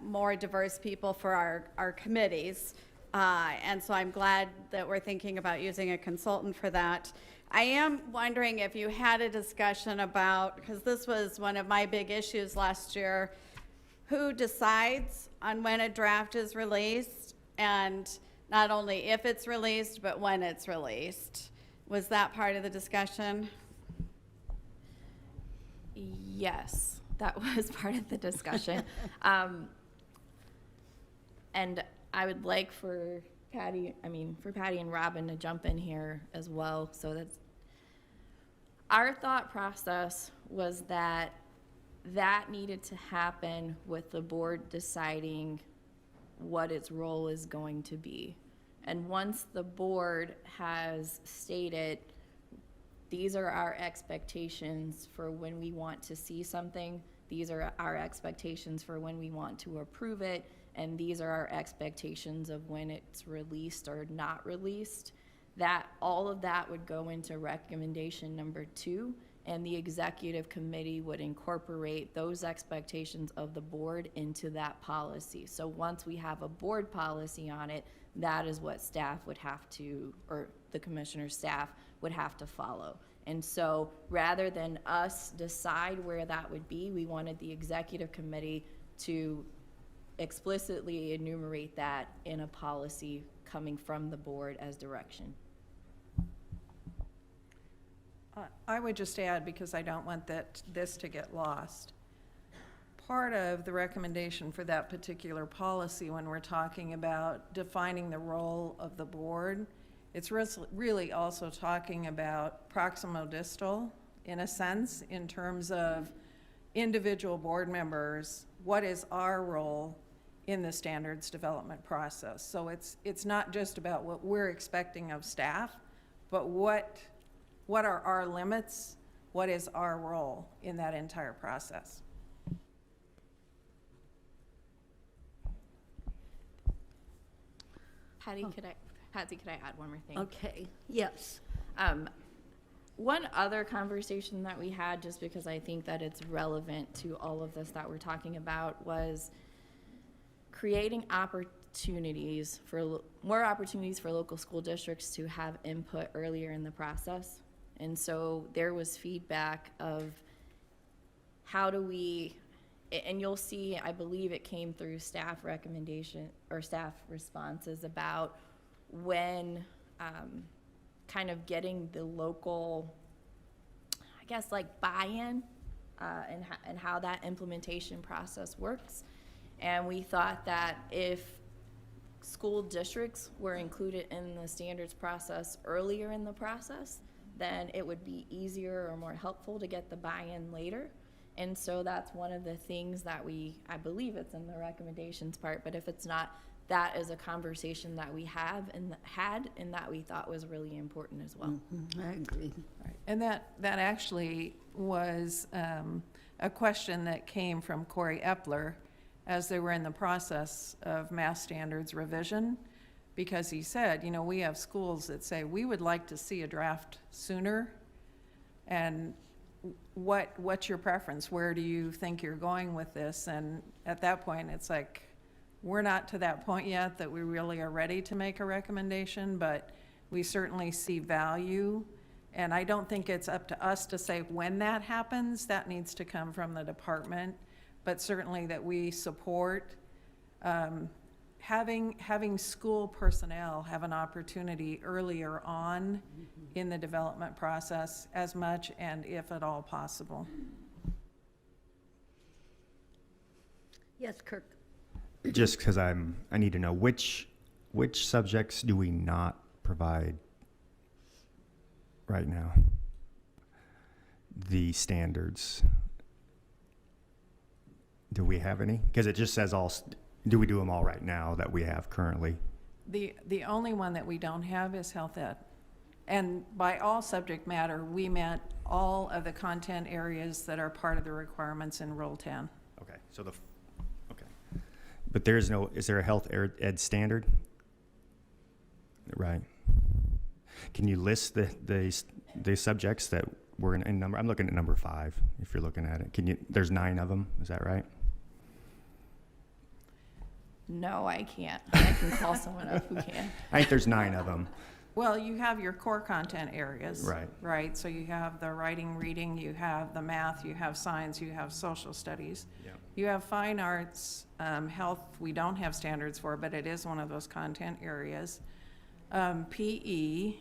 more diverse people for our committees. And so I'm glad that we're thinking about using a consultant for that. I am wondering if you had a discussion about, because this was one of my big issues last year, who decides on when a draft is released, and not only if it's released, but when it's released. Was that part of the discussion? Yes, that was part of the discussion. And I would like for Patty and Robin to jump in here as well. So that's our thought process, was that needed to happen with the board deciding what its role is going to be. And once the board has stated, these are our expectations for when we want to see something, these are our expectations for when we want to approve it, and these are our expectations of when it's released or not released, that all of that would go into recommendation number 2, and the executive committee would incorporate those expectations of the board into that policy. So once we have a board policy on it, that is what staff would have to, or the commissioner's staff would have to follow. And so rather than us decide where that would be, we wanted the executive committee to explicitly enumerate that in a policy coming from the board as direction. I would just add, because I don't want this to get lost, part of the recommendation for that particular policy, when we're talking about defining the role of the board, it's really also talking about proximal distal, in a sense, in terms of individual board members, what is our role in the standards development process. So it's not just about what we're expecting of staff, but what are our limits? What is our role in that entire process? Patsy, could I add one more thing? Okay, yes. One other conversation that we had, just because I think that it's relevant to all of this that we're talking about, was creating opportunities for more opportunities for local school districts to have input earlier in the process. And so there was feedback of how do we, and you'll see, I believe it came through staff recommendation or staff responses about when kind of getting the local, I guess, like buy-in and how that implementation process works. And we thought that if school districts were included in the standards process earlier in the process, then it would be easier or more helpful to get the buy-in later. And so that's one of the things that I believe it's in the recommendations part, but if it's not, that is a conversation that we had and that we thought was really important as well. I agree. And that actually was a question that came from Corey Epler as they were in the process of math standards revision, because he said, you know, we have schools that say, we would like to see a draft sooner, and what's your preference? Where do you think you're going with this? And at that point, it's like, we're not to that point yet that we really are ready to make a recommendation, but we certainly see value. And I don't think it's up to us to say when that happens. That needs to come from the department, but certainly that we support having school personnel have an opportunity earlier on in the development process as much and if at all possible. Yes, Kirk. Just because I need to know which subjects do we not provide right now? The standards. Do we have any? Because it just says all. Do we do them all right now that we have currently? The only one that we don't have is health ed. And by all subject matter, we meant all of the content areas that are part of the requirements in Rule 10. Okay, so okay. But is there a health ed standard? Right. Can you list the subjects that were in number? I'm looking at number 5, if you're looking at it. There's 9 of them, is that right? No, I can't. I can call someone up who can. I think there's 9 of them. Well, you have your core content areas. Right. Right, so you have the writing, reading, you have the math, you have science, you have social studies. Yeah. You have fine arts, health, we don't have standards for, but it is one of those content areas. PE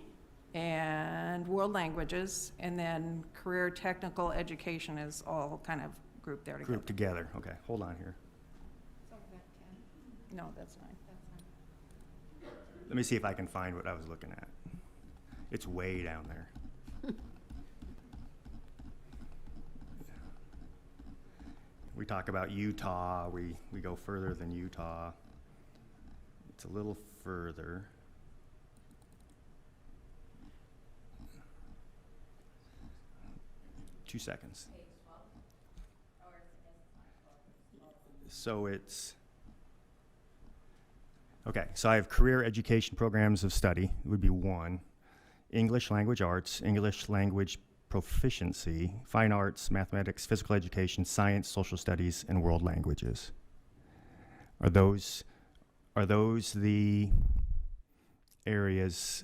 and world languages, and then career technical education is all kind of grouped there together. Grouped together, okay, hold on here. No, that's 9. Let me see if I can find what I was looking at. It's way down there. We talk about Utah, we go further than Utah. It's a little further. Two seconds. So it's, okay, so I have career education programs of study, it would be 1. English language arts, English language proficiency, fine arts, mathematics, physical education, science, social studies, and world languages. Are those the areas?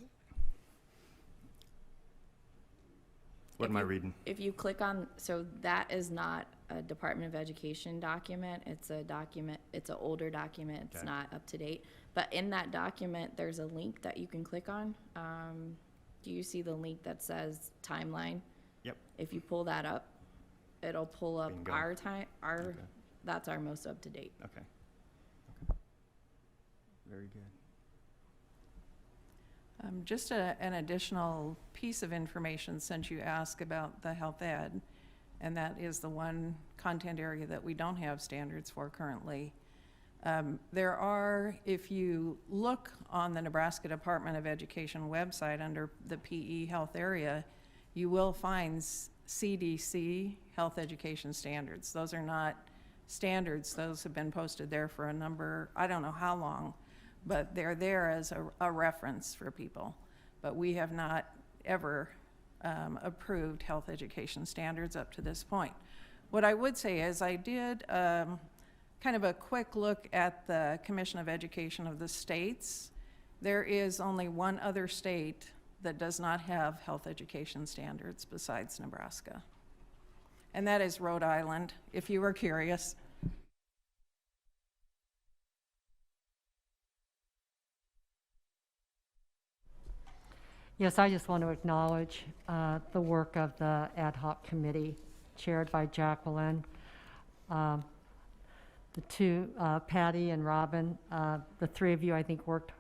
What am I reading? If you click on, so that is not a Department of Education document. It's a document, it's an older document. It's not up to date. But in that document, there's a link that you can click on. Do you see the link that says timeline? Yep. If you pull that up, it'll pull up Bingo. our time, Okay. that's our most up to date. Okay. Very good. Just an additional piece of information, since you asked about the health ed, and that is the one content area that we don't have standards for currently. There are, if you look on the Nebraska Department of Education website under the PE health area, you will find CDC health education standards. Those are not standards. Those have been posted there for a number, I don't know how long, but they're there as a reference for people. But we have not ever approved health education standards up to this point. What I would say is I did kind of a quick look at the Commission of Education of the states. There is only one other state that does not have health education standards besides Nebraska. And that is Rhode Island, if you were curious. Yes, I just want to acknowledge the work of the ad hoc committee chaired by Jacqueline. The two, Patty and Robin, the three of you, I think, worked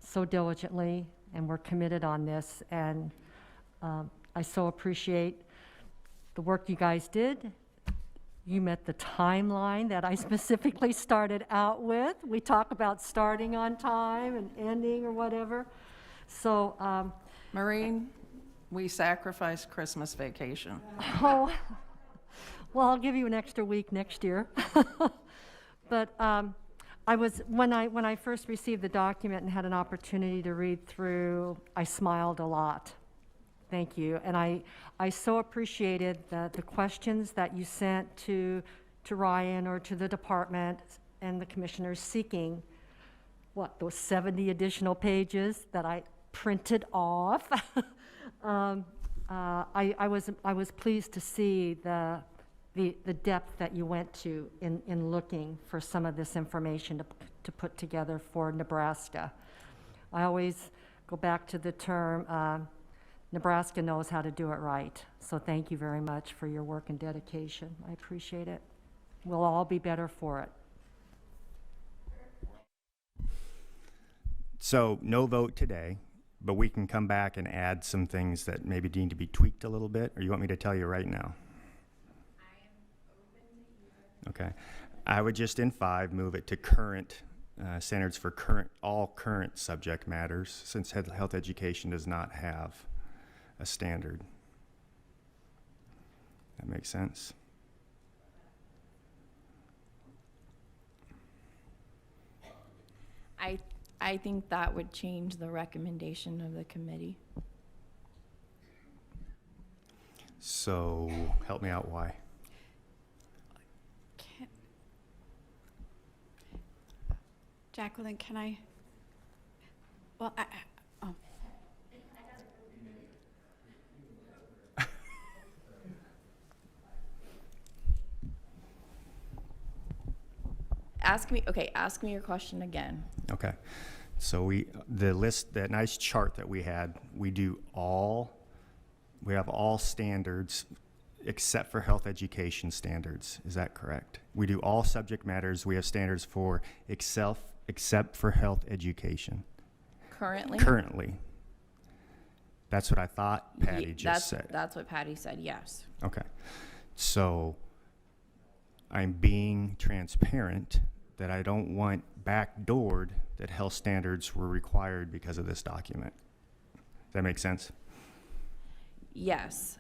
so diligently and were committed on this. And I so appreciate the work you guys did. You met the timeline that I specifically started out with. We talk about starting on time and ending or whatever. So, Maureen, we sacrificed Christmas vacation. oh, well, I'll give you an extra week next year. But when I first received the document and had an opportunity to read through, I smiled a lot. Thank you. And I so appreciated the questions that you sent to Ryan or to the department and the commissioners seeking, those 70 additional pages that I printed off. I was pleased to see the depth that you went to in looking for some of this information to put together for Nebraska. I always go back to the term, Nebraska knows how to do it right. So thank you very much for your work and dedication. I appreciate it. We'll all be better for it. So no vote today, but we can come back and add some things that maybe need to be tweaked a little bit, or you want me to tell you right now? Okay. I would just in 5 move it to current standards for all current subject matters, since health education does not have a standard. That makes sense? I think that would change the recommendation of the committee. So help me out, why? Jacqueline, can I? Well, oh. Ask me your question again. Okay. So the list, that nice chart that we had, we have all standards except for health education standards. Is that correct? We do all subject matters. We have standards for except for health education. Currently? Currently. That's what I thought Patty just said. That's what Patty said, yes. Okay. So I'm being transparent that I don't want backdoored that health standards were required because of this document. Does that make sense? Yes.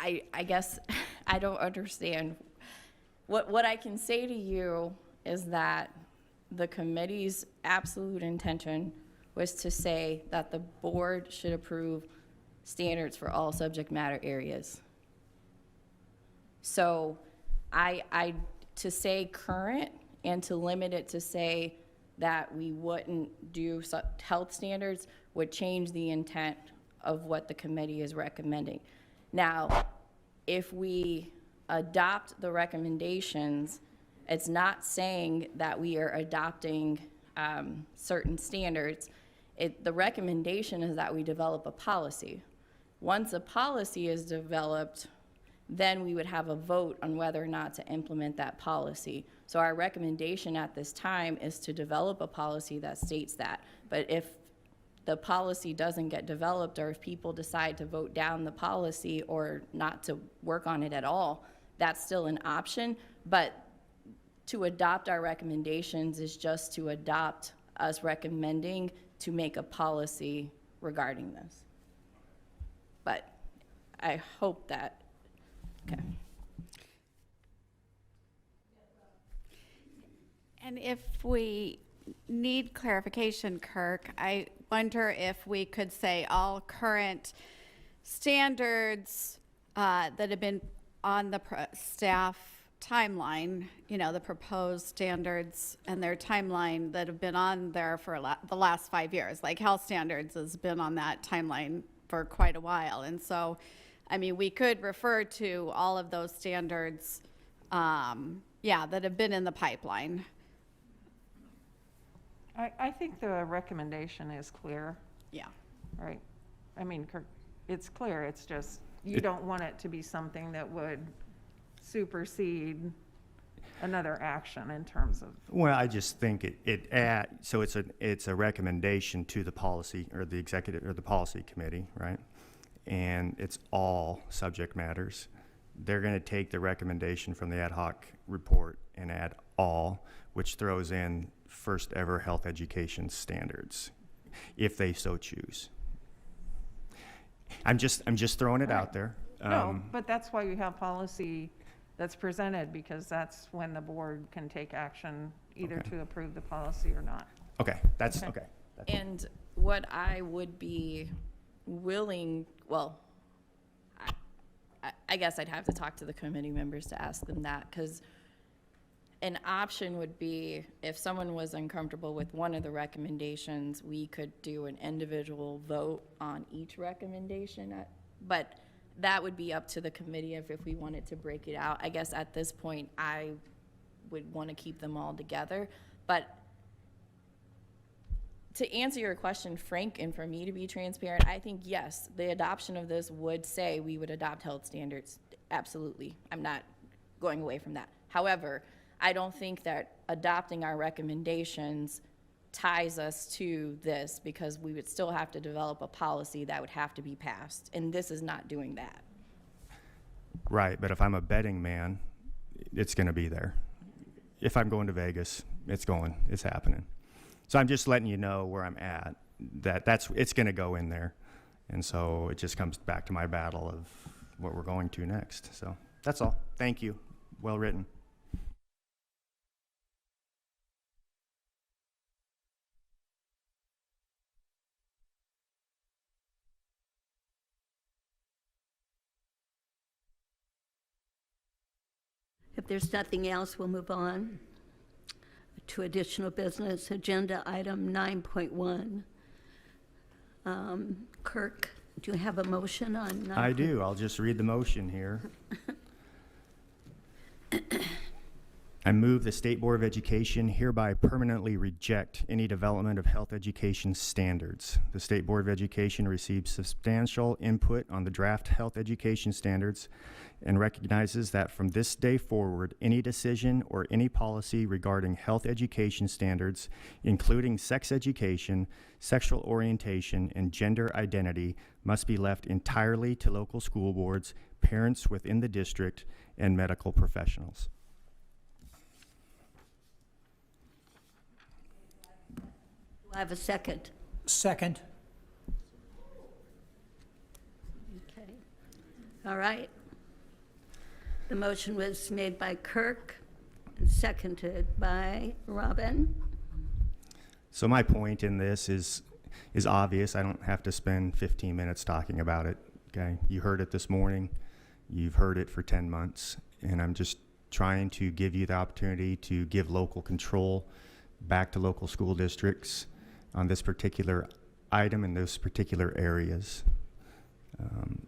I guess I don't understand. What I can say to you is that the committee's absolute intention was to say that the board should approve standards for all subject matter areas. So to say current and to limit it to say that we wouldn't do health standards would change the intent of what the committee is recommending. Now, if we adopt the recommendations, it's not saying that we are adopting certain standards. The recommendation is that we develop a policy. Once a policy is developed, then we would have a vote on whether or not to implement that policy. So our recommendation at this time is to develop a policy that states that. But if the policy doesn't get developed, or if people decide to vote down the policy or not to work on it at all, that's still an option. But to adopt our recommendations is just to adopt us recommending to make a policy regarding this. But I hope that, okay. And if we need clarification, Kirk, I wonder if we could say all current standards that have been on the staff timeline, you know, the proposed standards and their timeline that have been on there for the last 5 years. Like health standards has been on that timeline for quite a while. And so, I mean, we could refer to all of those standards, that have been in the pipeline. I think the recommendation is clear. Yeah. Right. I mean, it's clear. It's just, you don't want it to be something that would supersede another action in terms of. Well, I just think so it's a recommendation to the policy or the executive or the policy committee, right? And it's all subject matters. They're going to take the recommendation from the ad hoc report and add all, which throws in first ever health education standards, if they so choose. I'm just throwing it out there. No, but that's why you have policy that's presented, because that's when the board can take action either to approve the policy or not. Okay, that's okay. And what I would be willing, well, I guess I'd have to talk to the committee members to ask them that, because an option would be if someone was uncomfortable with one of the recommendations, we could do an individual vote on each recommendation. But that would be up to the committee if we wanted to break it out. I guess at this point, I would want to keep them all together. But to answer your question, Frank, and for me to be transparent, I think, yes, the adoption of this would say we would adopt health standards. Absolutely. I'm not going away from that. However, I don't think that adopting our recommendations ties us to this, because we would still have to develop a policy that would have to be passed, and this is not doing that. Right, but if I'm a betting man, it's going to be there. If I'm going to Vegas, it's happening. So I'm just letting you know where I'm at, it's going to go in there. And so it just comes back to my battle of what we're going to next. So that's all. Thank you. Well written. If there's nothing else, we'll move on to additional business. Agenda item 9.1. Kirk, do you have a motion on 9? I do. I'll just read the motion here. I move the State Board of Education hereby permanently reject any development of health education standards. The State Board of Education received substantial input on the draft health education standards and recognizes that from this day forward, any decision or any policy regarding health education standards, including sex education, sexual orientation, and gender identity, must be left entirely to local school boards, parents within the district, and medical professionals. Do I have a second? Second. Okay. All right. The motion was made by Kirk and seconded by Robin. So my point in this is obvious. I don't have to spend 15 minutes talking about it. Okay, you heard it this morning. You've heard it for 10 months, and I'm just trying to give you the opportunity to give local control back to local school districts on this particular item in those particular areas.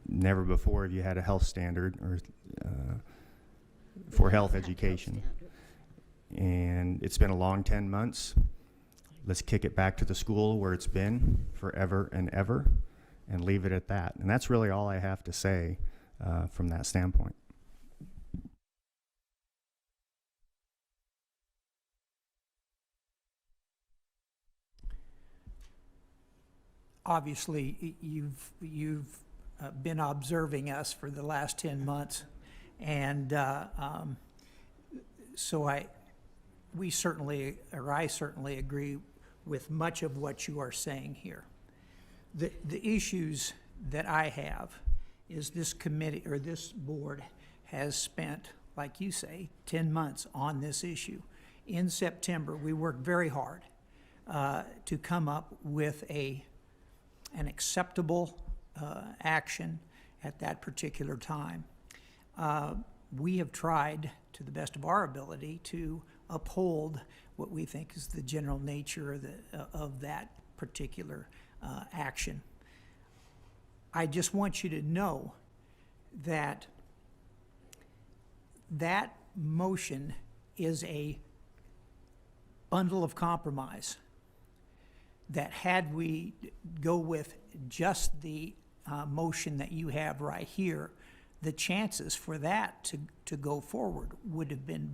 Never before have you had a health standard or for health education. And it's been a long 10 months. Let's kick it back to the school where it's been forever and ever and leave it at that. And that's really all I have to say from that standpoint. Obviously, you've been observing us for the last 10 months, and so I certainly agree with much of what you are saying here. The issues that I have is this committee or this board has spent, like you say, 10 months on this issue. In September, we worked very hard to come up with an acceptable action at that particular time. We have tried, to the best of our ability, to uphold what we think is the general nature of that particular action. I just want you to know that that motion is a bundle of compromise, that had we go with just the motion that you have right here, the chances for that to go forward would have been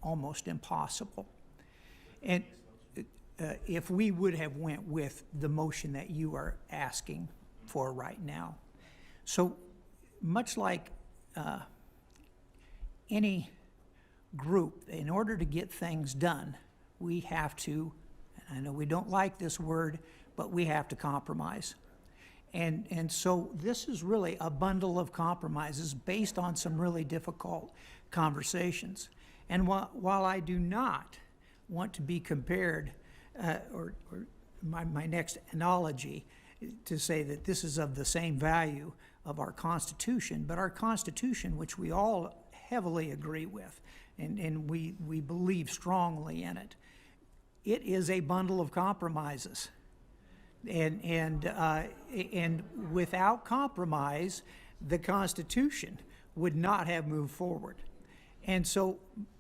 almost impossible. And if we would have went with the motion that you are asking for right now. So much like any group, in order to get things done, we have to, I know we don't like this word, but we have to compromise. And so this is really a bundle of compromises based on some really difficult conversations. And while I do not want to be compared, or my next analogy, to say that this is of the same value of our Constitution, but our Constitution, which we all heavily agree with, and we believe strongly in it, it is a bundle of compromises. And without compromise, the Constitution would not have moved forward. And so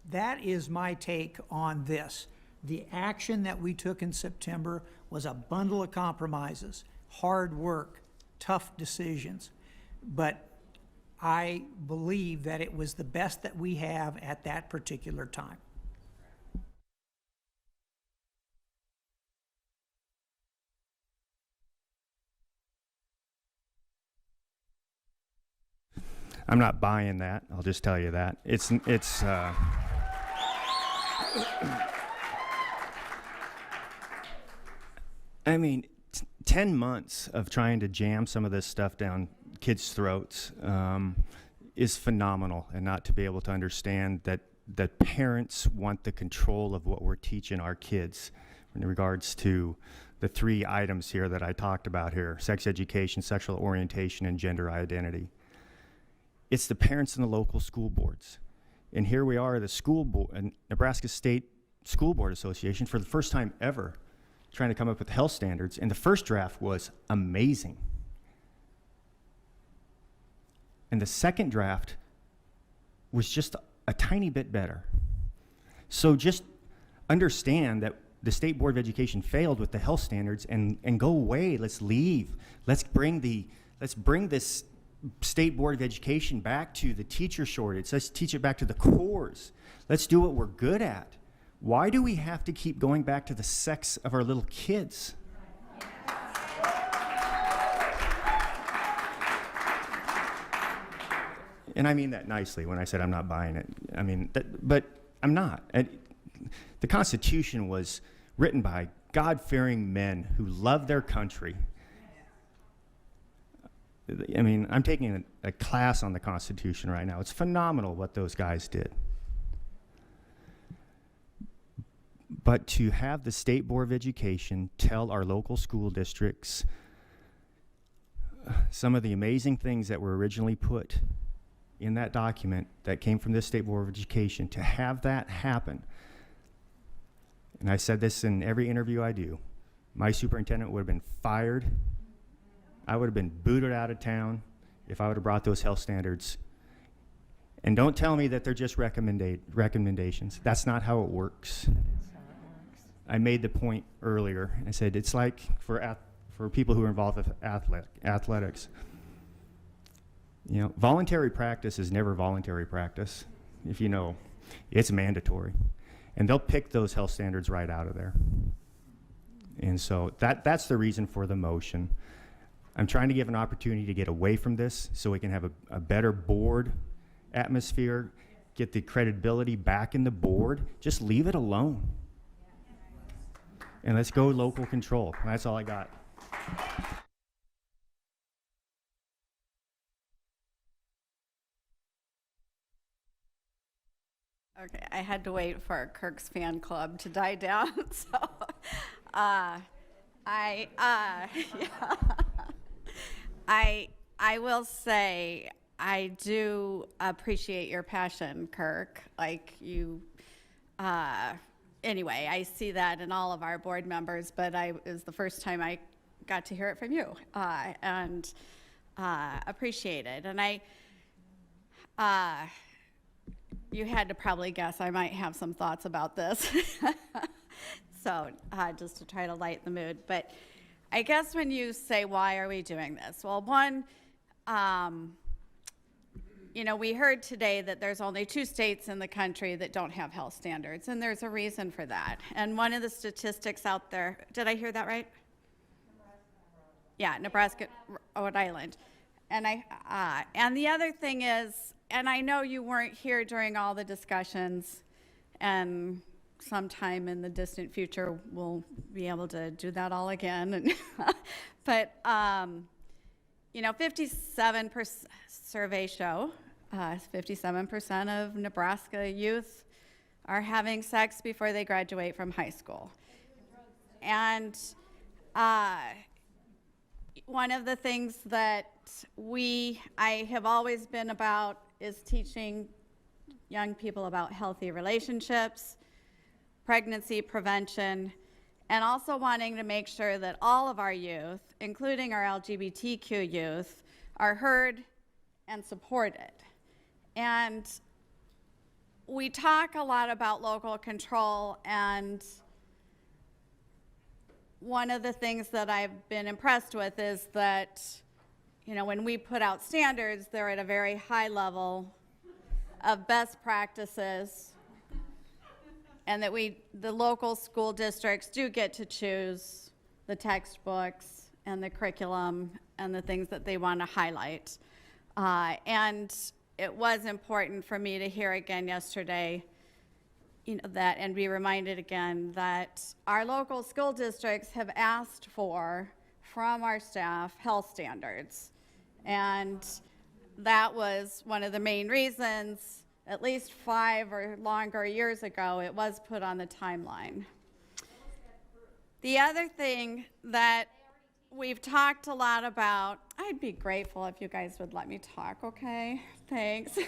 that is my take on this. The action that we took in September was a bundle of compromises, hard work, tough decisions. But I believe that it was the best that we have at that particular time. I'm not buying that. I'll just tell you that. I mean, 10 months of trying to jam some of this stuff down kids' throats is phenomenal, and not to be able to understand that parents want the control of what we're teaching our kids in regards to the 3 items here that I talked about here: sex education, sexual orientation, and gender identity. It's the parents and the local school boards. And here we are, the school board, and Nebraska State School Board Association, for the first time ever, trying to come up with health standards. And the first draft was amazing. And the second draft was just a tiny bit better. So just understand that the State Board of Education failed with the health standards, and go away. Let's leave. Let's bring this State Board of Education back to the teacher shortage. Let's teach it back to the cores. Let's do what we're good at. Why do we have to keep going back to the sex of our little kids? And I mean that nicely when I said I'm not buying it. I mean, but I'm not. The Constitution was written by God-fearing men who love their country. I mean, I'm taking a class on the Constitution right now. It's phenomenal what those guys did. But to have the State Board of Education tell our local school districts some of the amazing things that were originally put in that document that came from the State Board of Education, to have that happen, and I said this in every interview I do, my superintendent would have been fired. I would have been booted out of town if I would have brought those health standards. And don't tell me that they're just recommendations. That's not how it works. I made the point earlier. I said it's like for people who are involved with athletics. You know, voluntary practice is never voluntary practice. If you know, it's mandatory. And they'll pick those health standards right out of there. And so that's the reason for the motion. I'm trying to give an opportunity to get away from this so we can have a better board atmosphere, get the credibility back in the board. Just leave it alone. And let's go local control. That's all I got. Okay, I had to wait for Kirk's fan club to die down, so I will say, I do appreciate your passion, Kirk. Like you, anyway, I see that in all of our board members, but it was the first time I got to hear it from you, and appreciate it. And you had to probably guess I might have some thoughts about this. So just to try to lighten the mood. But I guess when you say, why are we doing this? Well, one, we heard today that there's only 2 states in the country that don't have health standards, and there's a reason for that. And one of the statistics out there, did I hear that right? Yeah, Nebraska, Rhode Island. And and the other thing is, and I know you weren't here during all the discussions, and sometime in the distant future we'll be able to do that all again. But 57% survey show 57% of Nebraska youth are having sex before they graduate from high school. And one of the things that I have always been about is teaching young people about healthy relationships, pregnancy prevention, and also wanting to make sure that all of our youth, including our LGBTQ youth, are heard and supported. And we talk a lot about local control, and one of the things that I've been impressed with is that, when we put out standards, they're at a very high level of best practices, and that the local school districts do get to choose the textbooks and the curriculum and the things that they want to highlight. And it was important for me to hear again yesterday, that, and be reminded again that our local school districts have asked for, from our staff, health standards. And that was one of the main reasons, at least 5 or longer years ago, it was put on the timeline. The other thing that we've talked a lot about, I'd be grateful if you guys would let me talk, okay? Thanks.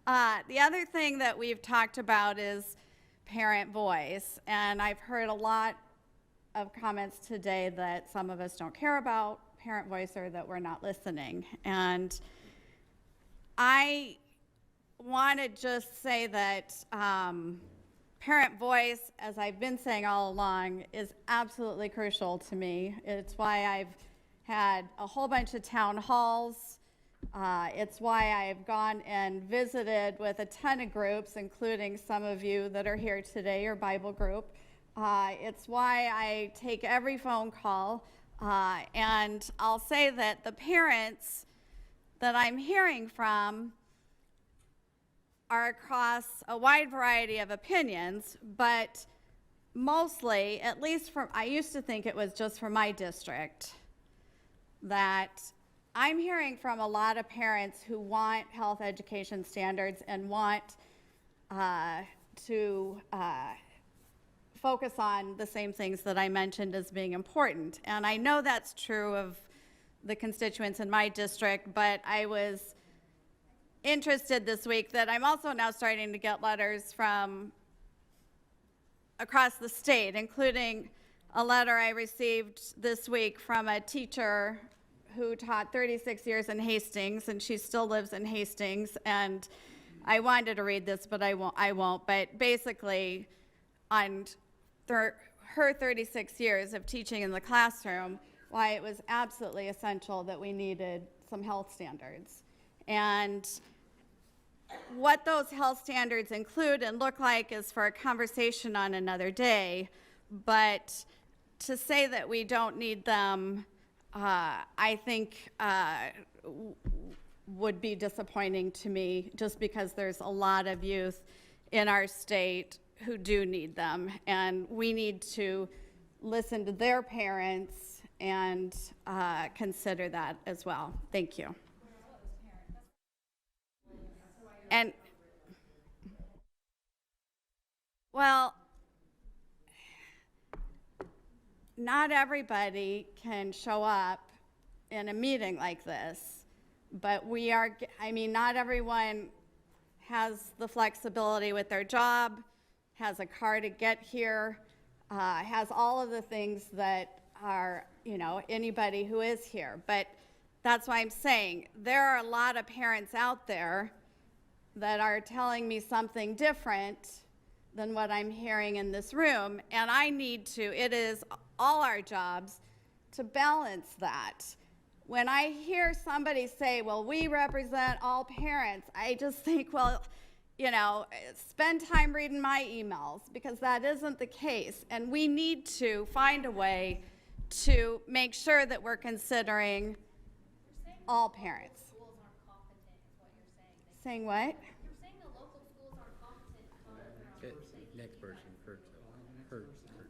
The other thing that we've talked about is parent voice, and I've heard a lot of comments today that some of us don't care about parent voice or that we're not listening. And I want to just say that parent voice, as I've been saying all along, is absolutely crucial to me. It's why I've had a whole bunch of town halls. It's why I've gone and visited with a ton of groups, including some of you that are here today, your Bible group. It's why I take every phone call. And I'll say that the parents that I'm hearing from are across a wide variety of opinions, but mostly, at least I used to think it was just for my district, that I'm hearing from a lot of parents who want health education standards and want to focus on the same things that I mentioned as being important. And I know that's true of the constituents in my district, but I was interested this week that I'm also now starting to get letters from across the state, including a letter I received this week from a teacher who taught 36 years in Hastings, and she still lives in Hastings. And I wanted to read this, but I won't. But basically, on her 36 years of teaching in the classroom, why it was absolutely essential that we needed some health standards. And what those health standards include and look like is for a conversation on another day. But to say that we don't need them, I think would be disappointing to me, just because there's a lot of youth in our state who do need them, and we need to listen to their parents and consider that as well. Thank you. And well, not everybody can show up in a meeting like this. but we are, I mean, not everyone has the flexibility with their job, has a car to get here, has all of the things that are, you know, anybody who is here. But that's why I'm saying there are a lot of parents out there that are telling me something different than what I'm hearing in this room, and I need to, it is all our jobs to balance that. When I hear somebody say, well, we represent all parents, I just think, well, you know, spend time reading my emails, because that isn't the case. And we need to find a way to make sure that we're considering all parents. Saying what? Next person, Kirk. Kirk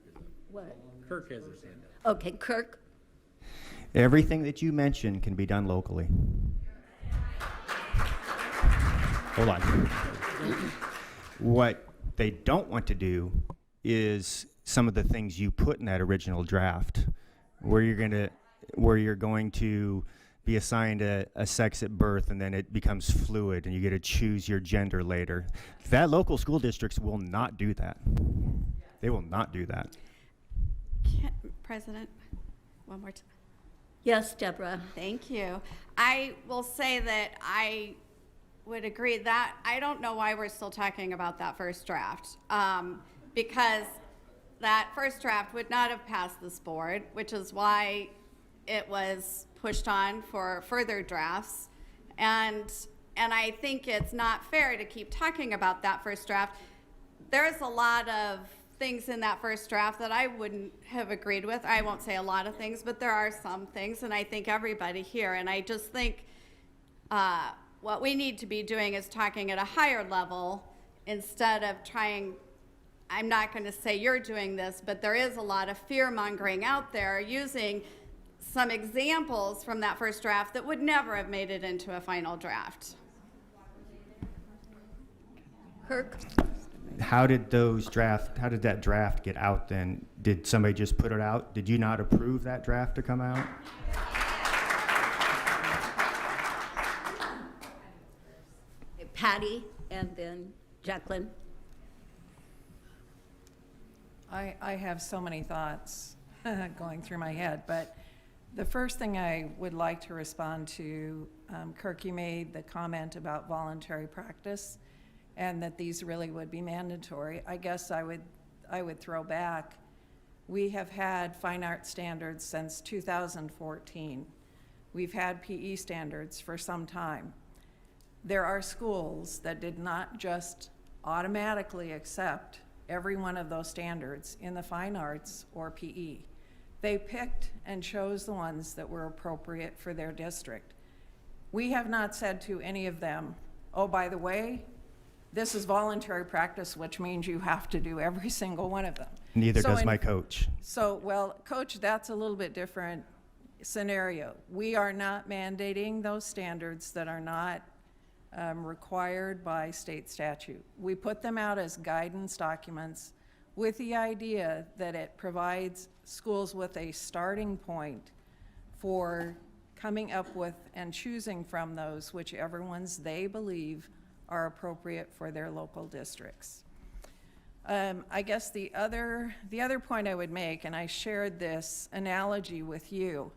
is up. What? Kirk has his hand up. Okay, Kirk? Everything that you mentioned can be done locally. Hold on. What they don't want to do is some of the things you put in that original draft, where you're going to be assigned a sex at birth, and then it becomes fluid, and you get to choose your gender later. That local school districts will not do that. They will not do that. President, one more time. Yes, Deborah. Thank you. I will say that I would agree that I don't know why we're still talking about that first draft, because that first draft would not have passed this board, which is why it was pushed on for further drafts. And I think it's not fair to keep talking about that first draft. There's a lot of things in that first draft that I wouldn't have agreed with. I won't say a lot of things, but there are some things, and I think everybody here, and I just think what we need to be doing is talking at a higher level instead of trying, I'm not going to say you're doing this, but there is a lot of fear mongering out there using some examples from that first draft that would never have made it into a final draft. Kirk? How did that draft get out then? Did somebody just put it out? Did you not approve that draft to come out? Patty, and then Jacqueline. I have so many thoughts going through my head, but the first thing I would like to respond to, Kirk, you made the comment about voluntary practice and that these really would be mandatory. I guess I would throw back. We have had fine art standards since 2014. We've had PE standards for some time. There are schools that did not just automatically accept every one of those standards in the fine arts or PE. They picked and chose the ones that were appropriate for their district. We have not said to any of them, oh, by the way, this is voluntary practice, which means you have to do every single one of them. Neither does my coach. So, well, Coach, that's a little bit different scenario. We are not mandating those standards that are not required by state statute. We put them out as guidance documents with the idea that it provides schools with a starting point for coming up with and choosing from those whichever ones they believe are appropriate for their local districts. I guess the other point I would make, and I shared this analogy with you,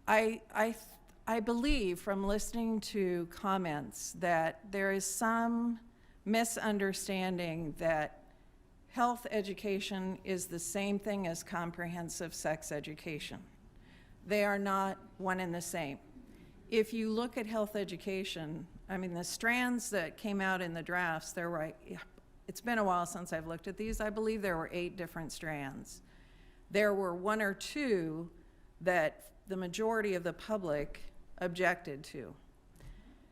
I believe from listening to comments that there is some misunderstanding that health education is the same thing as comprehensive sex education. They are not one and the same. If you look at health education, I mean, the strands that came out in the drafts, they're right. It's been a while since I've looked at these. I believe there were 8 different strands. There were 1 or 2 that the majority of the public objected to.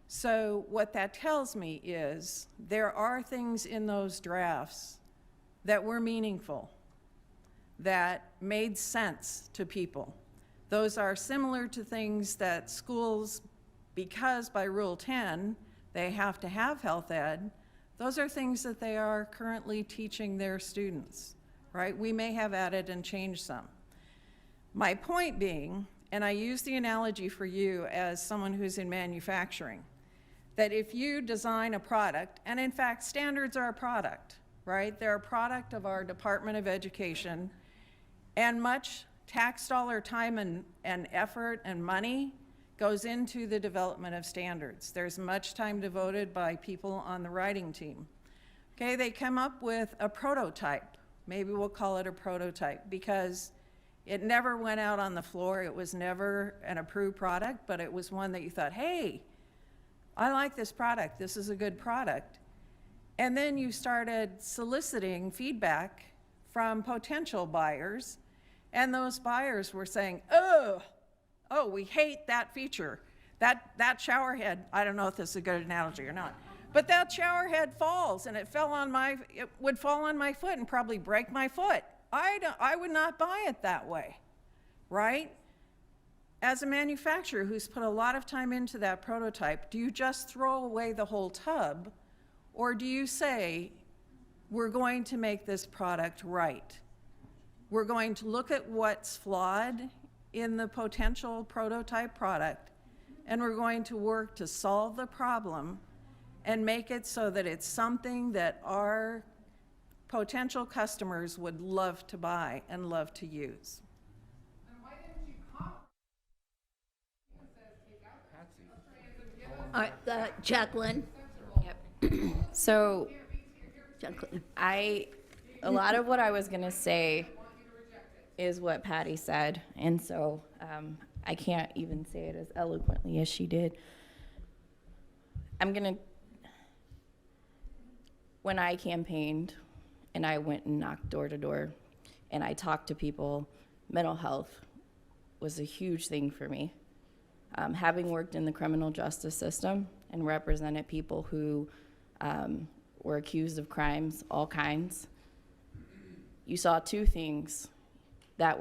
So what that tells me is there are things in those drafts that were meaningful, that made sense to people. Those are similar to things that schools, because by Rule 10, they have to have health ed, those are things that they are currently teaching their students, right? We may have added and changed some. My point being, and I use the analogy for you as someone who's in manufacturing, that if you design a product, and in fact, standards are a product, right? They're a product of our Department of Education, and much tax dollar time and effort and money goes into the development of standards. There's much time devoted by people on the writing team. Okay, they come up with a prototype. Maybe we'll call it a prototype because it never went out on the floor. It was never an approved product, but it was one that you thought, hey, I like this product. This is a good product. And then you started soliciting feedback from potential buyers, and those buyers were saying, oh, we hate that feature. That shower head, I don't know if this is a good analogy or not, but that shower head falls, and it would fall on my foot and probably break my foot. I would not buy it that way, right? As a manufacturer who's put a lot of time into that prototype, do you just throw away the whole tub, or do you say, we're going to make this product right? We're going to look at what's flawed in the potential prototype product, and we're going to work to solve the problem and make it so that it's something that our potential customers would love to buy and love to use. All right, Jacqueline. So Jacqueline. a lot of what I was gonna say is what Patty said, and so I can't even say it as eloquently as she did. When I campaigned and I went and knocked door to door and I talked to people, mental health was a huge thing for me. Having worked in the criminal justice system and represented people who were accused of crimes, all kinds, you saw two things that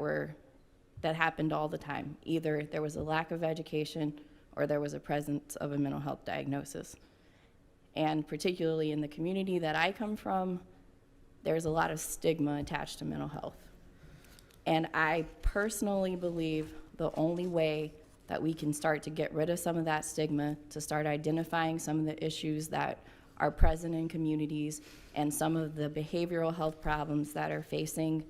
happened all the time. Either there was a lack of education or there was a presence of a mental health diagnosis. And particularly in the community that I come from, there's a lot of stigma attached to mental health. And I personally believe the only way that we can start to get rid of some of that stigma, to start identifying some of the issues that are present in communities and some of the behavioral health problems that are facing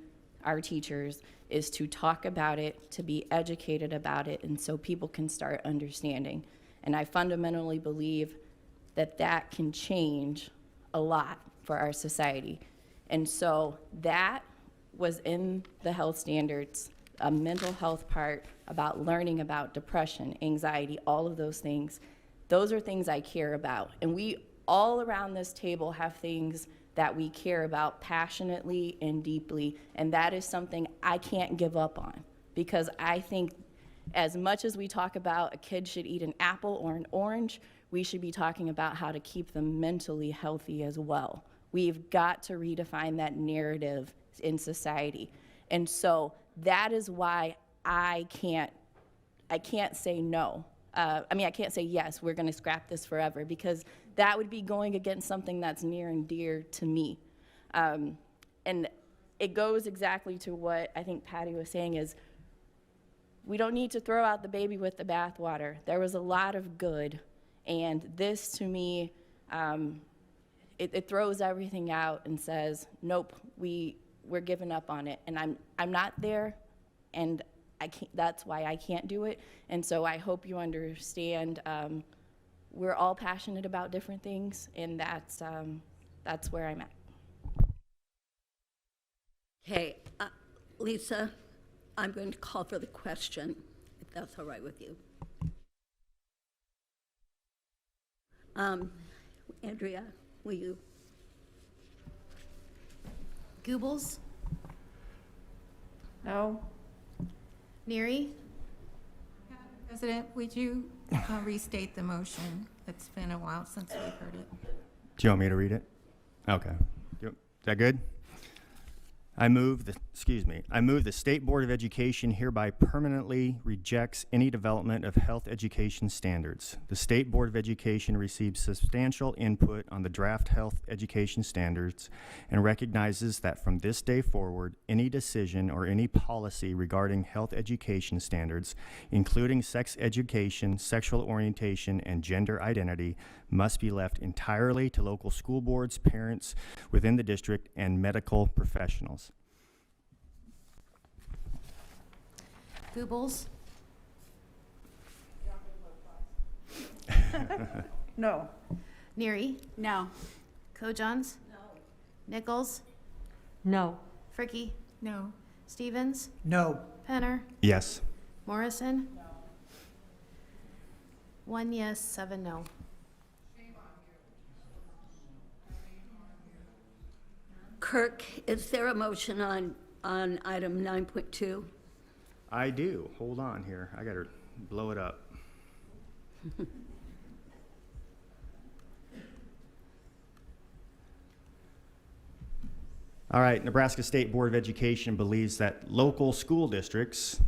our teachers, is to talk about it, to be educated about it, and so people can start understanding. And I fundamentally believe that that can change a lot for our society. And so that was in the health standards, a mental health part about learning about depression, anxiety, all of those things. Those are things I care about. And we all around this table have things that we care about passionately and deeply, and that is something I can't give up on, because I think as much as we talk about a kid should eat an apple or an orange, we should be talking about how to keep them mentally healthy as well. We've got to redefine that narrative in society. And so that is why I can't say no. I can't say yes, we're gonna scrap this forever, because that would be going against something that's near and dear to me. And it goes exactly to what I think Patty was saying, is we don't need to throw out the baby with the bathwater. There was a lot of good, and this to me, it throws everything out and says, nope, we're giving up on it. And I'm not there, and that's why I can't do it. And so I hope you understand, we're all passionate about different things, and that's where I'm at. Okay, Lisa, I'm going to call for the question, if that's all right with you. Andrea, will you? Goebbels? No? Neary? President, would you restate the motion? It's been a while since we've heard it. Do you want me to read it? Okay. Is that good? I move the State Board of Education hereby permanently rejects any development of health education standards. The State Board of Education receives substantial input on the draft health education standards and recognizes that from this day forward, any decision or any policy regarding health education standards, including sex education, sexual orientation, and gender identity, must be left entirely to local school boards, parents within the district, and medical professionals. Goebbels? No. Neary? No. Kojons? No. Nichols? No. Fricky? No. Stevens? No. Penner? Yes. Morrison? No. 1 yes, 7 no. Kirk, is there a motion on item 9.2? I do. Hold on here. I got to blow it up. All right, Nebraska State Board of Education believes that local school districts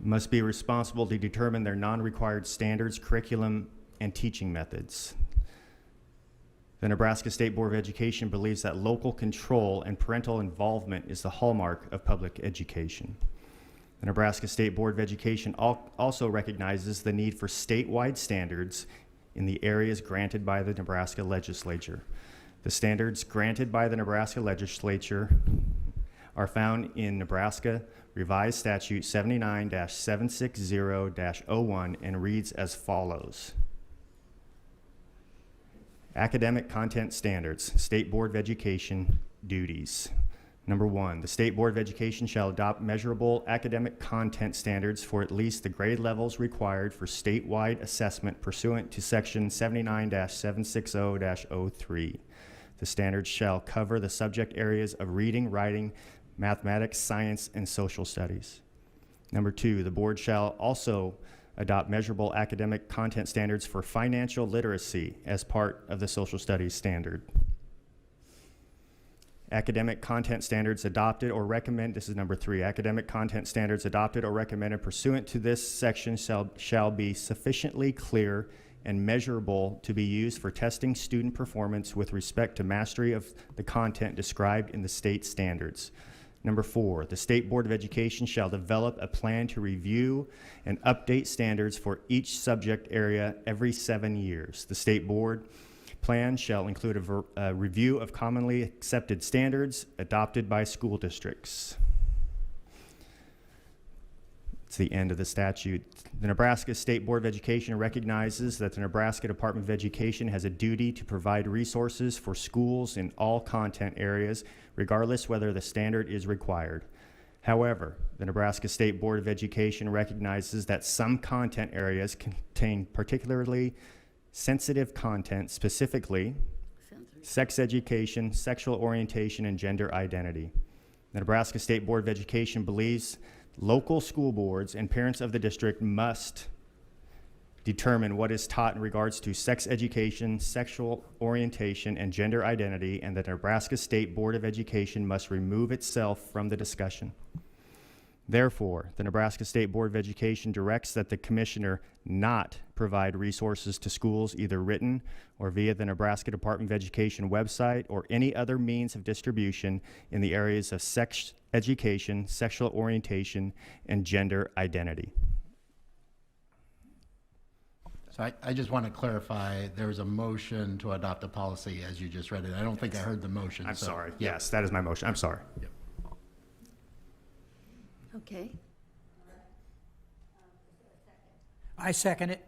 must be responsible to determine their non-required standards, curriculum, and teaching methods. The Nebraska State Board of Education believes that local control and parental involvement is the hallmark of public education. The Nebraska State Board of Education also recognizes the need for statewide standards in the areas granted by the Nebraska legislature. The standards granted by the Nebraska legislature are found in Nebraska Revised Statute 79-760-01 and reads as follows. Academic content standards, State Board of Education duties. Number 1, the State Board of Education shall adopt measurable academic content standards for at least the grade levels required for statewide assessment pursuant to Section 79-760-03. The standards shall cover the subject areas of reading, writing, mathematics, science, and social studies. Number 2, the board shall also adopt measurable academic content standards for financial literacy as part of the social studies standard. Academic content standards adopted or recommended, this is number 3, academic content standards adopted or recommended pursuant to this section shall be sufficiently clear and measurable to be used for testing student performance with respect to mastery of the content described in the state standards. Number 4, the State Board of Education shall develop a plan to review and update standards for each subject area every 7 years. The State Board plan shall include a review of commonly accepted standards adopted by school districts. It's the end of the statute. The Nebraska State Board of Education recognizes that the Nebraska Department of Education has a duty to provide resources for schools in all content areas, regardless whether the standard is required. However, the Nebraska State Board of Education recognizes that some content areas contain particularly sensitive content, specifically sex education, sexual orientation, and gender identity. The Nebraska State Board of Education believes local school boards and parents of the district must determine what is taught in regards to sex education, sexual orientation, and gender identity, and the Nebraska State Board of Education must remove itself from the discussion. Therefore, the Nebraska State Board of Education directs that the commissioner not provide resources to schools either written or via the Nebraska Department of Education website or any other means of distribution in the areas of sex education, sexual orientation, and gender identity. So I just want to clarify, there was a motion to adopt a policy as you just read it. I don't think I heard the motion. I'm so- sorry. Yes, that is my motion. I'm sorry. Yep. Okay. I second it.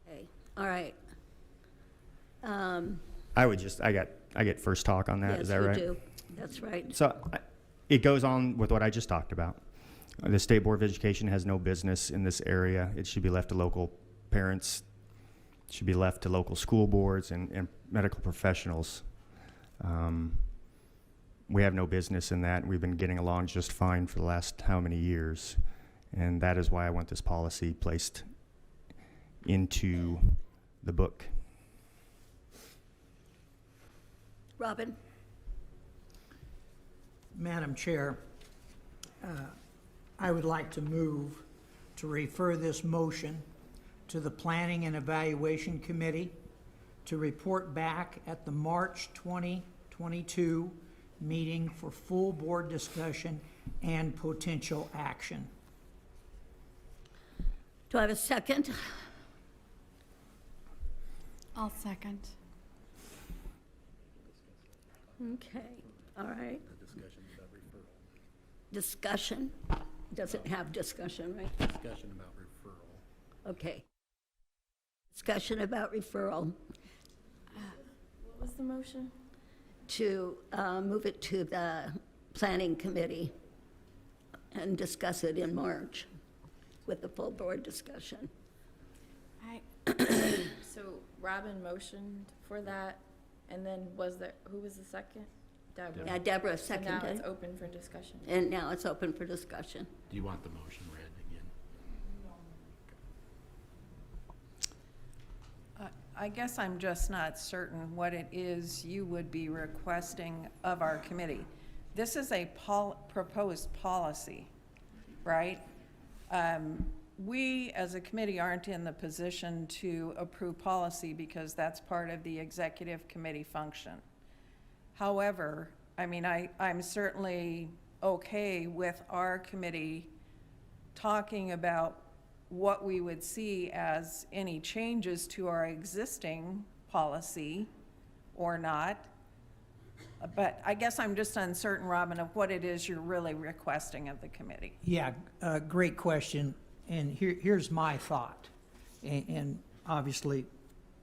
Okay, all right. I get first talk on that. Is that right? Yes, you do. That's right. So it goes on with what I just talked about. The State Board of Education has no business in this area. It should be left to local parents. It should be left to local school boards and medical professionals. We have no business in that. We've been getting along just fine for the last how many years. And that is why I want this policy placed into the book. Robin? Madam Chair, I would like to move to refer this motion to the Planning and Evaluation Committee to report back at the March 2022 meeting for full board discussion and potential action. Do I have a second? I'll second. Okay, all right. Discussion? Doesn't have discussion, right? Discussion about referral. Okay. Discussion about referral What was the motion? to move it to the Planning Committee and discuss it in March with the full board discussion. So Robin motioned for that, and then who was the second? Deborah. Yeah, Deborah So now seconded. it's open for discussion. And now it's open for discussion. Do you want the motion read again? I guess I'm just not certain what it is you would be requesting of our committee. This is a proposed policy, right? We, as a committee, aren't in the position to approve policy because that's part of the executive committee function. However, I mean, I'm certainly okay with our committee talking about what we would see as any changes to our existing policy or not. But I guess I'm just uncertain, Robin, of what it is you're really requesting of the committee. Yeah, great question. And here's my thought. And obviously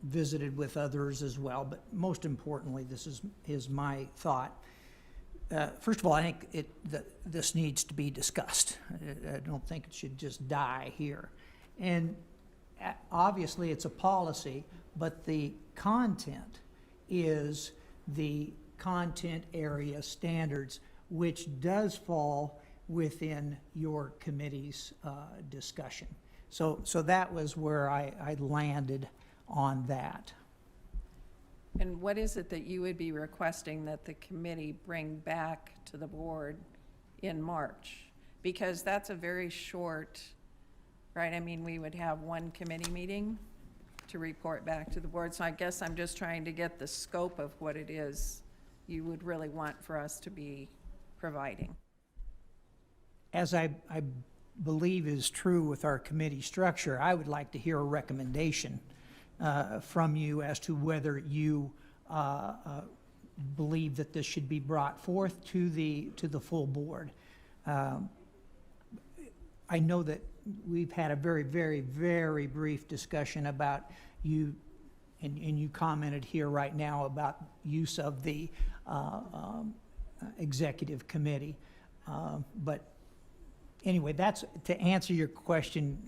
visited with others as well, but most importantly, this is my thought. First of all, I think this needs to be discussed. I don't think it should just die here. And obviously, it's a policy, but the content is the content area standards, which does fall within your committee's discussion. So that was where I landed on that. And what is it that you would be requesting that the committee bring back to the board in March? Because that's a very short, right? I mean, we would have one committee meeting to report back to the board. So I guess I'm just trying to get the scope of what it is you would really want for us to be providing. As I believe is true with our committee structure, I would like to hear a recommendation from you as to whether you believe that this should be brought forth to the full board. I know that we've had a very, very, very brief discussion about you, and you commented here right now about use of the executive committee. But anyway, that's to answer your question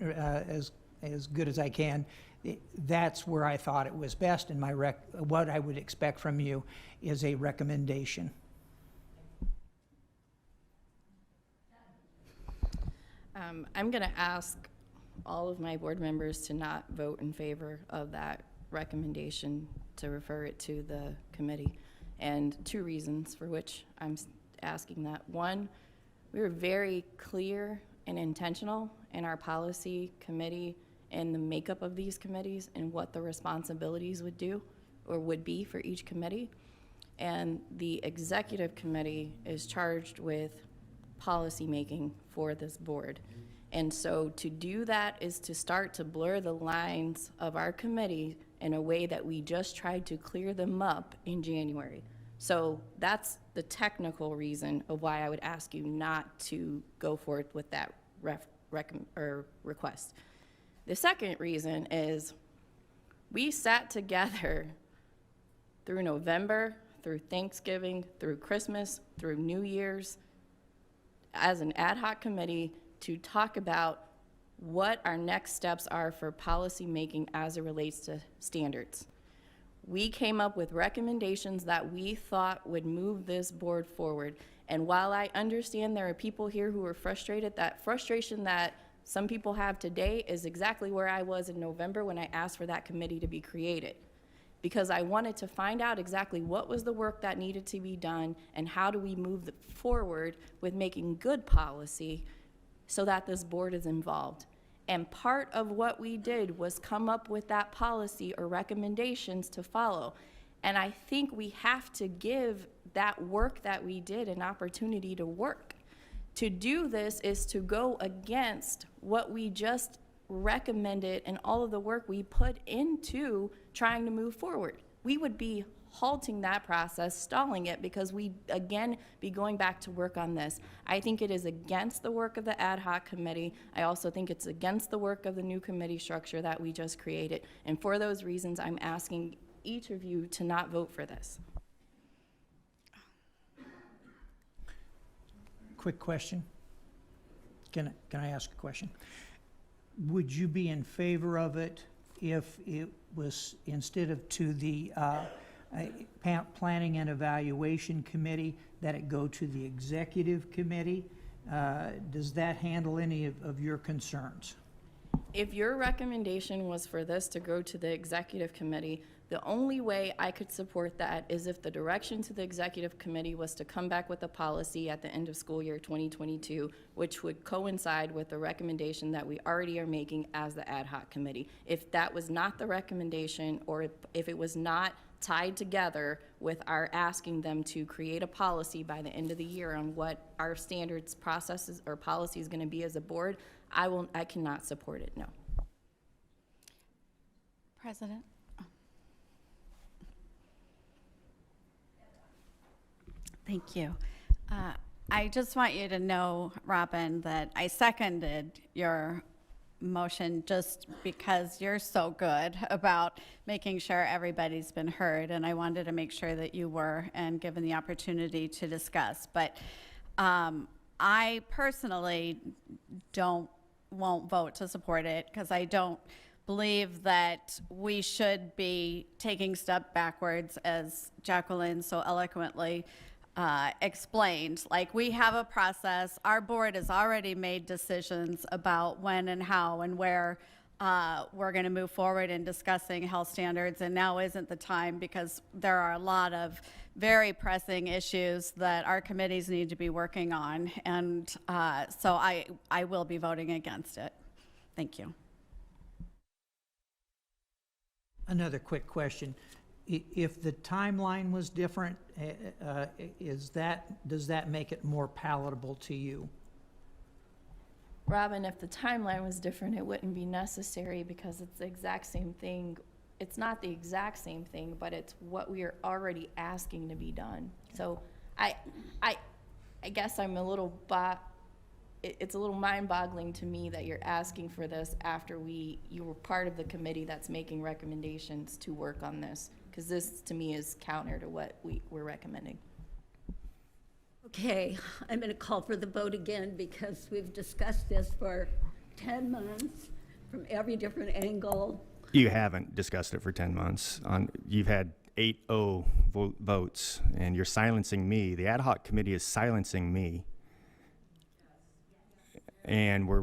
as good as I can. That's where I thought it was best, and what I would expect from you is a recommendation. I'm going to ask all of my board members to not vote in favor of that recommendation to refer it to the committee, and two reasons for which I'm asking that. One, we were very clear and intentional in our policy committee and the makeup of these committees and what the responsibilities would do or would be for each committee. And the executive committee is charged with policy making for this board. And so to do that is to start to blur the lines of our committee in a way that we just tried to clear them up in January. So that's the technical reason of why I would ask you not to go forth with that request. The second reason is we sat together through November, through Thanksgiving, through Christmas, through New Year's, as an ad hoc committee to talk about what our next steps are for policy making as it relates to standards. We came up with recommendations that we thought would move this board forward. And while I understand there are people here who are frustrated, that frustration that some people have today is exactly where I was in November when I asked for that committee to be created. because I wanted to find out exactly what was the work that needed to be done and how do we move forward with making good policy so that this board is involved. And part of what we did was come up with that policy or recommendations to follow. And I think we have to give that work that we did an opportunity to work. To do this is to go against what we just recommended and all of the work we put into trying to move forward. We would be halting that process, stalling it, because we, again, be going back to work on this. I think it is against the work of the ad hoc committee. I also think it's against the work of the new committee structure that we just created. And for those reasons, I'm asking each of you to not vote for this. Quick question. Can I ask a question? Would you be in favor of it if it was, instead of to the Planning and Evaluation Committee, that it go to the Executive Committee? Does that handle any of your concerns? If your recommendation was for this to go to the executive committee, the only way I could support that is if the direction to the executive committee was to come back with a policy at the end of school year 2022, which would coincide with the recommendation that we already are making as the ad hoc committee. If that was not the recommendation, or if it was not tied together with our asking them to create a policy by the end of the year on what our standards, processes, or policy is going to be as a board, I cannot support it, no. President? Thank you. I just want you to know, Robin, that I seconded your motion just because you're so good about making sure everybody's been heard, and I wanted to make sure that you were and given the opportunity to discuss. But I personally won't vote to support it because I don't believe that we should be taking a step backwards, as Jacqueline so eloquently explained. Like, we have a process. Our board has already made decisions about when and how and where we're going to move forward in discussing health standards, and now isn't the time because there are a lot of very pressing issues that our committees need to be working on, and so I will be voting against it. Thank you. Another quick question. If the timeline was different, does that make it more palatable to you? Robin, if the timeline was different, it wouldn't be necessary because it's the exact same thing. It's not the exact same thing, but it's what we are already asking to be done. So I guess I'm a little, it's a little mind-boggling to me that you're asking for this after you were part of the committee that's making recommendations to work on this, because this to me is counter to what we're recommending. Okay, I'm going to call for the vote again because we've discussed this for 10 months from every different angle. You haven't discussed it for 10 months. You've had 8-0 votes, and you're silencing me. The ad hoc committee is silencing me. And we're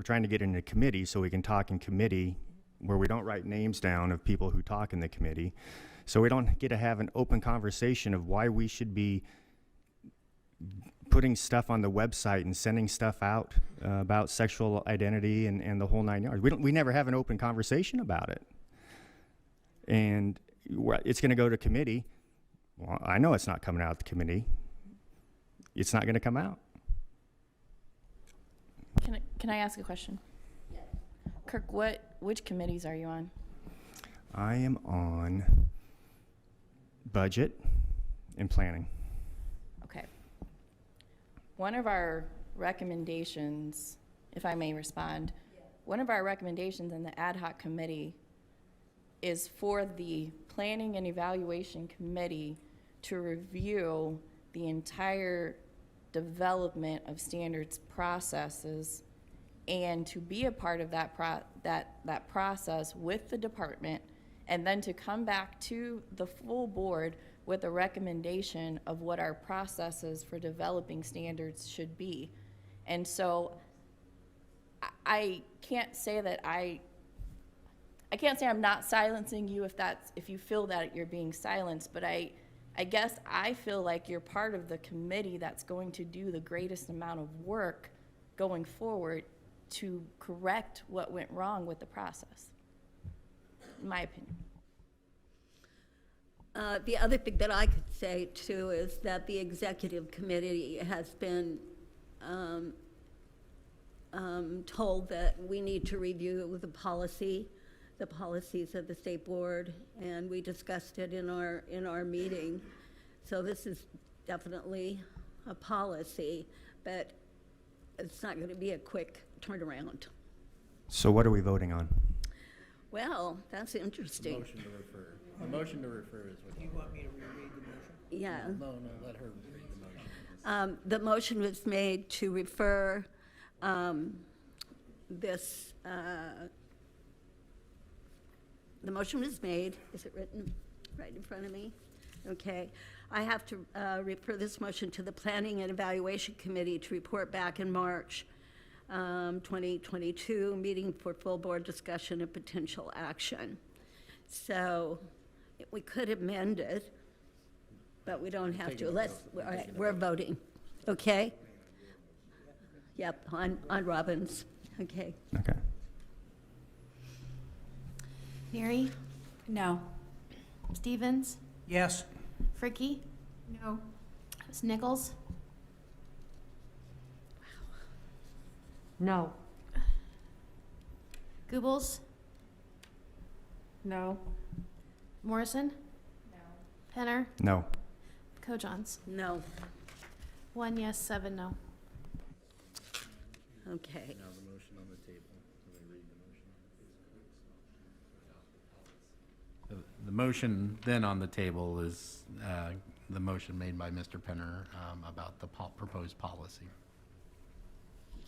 trying to get in a committee so we can talk in committee where we don't write names down of people who talk in the committee. So we don't get to have an open conversation of why we should be putting stuff on the website and sending stuff out about sexual identity and the whole 9 yards. We never have an open conversation about it. And it's going to go to committee. Well, I know it's not coming out of the committee. It's not going to come out. Can I ask a question? Yes. Kirk, which committees are you on? I am on budget and planning. Okay. One of our recommendations, if I may respond, one of our recommendations in the ad hoc committee is for the Planning and Evaluation Committee to review the entire development of standards processes and to be a part of that process with the department, and then to come back to the full board with a recommendation of what our processes for developing standards should be. And so I can't say that I I can't say I'm not silencing you if you feel that you're being silenced, but I guess I feel like you're part of the committee that's going to do the greatest amount of work going forward to correct what went wrong with the process, in my opinion. The other thing that I could say too is that the executive committee has been told that we need to review the policies of the state board, and we discussed it in our meeting. So this is definitely a policy, but it's not going to be a quick turnaround. So what are we voting on? Well, that's interesting. Motion to refer. The motion to refer is what you want me to reread the motion? Yeah. No, let her read the motion. The motion was made to refer the motion was made. Is it written right in front of me? Okay. I have to refer this motion to the Planning and Evaluation Committee to report back in March 2022, meeting for full board discussion and potential action. So we could amend it, but we don't have to. All right, we're voting. Okay? Yep, on Robbins. Okay. Okay. Neary? No. Stevens? Yes. Fricky? No. Nichols? No. Goebbels? No. Morrison? No. Penner? No. Kojons? No. 1 yes, 7 no. Okay. Now the motion on the table. Let me read the motion. The motion then on the table is the motion made by Mr. Penner about the proposed policy.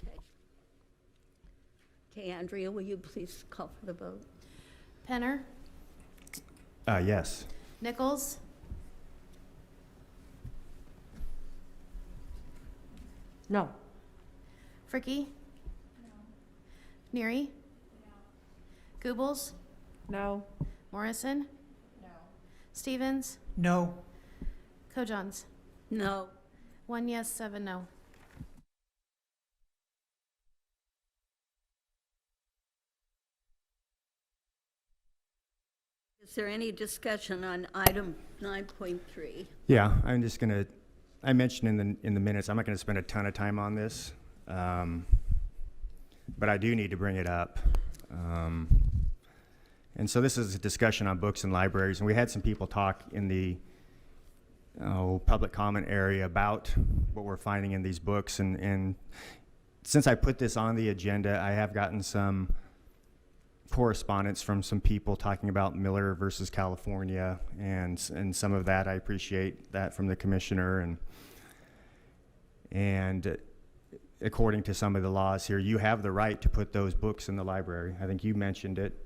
Okay. Okay, Andrea, will you please call for the vote? Penner? Yes. Nichols? No. Fricky? No. Neary? No. Goebbels? No. Morrison? No. Stevens? No. Kojons? No. 1 yes, 7 no. Is there any discussion on item 9.3? Yeah, I'm just gonna, I mentioned in the minutes, I'm not gonna spend a ton of time on this, but I do need to bring it up. And so this is a discussion on books and libraries, and we had some people talk in the public comment area about what we're finding in these books, and since I put this on the agenda, I have gotten some correspondence from some people talking about Miller versus California, and some of that I appreciate that from the commissioner, and according to some of the laws here, you have the right to put those books in the library. I think you mentioned it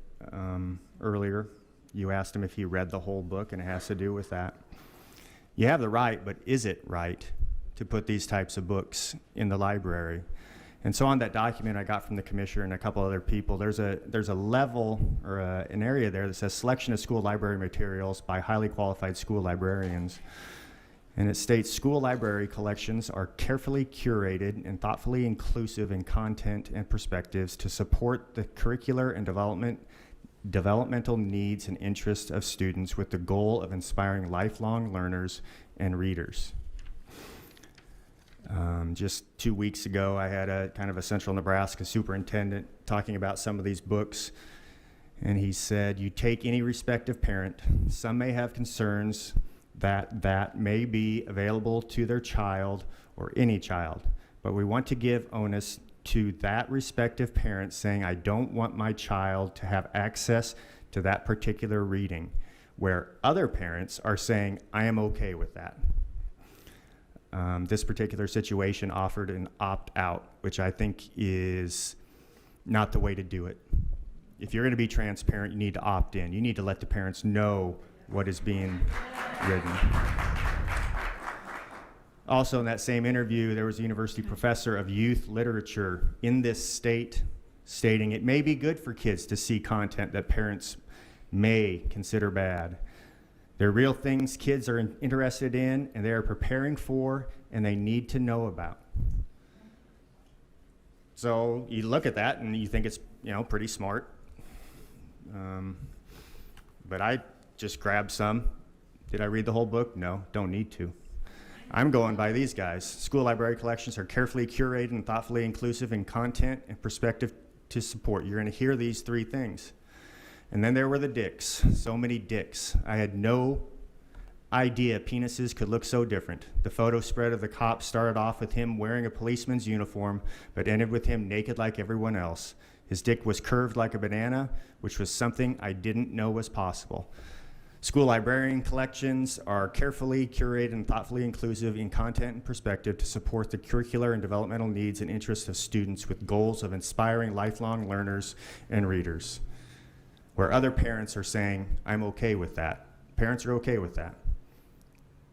earlier. You asked him if he read the whole book, and it has to do with that. You have the right, but is it right to put these types of books in the library? And so on that document I got from the commissioner and a couple other people, there's a level or an area there that says selection of school library materials by highly qualified school librarians. And it states school library collections are carefully curated and thoughtfully inclusive in content and perspectives to support the curricular and developmental needs and interests of students with the goal of inspiring lifelong learners and readers. Just 2 weeks ago, I had a kind of a Central Nebraska superintendent talking about some of these books, and he said, you take any respective parent, some may have concerns that may be available to their child or any child, but we want to give onus to that respective parent saying, I don't want my child to have access to that particular reading, where other parents are saying, I am okay with that. This particular situation offered an opt-out, which I think is not the way to do it. If you're going to be transparent, you need to opt in. You need to let the parents know what is being written. Also in that same interview, there was a university professor of youth literature in this state stating it may be good for kids to see content that parents may consider bad. They're real things kids are interested in, and they are preparing for, and they need to know about. So you look at that and you think it's, pretty smart. But I just grabbed some. Did I read the whole book? No, don't need to. I'm going by these guys. School library collections are carefully curated and thoughtfully inclusive in content and perspective to support. You're going to hear these three things. And then there were the dicks. So many dicks. I had no idea penises could look so different. The photo spread of the cop started off with him wearing a policeman's uniform, but ended with him naked like everyone else. His dick was curved like a banana, which was something I didn't know was possible. School librarian collections are carefully curated and thoughtfully inclusive in content and perspective to support the curricular and developmental needs and interests of students with goals of inspiring lifelong learners and readers. Where other parents are saying, I'm okay with that. Parents are okay with that.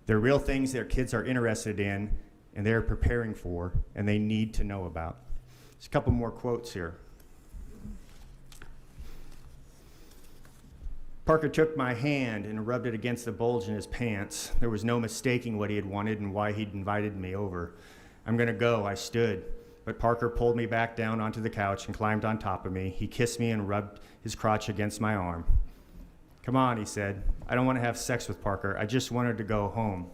They're real things their kids are interested in and they're preparing for and they need to know about. There's a couple more quotes here. Parker took my hand and rubbed it against the bulge in his pants. There was no mistaking what he had wanted and why he'd invited me over. I'm gonna go, I stood. But Parker pulled me back down onto the couch and climbed on top of me. He kissed me and rubbed his crotch against my arm. Come on, he said. I don't want to have sex with Parker. I just wanted to go home.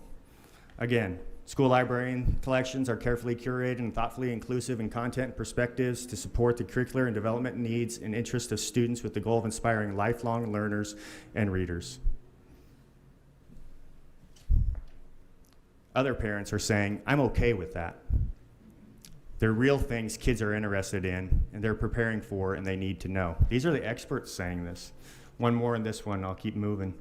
Again, school librarian collections are carefully curated and thoughtfully inclusive in content and perspectives to support the curricular and development needs and interests of students with the goal of inspiring lifelong learners and readers. Other parents are saying, I'm okay with that. They're real things kids are interested in and they're preparing for and they need to know. These are the experts saying this. One more in this one, I'll keep moving.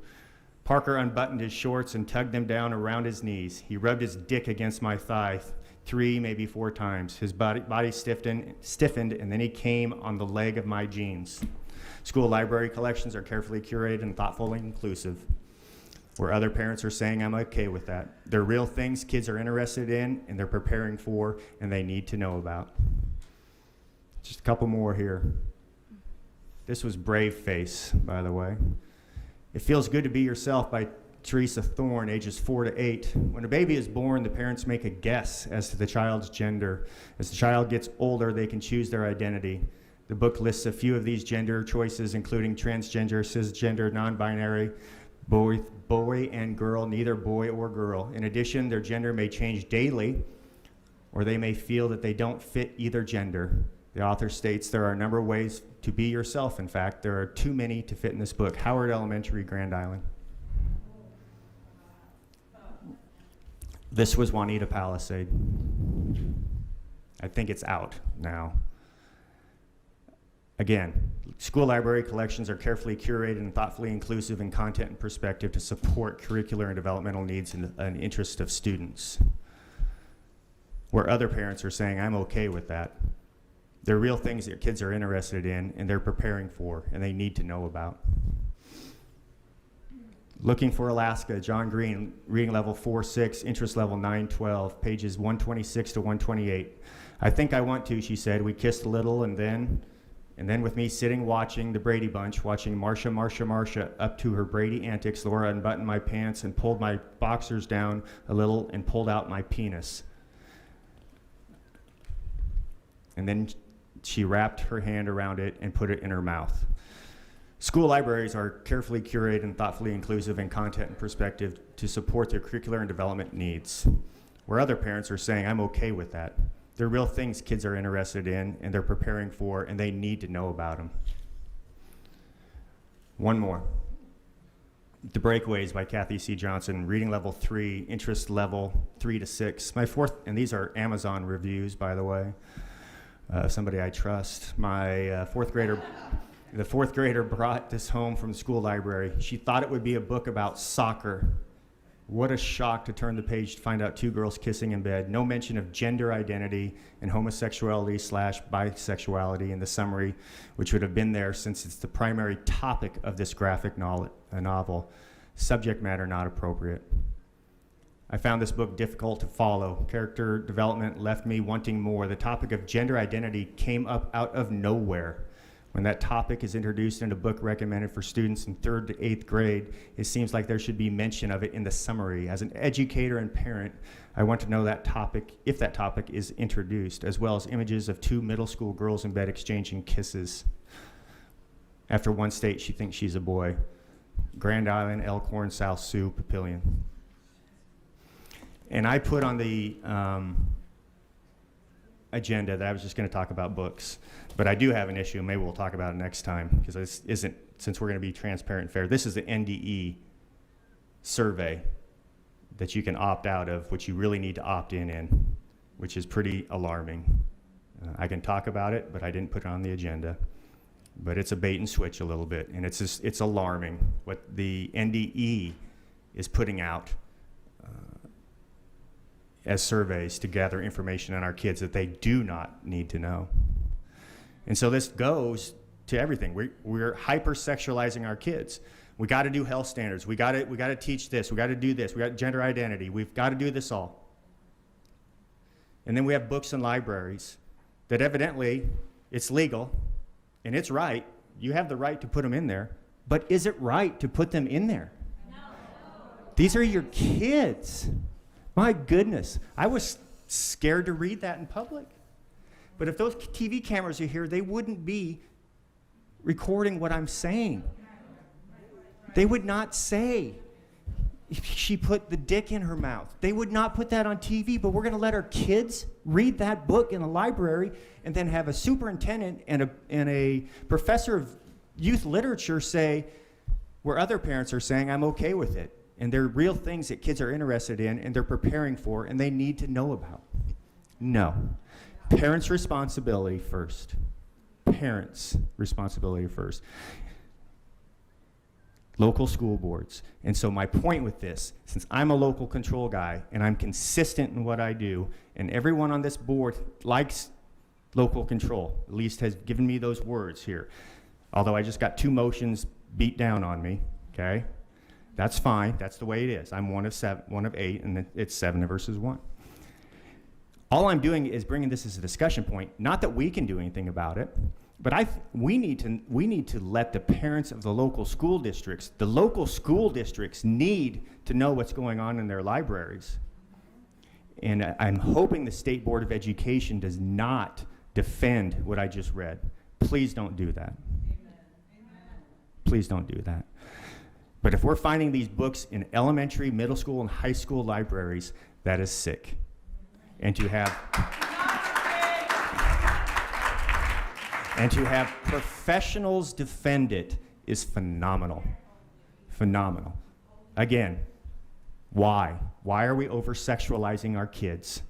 Parker unbuttoned his shorts and tugged them down around his knees. He rubbed his dick against my thigh 3, maybe 4 times. His body stiffened, and then he came on the leg of my jeans. School library collections are carefully curated and thoughtfully inclusive. Where other parents are saying, I'm okay with that. They're real things kids are interested in, and they're preparing for, and they need to know about. Just a couple more here. This was Brave Face, by the way. It Feels Good to Be Yourself by Teresa Thorne, ages 4 to 8. When a baby is born, the parents make a guess as to the child's gender. As the child gets older, they can choose their identity. The book lists a few of these gender choices, including transgender, cisgender, non-binary, boy and girl, neither boy or girl. In addition, their gender may change daily, or they may feel that they don't fit either gender. The author states there are a number of ways to be yourself. In fact, there are too many to fit in this book. Howard Elementary, Grand Island. This was Juanita Palisade. I think it's out now. Again, school library collections are carefully curated and thoughtfully inclusive in content and perspective to support curricular and developmental needs and interests of students. Where other parents are saying, I'm okay with that. They're real things that kids are interested in and they're preparing for and they need to know about. Looking for Alaska, John Green, reading level 4-6, interest level 9-12, pages 126 to 128. I think I want to, she said. We kissed a little and then with me sitting watching the Brady Bunch, watching Marsha up to her Brady antics, Laura unbuttoned my pants and pulled my boxers down a little and pulled out my penis. And then she wrapped her hand around it and put it in her mouth. School libraries are carefully curated and thoughtfully inclusive in content and perspective to support their curricular and development needs. Where other parents are saying, I'm okay with that. They're real things kids are interested in and they're preparing for and they need to know about them. One more. The Breakaways by Kathy C. Johnson, reading level 3, interest level 3 to 6. My fourth, and these are Amazon reviews, by the way. Somebody I trust. My fourth grader brought this home from the school library. She thought it would be a book about soccer. What a shock to turn the page to find out 2 girls kissing in bed. No mention of gender identity and homosexuality/bisexuality in the summary, which would have been there since it's the primary topic of this graphic novel. Subject matter not appropriate. I found this book difficult to follow. Character development left me wanting more. The topic of gender identity came up out of nowhere. When that topic is introduced in a book recommended for students in 3rd to 8th grade, it seems like there should be mention of it in the summary. As an educator and parent, I want to know that topic, if that topic is introduced, as well as images of 2 middle school girls in bed exchanging kisses. After one state, she thinks she's a boy. Grand Island, Elkhorn, South Sioux, Papillion. And I put on the agenda that I was just going to talk about books. But I do have an issue, and maybe we'll talk about it next time, because this isn't, since we're going to be transparent and fair, this is the NDE survey that you can opt out of, which you really need to opt in, which is pretty alarming. I can talk about it, but I didn't put it on the agenda. But it's a bait and switch a little bit, and it's alarming what the NDE is putting out as surveys to gather information on our kids that they do not need to know. And so this goes to everything. We're hypersexualizing our kids. We got to do health standards. We got to teach this. We got to do this. We got gender identity. We've got to do this all. And then we have books and libraries that evidently it's legal and it's right. You have the right to put them in there. But is it right to put them in there? No. These are your kids. My goodness. I was scared to read that in public. But if those TV cameras are here, they wouldn't be recording what I'm saying. They would not say she put the dick in her mouth. They would not put that on TV, but we're going to let our kids read that book in a library and then have a superintendent and a professor of youth literature say, where other parents are saying, I'm okay with it. And they're real things that kids are interested in and they're preparing for and they need to know about. No. Parents' responsibility first. Parents' responsibility first. Local school boards. And so my point with this, since I'm a local control guy and I'm consistent in what I do, and everyone on this board likes local control, at least has given me those words here. Although I just got 2 motions beat down on me, okay? That's fine, that's the way it is. I'm one of 8, and it's 7 versus 1. All I'm doing is bringing this as a discussion point, not that we can do anything about it, but we need to let the parents of the local school districts need to know what's going on in their libraries. And I'm hoping the State Board of Education does not defend what I just read. Please don't do that. Please don't do that. But if we're finding these books in elementary, middle school, and high school libraries, that is sick. And to have professionals defend it is phenomenal. Phenomenal. Again, why? Why are we over-sexualizing our kids?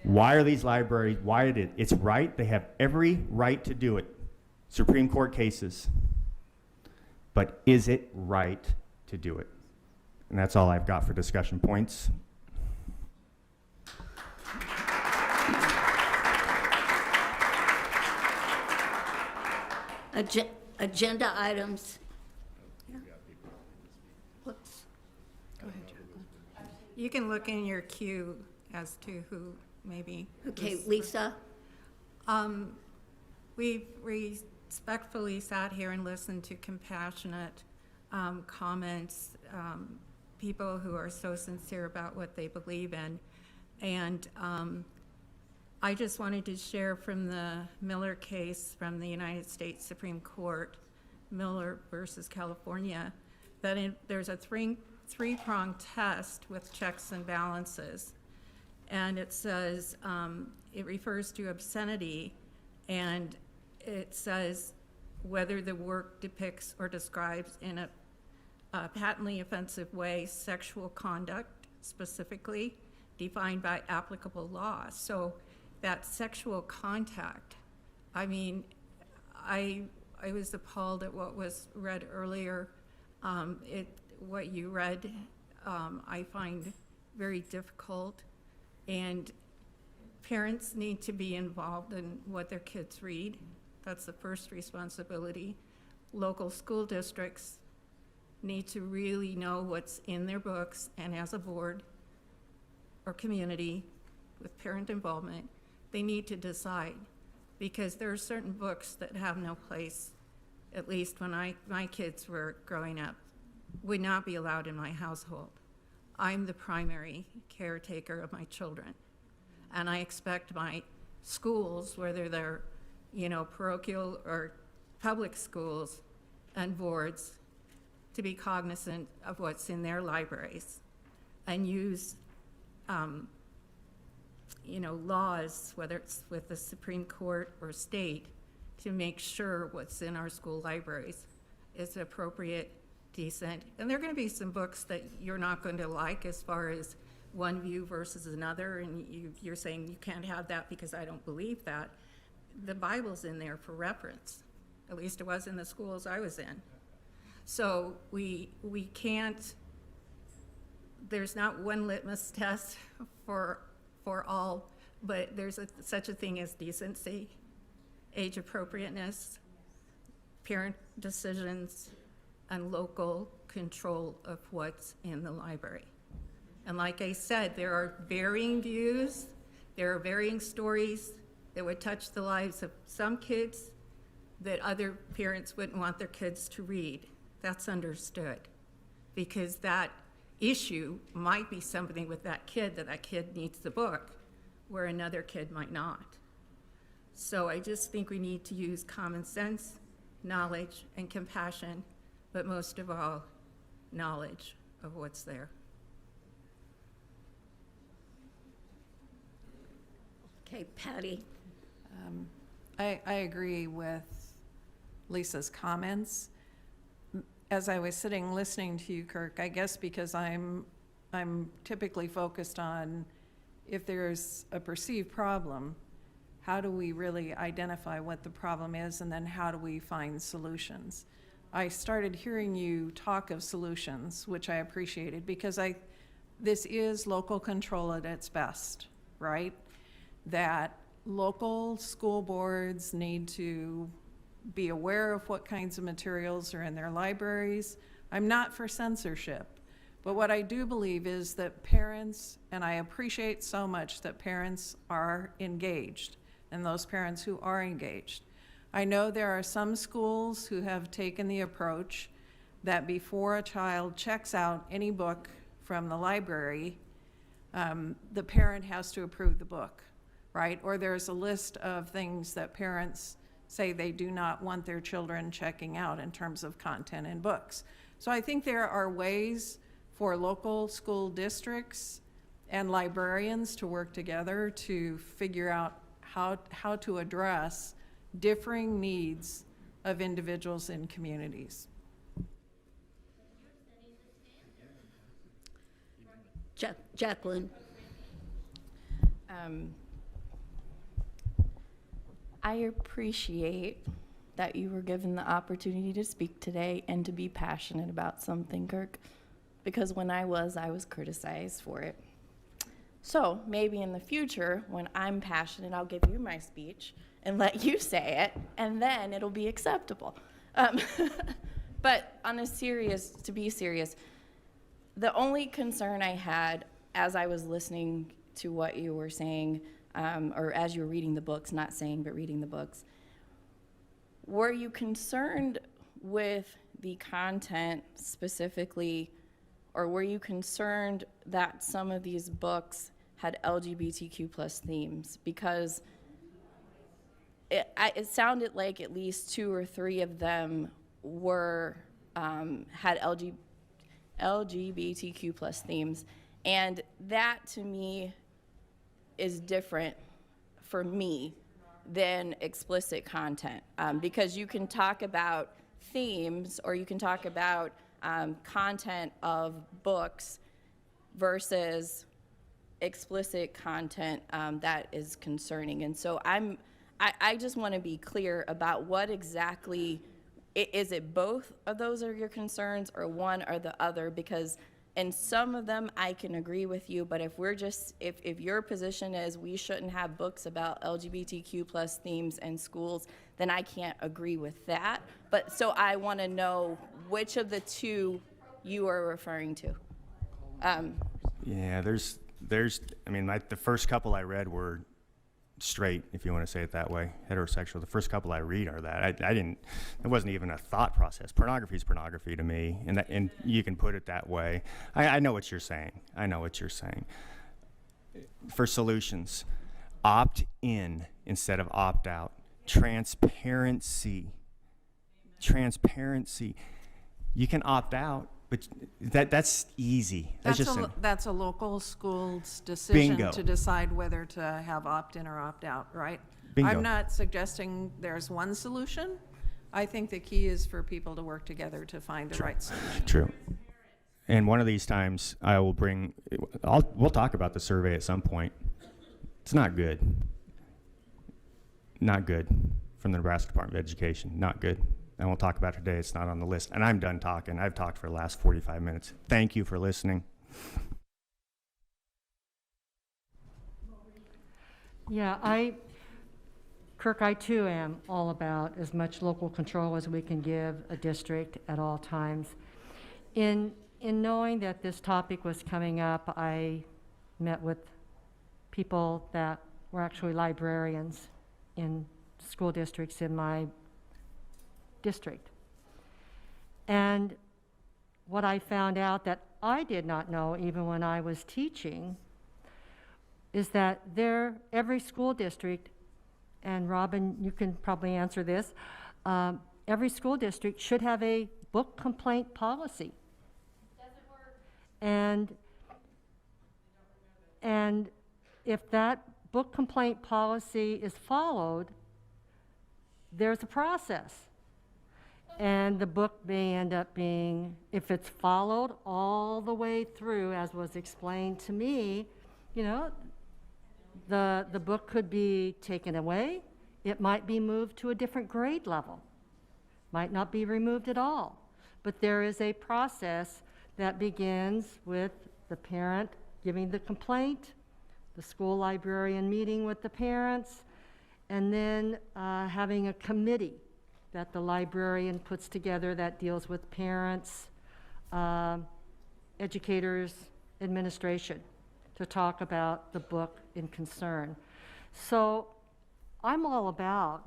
Why are these libraries, it's right, they have every right to do it. Supreme Court cases. But is it right to do it? And that's all I've got for discussion points. Agenda items. Yeah. Whoops. Go ahead, Jacqueline. You can look in your queue as to who maybe. Okay, Lisa. We've respectfully sat here and listened to compassionate comments, people who are so sincere about what they believe in. And I just wanted to share from the Miller case from the United States Supreme Court, Miller versus California, that there's a three-pronged test with checks and balances. And it says, it refers to obscenity, and it says whether the work depicts or describes in a patently offensive way sexual conduct, specifically defined by applicable law. So that sexual contact, I mean, I was appalled at what was read earlier. What you read, I find very difficult, and parents need to be involved in what their kids read. That's the first responsibility. Local school districts need to really know what's in their books, and as a board, or community with parent involvement, they need to decide, because there are certain books that have no place, at least when my kids were growing up, would not be allowed in my household. I'm the primary caretaker of my children, and I expect my schools, whether they're, parochial or public schools and boards, to be cognizant of what's in their libraries and use, laws, whether it's with the Supreme Court or state, to make sure what's in our school libraries is appropriate, decent. And there are going to be some books that you're not going to like as far as one view versus another, and you're saying you can't have that because I don't believe that. The Bible's in there for reference. At least it was in the schools I was in. So we can't, there's not one litmus test for all, but there's such a thing as decency, age appropriateness, parent decisions, and local control of what's in the library. And like I said, there are varying views, there are varying stories that would touch the lives of some kids that other parents wouldn't want their kids to read. That's understood, because that issue might be something with that kid needs the book, where another kid might not. So I just think we need to use common sense, knowledge, and compassion, but most of all, knowledge of what's there. Okay, Patty. I agree with Lisa's comments. As I was sitting listening to you, Kirk, I guess because I'm typically focused on if there's a perceived problem, how do we really identify what the problem is, and then how do we find solutions? I started hearing you talk of solutions, which I appreciated, because this is local control at its best, right? That local school boards need to be aware of what kinds of materials are in their libraries. I'm not for censorship, but what I do believe is that parents, and I appreciate so much that parents are engaged, and those parents who are engaged. I know there are some schools who have taken the approach that before a child checks out any book from the library, the parent has to approve the book, right? Or there's a list of things that parents say they do not want their children checking out in terms of content in books. So I think there are ways for local school districts and librarians to work together to figure out how to address differing needs of individuals in communities. Jacqueline. I appreciate that you were given the opportunity to speak today and to be passionate about something, Kirk, because when I was criticized for it. So maybe in the future, when I'm passionate, I'll give you my speech and let you say it, and then it'll be acceptable. But to be serious, the only concern I had as I was listening to what you were saying, or as you were reading the books, not saying, but reading the books, were you concerned with the content specifically, or were you concerned that some of these books had LGBTQ plus themes? Because it sounded like at least 2 or 3 of them had LGBTQ plus themes, and that to me is different for me than explicit content, because you can talk about themes, or you can talk about content of books versus explicit content that is concerning. And so I just want to be clear about what exactly, is it both of those are your concerns, or one or the other? Because in some of them I can agree with you, but if your position is we shouldn't have books about LGBTQ plus themes in schools, then I can't agree with that. But so I want to know which of the 2 you are referring to. Yeah, there's I mean, the first couple I read were straight, if you want to say it that way, heterosexual. The first couple I read are that. It wasn't even a thought process. Pornography is pornography to me, and you can put it that way. I know what you're saying. I know what you're saying. For solutions, opt in instead of opt out. Transparency. You can opt out, but that's easy. That's a local school's decision Bingo. to decide whether to have opt-in or opt-out, right? Bingo. I'm not suggesting there's one solution. I think the key is for people to work together to find the right solution. True. And one of these times I will we'll talk about the survey at some point. It's not good. Not good from the Nebraska Department of Education. Not good. And we'll talk about it today. It's not on the list. And I'm done talking. I've talked for the last 45 minutes. Thank you for listening. Yeah, Kirk, I too am all about as much local control as we can give a district at all times. In knowing that this topic was coming up, I met with people that were actually librarians in school districts in my district. And what I found out that I did not know even when I was teaching is that every school district, and Robin, you can probably answer this, every school district should have a book complaint policy. Doesn't work. And if that book complaint policy is followed, there's a process. And the book may end up being, if it's followed all the way through, as was explained to me, the book could be taken away. It might be moved to a different grade level. Might not be removed at all. But there is a process that begins with the parent giving the complaint, the school librarian meeting with the parents, and then having a committee that the librarian puts together that deals with parents, educators, administration, to talk about the book in concern. So I'm all about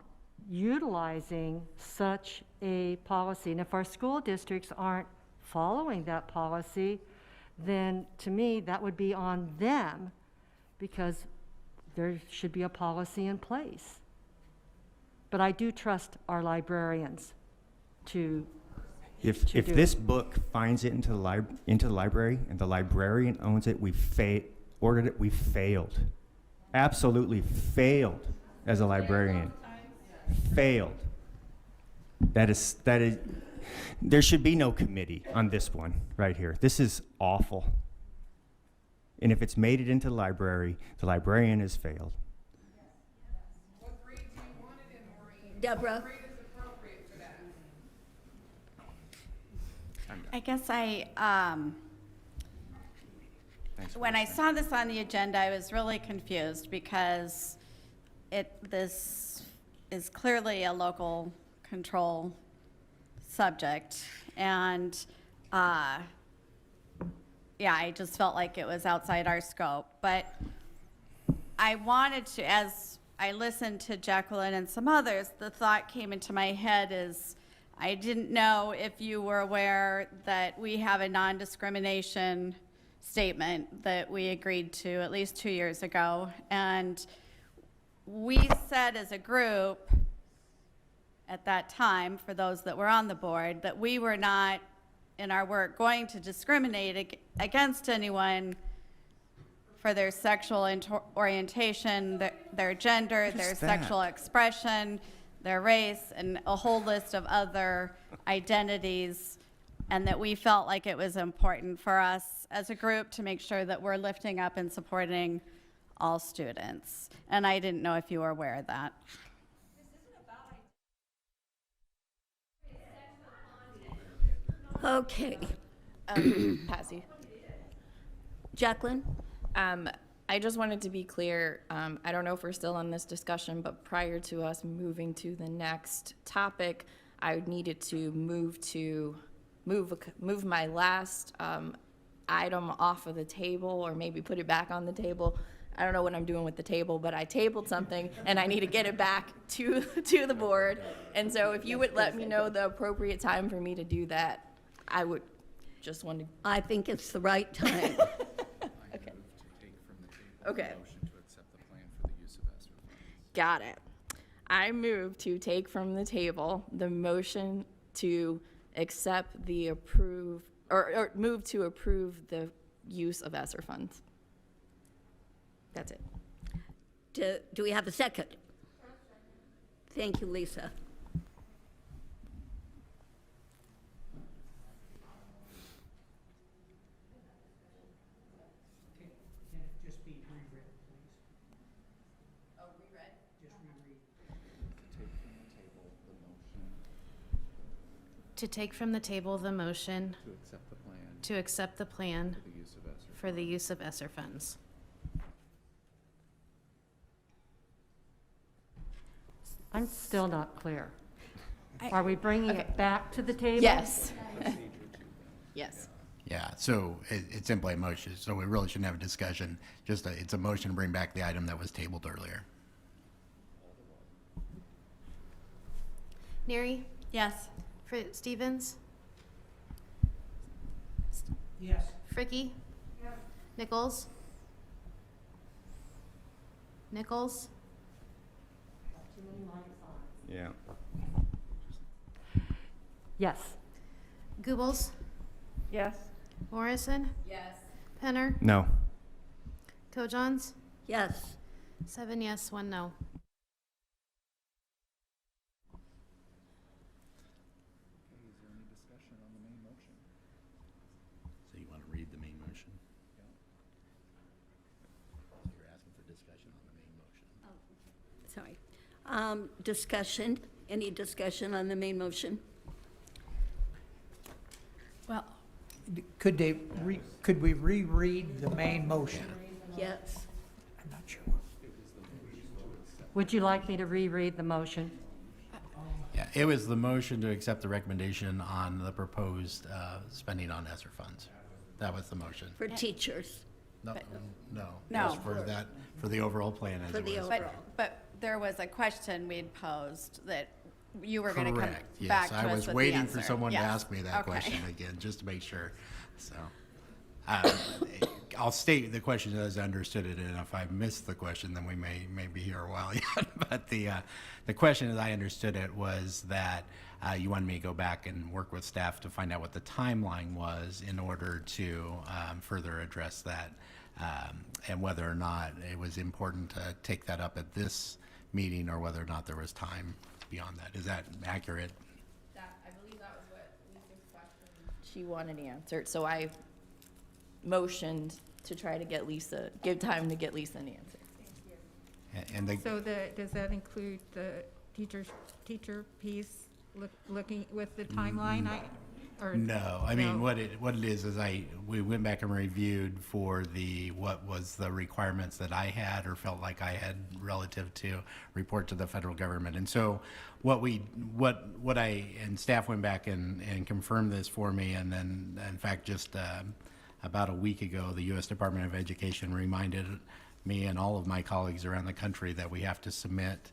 utilizing such a policy. And if our school districts aren't following that policy, then to me, that would be on them, because there should be a policy in place. But I do trust our librarians to If do this it. book finds it into the library and the librarian owns it, we failed. Absolutely failed as a librarian. Failed. That is, there should be no committee on this one right here. This is awful. And if it's made it into the library, the librarian has failed. Deborah? I guess when I saw this on the agenda, I was really confused because this is clearly a local control subject. And I just felt like it was outside our scope. But I wanted to, as I listened to Jacqueline and some others, the thought came into my head is, I didn't know if you were aware that we have a non-discrimination statement that we agreed to at least 2 years ago. And we said as a group at that time, for those that were on the board, that we were not in our work going to discriminate against anyone for their sexual orientation, their gender, their sexual expression, their race, and a whole list of other identities, and that we felt like it was important for us as a group to make sure that we're lifting up and supporting all students. And I didn't know if you were aware of that. Okay. Patsy. Jacqueline? I just wanted to be clear, I don't know if we're still on this discussion, but prior to us moving to the next topic, I needed to move my last item off of the table or maybe put it back on the table. I don't know what I'm doing with the table, but I tabled something and I need to get it back to the board. And so if you would let me know the appropriate time for me to do that, I would just want to. I think it's the right time. Okay. Okay. Got it. I move to take from the table the motion to accept the or move to approve the use of ESSER funds. That's it. Do we have a second? Thank you, Lisa. Can it just be reread, please? Oh, reread? Just reread. To take from the table the motion To accept the plan to accept the plan for the use of ESSER. for the use of ESSER funds. I'm still not clear. Are we bringing it back to the table? Yes. Yes. Yeah, so it's simply a motion, so we really shouldn't have a discussion. It's a motion to bring back the item that was tabled earlier. Neary? Yes. Stevens? Yes. Fricky? Nichols? Nichols? Yeah. Yes. Goebbels? Yes. Morrison? Yes. Penner? No. Kojons? Yes. 7 yes, 1 no. Okay, is there any discussion on the main motion? So you want to read the main motion? You're asking for discussion on the main motion. Sorry. Discussion, any discussion on the main motion? Well, Could we reread the main motion? Yes. I'm not sure. Would you like me to reread the motion? Yeah, it was the motion to accept the recommendation on the proposed spending on ESSER funds. That was the motion. For teachers. No, no. No. Just for the overall plan as For it the was. overall. but there was a question we'd posed that you were going to come Correct, back yes. to I us was with the waiting for answer. someone to Yes. ask me that Okay. question again, just to make sure. So, I'll state the question as I understood it, and if I missed the question, then we may be here a while yet. But the question as I understood it was that you wanted me to go back and work with staff to find out what the timeline was in order to further address that, and whether or not it was important to take that up at this meeting or whether or not there was time beyond that. Is that accurate? I believe that was what Lisa's question. She wanted answered, so I motioned to try to give time to get Lisa an answer. And So does that include the teacher piece, looking with the timeline? No, I mean, what it is we went back and reviewed for what was the requirements that I had or felt like I had relative to report to the federal government. And so and staff went back and confirmed this for me. And then in fact, just about a week ago, the U.S. Department of Education reminded me and all of my colleagues around the country that we have to submit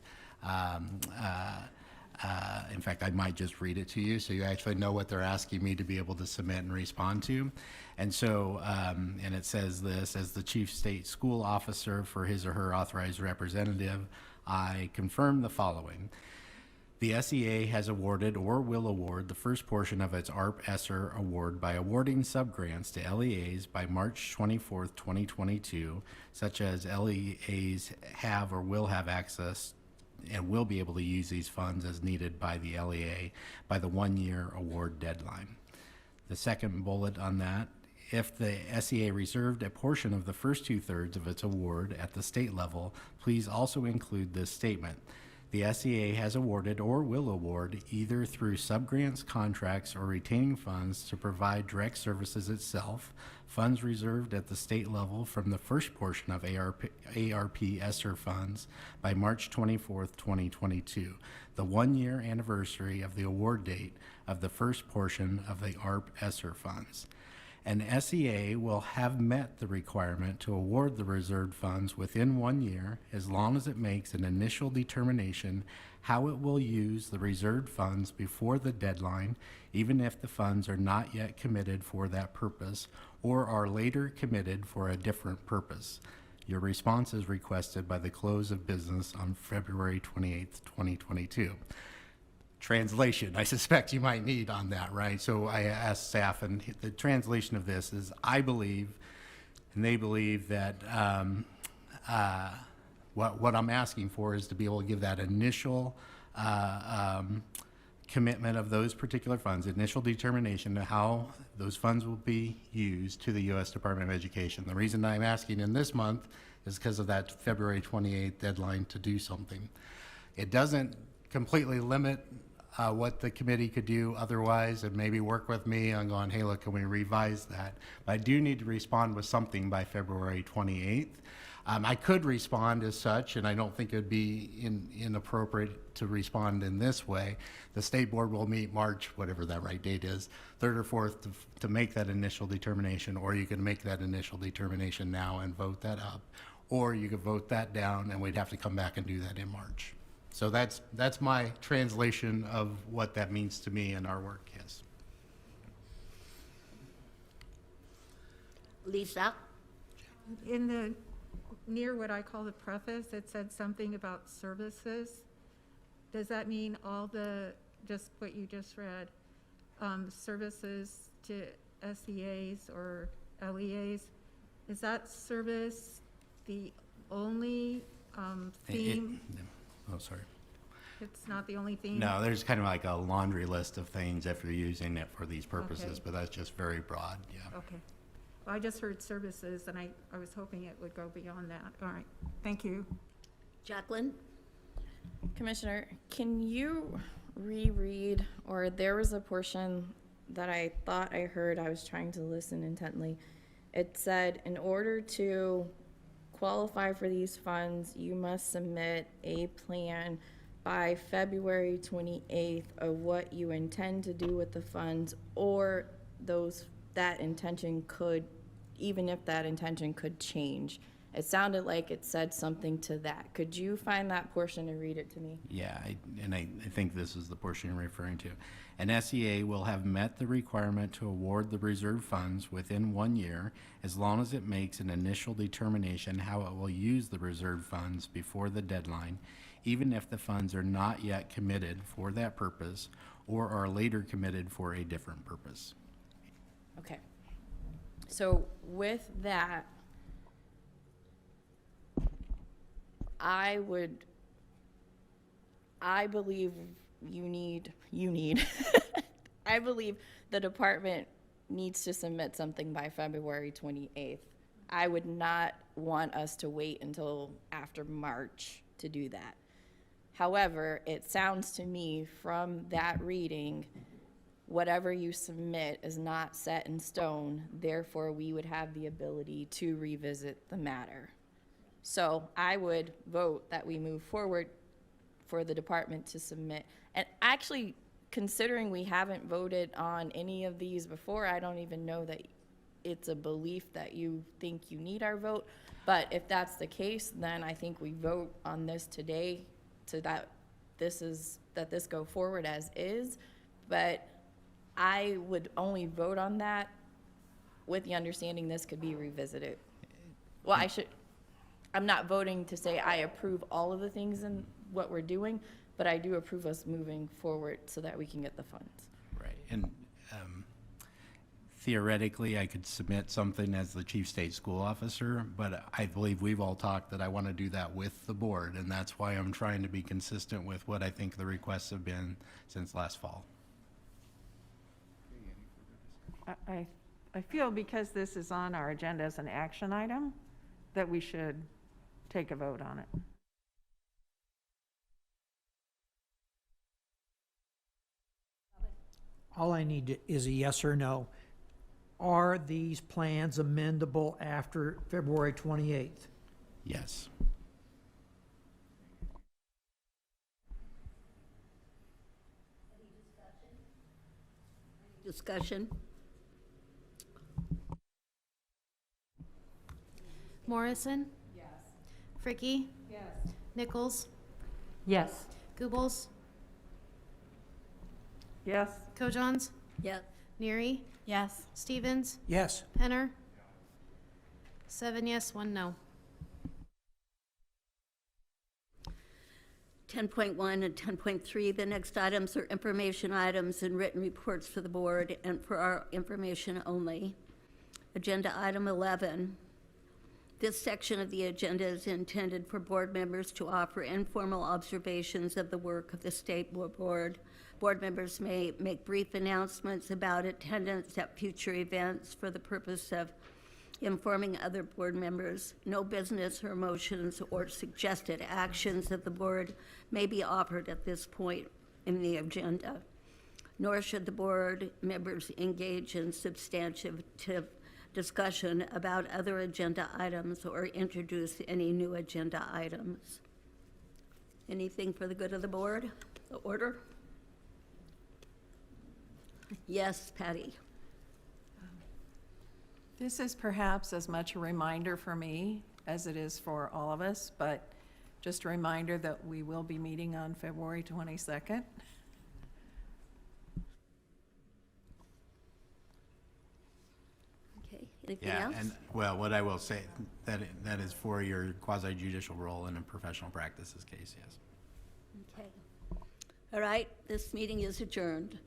in fact, I might just read it to you so you actually know what they're asking me to be able to submit and respond to. And so, and it says this: as the chief state school officer for his or her authorized representative, I confirm the following. The SEA has awarded or will award the first portion of its ARP-ESSER award by awarding subgrants to LEAs by March 24th, 2022, such as LEAs have or will have access and will be able to use these funds as needed by the LEA by the one-year award deadline. The second bullet on that: if the SEA reserved a portion of the first 2/3 of its award at the state level, please also include this statement. The SEA has awarded or will award, either through subgrants, contracts, or retaining funds to provide direct services itself, funds reserved at the state level from the first portion of ARP ESSER funds by March 24th, 2022, the one-year anniversary of the award date of the first portion of the ARP ESSER funds. An SEA will have met the requirement to award the reserved funds within 1 year as long as it makes an initial determination how it will use the reserved funds before the deadline, even if the funds are not yet committed for that purpose or are later committed for a different purpose. Your response is requested by the close of business on February 28th, 2022. Translation, I suspect you might need on that, right? So I asked staff, and the translation of this is, I believe, and they believe that what I'm asking for is to be able to give that initial commitment of those particular funds, initial determination of how those funds will be used to the U.S. Department of Education. The reason I'm asking in this month is because of that February 28th deadline to do something. It doesn't completely limit what the committee could do otherwise, and maybe work with me on going, hey, look, can we revise that? But I do need to respond with something by February 28th. I could respond as such, and I don't think it would be inappropriate to respond in this way. The state board will meet March, whatever that right date is, 3rd or 4th, to make that initial determination, or you can make that initial determination now and vote that up, or you could vote that down, and we'd have to come back and do that in March. So that's my translation of what that means to me in our work, yes. Lisa? In the, near what I call the preface, it said something about services. Does that mean all the, just what you just read, services to SEAs or LEAs? Is that service the only theme? Oh, sorry. It's not the only theme? No, there's kind of like a laundry list of things if you're using it for these purposes, Okay. but that's just very broad, yeah. Okay. Well, I just heard services, and I was hoping it would go beyond that. All right, thank you. Jacqueline? Commissioner, can you reread, or there was a portion that I thought I heard, I was trying to listen intently. It said, in order to qualify for these funds, you must submit a plan by February 28th of what you intend to do with the funds, or that intention could, even if that intention could change. It sounded like it said something to that. Could you find that portion and read it to me? Yeah, I think this is the portion you're referring to. An SEA will have met the requirement to award the reserved funds within 1 year as long as it makes an initial determination how it will use the reserved funds before the deadline, even if the funds are not yet committed for that purpose or are later committed for a different purpose. Okay. So with that, I believe I believe the department needs to submit something by February 28th. I would not want us to wait until after March to do that. However, it sounds to me from that reading, whatever you submit is not set in stone, therefore we would have the ability to revisit the matter. So I would vote that we move forward for the department to submit. And actually, considering we haven't voted on any of these before, I don't even know that it's a belief that you think you need our vote. But if that's the case, then I think we vote on this today so that this go forward as is. But I would only vote on that with the understanding this could be revisited. Well, I'm not voting to say I approve all of the things in what we're doing, but I do approve us moving forward so that we can get the funds. Right, and theoretically, I could submit something as the chief state school officer, but I believe we've all talked that I want to do that with the board, and that's why I'm trying to be consistent with what I think the requests have been since last fall. I feel because this is on our agenda as an action item, that we should take a vote on it. All I need is a yes or no. Are these plans amendable after February 28th? Yes. Discussion? Morrison? Yes. Fricky? Yes. Nichols? Yes. Goebbels? Yes. Kojons? Yes. Neary? Yes. Stevens? Yes. Penner? 7 yes, 1 no. 10.1 and 10.3, the next items are information items and written reports for the board and for our information only. Agenda item 11. This section of the agenda is intended for board members to offer informal observations of the work of the state board. Board members may make brief announcements about attendance at future events for the purpose of informing other board members. No business or motions or suggested actions of the board may be offered at this point in the agenda, nor should the board members engage in substantive discussion about other agenda items or introduce any new agenda items. Anything for the good of the board? The order? Yes, Patty. This is perhaps as much a reminder for me as it is for all of us, but just a reminder that we will be meeting on February 22nd. Okay, anything Yeah, else? and, well, what I will say, that is for your quasi-judicial role in a professional practices case, yes. Okay. All right, this meeting is adjourned.